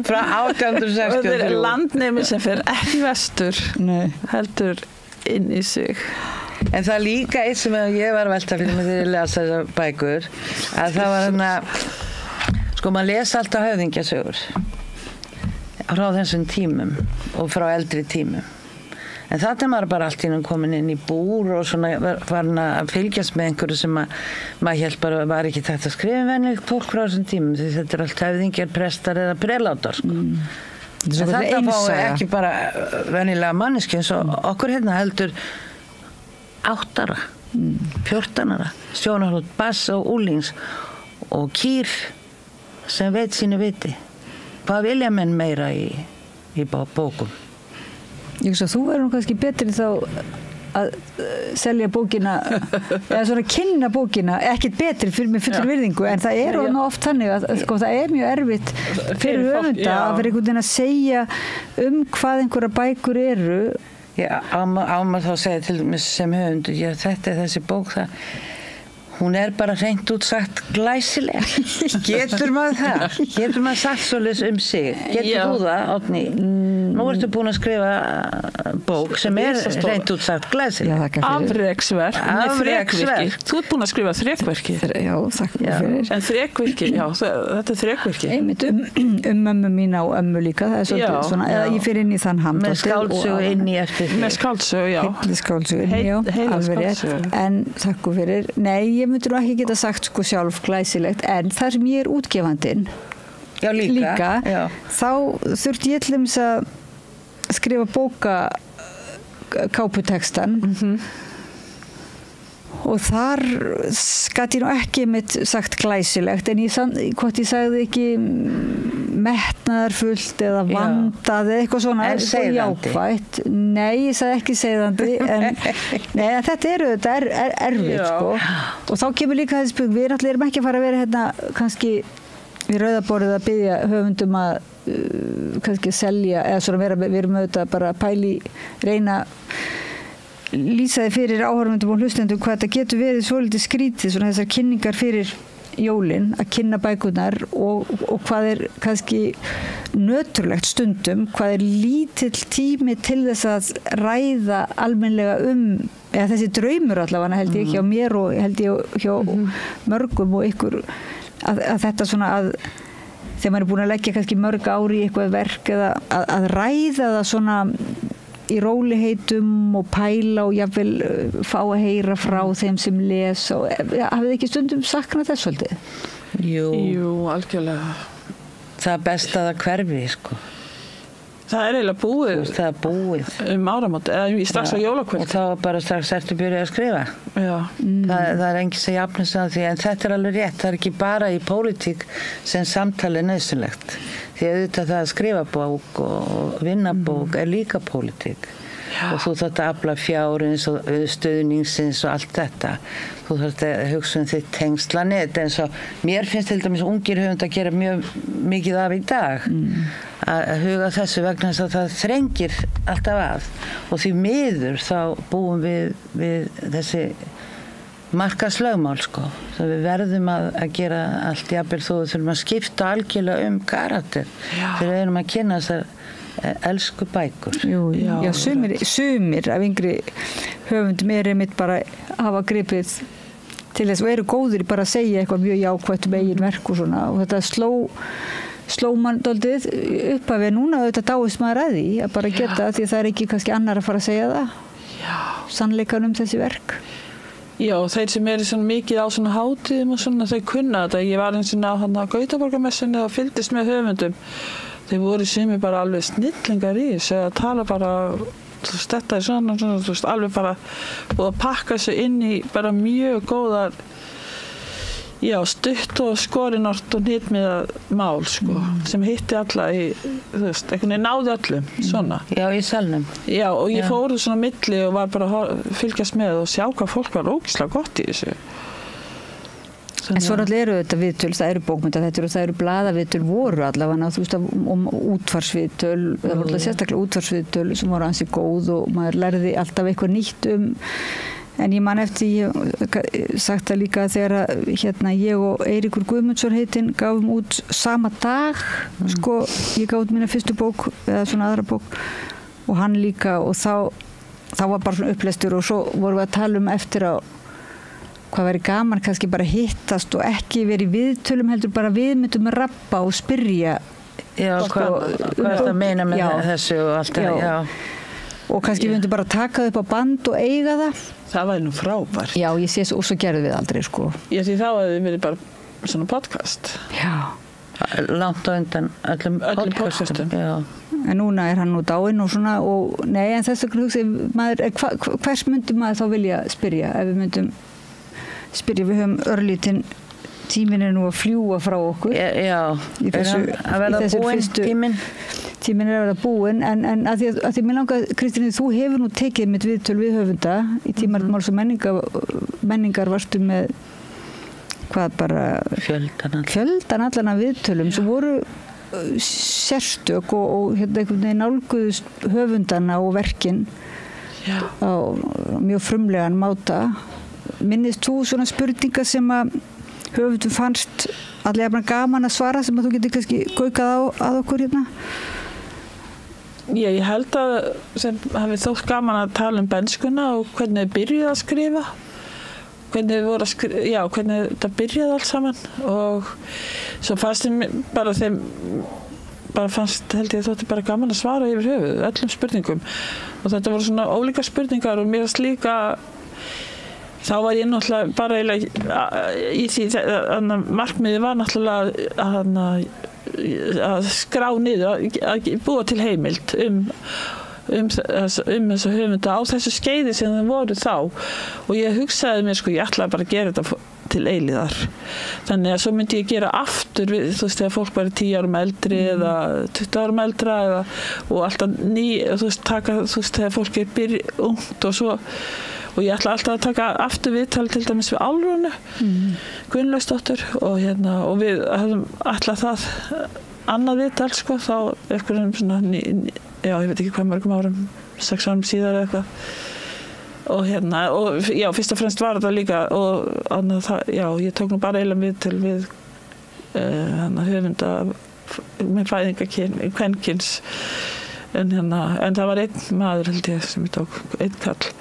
S16: frá 1863.
S17: Þetta er landnemi sem fer ekki vestur. Heldur inn í sig.
S16: En það líka eitt sem ég var að velta fyrir mig þegar ég las þessar bækur að það var sko maður les alltaf höfðingjasögur frá þessum tímum og frá eldri tímum. En það er maður bara allt innan komin inn í búr og svona farin að fylgjast með einhverju sem maður hélt bara var ekki tætt að skrifa venjulegt fólk frá þessum tímum því þetta er allt höfðingjar, prestar eða prelátar sko. En þetta fái ekki bara venjulega manneski eins og okkur hérna heldur 8 ára, 14 ára, sjónarhótt, bass og úlings og kýr sem veit sínu viti. Hvað vilja menn meira í bókum?
S15: Ég veist að þú verður kannski betri þá að selja bókina eða svona kynna bókina, ekkert betri fyrir mig fullur virðingu, en það er oft þannig að sko, það er mjög erfitt fyrir höfunda að vera einhvern veginn að segja hvað einhverja bækur eru.
S16: Já, á maður þá að segja til dæmis sem höfundur, já þetta er þessi bók það hún er bara hreint út sagt glæsileg. Getur maður það? Getur maður sagt svoleiðis sig? Getur þú það, Árný? Nú ertu búin að skrifa bók sem er hreint út sagt glæsileg.
S17: Afreksverk. Þú ert búin að skrifa þrekverki.
S15: Já, þakka fyrir.
S17: En þrekverki, já, þetta er þrekverki.
S15: Einmitt mömmu mína og ömmu líka, það er svolítið svona, eða ég fyrir inn í þann hand.
S16: Með skáldsögu inn í eftir því.
S17: Með skáldsögu, já.
S15: Heitli skáldsögu inn í, já, alveg rétt. En þakku fyrir. Nei, ég myndi nú ekki geta sagt sko sjálf glæsilegt, en þar sem ég er útgefandinn líka þá þurfti ég til þess að skrifa káputextan og þar gat ég nú ekki mitt sagt glæsilegt, en hvort ég sagði ekki metnaðarfullt eða vandað eða eitthvað svona jákvætt. Nei, ég sagði ekki segðandi, en þetta er erfitt sko. Og þá kemur líka þessi spurning, við erum ekki að fara að vera hérna kannski, við rauðaborðið að biðja höfundum að kannski selja, eða svona við erum auðvitað bara að pæli, reyna lýsa þið fyrir áhorfendum og hlustendum hvað þetta getur verið svolítið skrítið, svona þessar kynningar fyrir jólin, að kynna bækurnar og hvað kannski nöturlegt stundum, hvað lítill tími til þess að ræða almennlega eða þessi draumur allavega held ég hjá mér og held ég hjá mörgum og ykkur að þetta svona að þegar maður búin að leggja kannski mörg ári í eitthvað verk eða að ræða það svona í róliheitum og pæla og jafnvel fá að heyra frá þeim sem les og hafið þið ekki stundum saknað þess svolítið?
S5: Jú, algjörlega.
S16: Það er best að það hverfi, sko.
S5: Það er eiginlega búið.
S16: Það er búið.
S5: Áramót, eða strax á jólakvöld.
S16: Og þá bara strax ertu byrjuð að skrifa.
S5: Já.
S16: Það er enginn sem jafnast að því, en þetta er alveg rétt. Það er ekki bara í pólitík sem samtali er nauðsynlegt. Því auðvitað það að skrifa bók og vinna bók er líka pólitík. Og þú þarft að afla fjárins og stuðningsins og allt þetta. Þú þarft að hugsa þitt tengslanet, eins og mér finnst til dæmis ungir höfund að gera mjög mikið af í dag. Að huga þessu vegna þess að það þrengir alltaf að. Og því miður þá búum við þessi markaðslögmál, sko. Það við verðum að gera allt jafnvel þó við þurfum að skipta algjörlega karakter. Þegar við erum að kynna þessar elsku bækur.
S15: Já, sumir af yngri höfundum einmitt bara hafa gripið til þess og eru góðir bara að segja eitthvað mjög jákvætt eigin verk og svona og þetta sló mann dálítið upp að við núna auðvitað dáist maður að því að bara geta því það er ekki kannski annar að fara að segja það. Já. Sannleikan þessi verk.
S17: Já, þeir sem eru svona mikið á svona hátíðum og svona, þeir kunna þetta. Ég var eins og á Gautaborgarmessunni og fylgdist með höfundum. Þeir voru sem bara alveg snillingar í þessu að tala bara, þú veist, þetta er svona, þú veist, alveg bara búið að pakka þessu inn í bara mjög góðar, já, stutt og skorinort og hnitmiða mál, sko, sem hitti alla í, þú veist, einhvern veginn náði öllum, svona.
S16: Já, í salnum.
S17: Já, og ég fór svona á milli og var bara að fylgjast með og sjá hvað fólk var ógeðslega gott í þessu.
S15: En svo náttúrulega eru þetta viðtöl, það eru bókmyndaþættir og það eru blaðaviðtöl voru allavega, þú veist, útfarsviðtöl, það voru sérstaklega útfarsviðtöl sem voru ansi góð og maður lærði alltaf eitthvað nýtt en ég man eftir, ég sagt það líka þegar ég og Eiríkur Guðmundsson heitinn gáfum út sama dag, sko, ég gaf út mína fyrstu bók eða svona aðra bók og hann líka og þá var bara svona upplestur og svo vorum við að tala eftir að hvað væri gaman kannski bara hittast og ekki verið í viðtölum heldur bara við myndum að rappa og spyrja
S16: hvað er það að meina með þessu og allt það, já.
S15: Og kannski við myndum bara taka upp á band og eiga það.
S17: Það væri nú frábært.
S15: Já, ég sé og svo gerðum við aldrei, sko.
S17: Ég því þá hefði verið bara svona podcast.
S15: Já.
S16: Langt á undan öllum podcastum. Já.
S15: En núna er hann nú dáinn og svona og nei, en þess að hugsa maður, hvers myndum maður þá vilja spyrja ef við myndum spyrja, við höfum örlítinn tíminn er nú að fljúa frá okkur.
S16: Já, að verða búinn
S15: tíminn er að verða búinn en að því mér langar, Kristín, þú hefur nú tekið mitt viðtöl við höfunda í tímarit Máls og menningar varstu með hvað bara fjöldan allan af viðtölum sem voru sérstök og einhvern veginn nálguðust höfundana og verkin á mjög frumlegan máta. Minnist þú svona spurningar sem að höfundum fannst allega gaman að svara sem að þú getur kannski gaukað að okkur hérna?
S17: Já, ég held að sem hafi þótt gaman að tala benskuna og hvernig þið byrjuði að skrifa, hvernig þið voru að skrifa, já, hvernig þetta byrjaði allt saman og svo fannst þeim bara held ég þótti bara gaman að svara yfir höfuð, öllum spurningum og þetta voru svona ólíka spurningar og mér varst líka þá var ég náttúrulega bara í því markmiðið var náttúrulega að skrá niður, að búa til heimild þessa höfunda á þessu skeiði sem það voru þá og ég hugsaði mér, sko, ég ætlaði bara að gera þetta til eilíðar þannig að svo myndi ég gera aftur þú veist, þegar fólk var 10 árum eldri eða 20 árum eldra og alltaf þú veist, taka, þú veist, þegar fólk ungt og svo og ég ætla alltaf að taka aftur viðtal til dæmis við Álfrúnu Gunnlaugsdóttur og við höfum alltaf það annað viðtal sko, þá einhverjum svona já, ég veit ekki hvað mörgum árum 6 árum síðar eða eitthvað og og já, fyrst og fremst var þetta líka og já, ég tók nú bara eiginlega viðtal við höfunda með kvenkins en það var einn maður held ég sem ég tók, einn kall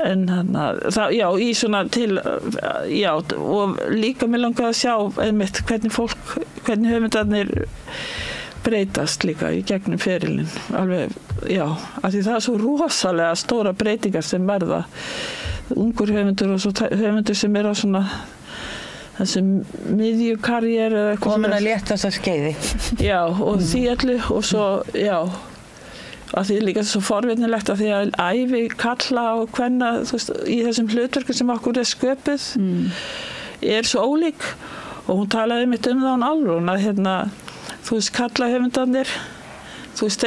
S17: en það, já, í svona til já, og líka mér langaði að sjá einmitt hvernig höfundarnir breytast líka í gegnum ferilinn alveg, já, af því það svo rosalega stóra breytingar sem verða ungur höfundur og svo höfundur sem á svona þessum miðjukarriér
S16: komin að létta þessa skeiði
S17: já, og því allu og svo, já að því líka svo forvitnilegt að því að ævi kalla og kvenna þú veist, í þessum hlutverkum sem okkur sköpuð svo ólík og hún talaði mitt það hún Álfrún að þú veist, kalla höfundarnir þú veist,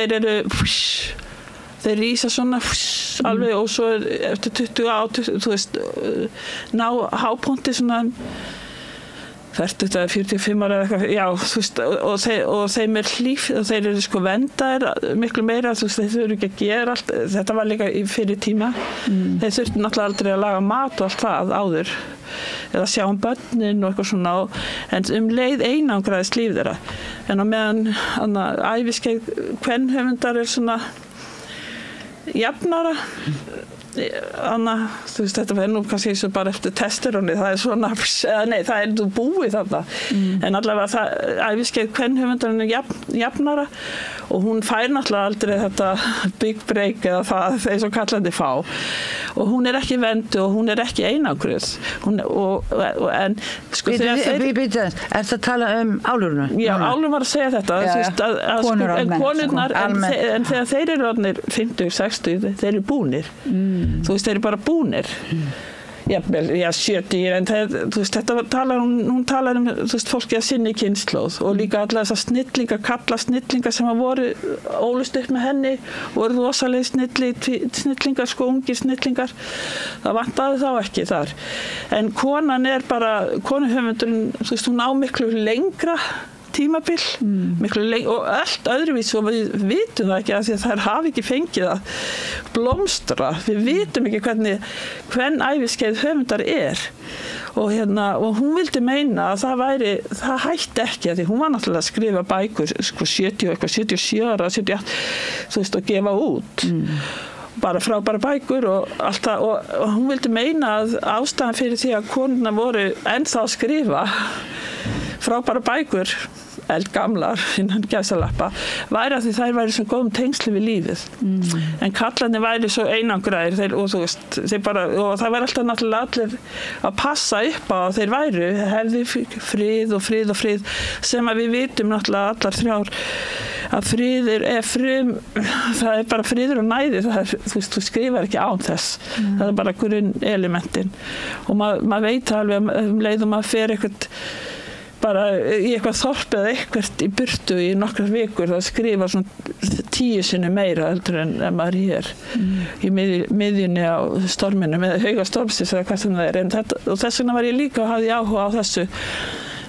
S17: þeir rísa svona alveg og svo eftir 20 ár þú veist, ná hápunkti svona 45 ára eða eitthvað, já, þú veist, og þeim hlíf og þeir eru sko vendaðir miklu meira, þú veist, þeir þurfu ekki að gera allt, þetta var líka í fyrir tíma, þeir þurftu náttúrulega aldrei að laga mat og allt það áður, eða sjá börnin og eitthvað svona, en leið einangraðist líf þeirra, en á meðan æviskeið kvenhöfundar svona jafnara, þú veist, þetta verður nú kannski eins og bara eftir testosteróni, það svona nei, það þú búið þarna en allavega það æviskeið kvenhöfundarinn jafnara og hún fær náttúrulega aldrei þetta big break eða það þeir svo kallandi fá og hún ekki vendu og hún ekki einangruð en sko þegar
S16: þeir Ertu að tala Álfrúnu?
S17: Já, Álfrún var að segja þetta konurnar en þegar þeir eru orðnir 50, 60 þeir eru búnir þú veist, þeir eru bara búnir já, 70 en þú veist, þetta hún talar þú veist, fólki að sinni kynslóð og líka alla þessar snillingar, kalla snillingar sem voru ólust upp með henni voru rosalega snillingar sko, ungir snillingar það vantaði þá ekki þar en konan bara, konuhöfundurinn þú veist, hún á miklu lengra tímabil, miklu og allt öðruvís og við vitum það ekki af því að þær hafi ekki fengið að blómstra, við vitum ekki hvern æviskeið höfundar og hún vildi meina að það hætti ekki að því hún var náttúrulega að skrifa bækur sko 77 ára, 78 þú veist og gefa út bara frábæra bækur og allt það og hún vildi meina að ástæðan fyrir því að konurnar voru ennþá að skrifa frábæra bækur eldgamlar innan gæsalappa væri að því þær væri svo góðum tengsli við lífið en kallarnir væri svo einangraðir og þú veist þeir bara, og það væri alltaf náttúrulega allir að passa upp á að þeir væru hefði frið og frið sem að við vitum náttúrulega allar þrjár að friður það bara friður og næði þú veist, þú skrifar ekki án þess það bara grunn elementin og maður veit alveg leiðum að fer eitthvað bara í eitthvað þorp eða eitthvað í burtu í nokkrar vikur það skrifa svona 10 sinnum meira heldur en maður í miðjunni á storminu með hauga stormsins eða hvað sem það og þess vegna var ég líka og hafði áhuga á þessu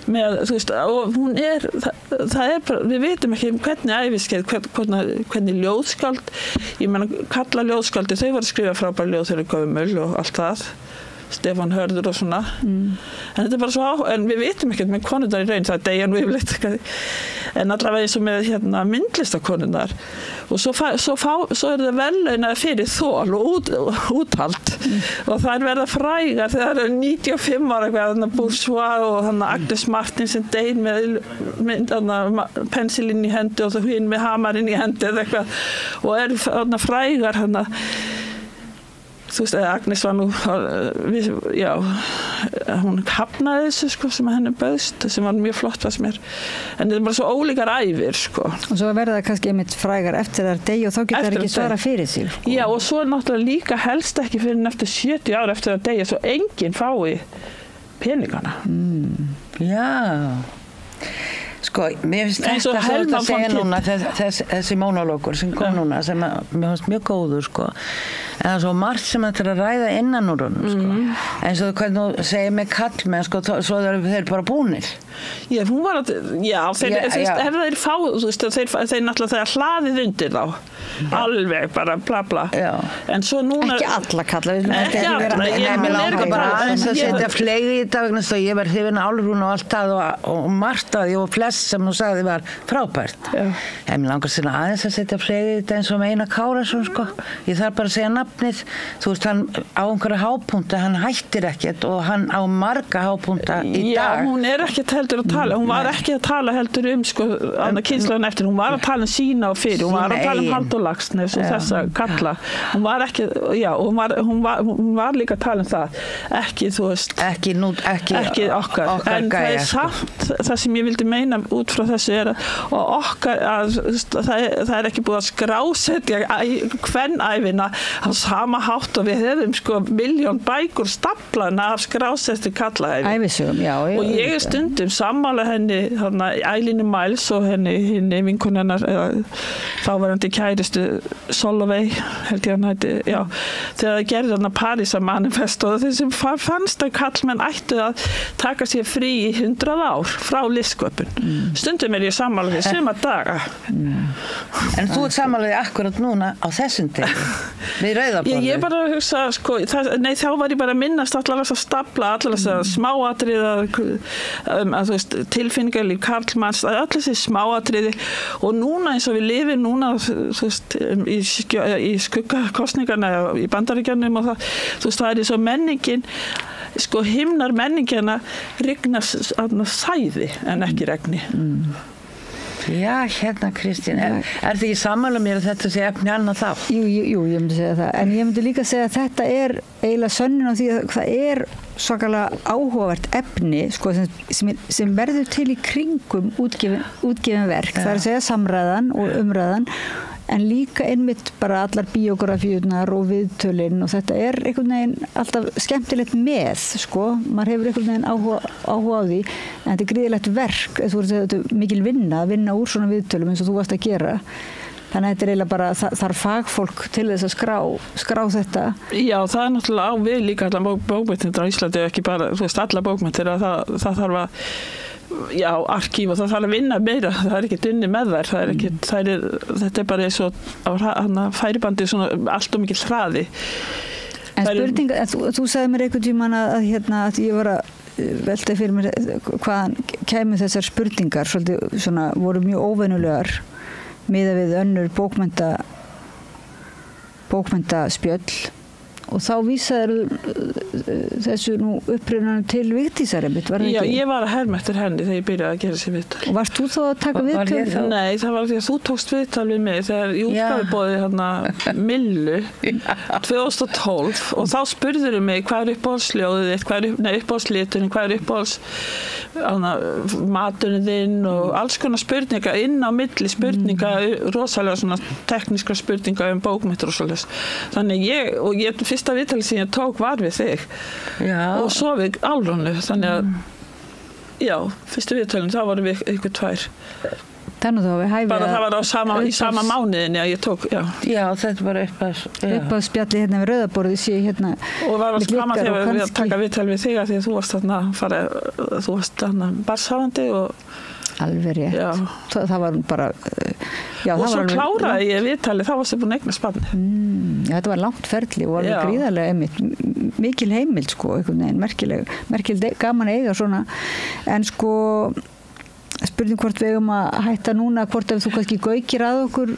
S17: með, þú veist, og hún það bara, við vitum ekki hvernig æviskeið, hvernig ljóðskáld ég meina, kalla ljóðskáldi þau voru að skrifa frábær ljóð þegar gömul og allt það Stefán Hörður og svona en þetta bara svo en við vitum ekki með konundar í raun það deyja nú yfirleitt en allavega eins og með myndlistakonundar og svo það verðlaunaði fyrir þol og úthald og þær verða frægar þegar það eru 95 ára eitthvað Bourgeois og Agnes Martin sem deyr með pensilinn í hendi og það hinn með hamarinn í hendi eða eitthvað og eru frægar þú veist, Agnes var nú já, hún hafnaði þessu sko, sem henni bauðst, sem var mjög flott fannst mér, en þetta er bara svo ólíkar ævir sko.
S15: Og svo verða það kannski einmitt frægar eftir þær deyja og þá getur það ekki svara fyrir sig sko.
S17: Já, og svo náttúrulega líka helst ekki fyrir eftir 70 ára eftir að deyja svo enginn fái peningana
S16: Já Sko, mér finnst þetta sem þetta segja núna, þessi monológur sem kom núna, sem mér finnst mjög góður, sko. En það er svo margt sem þetta er að ræða innan úr honum, sko. En svo hvernig þú segir með kallmenn, sko, svo þeir bara búnir.
S17: Já, hún var að, þeir fá, þú veist, þeir náttúrulega þegar hlaðið undir þá, alveg bara bla bla. En svo núna...
S4: Ekki alla kalla.
S17: Ekki alla,
S16: ég langar bara aðeins að setja flegi í þetta vegna þess að ég var hrifin af Álfrúnu og allt það og margt að ég og flest sem hún sagði var frábært. En mér langar sinna aðeins að setja flegi í þetta eins og með Einar Kárason, sko. Ég þarf bara að segja nafnið. Þú veist, hann á einhverja hápunta, hann hættir ekkert og hann á marga hápunta í dag.
S17: Já, hún ekkert heldur að tala. Hún var ekki að tala heldur sko, kynslaðan eftir. Hún var að tala sína og fyrir. Hún var að tala Halldór Laxness og þessa kalla. Hún var ekki, hún var líka að tala það. Ekki, þú veist. Ekki okkar. En það samt, það sem ég vildi meina út frá þessu okkar, það ekki búið að skrásetja kvennævina á sama hátt og við hefum sko 1.000.000 bækur staflana af skrásetti kallaævi.
S4: Ævisögum, já.
S17: Og ég stundum sammála henni, Ælínu Miles og henni vinkonu hennar, þáverandi kæristu Solveig, held ég hann hætti, já, þegar það gerði þarna Parísar manifesto og þessum fannst að kallmenn ættu að taka sér frí í 100 ár frá listsköpun. Stundum ég sammála því suma daga.
S16: En þú sammálaði akkurat núna á þessum degi, við Rauðaborðið.
S17: Ég bara að hugsa, sko, þá var ég bara að minnast allar þess að stapla, allar þess að smáatriða, þú veist, tilfinningarlíf karlmanns, allar þessi smáatriði og núna eins og við lifum núna, þú veist, í skuggakostningarna í Bandaríkjunum og það, þú veist, það svo menningin, sko, himnar menningina rignar sæði en ekki regni.
S16: Já, hérna Kristín, er þið ekki sammála mér að þetta sé efni annað þá?
S15: Jú, ég myndi segja það, en ég myndi líka segja að þetta eiginlega sönnun á því að það svakalega áhugavert efni, sko, sem verður til í kringum útgefin verk, það að segja samræðan og umræðan, en líka einmitt bara allar biografíurnar og viðtölin og þetta einhvern veginn alltaf skemmtilegt með, sko, maður hefur einhvern veginn áhuga á því, en þetta gríðilegt verk, þetta mikil vinna úr svona viðtölum eins og þú varst að gera. Þannig að þetta eiginlega bara, þarf fagfólk til þess að skrá þetta.
S17: Já, það náttúrulega á við líka allar bókmenntir á Íslandi, ekki bara, þú veist, allar bókmenntir, að það þarf að arkíf og það þarf að vinna meira, það ekki unni með þær, þetta bara eins og á færibandi svona allt og mikil hraði.
S15: En spurning, þú sagði mér einhvern tímann að ég var að velta fyrir mér hvaðan kæmu þessar spurningar, svolítið svona voru mjög óvenjulegar miðað við önnur bókmenntaspjöll og þá vísaður þessu nú upprunanum til Vigdísar einmitt, var það ekki?
S17: Já, ég var að herma eftir henni þegar ég byrjaði að gera sér viðtal.
S15: Og varst þú þá að taka viðtal?
S17: Nei, það var því að þú tókst viðtal við mig þegar ég útgáfuboði Millu 2012 og þá spurðuðu mig hvað uppáhaldsljóðið þitt, uppáhaldsliturinn, hvað uppáhalds maturinn þinn og alls konar spurninga inn á milli spurninga, rosalega svona teknískra spurninga bókmenntir og svoleiðis. Þannig ég fyrsta viðtalið sem ég tók var við þig og svo við Álfrúnu, þannig að já, fyrstu viðtalið þá vorum við ykkur tvær.
S15: Þannig að við hæfið
S17: bara það var í sama mánuðinni að ég tók,
S16: já, þetta var upp
S15: að spjalli hérna við Rauðaborðið sé hérna
S17: og var að skama þegar við taka viðtal við þig að því að þú varst þarna barshafandi og
S15: alveg rétt. Það var bara
S17: og svo kláraði ég viðtalið, þá varstu búin að eignast barni.
S15: Þetta var langt ferli og alveg gríðarlega einmitt, mikil heimild, sko, einhvern veginn, merkileg gaman að eiga svona, en sko spurning hvort við eigum að hætta núna, hvort ef þú kannski gaukir að okkur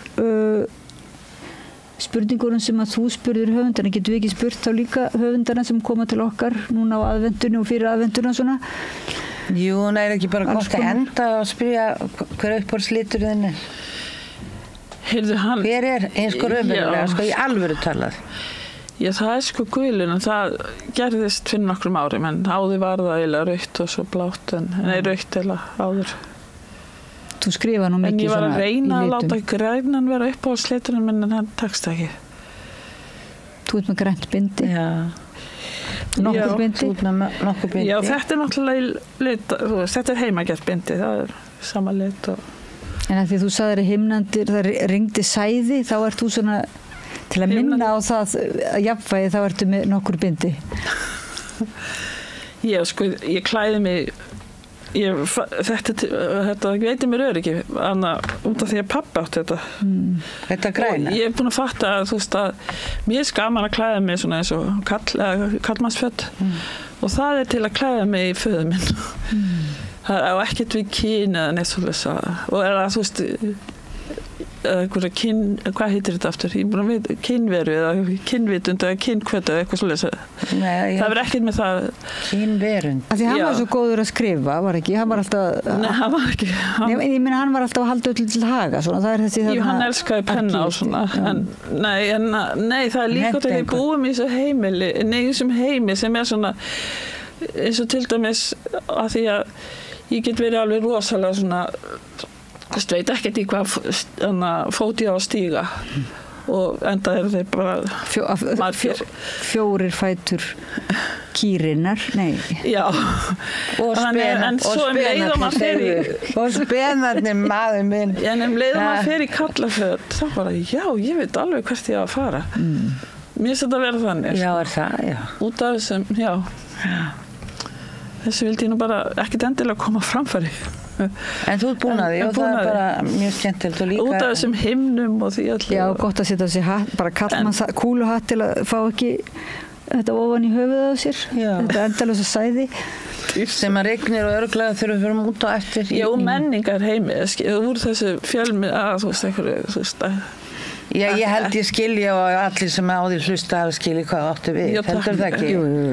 S15: spurningurum sem að þú spurðir höfundarna, getur við ekki spurt þá líka höfundarna sem koma til okkar núna á aðvendunni og fyrir aðvenduna svona?
S16: Jú, það ekki bara gott að enda og spyrja hver uppáhaldsliturinn þinn er. Hver eins og raunverulega, sko í alvöru talað?
S17: Já, það sko gulun, en það gerðist fyrir nokkrum árum, en áður var það eiginlega rautt og svo blátt, nei rautt eða áður.
S15: Þú skrifa nú mikið svona í litum. En ég var að reyna að láta grænan vera uppáhaldsliturinn minn, en hann tekst ekki. Þú ert með grænt bindi?
S16: Já.
S15: Nokkur bindi?
S16: Nokkur bindi.
S17: Já, þetta náttúrulega þetta heimagjart bindi, það sama lit
S15: En að því þú sagðir himnandir, það ringdi sæði, þá ert þú svona til að minna á það jafnvægi, þá ertu með nokkur bindi.
S17: Já, sko, ég klæði mig þetta veitir mér öryggi út af því að pappa átti þetta
S16: Þetta græna
S17: og ég búin að fatta að þú veist að mér gaman að klæða mig svona eins og kallmannsföt og það til að klæða mig í föðu minn það á ekkert við kyn eða neitt svolítið og það þú veist hvað heitir þetta aftur? Ég er búin að veit kynveru eða kynvitund eða kynkvötu eða eitthvað svolítið það verður ekkert með það
S16: kynverund
S15: Því hann var svo góður að skrifa, var ekki? Hann var alltaf
S17: Nei, hann var ekki
S15: Ég meina hann var alltaf að halda öll til haga svona, það þessi
S17: Jú, hann elskaði penna og svona Nei, það líka þegar við búum í þessu heimili þessum heimi sem svona eins og til dæmis að því að ég get verið alveg rosalega svona veit ekkert í hvað fót ég á að stíga og enda þeir bara
S15: fjórir fætur kýrinnar, nei
S17: Já og
S16: spenarnir maður minn
S17: en leið maður fer í kallaföt þá bara, já, ég veit alveg hvert ég á að fara mér finnst þetta að vera þannig
S16: Já, það, já
S17: út af þessum, já þessu vildi ég nú bara ekkert endilega koma framfæri
S16: En þú ert búin að því og það bara mjög skemmtilegt og líka
S17: út af þessum himnum og því allir
S15: Já, gott að setja þessi hatt, bara kallmanns kúluhatt til að fá ekki þetta ofan í höfuð á sér þetta endalösa sæði
S16: sem að rignir og örglega þegar við fyrir út á eftir
S17: Já, menningar heimi úr þessu fjölmi þú veist einhverju
S16: Já, ég held ég skilja og allir sem á því hlusta að skilja hvað áttu við heldur það ekki?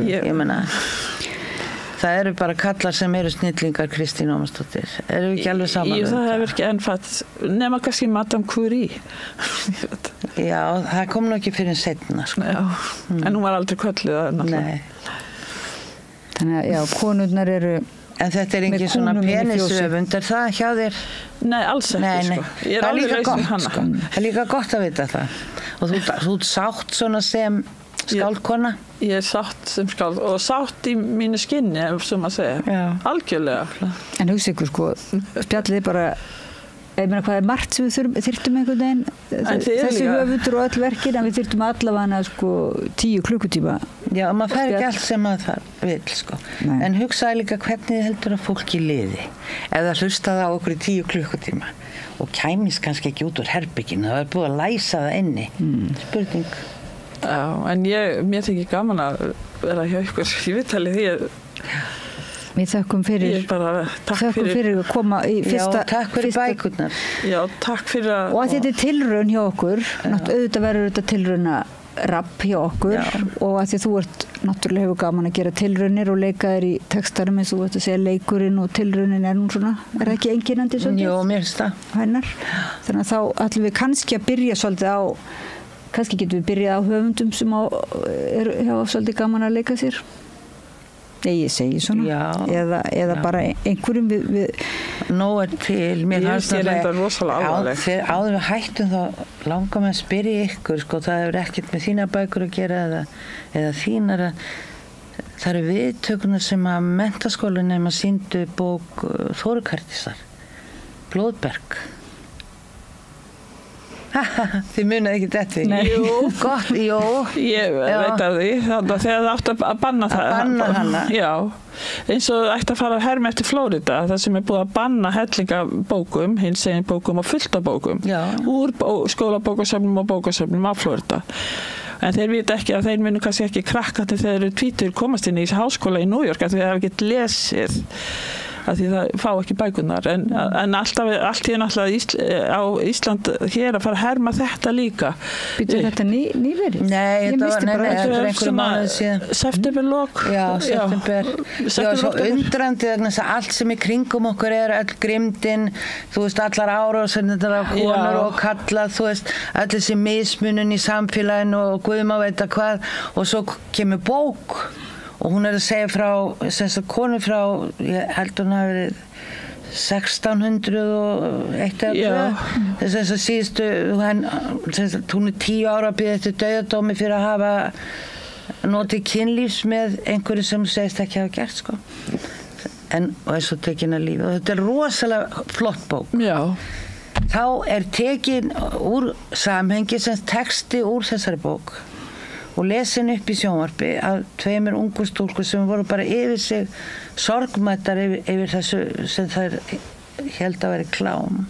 S16: Ég meina Það eru bara kallar sem eru snillingar Kristín Ómarsdóttir. Eru við ekki alveg saman?
S17: Jú, það hefur ekki ennfatt nema kannski Madame Curie.
S16: Já, það kom nú ekki fyrir setna sko.
S17: Já, en hún var aldrei kölluð það
S16: Nei.
S15: Þannig að já, konurnar eru
S16: En þetta engin svona penisöfund, það hjá þér?
S17: Nei, alls ekki sko. Ég er alveg laus við hana.
S16: Það líka gott að vita það. Og þú sátt svona sem skáldkona?
S17: Ég sátt sem skáld og sátt í mínu skinni, sem að segja. Algjörlega.
S15: En hugsa ykkur sko, spjallið bara, ég meina hvað margt sem við þyrftum einhvern veginn, þessi höfundur og öll verkin, en við þyrftum allavega sko 10 klukkutíma.
S16: Já, maður fær ekki allt sem maður það vil sko. Nei. En hugsaði líka hvernig heldur að fólki liði, eða hlustaði á okkur í 10 klukkutíma og kæmis kannski ekki út úr herbygginu, það er búið að læsa það inni. Spurning.
S17: Já, en mér þykir gaman að vera hjá ykkur í viðtali því að
S15: Við þökkum fyrir að koma í fyrsta...
S16: Já, takk fyrir bækurnar.
S17: Já, takk fyrir að...
S15: Og að þetta er tilraun hjá okkur, auðvitað verður þetta tilrauna rapp hjá okkur og að því þú ert náttúrulega hefur gaman að gera tilraunir og leika þér í textarum eins og þú ert að segja leikurinn og tilraunin er nú svona, er það ekki einkennandi svolítið?
S16: Jó, mér finnst það.
S15: Hennar. Þannig að þá ætlum við kannski að byrja svolítið á, kannski getum við byrjað á höfundum sem hafa svolítið gaman að leika sér. Ég segi svona eða bara einhverjum við
S16: Nó er til
S17: Ég reynda rosalega alvarleg
S16: Áður við hættum þá langar með að spyrja ykkur sko, það hefur ekkert með þína bækur að gera eða þínara það eru viðtökunar sem að menntaskólinn nema sýndu bók Þóru Kartísar Blóðberg Þið munið ekki þetta
S17: Jú,
S16: gott, jú
S17: Ég veit af því, þannig að þegar það átt að banna það
S16: Að banna hana
S17: Já, eins og ætti að fara að herma eftir Flórida það sem er búið að banna hellingabókum hinsegin bókum og fullt af bókum úr skólabókasöfnum og bókasöfnum af Flórida en þeir vita ekki að þeir munu kannski ekki krakka til þeir eru tvítur komast inn í háskóla í New York að þeir hafa ekki lesið að því það fá ekki bækurnar en allt í náttúrulega á Ísland hér að fara að herma þetta líka
S15: Býtu þetta nýverið?
S16: Nei, þetta var einhverju mánuð síðan
S17: Septemberlok
S16: Já, september Já, svo undrandi vegna þess að allt sem í kringum okkur er öll grimdin þú veist, allar árásirnar af konur og kalla, þú veist öll þessi mismunun í samfélaginu og Guð má veita hvað og svo kemur bók og hún að segja frá konu frá, ég held hún hafi verið 1600 og eitt eða þess að síðustu hún er 10 ára að bíða eftir dauðadómi fyrir að hafa notið kynlífs með einhverju sem segist ekki hafa gert sko. og er svo tekin að lífi og þetta rosalega flott bók.
S17: Já.
S16: Þá tekin úr samhengi sem texti úr þessari bók og lesin upp í sjónvarpi af 2 ungu stúlkur sem voru bara yfir sig sorgmættar yfir þessu sem þær held að vera klám.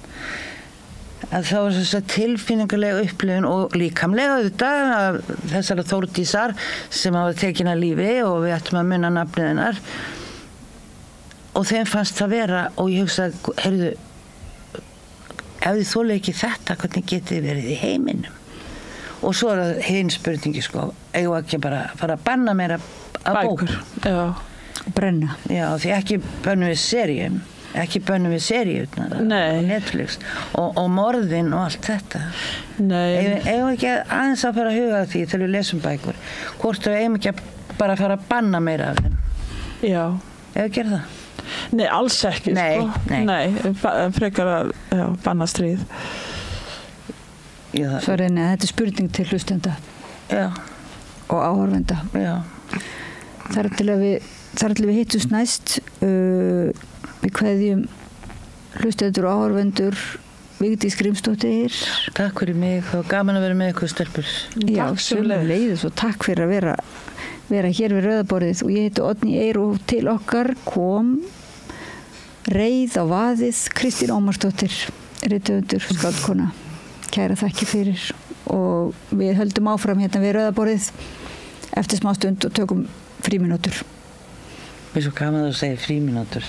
S16: Að það var þess að tilfinningarlega upplifun og líkamlega auðvitað af þessara Þórdísar sem hafa tekin að lífi og við ættum að muna nafnið hennar og þeim fannst það vera og ég hugsaði, heyrðu, ef þið þola ekki þetta, hvernig getið þið verið í heiminum? Og svo er það hinn spurningi sko, eigum ekki bara að fara að banna meira að bók.
S17: Já.
S15: Brenna.
S16: Já, því ekki bönnum við seríum. Ekki bönnum við seríutnar á Netflix og morðin og allt þetta.
S17: Nei.
S16: Eigum ekki aðeins að fara að huga því þegar við lesum bækur. Hvort við eigum ekki bara að fara að banna meira af þeim.
S17: Já.
S16: Eigum við gera það?
S17: Nei, alls ekki. Nei, frekar að banna stríð.
S15: Svo reyni að þetta er spurning til hlustenda.
S16: Já.
S15: Og áhorfenda.
S16: Já.
S15: Þar til við hittumst næst við kveðjum hlustendur og áhorfendur Vigdís Grímsdóttir.
S16: Takk fyrir mig og gaman að vera með ykkur stelpur.
S15: Já, sömuleiðis og takk fyrir að vera hér við rauðaborðið og ég heiti Oddný Eir og til okkar kom reið á vaðið Kristín Ómarsdóttir, rithöfundur, skáldkona. Kæra þakki fyrir og við höldum áfram hérna við rauðaborðið eftir smá stund og tökum frímínútur.
S16: Mér er svo gaman að segja frímínútur.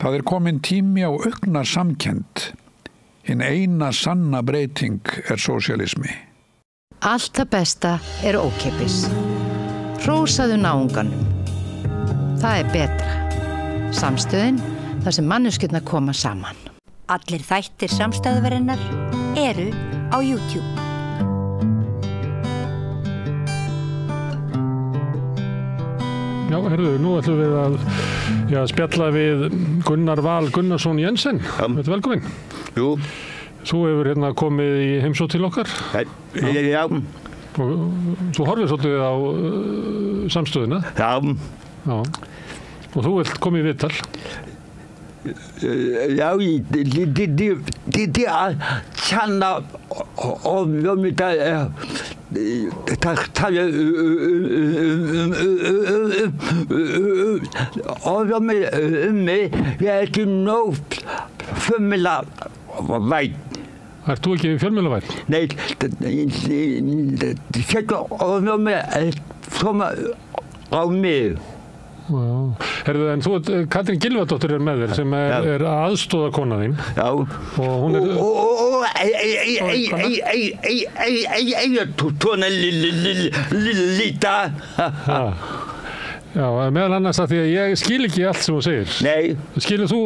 S14: Það er komin tími á aukna samkennd. Hinn eina sanna breyting er sósíalismi.
S7: Allt það besta er ókeypis. Hrósaðu náunganum. Það er betra. Samstöðin, þar sem manneskjurnar koma saman.
S6: Allir þættir samstæðuverinnar eru á YouTube.
S18: Já, heyrðu, nú ætlum við að spjalla við Gunnar Val Gunnarsson Jensen. Þetta velkomin.
S19: Jú.
S18: Þú hefur hérna komið í heimsókn til okkar.
S19: Já.
S18: Og þú horfir svolítið á samstöðuna.
S19: Já.
S18: Já. Og þú vilt koma í viðtal.
S19: Ja, det er känna om de talar om mig. Jag är inte nog fjölmiðlavæn.
S18: Ert þú ekki fjölmiðlavæn?
S19: Nei, det sætter om mig koma á mig.
S18: Herðu, en þú, Katrín Gylfadóttir með þér sem er aðstoða kona þín.
S19: Já.
S18: Og hún er...
S19: Tóna líta.
S18: Já, meðal annars að því að ég skil ekki allt sem þú segir.
S19: Nei.
S18: Skilur þú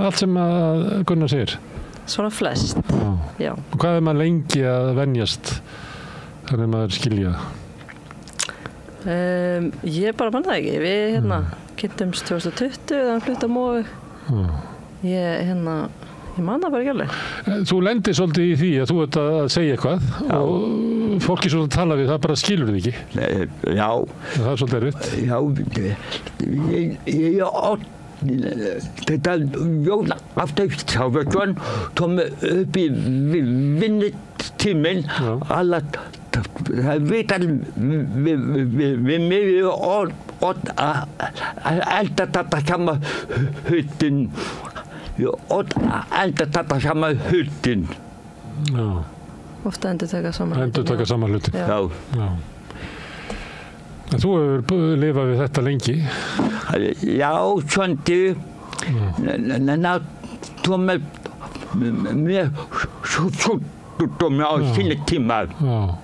S18: allt sem að Gunnar segir?
S20: Svona flest. Já.
S18: Og hvað er maður lengi að venjast þannig að maður skilja?
S20: Ég bara mann það ekki. Við kynntumst 2020 þannig að flytta á Mói. Ég man það bara ekki alveg.
S18: Þú lendir svolítið í því að þú ert að segja eitthvað og fólki svona að tala við það bara skilur þið ekki.
S19: Já.
S18: Það er svolítið erfitt.
S19: Já, þetta jólaaftansháfjöldun tómi upp í vinnutíminn alla það vitar við mig og elda þetta sama huttin og elda þetta sama huttin.
S18: Já.
S20: Ofta endurtaka sama hlutin.
S18: Endurtaka sama hlutin.
S19: Já.
S18: En þú hefur lifað við þetta lengi?
S19: Já, svolítið. Tómi með sjúkdómi á sinni tíma.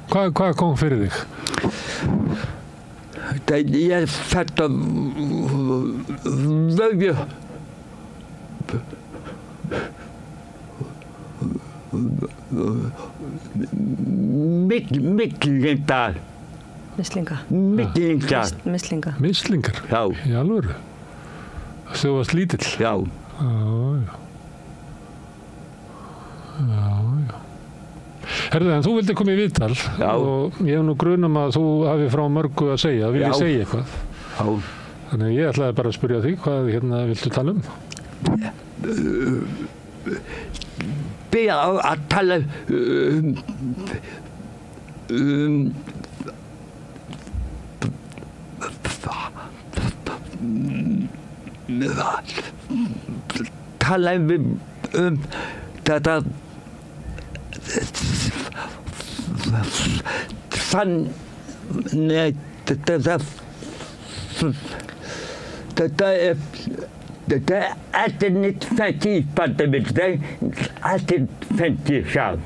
S18: Hvað kom fyrir þig?
S19: Ég fætt að vögju Mislingar.
S20: Mislingar.
S18: Mislingar?
S19: Já.
S18: Í alvöru? Þú varst lítill?
S19: Já.
S18: Herðu, en þú vildi koma í viðtal og ég hef nú grunum að þú hafi frá mörgu að segja, vilji segja eitthvað.
S19: Já.
S18: Þannig ég ætlaði bara að spyrja því, hvað viltu tala um?
S19: Byrja á að tala tala þetta þetta er nýtt fætti í Bandaríkjunum, allt er fætti sjálf.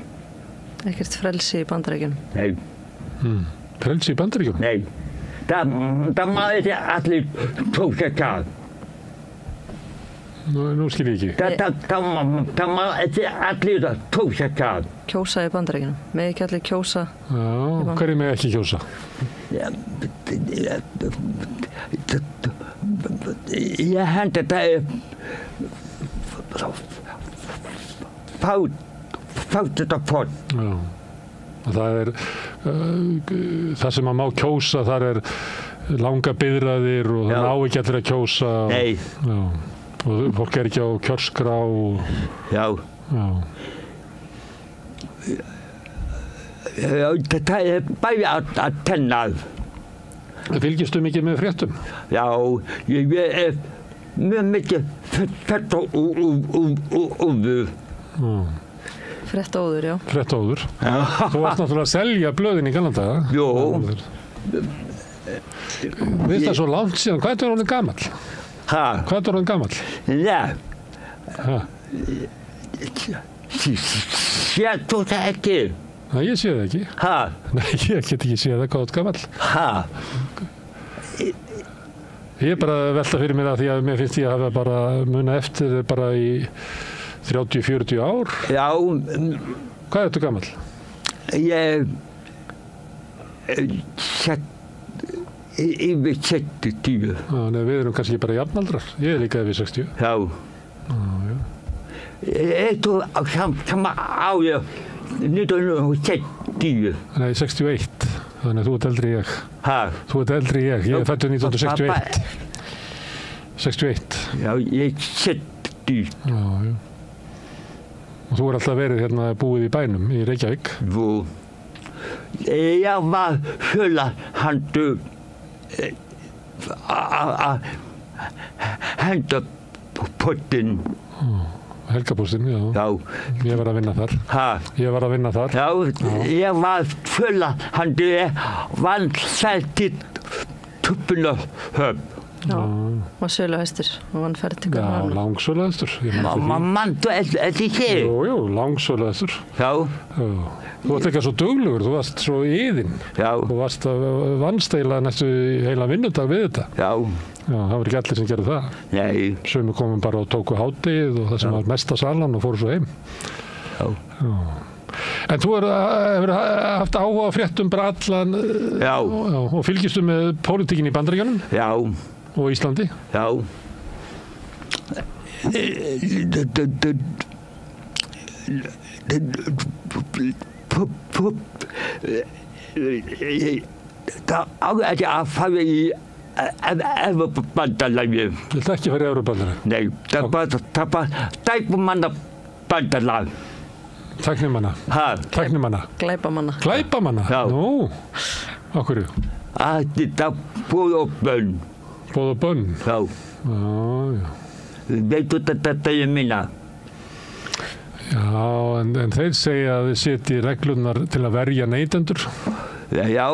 S20: Ekkert frelsi í Bandaríkjunum?
S18: Nei. Frelsi í Bandaríkjunum?
S19: Nei. Það má ekki allir kjósa sjálf.
S18: Nú skil ég ekki.
S19: Það má ekki allir kjósa sjálf.
S20: Kjósa í Bandaríkjunum? Með ekki allir kjósa?
S18: Já, hverju með ekki kjósa?
S19: Ég held að það er fátt þetta fótt.
S18: Já, og það er það sem að má kjósa, þar er langa biðraðir og það má ekki allir að kjósa.
S19: Nei.
S18: Já, og fólk er ekki á kjörskrá.
S19: Já. Það er bæði að tenna.
S18: Fylgistu mikið með fréttum?
S19: Já, ég er mjög mikið fréttaóður.
S20: Fréttaóður, já.
S18: Fréttaóður. Þú varst náttúrulega að selja blöðin í gamla daga.
S19: Jó.
S18: Við það svo langt síðan, hvað er orðin gamall? Hvað er orðin gamall?
S19: Sér þú það ekki?
S18: Nei, ég sé það ekki. Nei, ég get ekki séð það hvað gamall. Ég er bara að velta fyrir mér að því að mér finnst ég að hafa bara munað eftir bara í 30-40 ár.
S19: Já.
S18: Hvað ertu gamall?
S19: Ég yfir 60.
S18: Nei, við erum kannski bara jafnaldrar. Ég er líka yfir 60.
S19: Já. Þú sama áður 1960.
S18: Nei, 61. Þannig að þú ert eldri ég. Þú ert eldri ég. Ég er fæddur 1961. 61.
S19: Já, ég 60.
S18: Já. Og þú er alltaf verið hérna búið í bænum, í Reykjavík.
S19: Jú. Ég var handur að henda pottin.
S18: Helgapóstinn, já. Ég var að vinna þar. Ég var að vinna þar.
S19: Já, ég var handur vann til Tupunahöfn.
S20: Já, var söluhestur og vann ferð til Kaupmannahafnar.
S18: Já, langsöluhestur.
S19: Mannstu ekki?
S18: Jú, langsöluhestur.
S19: Já.
S18: Þú varst líka svo duglegur, þú varst svo iðinn.
S19: Já.
S18: Þú vannst eiginlega næstu heila vinnudag við þetta.
S19: Já.
S18: Já, það var ekki allir sem gerði það.
S19: Nei.
S18: Sumir komum bara og tóku hádegið og það sem var mesta salan og fóru svo heim.
S19: Já.
S18: En þú hefur haft áhuga á fréttum bara allan.
S19: Já.
S18: Og fylgistu með pólitíkinni í Bandaríkjunum?
S19: Já.
S18: Og Íslandi?
S19: Já. Það á ekki að fara í Evrópubandalagið.
S18: Þú vilt ekki fara í Evrópubandalagið?
S19: Nei, það bara tæknumannabandalag.
S18: Tæknimanna? Tæknimanna?
S20: Glæpamanna.
S18: Glæpamanna?
S19: Já.
S18: Nú, á hverju?
S19: Þetta bóð og bönn.
S18: Bóð og bönn?
S19: Já.
S18: Já.
S19: Veitu þetta ég minna?
S18: Já, en þeir segja að þið setji reglurnar til að verja neytendur.
S19: Já,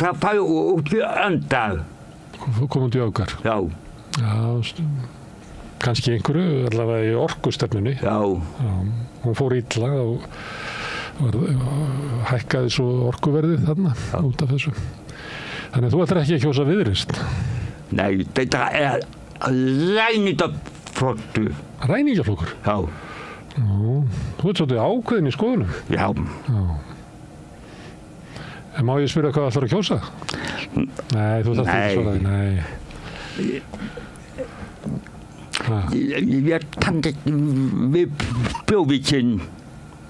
S19: það fær út í öndar.
S18: Kom út í öfgar?
S19: Já.
S18: Já, kannski einhverju, allavega í orkustefnunni.
S19: Já.
S18: Hún fór illa og hækkaði svo orkuverðið þarna út af þessu. Þannig að þú ætlar ekki að kjósa Viðreisn?
S19: Nei, þetta er ræningjaflokkur.
S18: Ræningjaflokkur?
S19: Já.
S18: Þú ert svolítið ákveðin í skoðunum?
S19: Já.
S18: En má ég spyrja hvað ætlar að kjósa? Nei, þú þarft ekki svaraði. Nei.
S19: Ég tannast við bróðinn.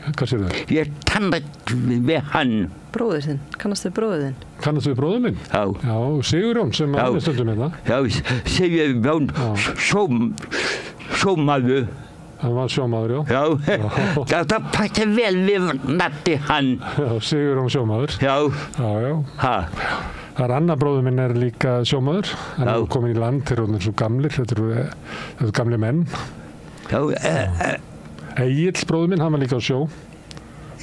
S18: Hvað sér það?
S19: Ég tannast við hann.
S20: Bróðir þinn? Kannast við bróðir þinn?
S18: Kannast við bróður minn?
S19: Já.
S18: Já, Sigurjón sem að við stundum hérna.
S19: Já, Sigurjón, sjómaður.
S18: Hann var sjómaður, já.
S19: Já, það passar vel við nafni hann.
S18: Já, Sigurjón sjómaður.
S19: Já.
S18: Já.
S19: Ha.
S18: Það annar bróður minn líka sjómaður. Hann er komin í land, þeir eru svo gamlir, þetta eru gamli menn.
S19: Já.
S18: Egill bróður minn, hann var líka á sjó.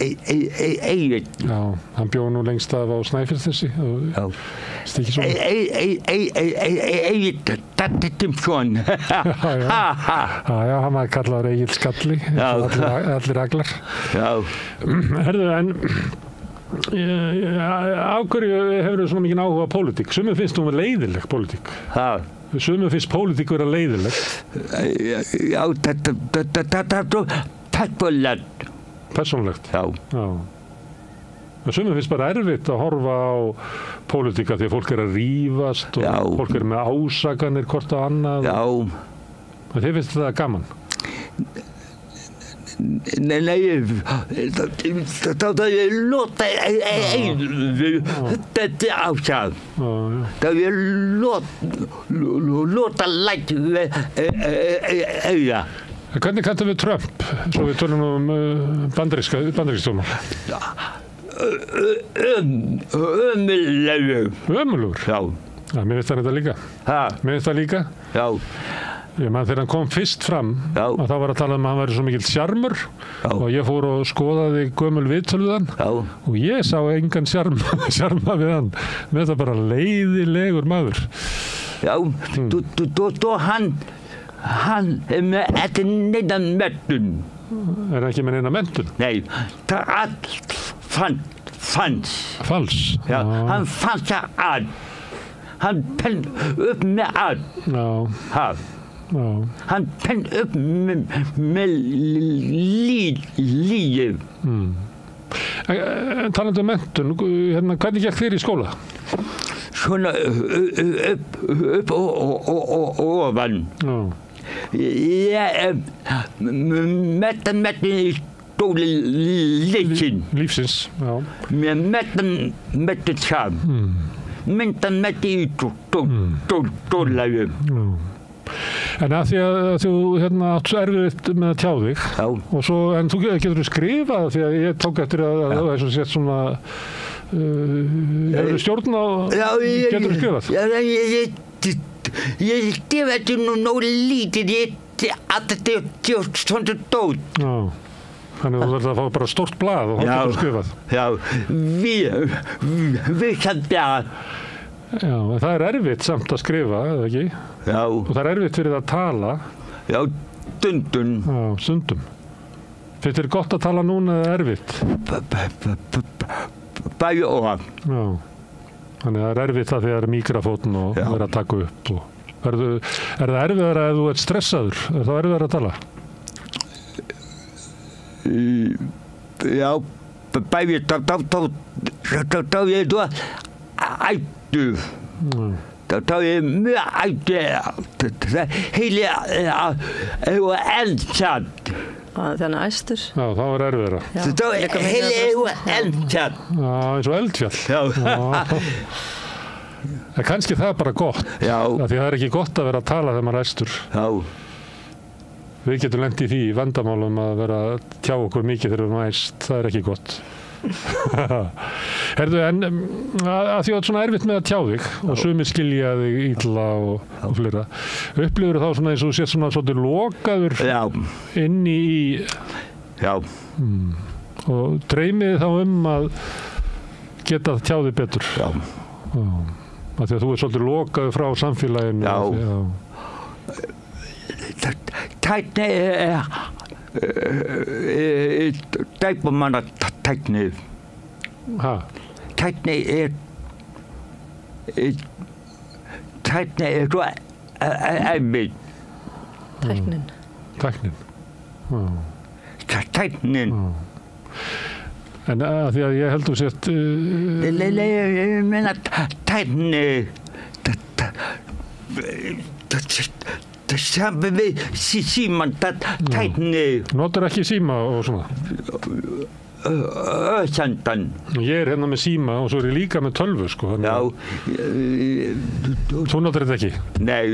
S19: Egill.
S18: Já, hann bjó nú lengst af á Snæfellsnesi.
S19: Já.
S18: Stikisson.
S19: Egill Tattimsson.
S18: Já, hann var kallaður Egill Skalli. Já. Allir aglar.
S19: Já.
S18: Herðu, en af hverju hefur svona mikið áhuga á pólitík? Sumir finnst þú leiðileg pólitík. Sumir finnst pólitík vera leiðileg.
S19: Já, þetta persónulegt.
S18: Persónulegt? Já. Sumir finnst bara erfitt að horfa á pólitíka því að fólk að rífast og fólk með ásakanir hvort á annað. Já. Þið finnst þetta gaman?
S19: Nei, það låta þetta ásað. Það låta lætt auða.
S18: Hvernig kanntu við Trump, svo við tölum bandaríkstjóma?
S19: Ömurlegur.
S18: Ömurlegur?
S19: Já.
S18: Mér finnst það þetta líka. Mér finnst það líka?
S19: Já.
S18: Ég man þegar hann kom fyrst fram og þá var að tala að hann væri svo mikill sjarmur og ég fór og skoðaði gömul viðtöluðan og ég sá engan sjarma við hann. Mér finnst það bara leiðilegur maður.
S19: Já, hann með þetta neina mentun.
S18: Er ekki með neina mentun?
S19: Nei, það er allt fans.
S18: Fals?
S19: Já, hann fanns það allt. Hann penn upp með allt. Já. Hann penn upp með líf.
S18: Talandi mentun, hvernig gekk þér í skóla?
S19: Svona upp og ofan. Ég metan í stóli
S18: lífsins.
S19: Mér metan sam. Myndan metan í stólaugum.
S18: En að því að þú átt svo erfitt með að tjá þig en þú getur skrifað því að ég tók eftir að það er svo sett svona hefur stjórn á getur skrifað?
S19: Ég skrifa þetta nógu lítið að þetta er svona dót.
S18: Þannig að þú verður að fá bara stórt blað og þá getur skrifað.
S19: Já, við samt það.
S18: Já, en það er erfitt samt að skrifa, eða ekki?
S19: Já.
S18: Og það er erfitt fyrir það að tala.
S19: Já, stundum.
S18: Já, stundum. Finnst þér gott að tala núna eða erfitt?
S19: Bæði og.
S18: Já. Þannig að það er erfitt það því að það er mikrafónn og það er að taka upp. Er það erfiðara ef þú ert stressaður? Er það erfiðara að tala?
S19: Já, bæði þá ég þú ættu. Þá er mjög ættu heili eldsatt.
S20: Þannig æstur.
S18: Já, þá er erfiðara.
S19: Þá er heili eldsatt.
S18: Já, eins og eldfjall.
S19: Já.
S18: En kannski það er bara gott. Já. Því það er ekki gott að vera að tala þegar maður er æstur. Já. Við getum lent í því vandamálum að vera að tjá okkur mikið þegar við erum æst. Það er ekki gott. Herðu, en að því að svona erfitt með að tjá þig og sumir skilja þig illa og fleira, upplifur þá svona eins og þú sést svona svolítið lokaður inni í og dreymið þá að geta að tjá þig betur að því að þú er svolítið lokaður frá samfélaginu.
S19: Tækni dæpamanna tækni. Tækni svo erfið.
S20: Tæknin.
S19: Tæknin.
S18: En að því að ég held þú sért
S19: ég meina tækni það saman við síman tækni.
S18: Notar ekki síma og svona?
S19: öðsendan.
S18: Ég hérna með síma og svo ég líka með tölvu, sko.
S19: Já.
S18: Þú notar þetta ekki?
S19: Nei,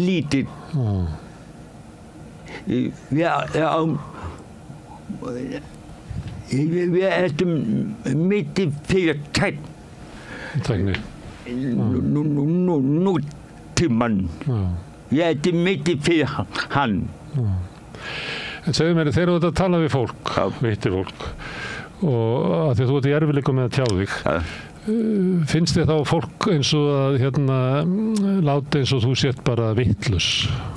S19: lítið. Við erum mitt í fyrir
S18: tækni.
S19: Nútíman. Ég er mitt í fyrir hann.
S18: En segðu mér, þegar þú ert að tala við fólk, vittir fólk, og að því að þú ert í erfiðleikum með að tjá þig, finnst þið þá fólk eins og að láta eins og þú sért bara vitlaus?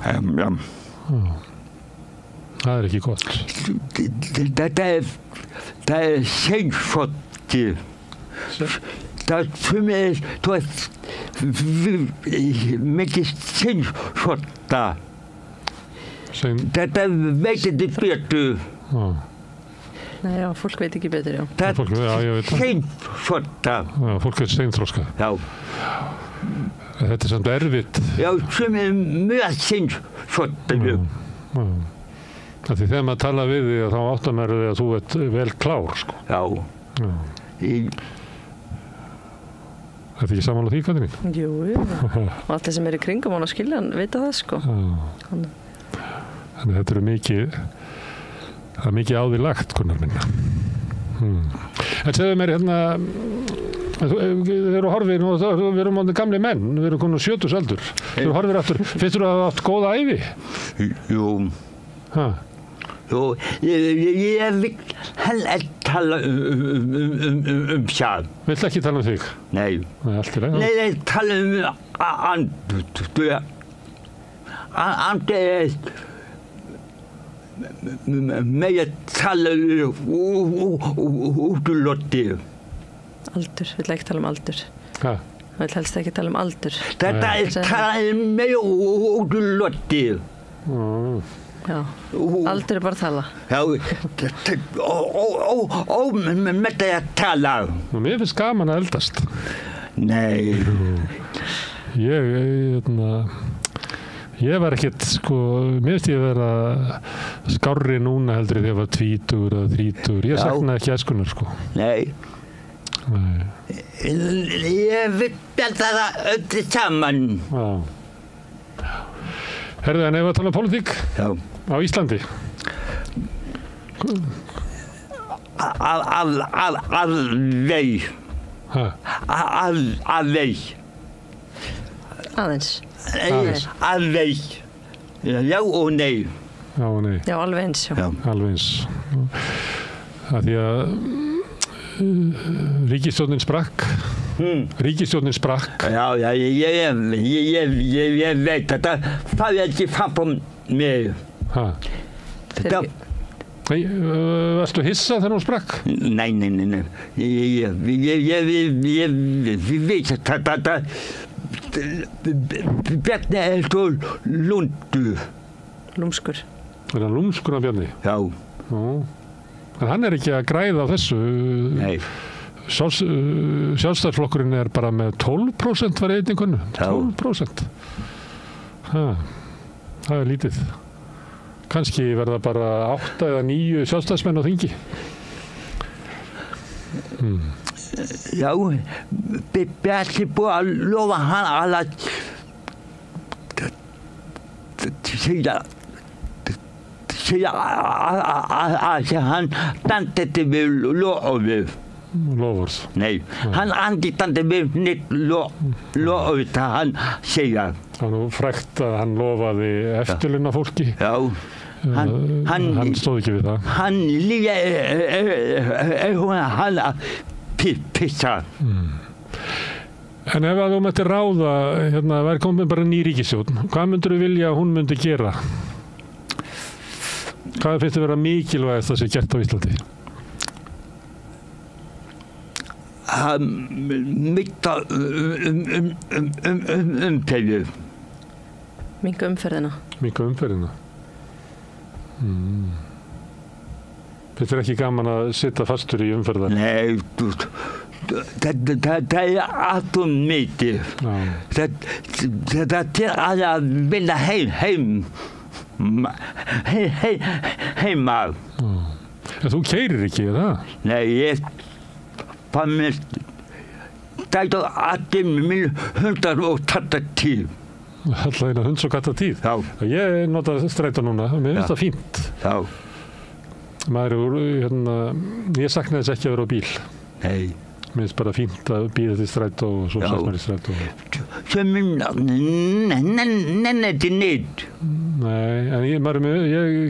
S19: Já.
S18: Það er ekki gott.
S19: Það er seinsvotti. Það sem þú mikið seinsvotta. Þetta veit ekki betur.
S20: Nei, já, fólk veit ekki betur, já.
S19: Það er seinsvotta.
S18: Fólk er seinþroska.
S19: Já.
S18: Þetta er samt erfitt.
S19: Já, sem mjög seinsvotta.
S18: Því þegar maður tala við þig þá áttar maður að þú ert vel klár, sko.
S19: Já.
S18: Þetta ekki sammála því, Katrín?
S20: Jú, og allir sem í kringum hann að skilja hann vita það, sko.
S18: Þannig þetta er mikið á því lagt, Gunnar minna. En segðu mér hérna, þeir eru horfið, við erum átti gamli menn, við erum komin á 70-aldur. Þeir eru horfið aftur, finnst þú að hafa átt góða ævi?
S19: Jú. Jú, ég vil ekki tala það.
S18: Vill ekki tala þig?
S19: Nei.
S18: Allt í lagi.
S19: Nei, tala andur. Andur með að tala útlotti.
S20: Aldur, vill ekki tala aldur.
S18: Hvað?
S20: Vill helst ekki tala aldur.
S19: Þetta tala með útlotti.
S20: Já, aldur bara tala.
S19: Já, með það að tala.
S18: Mér finnst gaman að eldast.
S19: Nei.
S18: Ég var ekkert, sko, mér finnst ég að vera skárri núna heldur þegar ég var 20 eða 30. Ég saknaði ekki æskunar, sko.
S19: Nei. Ég vil benda það öllu saman.
S18: Já. Herðu, en ef við að tala um pólitík á Íslandi?
S19: Alveg. Alveg.
S20: Aðeins.
S19: Alveg. Já og nei.
S18: Já og nei.
S20: Já, alveg eins.
S18: Alveg eins. Það því að ríkisstjórnin sprakk. Ríkisstjórnin sprakk.
S19: Já, ég veit þetta. Það er ekki fram på mig. Þetta...
S18: Nei, varstu hissa þegar hún sprakk?
S19: Nei. Ég veit þetta. Bjarni er svo lundur.
S20: Lúmskur.
S18: Er hann lúmskur af Bjarni?
S19: Já.
S18: En hann er ekki að græða á þessu.
S19: Nei.
S18: Sjálfstæðisflokkurinn er bara með 12% var einningunni. 12%. Það er lítið. Kannski verða bara 8 eða 9 sjálfstæðismenn á þingi.
S19: Já, Bjarni búið að lofa hann að segja að hann standið við lofið.
S18: Lofurð?
S19: Nei, hann anditandi við nýtt lofið það hann segja.
S18: Það er nú frægt að hann lofaði eftirlauna fólki.
S19: Já.
S18: Hann stóð ekki við það.
S19: Hann líka hann að pissa.
S18: En ef að þú mættir ráða, væri komið bara ný ríkisstjórn, hvað myndir þú vilja að hún myndi gera? Hvað finnst þið vera mikilvægast að sé gert á Íslandi?
S19: Mitta umferðu.
S20: Minka umferðina.
S18: Minka umferðina. Finnst þér ekki gaman að sitja fastur í umferðar?
S19: Nei, það er allt mikið. Þetta er að vinna heim. Heima.
S18: En þú keyrir ekki, það?
S19: Nei, ég fann mér strætó allir minn hundar og katta tíð.
S18: Alltaf eina hunds og katta tíð?
S19: Já.
S18: Ég nota strætó núna, mér finnst það fínt.
S19: Já.
S18: Maður ég saknaði þess ekki að vera á bíl.
S19: Nei.
S18: Mér finnst bara fínt að bíða til strætó og svo saknar í strætó.
S19: Sem nenni neitt.
S18: Nei, en ég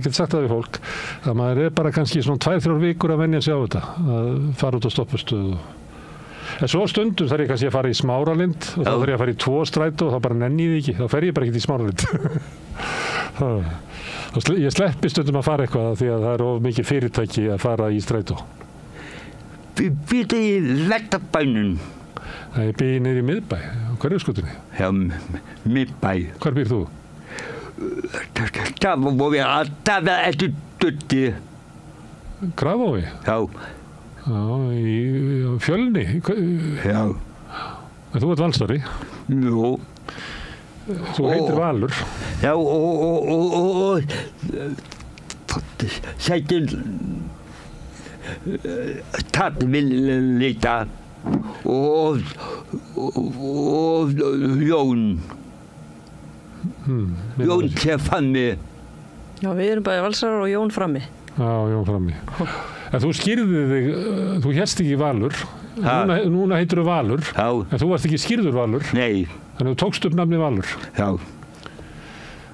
S18: get sagt það við fólk að maður bara kannski svona 2-3 vikur að venja sig á þetta, að fara út á stoppustöð. En svo stundum þarf ég kannski að fara í Smáralind og þá þarf ég að fara í 2 strætó og þá bara nenni ég því ekki, þá fer ég bara ekkert í Smáralind. Ég sleppi stundum að fara eitthvað því að það er of mikið fyrirtæki að fara í strætó.
S19: Býrðu í Vesturbænum?
S18: Ég býr niður í miðbæ, á Hverfisgötunni.
S19: Já, miðbæ.
S18: Hvar býr þú?
S19: Grafavogi, það er eftir dutti.
S18: Grafavogi?
S19: Já.
S18: Já, í Fjölni?
S19: Já.
S18: En þú ert valsari?
S19: Jú.
S18: Þú heitir Valur?
S19: Já, og sættir tatt vil líta og Jón. Jón sér frammi.
S20: Já, við erum bæði valsarar og Jón frammi.
S18: Já, Jón frammi. En þú skýrði þig, þú hérst ekki Valur. Núna heitir þú Valur.
S19: Já.
S18: En þú varst ekki skýrður Valur.
S19: Nei.
S18: Þannig þú tókst upp nafni Valur.
S19: Já.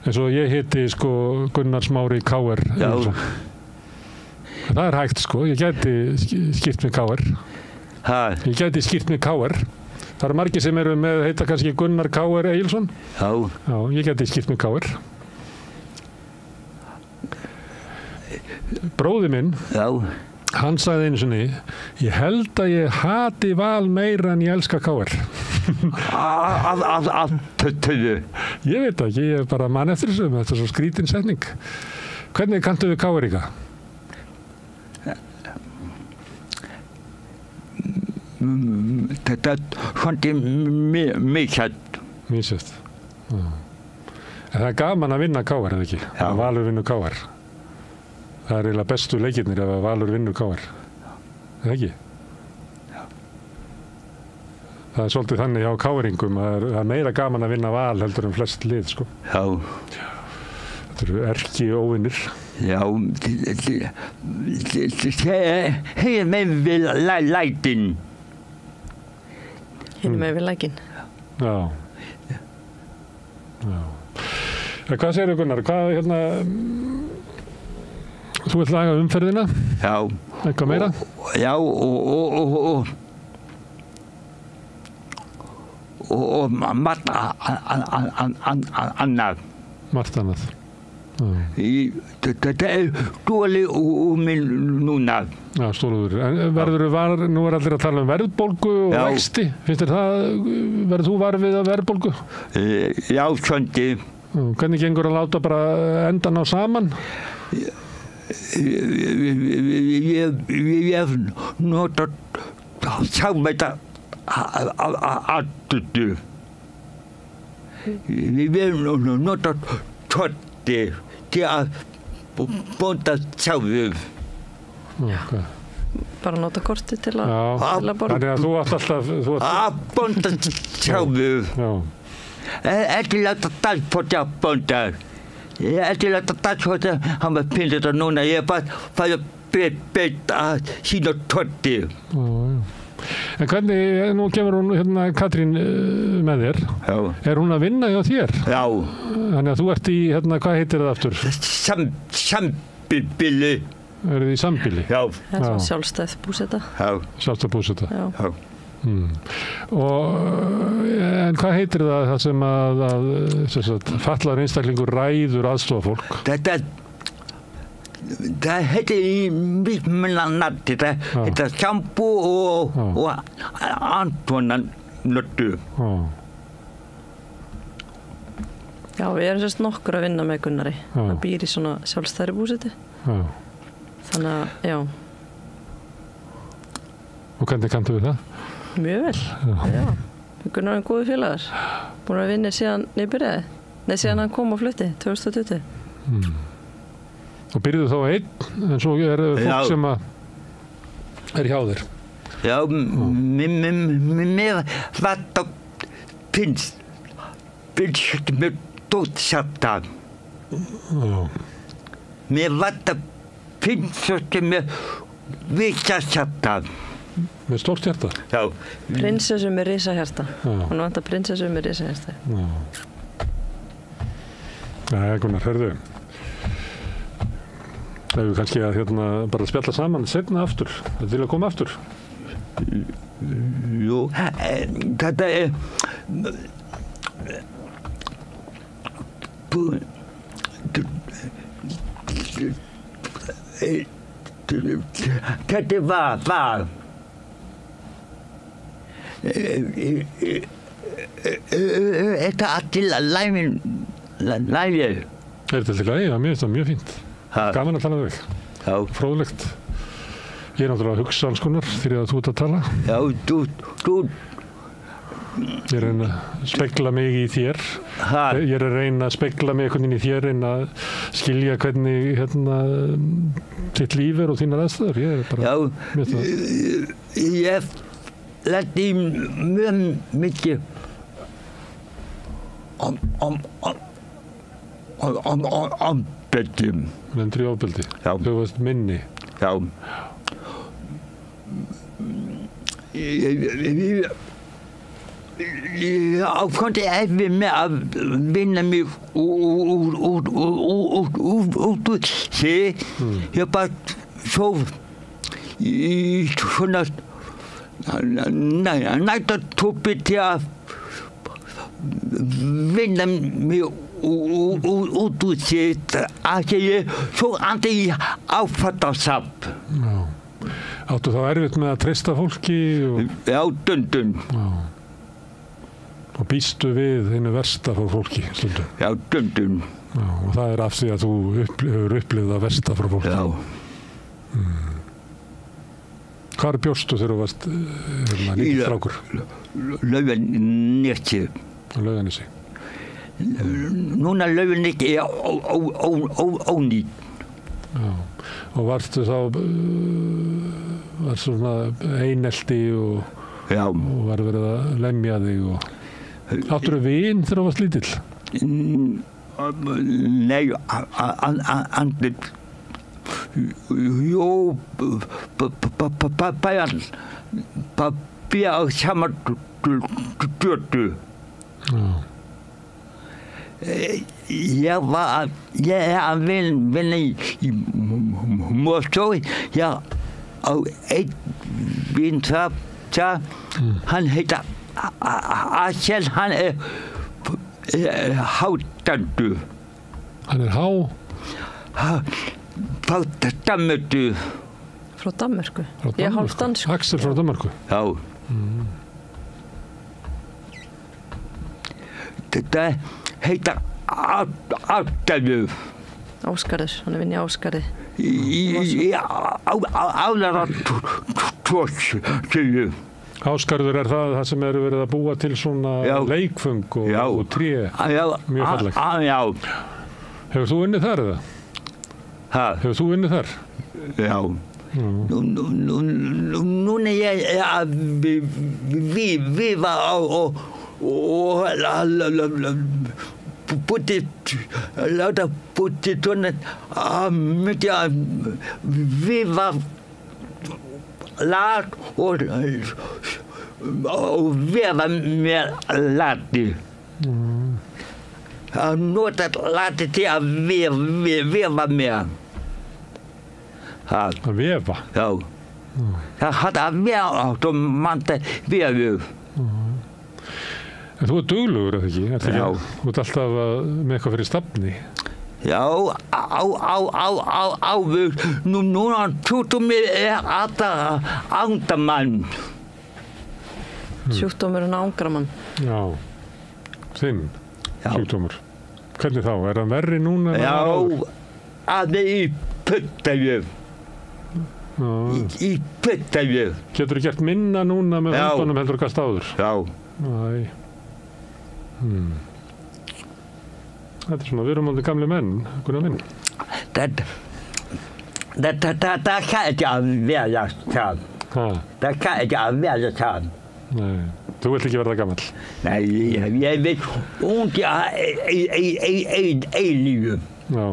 S18: En svo ég heiti Gunnar Smári K.R.
S19: Já.
S18: Það er hægt ég gæti skýrt með K.R. Ég gæti skýrt með K.R. Það eru margir sem eru með heita kannski Gunnar K.R. Egilsson.
S19: Já.
S18: Já, ég gæti skýrt með K.R. Bróði minn, hann sagði einu sinni, ég held að ég hati Val meira en ég elska K.R. Ég veit ekki, ég er bara mann eftir þessu, þetta er svo skrítin setning. Hvernig kanntu við K.R. ykkar?
S19: Þetta er misjætt.
S18: Misjætt. En það er gaman að vinna K.R. eða ekki? Já. Að Valur vinnur K.R. Það er eiginlega bestu leikirnir ef að Valur vinnur K.R. Eða ekki? Já. Það er svolítið þannig hjá K.R.ingum að það er meira gaman að vinna Val heldur en flest lið,
S19: Já.
S18: Þetta eru erki óvinnir.
S19: Já, hefur með við lætin.
S20: Hefur með við lækin.
S18: Já. Hvað segir Gunnar? Þú vilt laga umferðina?
S19: Já.
S18: Eitthvað meira?
S19: Já, og margt annað.
S18: Margt annað.
S19: Þetta er dårlig úr minn núna.
S18: Já, stórður. En nú er allir að tala verðbólgu og vexti. Finnst þér það, verður þú var við að verðbólgu?
S19: Já, svöndi.
S18: Hvernig gengur að láta bara enda ná saman?
S19: Ég hef notað samveita aðtötu. Við hefum notað korti til að bonda sjálfur.
S20: Bara nota korti til að borða?
S18: Þannig að þú átt alltaf...
S19: Að bonda sjálfur. Ekki láta dagsfóta að bonda. Ekki láta dagsfóta, hann var pinnið þetta núna. Ég bara fæði beint að sína korti.
S18: En hvernig, nú kemur hún Katrín með þér.
S19: Já.
S18: Er hún að vinna hjá þér?
S19: Já.
S18: Þannig að þú ert í, hvað heitir það aftur?
S19: Sambýli.
S18: Eru þið í sambýli?
S19: Já.
S20: Það er sjálfstæð búseta.
S19: Já.
S18: Sjálfstæð búseta.
S19: Já.
S18: En hvað heitir það sem að fatlaður einstaklingur ræður aðstofafólk?
S19: Það heitir í mismunandi, þetta heitir sjampo og andvonanöttu.
S20: Já, við erum sérst nokkur að vinna með Gunnari. Hann býr í svona sjálfstæðri búsetu. Þannig að, já.
S18: Og hvernig kanntu við það?
S20: Mjög vel, já. Gunnar er góði félagar. Búin að vinna síðan ég byrjaði. Nei, síðan hann kom á flutti, 2020.
S18: Og byrjuðu þá einn, en svo fólk sem að hjá þér?
S19: Já, mér var það finnst mér dóttsjarta. Mér var það finnst mér visshjarta.
S18: Með stórt hjarta?
S19: Já.
S20: Prinsessu með risahjarta. Hún vantar prinsessu með risahjarta.
S18: Nei, Gunnar, hörðu. Ef við kannski að bara spjalla saman seinna aftur. Það til að koma aftur.
S19: Jú, þetta þetta var þetta allir lægir.
S18: Er þetta til lagi? Já, mér finnst það mjög fínt. Gaman að tala við þig.
S19: Já.
S18: Fróðlegt. Ég er náttúrulega að hugsa alls konar þegar þú ert að tala.
S19: Já, þú.
S18: Ég er að reyna að spegla mig í þér. Ég er að reyna að spegla mig einhvern veginn í þér, reyna að skilja hvernig þitt líf er og þínar aðstæður. Ég er bara með það.
S19: Ég lærði mjög mikið ofbeldi.
S18: Lendir í ofbeldi?
S19: Já.
S18: Þú varst minni?
S19: Já. Ég ákvæmdi eftir með að vinna mig út úr sig. Ég bara svo í svona nættartópi til að vinna mig út úr sig að ég svo andi í áfattarsam.
S18: Áttu þá erfitt með að treysta fólki?
S19: Já, dundum.
S18: Og býstu við einu versta frá fólki stundum?
S19: Já, dundum.
S18: Og það er af því að þú hefur upplifað það versta frá fólki?
S19: Já.
S18: Hvar bjóstu þegar þú varst lítill strákur?
S19: Laugarnesi.
S18: Laugarnesi.
S19: Núna Laugarnesi er ónýtt.
S18: Já. Og varstu þá svona einelti og var verið að lemja þig og áttur þú vin þegar þú varst lítill?
S19: Nei, andið. Jú, pappi á sama götu. Ég er að vinna í Mosó. Ég á einn vin þar. Hann heitir Axel. Hann er hátandur.
S18: Hann er
S19: frá Danmörku.
S20: Frá Danmörku? Ég er hálf dansk.
S18: Axel frá Danmörku?
S19: Já. Þetta heitir Ásgarður.
S20: Ásgarður, hann er vinn í Ásgarði.
S18: Ásgarður er það sem eru verið að búa til svona leikföng og tré. Mjög fallegt.
S19: Já.
S18: Hefur þú unnið þar eða? Hefur þú unnið þar?
S19: Já. Núna ég að við var og láta búti svona við var lat og við var með lati. Að nota lati til að vefa með.
S18: Að vefa?
S19: Já. Það hadde að vera og mannta vefu.
S18: En þú er duglegur, eða ekki? Já. Þú ert alltaf með eitthvað fyrir stafni.
S19: Já, núna sjúkdómur er alltaf angramann.
S20: Sjúkdómur er angramann?
S18: Já, þinn sjúkdómur. Hvernig þá? Er hann verri núna?
S19: Já, að það í puttavjöf. Í puttavjöf.
S18: Getur þú gert minna núna með höndunum heldur að kasta áður?
S19: Já.
S18: Æ. Þetta svona viðrumandi gamli menn, Gunnar minn.
S19: Det kan ikke være sånn. Det kan ikke være sånn.
S18: Nei, þú vilt ekki verða gamall?
S19: Nei, ég vil ungt eilífu.
S18: Já.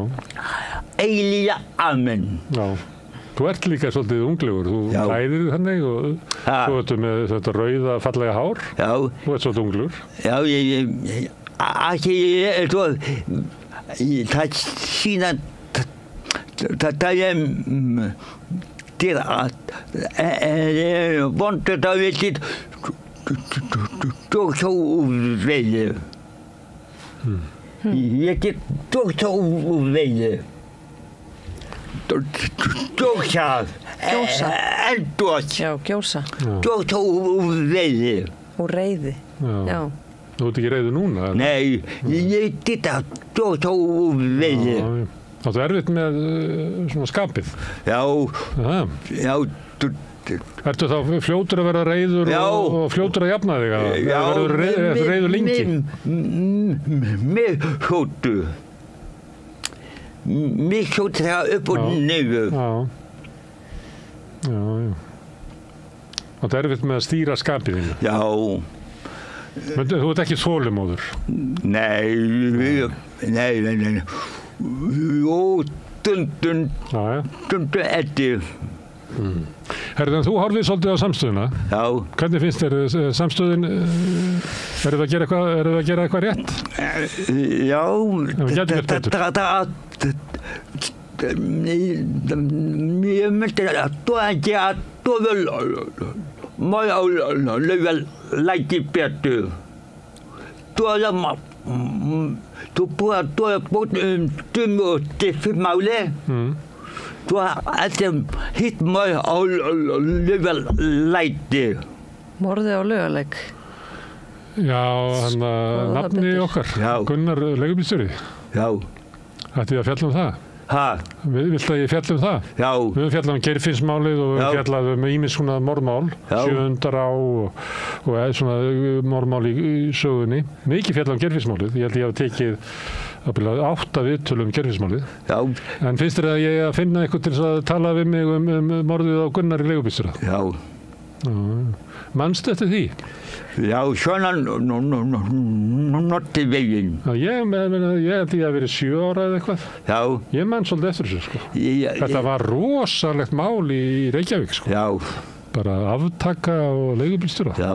S19: Eilíja amen.
S18: Já. Þú ert líka svolítið unglegur, þú klæðir þannig og þú ert með þetta rauða fallega hár.
S19: Já.
S18: Þú ert svolítið unglegur.
S19: Já, það síðan það vondur það vilja svo úrvegi. Ég get svo úrvegi. Gjósa. Eldós.
S20: Já, gjósa.
S19: Svo úrvegi.
S20: Og reiði. Já.
S18: Þú ert ekki reiður núna?
S19: Nei, ég get svo úrvegi.
S18: Það er erfitt með svona skapið?
S19: Já. Já.
S18: Ertu þá fljótur að vera reiður og fljótur að jafna þig? Já. Verður reiður lengi?
S19: Mér fljótu. Mér fljótu það upp og niður.
S18: Já. Það er erfitt með að stýra skapið þínu?
S19: Já.
S18: Men þú ert ekki þolinmóður?
S19: Nei. Jó, stundum eftir.
S18: Herðu, en þú horfið svolítið á samstöðuna.
S19: Já.
S18: Hvernig finnst þér samstöðin? Eru það að gera eitthvað rétt?
S19: Já. Ég myndi að þú ekki að þú vil læti betur. Du har brugt dømme og stiftmáli. Du har hitt mig á Laugalæti.
S20: Morðið á Laugalæk.
S18: Já, hann nafni okkar, Gunnar leigubílstjóri.
S19: Já.
S18: Ætti að fjalla það? Viltu að ég fjalla það?
S19: Já.
S18: Við höfum fjallað Geirfinnsmálið og við höfum fjallað ýmis svona morðmál, Sjöundar á og svona morðmál í sögunni. Mikið fjallað Geirfinnsmálið, ég held ég hafi tekið 8 viðtölu Geirfinnsmálið.
S19: Já.
S18: En finnst þér að ég að finna eitthvað til að tala við mig morðið á Gunnar leigubílstjóra?
S19: Já.
S18: Manstu eftir því?
S19: Já, svona notti veginn.
S18: Ég held ég að verið 7 ára eða eitthvað.
S19: Já.
S18: Ég man svolítið eftir þessu, sko. Þetta var rosalegt mál í Reykjavík, sko.
S19: Já.
S18: Bara aftaka og leigubílstjóra.
S19: Já.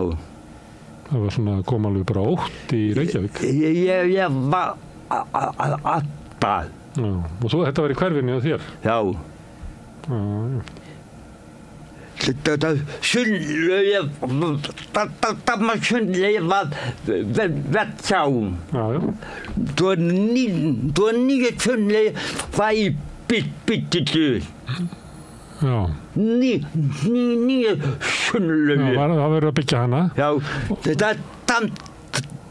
S18: Það var svona, kom alveg bara ótt í Reykjavík.
S19: Ég var alltaf.
S18: Já, og svo þetta var í hverfinni á þér?
S19: Já.
S18: Já.
S19: Það var vettsá. Það var nýja sundlega var í byttitu.
S18: Já.
S19: Nýja sundlega.
S18: Já, það verður að byggja hana.
S19: Já,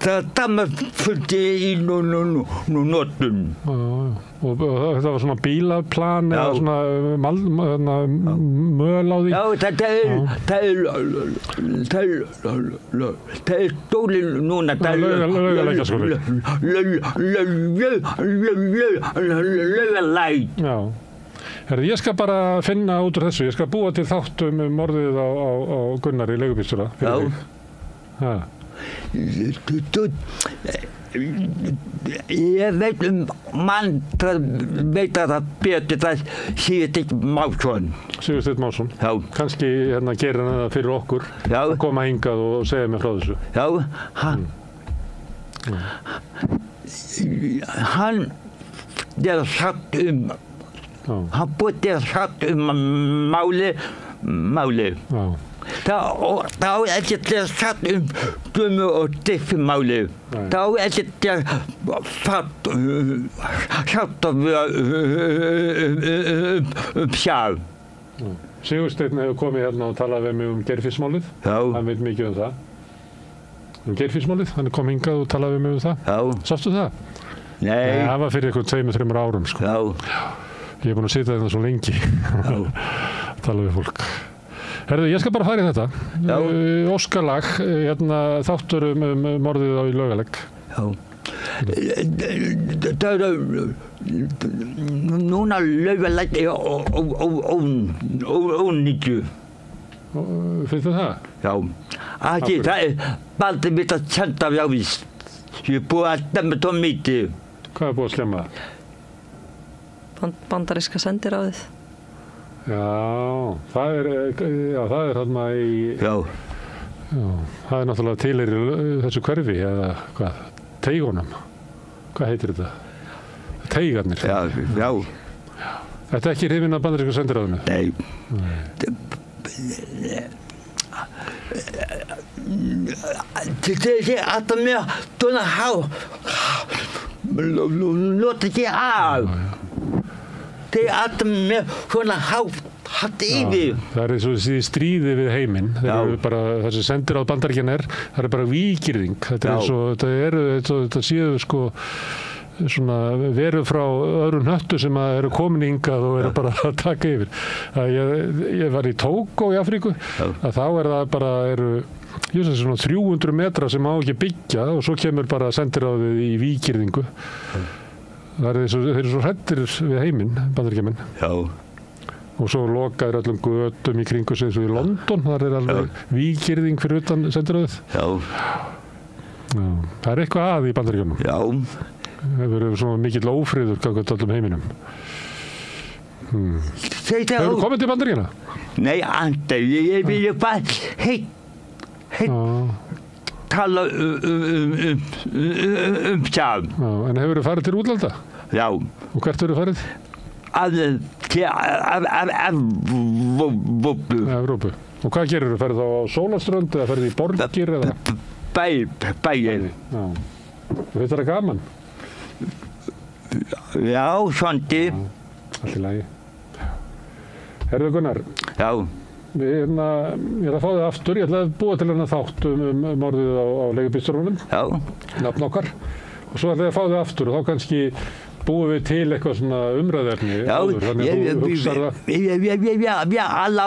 S19: það fullt í nótum.
S18: Og þetta var svona bílaplan eða svona möl á því?
S19: Já, það er stólinn núna.
S18: Laugalækjarskóli.
S19: Laugalæk.
S18: Já. Herði, ég skal bara finna út úr þessu. Ég skal búa til þáttum morðið á Gunnar í leigubílstjóra.
S19: Já. Ég veit mann veit að það betur það Sigursteinn Másson.
S18: Sigursteinn Másson?
S19: Já.
S18: Kannski gerir hann það fyrir okkur.
S19: Já.
S18: Að koma hingað og segja mér frá þessu.
S19: Já, hann er sagt hann búið sagt máli.
S18: Já.
S19: Það á ekkert að sagt dömu og stiftmáli. Það á ekkert að sagt sjálf.
S18: Sigursteinn hefur komið hérna og talað við mig Geirfinnsmálið.
S19: Já.
S18: Hann veit mikið það. Geirfinnsmálið, hann kom hingað og talaði við mig það.
S19: Já.
S18: Sástu það?
S19: Nei.
S18: Það var fyrir eitthvað 2-3 árum, sko.
S19: Já.
S18: Ég er búin að sitja þetta svo lengi. Tala við fólk. Herðu, ég skal bara fara í þetta. Óskalag, þáttur morðið á í Laugalæk.
S19: Já. Núna laufalætt ónýttu.
S18: Finnst það það?
S19: Já. Það baldi mitt að senda af jávíst. Ég búið að stemma tóð mítið.
S18: Hvað búið að slemma?
S20: Bandaríska sendiráðið.
S18: Já, það er þarna í...
S19: Já.
S18: Það er náttúrulega tilheyrir þessu hverfi, eða hvað? Teigunum. Hvað heitir þetta? Teigarnir.
S19: Já.
S18: Þetta er ekki hrifin af bandaríska sendiráðinu?
S19: Nei. Det at mer denne låter ikke av. Det at mer svona hatt yfir.
S18: Það er eins og þessi stríði við heiminn. Þessi sendiráð Bandaríkjanna það er bara vígirðing. Þetta séu sko svona veru frá öðrum hnöttu sem eru komin hingað og eru bara að taka yfir. Ég var í Tógó í Afríku, að þá það bara svona 300 metra sem á ekki byggja og svo kemur bara sendiráðið í vígirðingu. Þeir eru svo hræddir við heiminn, Bandaríkjamenn.
S19: Já.
S18: Og svo lokaður öllum götum í kringu sig eins og í London, þar alveg vígirðing fyrir utan sendiráðið.
S19: Já.
S18: Það er eitthvað að í Bandaríkjunum.
S19: Já.
S18: Það verður svona mikill ófriður gagnvart öllum heiminum. Hefur komið til Bandaríkjanna?
S19: Nei, Andi, ég vil bara tala það.
S18: En hefur þið farið til útlanda?
S19: Já.
S18: Og hvert hefur þið farið?
S19: Til
S18: Evrópu. Og hvað gerir þið? Ferðið þá á sólaströnd eða ferðið í borgir eða?
S19: Bæir.
S18: Og finnst það gaman?
S19: Já, svandi.
S18: Allt í lagi. Herðu Gunnar.
S19: Já.
S18: Ég ætla að fá þig aftur. Ég ætla að búa til hennar þátt morðið á leigubílstjóranum.
S19: Já.
S18: Nafn okkar. Og svo ætla ég að fá þig aftur og þá kannski búum við til eitthvað svona umræðefni.
S19: Já.
S18: Þannig að þú hugsar það.
S19: Alla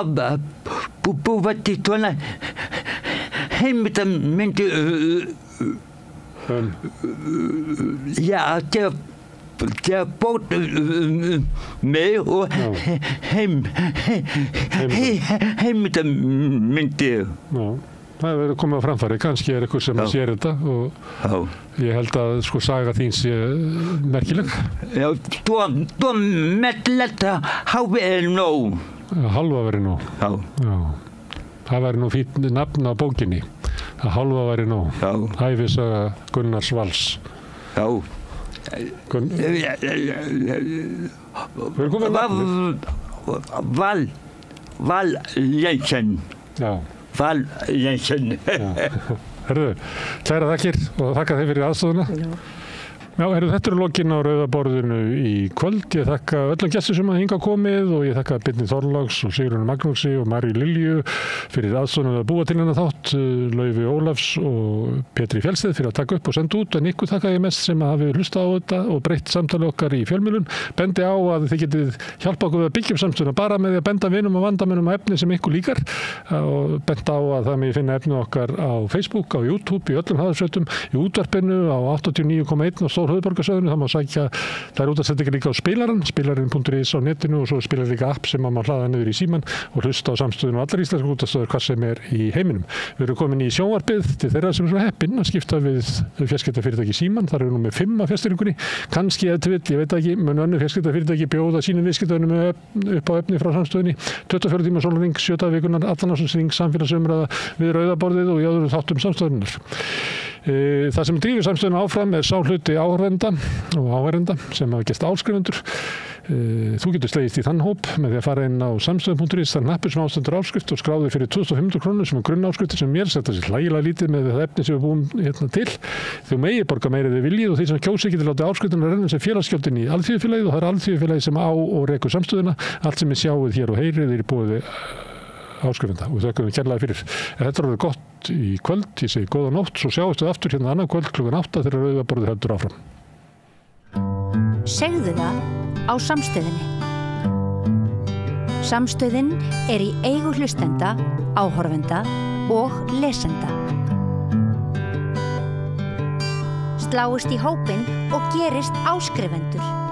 S19: búa til svona heimildamyndi ja, det både med og heimildamyndi.
S18: Já, það verður komið á framfæri. Kannski eitthvað sem sér þetta og ég held að saga þín sé merkileg.
S19: Já, þú merkilegt að hafa nóg.
S18: Halva verið nóg.
S19: Já.
S18: Það væri nú fínt nafn á bókinni. Að halva væri nóg.
S19: Já.
S18: Ævisaga Gunnars Vals.
S19: Já.
S18: Við erum komið nafnið.
S19: Val Jensen.
S18: Já.
S19: Val Jensen.
S18: Herðu, kæra þakkir og þakka þeim fyrir aðstofuna. Já, þetta eru lokin á Rauða borðinu í kvöld. Ég þakka öllum gestum sem að hinga komið og ég þakka Birni Þorláks og Sigrúnu Magnúsi og Maríu Lilju fyrir aðstofnum að búa til hennar þátt, Laufi Ólafs og Petri Fjellsteð fyrir að taka upp og senda út, en ykkur þakka ég mest sem að hafi hlustað á þetta og breytt samtali okkar í fjölmiðlun. Bendi á að þið getið hjálpa okkur að byggja upp samstöðuna bara með því að benda vinum og vandamennum á efni sem ykkur líkar og benda á að það með finna efni okkar á Facebook, á YouTube, í öllum hafðarsveitum, í útvarpinu á 89,1 og höfuðborgarsvæðinu, það má sækja, það er útvarpsendingar líka á spilarinn.is á netinu og svo spilar líka app sem má hlaða niður í síman og hlusta á samstöðinu og allar íslenskar útvarpsstöðvar hvað sem er í heiminum. Við erum komin í sjónvarpið til þeirra sem er svo heppin að skipta við fjarskiptafyrirtæki Síman, þar eru nú með 5 af fjarstýringunni, kannski ef til vill, ég veit ekki, mun önnur fjarskiptafyrirtæki bjóða sínum viðskiptavinum upp á efni frá samstöðinni, 24 tíma sólarhring, 7 daga vikunnar, allan ársins samfélagsumræða við Rauða borðið og í öðrum þáttum samstöðunnar. Það sem drífur samstöðuna áfram er sá hluti áhorfenda og áheyrenda sem hafa gert áskrifendur. Þú getur slegist í þann hóp með því að fara inn á samstöðun.is, það er hnappur sem ástendur áskrift og skráði fyrir 2.500 krónur sem er grunnáskriftir sem mér setja sér hlægilega lítið með það efni sem við búum til. Þú megir borga meira þið viljið og þeir sem kjósi getur látið áskriftuna renna sem félagsgjöldin í alþýðufélagið og það er alþýðufélagið sem á og rekur samstöðuna. Allt sem við sjáum hér og heyrið er í boði áskrifenda og þakka við kærlega fyrir. Þetta verður gott í kvöld, ég segi góða nótt, svo sjáumst við aftur hérna annað kvöld klukkan 8 þegar Rauða borðið heldur áfram.
S6: Segðu það á Samstöðinni. Samstöðin er í eigu hlustenda, áhorfenda og lesenda. Sláist í hópinn og gerist áskrifendur.